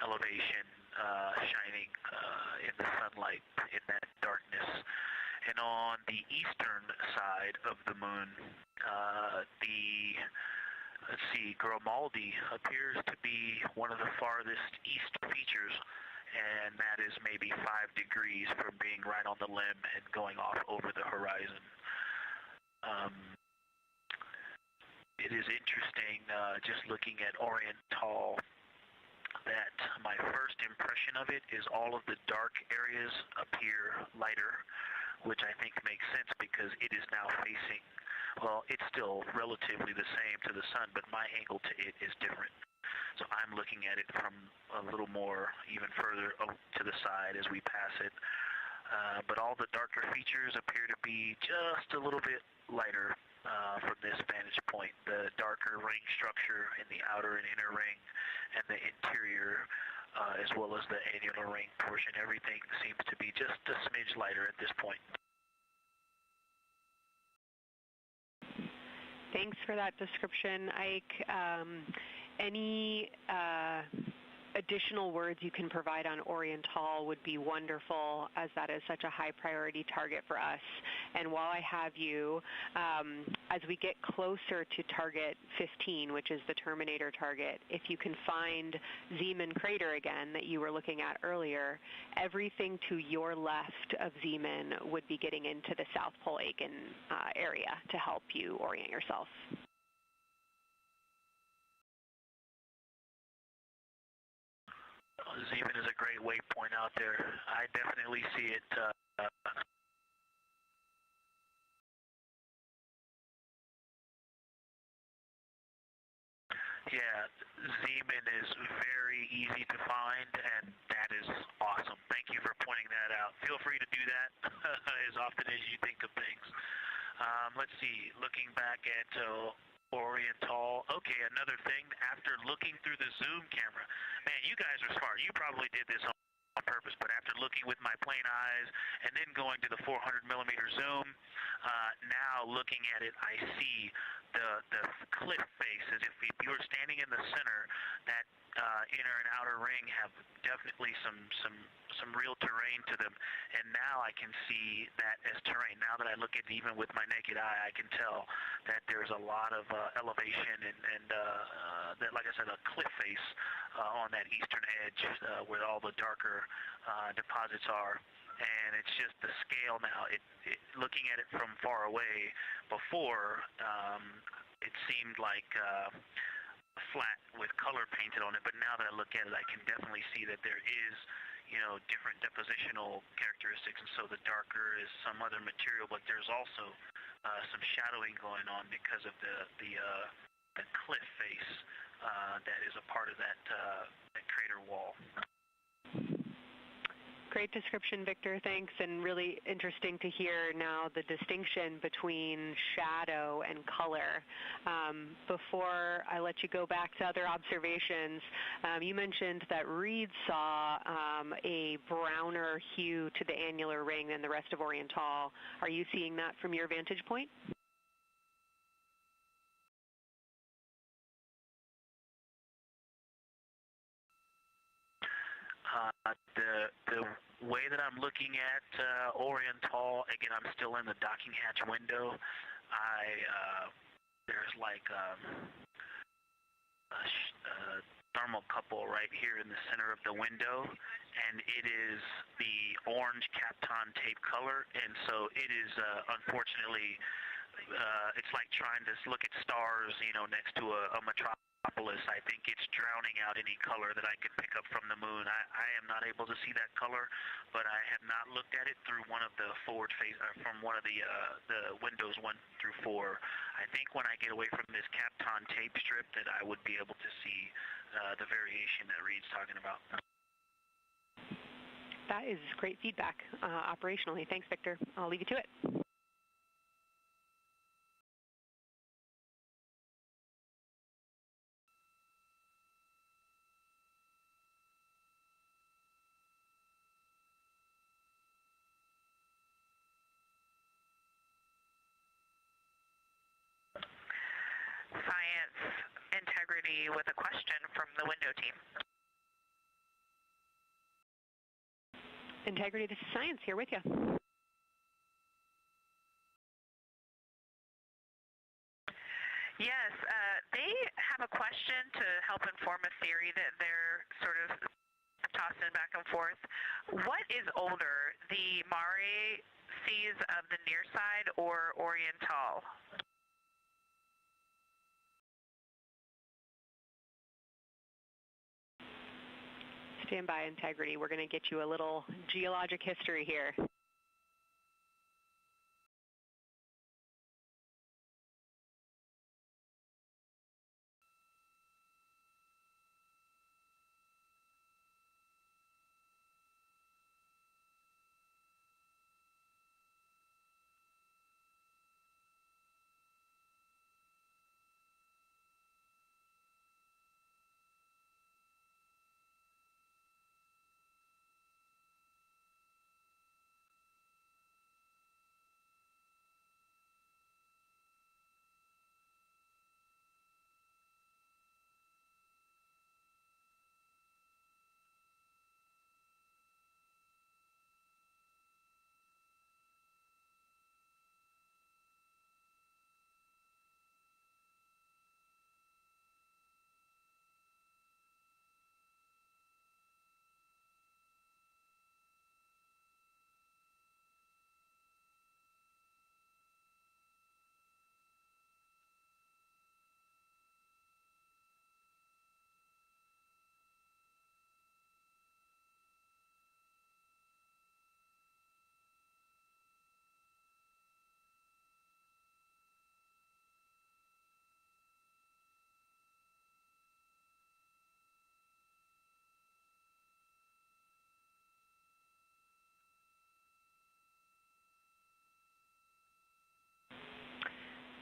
elevation shining in the sunlight in that darkness. And on the eastern side of the moon, let's see, Grimaldi appears to be one of the farthest east features, and that is maybe 5 degrees from being right on the limb and going off over the horizon. It is interesting, just looking at Oriental, that my first impression of it is all of the dark areas appear lighter, which I think makes sense because it is now facing, well, it's still relatively the same to the sun, but my angle to it is different. So I'm looking at it from a little more, even further to the side as we pass it. But all the darker features appear to be just a little bit lighter from this vantage point. The darker ring structure in the outer and inner ring and the interior, as well as the annular ring portion, everything seems to be just a smidge lighter at this point. Thanks for that description, Ike. Any additional words you can provide on Oriental would be wonderful, as that is such a high priority target for us. And while I have you, as we get closer to target 15, which is the Terminator target, if you can find Zeeman Crater again that you were looking at earlier, everything to your left of Zeeman would be getting into the South Pole Aiken area to help you orient yourself. Zeeman is a great waypoint out there. I definitely see it. Yeah, Zeeman is very easy to find, and that is awesome. Thank you for pointing that out. Feel free to do that as often as you think of things. Let's see, looking back at Oriental. Okay, another thing, after looking through the zoom camera, man, you guys are smart. You probably did this on purpose, but after looking with my plain eyes and then going to the 400 millimeter zoom, now looking at it, I see the cliff face as if you were standing in the center. That inner and outer ring have definitely some real terrain to them, and now I can see that as terrain. Now that I look at it even with my naked eye, I can tell that there's a lot of elevation and that, like I said, a cliff face on that eastern edge where all the darker deposits are. And it's just the scale now. Looking at it from far away, before it seemed like flat with color painted on it, but now that I look at it, I can definitely see that there is, different depositional characteristics, and so the darker is some other material, but there's also some shadowing going on because of the cliff face that is a part of that crater wall. Great description, Victor. Thanks, and really interesting to hear now the distinction between shadow and color. Before I let you go back to other observations, you mentioned that Reed saw a browner hue to the annular ring than the rest of Oriental. Are you seeing that from your vantage point? The way that I'm looking at Oriental, again, I'm still in the docking hatch window. There's like a thermocouple right here in the center of the window, and it is the orange Kapton tape color, and so it is unfortunately, it's like trying to look at stars, next to a metropolis. I think it's drowning out any color that I could pick up from the moon. I am not able to see that color, but I have not looked at it through one of the forward face, from one of the windows 1 through 4. I think when I get away from this Kapton tape strip that I would be able to see the variation that Reed's talking about. That is great feedback operationally. Thanks, Victor. I'll leave you to it. Integrity with a question from the window team. Integrity, this is Science here with you. Yes, they have a question to help inform a theory that they're sort of tossing back and forth. What is older, the Mare seas of the near side or Oriental? Stand by, Integrity. We're going to get you a little geologic history here.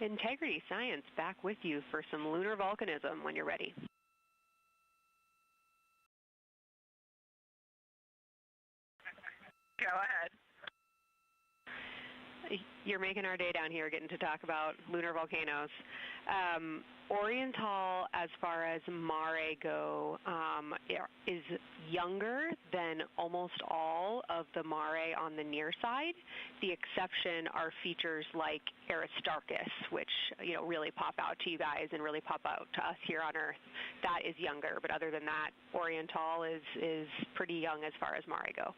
Integrity Science back with you for some lunar volcanism when you're ready. Go ahead. You're making our day down here getting to talk about lunar volcanoes. Oriental, as far as Mare go, is younger than almost all of the Mare on the near side. The exception are features like Aristarchus, which really pop out to you guys and really pop out to us here on Earth. That is younger, but other than that, Oriental is pretty young as far as Mare go.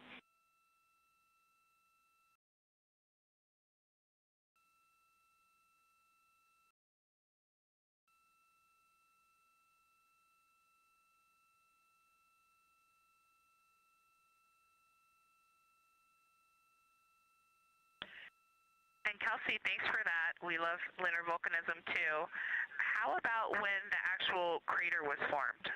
And Kelsey, thanks for that. We love lunar volcanism too. How about when the actual crater was formed?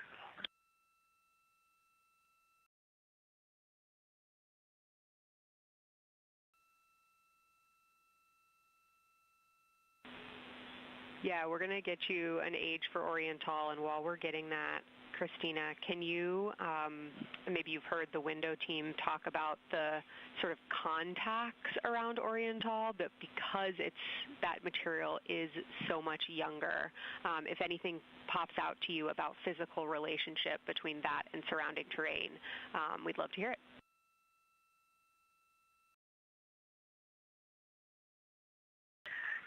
Yeah, we're going to get you an age for Oriental, and while we're getting that, Christina, can you, maybe you've heard the window team talk about the sort of contacts around Oriental, but because that material is so much younger, if anything pops out to you about physical relationship between that and surrounding terrain, we'd love to hear it.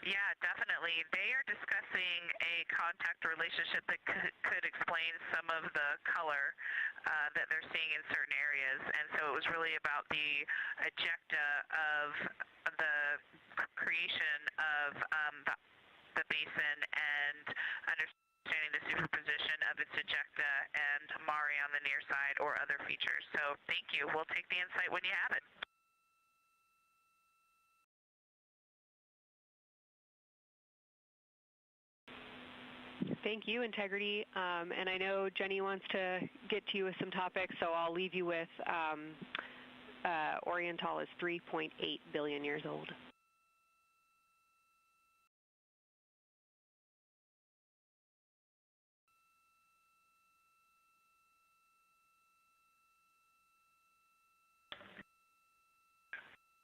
Yeah, definitely. They are discussing a contact relationship that could explain some of the color that they're seeing in certain areas. And so it was really about the ejecta of the creation of the basin and understanding the superposition of its ejecta and Mare on the near side or other features. So thank you. We'll take the insight when you have it. Thank you, Integrity. And I know Jenny wants to get to you with some topics, so I'll leave you with Oriental is 3.8 billion years old.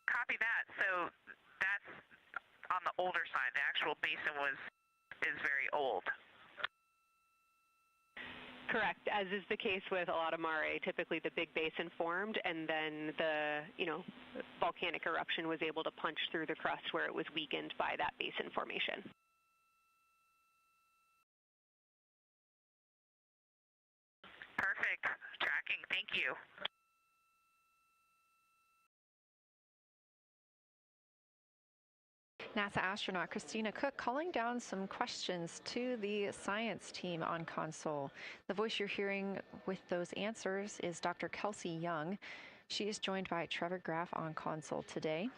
Copy that. So that's on the older side. The actual basin is very old. Correct, as is the case with a lot of mare. Typically the big basin formed and then the, volcanic eruption was able to punch through the crust where it was weakened by that basin formation. Perfect. Tracking. Thank you. NASA astronaut Christina Cook calling down some questions to the science team on console. The voice you're hearing with those answers is Dr. Kelsey Young. She is joined by Trevor Graff on console today.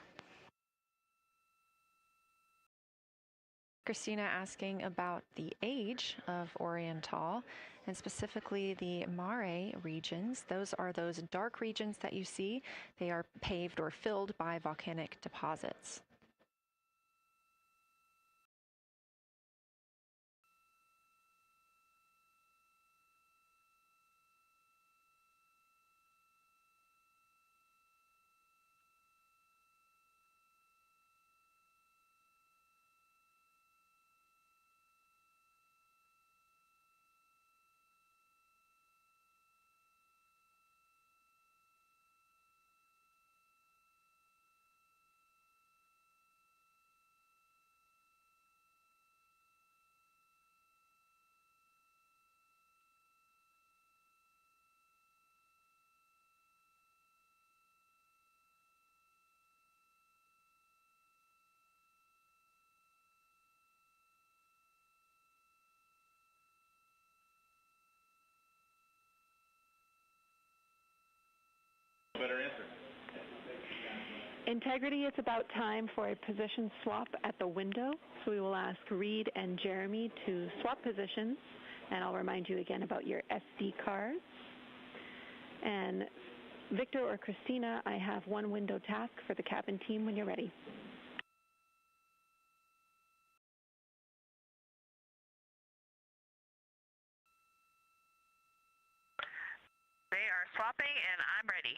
Christina asking about the age of Oriental and specifically the mare regions. Those are those dark regions that you see. They are paved or filled by volcanic deposits. Better answer. Integrity, it's about time for a position swap at the window. So we will ask Reed and Jeremy to swap positions. And I'll remind you again about your SD cards. And Victor or Christina, I have one window task for the cabin team when you're ready. They are swapping and I'm ready.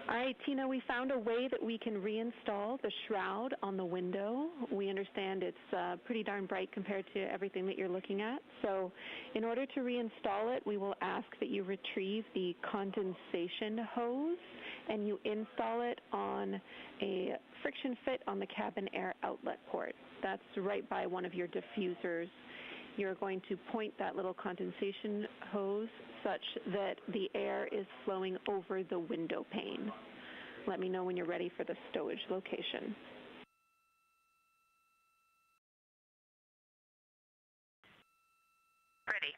All right, Tina, we found a way that we can reinstall the shroud on the window. We understand it's pretty darn bright compared to everything that you're looking at. So in order to reinstall it, we will ask that you retrieve the condensation hose and you install it on a friction fit on the cabin air outlet port. That's right by one of your diffusers. You're going to point that little condensation hose such that the air is flowing over the window pane. Let me know when you're ready for the stowage location. Ready.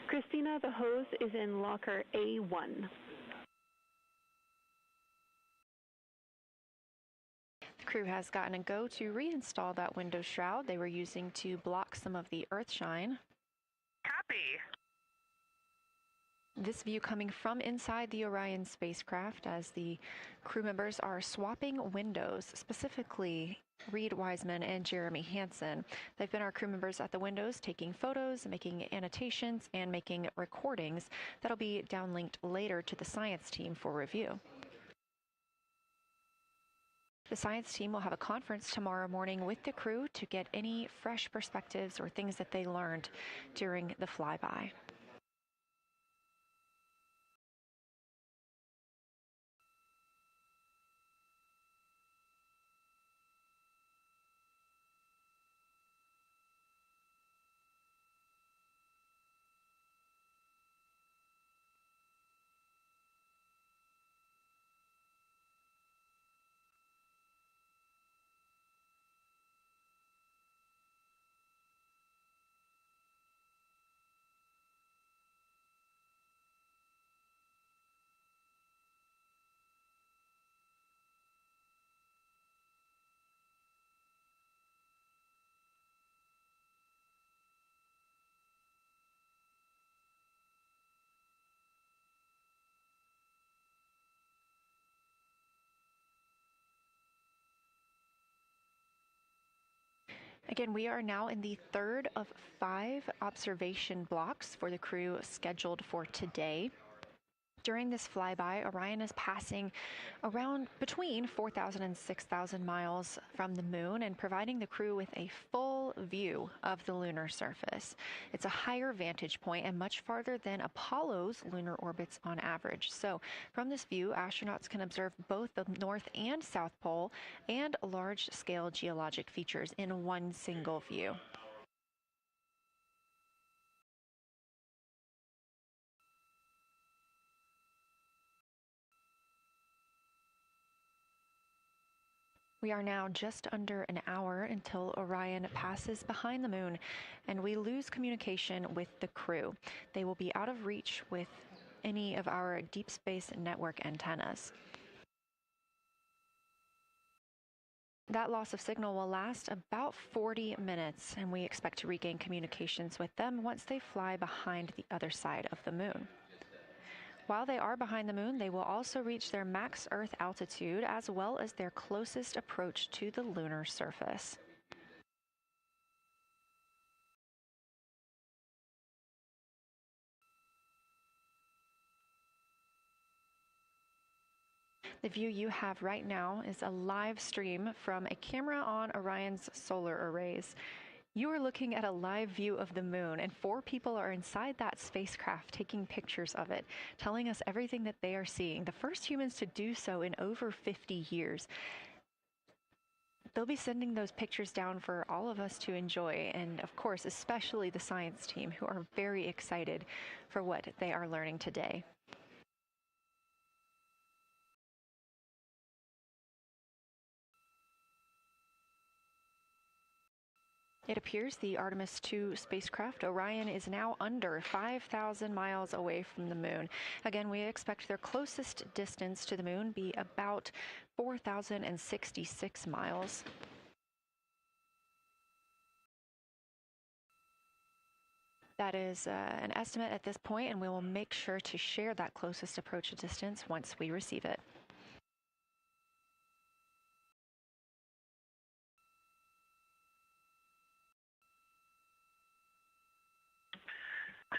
Christina, the hose is in locker A1. The crew has gotten a go to reinstall that window shroud they were using to block some of the earth shine. Copy. This view coming from inside the Orion spacecraft as the crew members are swapping windows, specifically Reed Wiseman and Jeremy Hansen. They've been our crew members at the windows taking photos, making annotations, and making recordings that'll be downlinked later to the science team for review. The science team will have a conference tomorrow morning with the crew to get any fresh perspectives or things that they learned during the flyby. Again, we are now in the third of 5 observation blocks for the crew scheduled for today. During this flyby, Orion is passing around between 4,000 and 6,000 miles from the moon and providing the crew with a full view of the lunar surface. It's a higher vantage point and much farther than Apollo's lunar orbits on average. So from this view, astronauts can observe both the North and South Pole and large-scale geologic features in one single view. We are now just under an hour until Orion passes behind the moon, and we lose communication with the crew. They will be out of reach with any of our deep space network antennas. That loss of signal will last about 40 minutes, and we expect to regain communications with them once they fly behind the other side of the moon. While they are behind the moon, they will also reach their max Earth altitude as well as their closest approach to the lunar surface. The view you have right now is a live stream from a camera on Orion's solar arrays. You are looking at a live view of the moon, and 4 people are inside that spacecraft taking pictures of it, telling us everything that they are seeing. The first humans to do so in over 50 years. They'll be sending those pictures down for all of us to enjoy, and of course, especially the science team, who are very excited for what they are learning today. It appears the Artemis 2 spacecraft, Orion, is now under 5,000 miles away from the moon. Again, we expect their closest distance to the moon be about 4,066 miles. That is an estimate at this point, and we will make sure to share that closest approach distance once we receive it.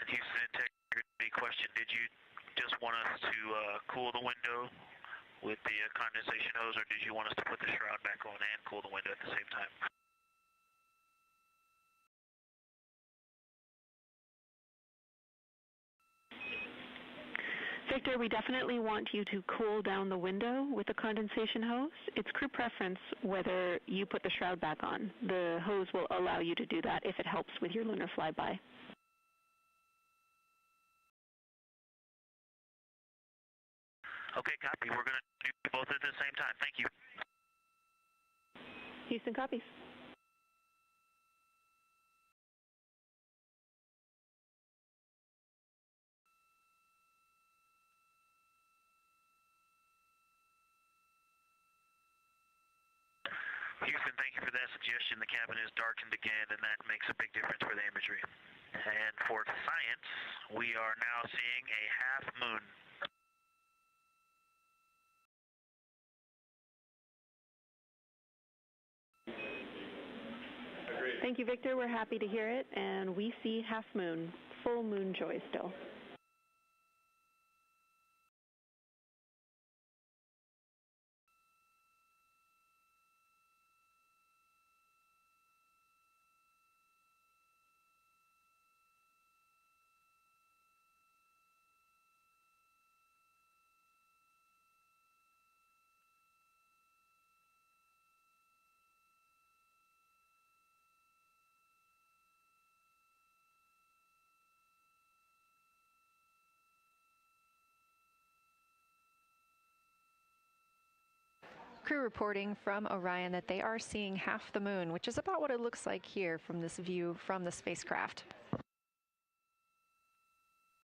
Houston integrity question, did you just want us to cool the window with the condensation hose, or did you want us to put the shroud back on and cool the window at the same time? Victor, we definitely want you to cool down the window with the condensation hose. It's crew preference whether you put the shroud back on. The hose will allow you to do that if it helps with your lunar flyby. Okay, copy. We're going to do both at the same time. Thank you. Houston copies. Houston, thank you for that suggestion. The cabin is darkened again, and that makes a big difference for the imagery. And for science, we are now seeing a half moon. Thank you, Victor. We're happy to hear it, and we see half moon, full moon joy still. Crew reporting from Orion that they are seeing half the moon, which is about what it looks like here from this view from the spacecraft.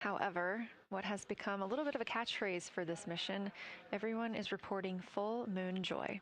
However, what has become a little bit of a catchphrase for this mission, everyone is reporting full moon joy.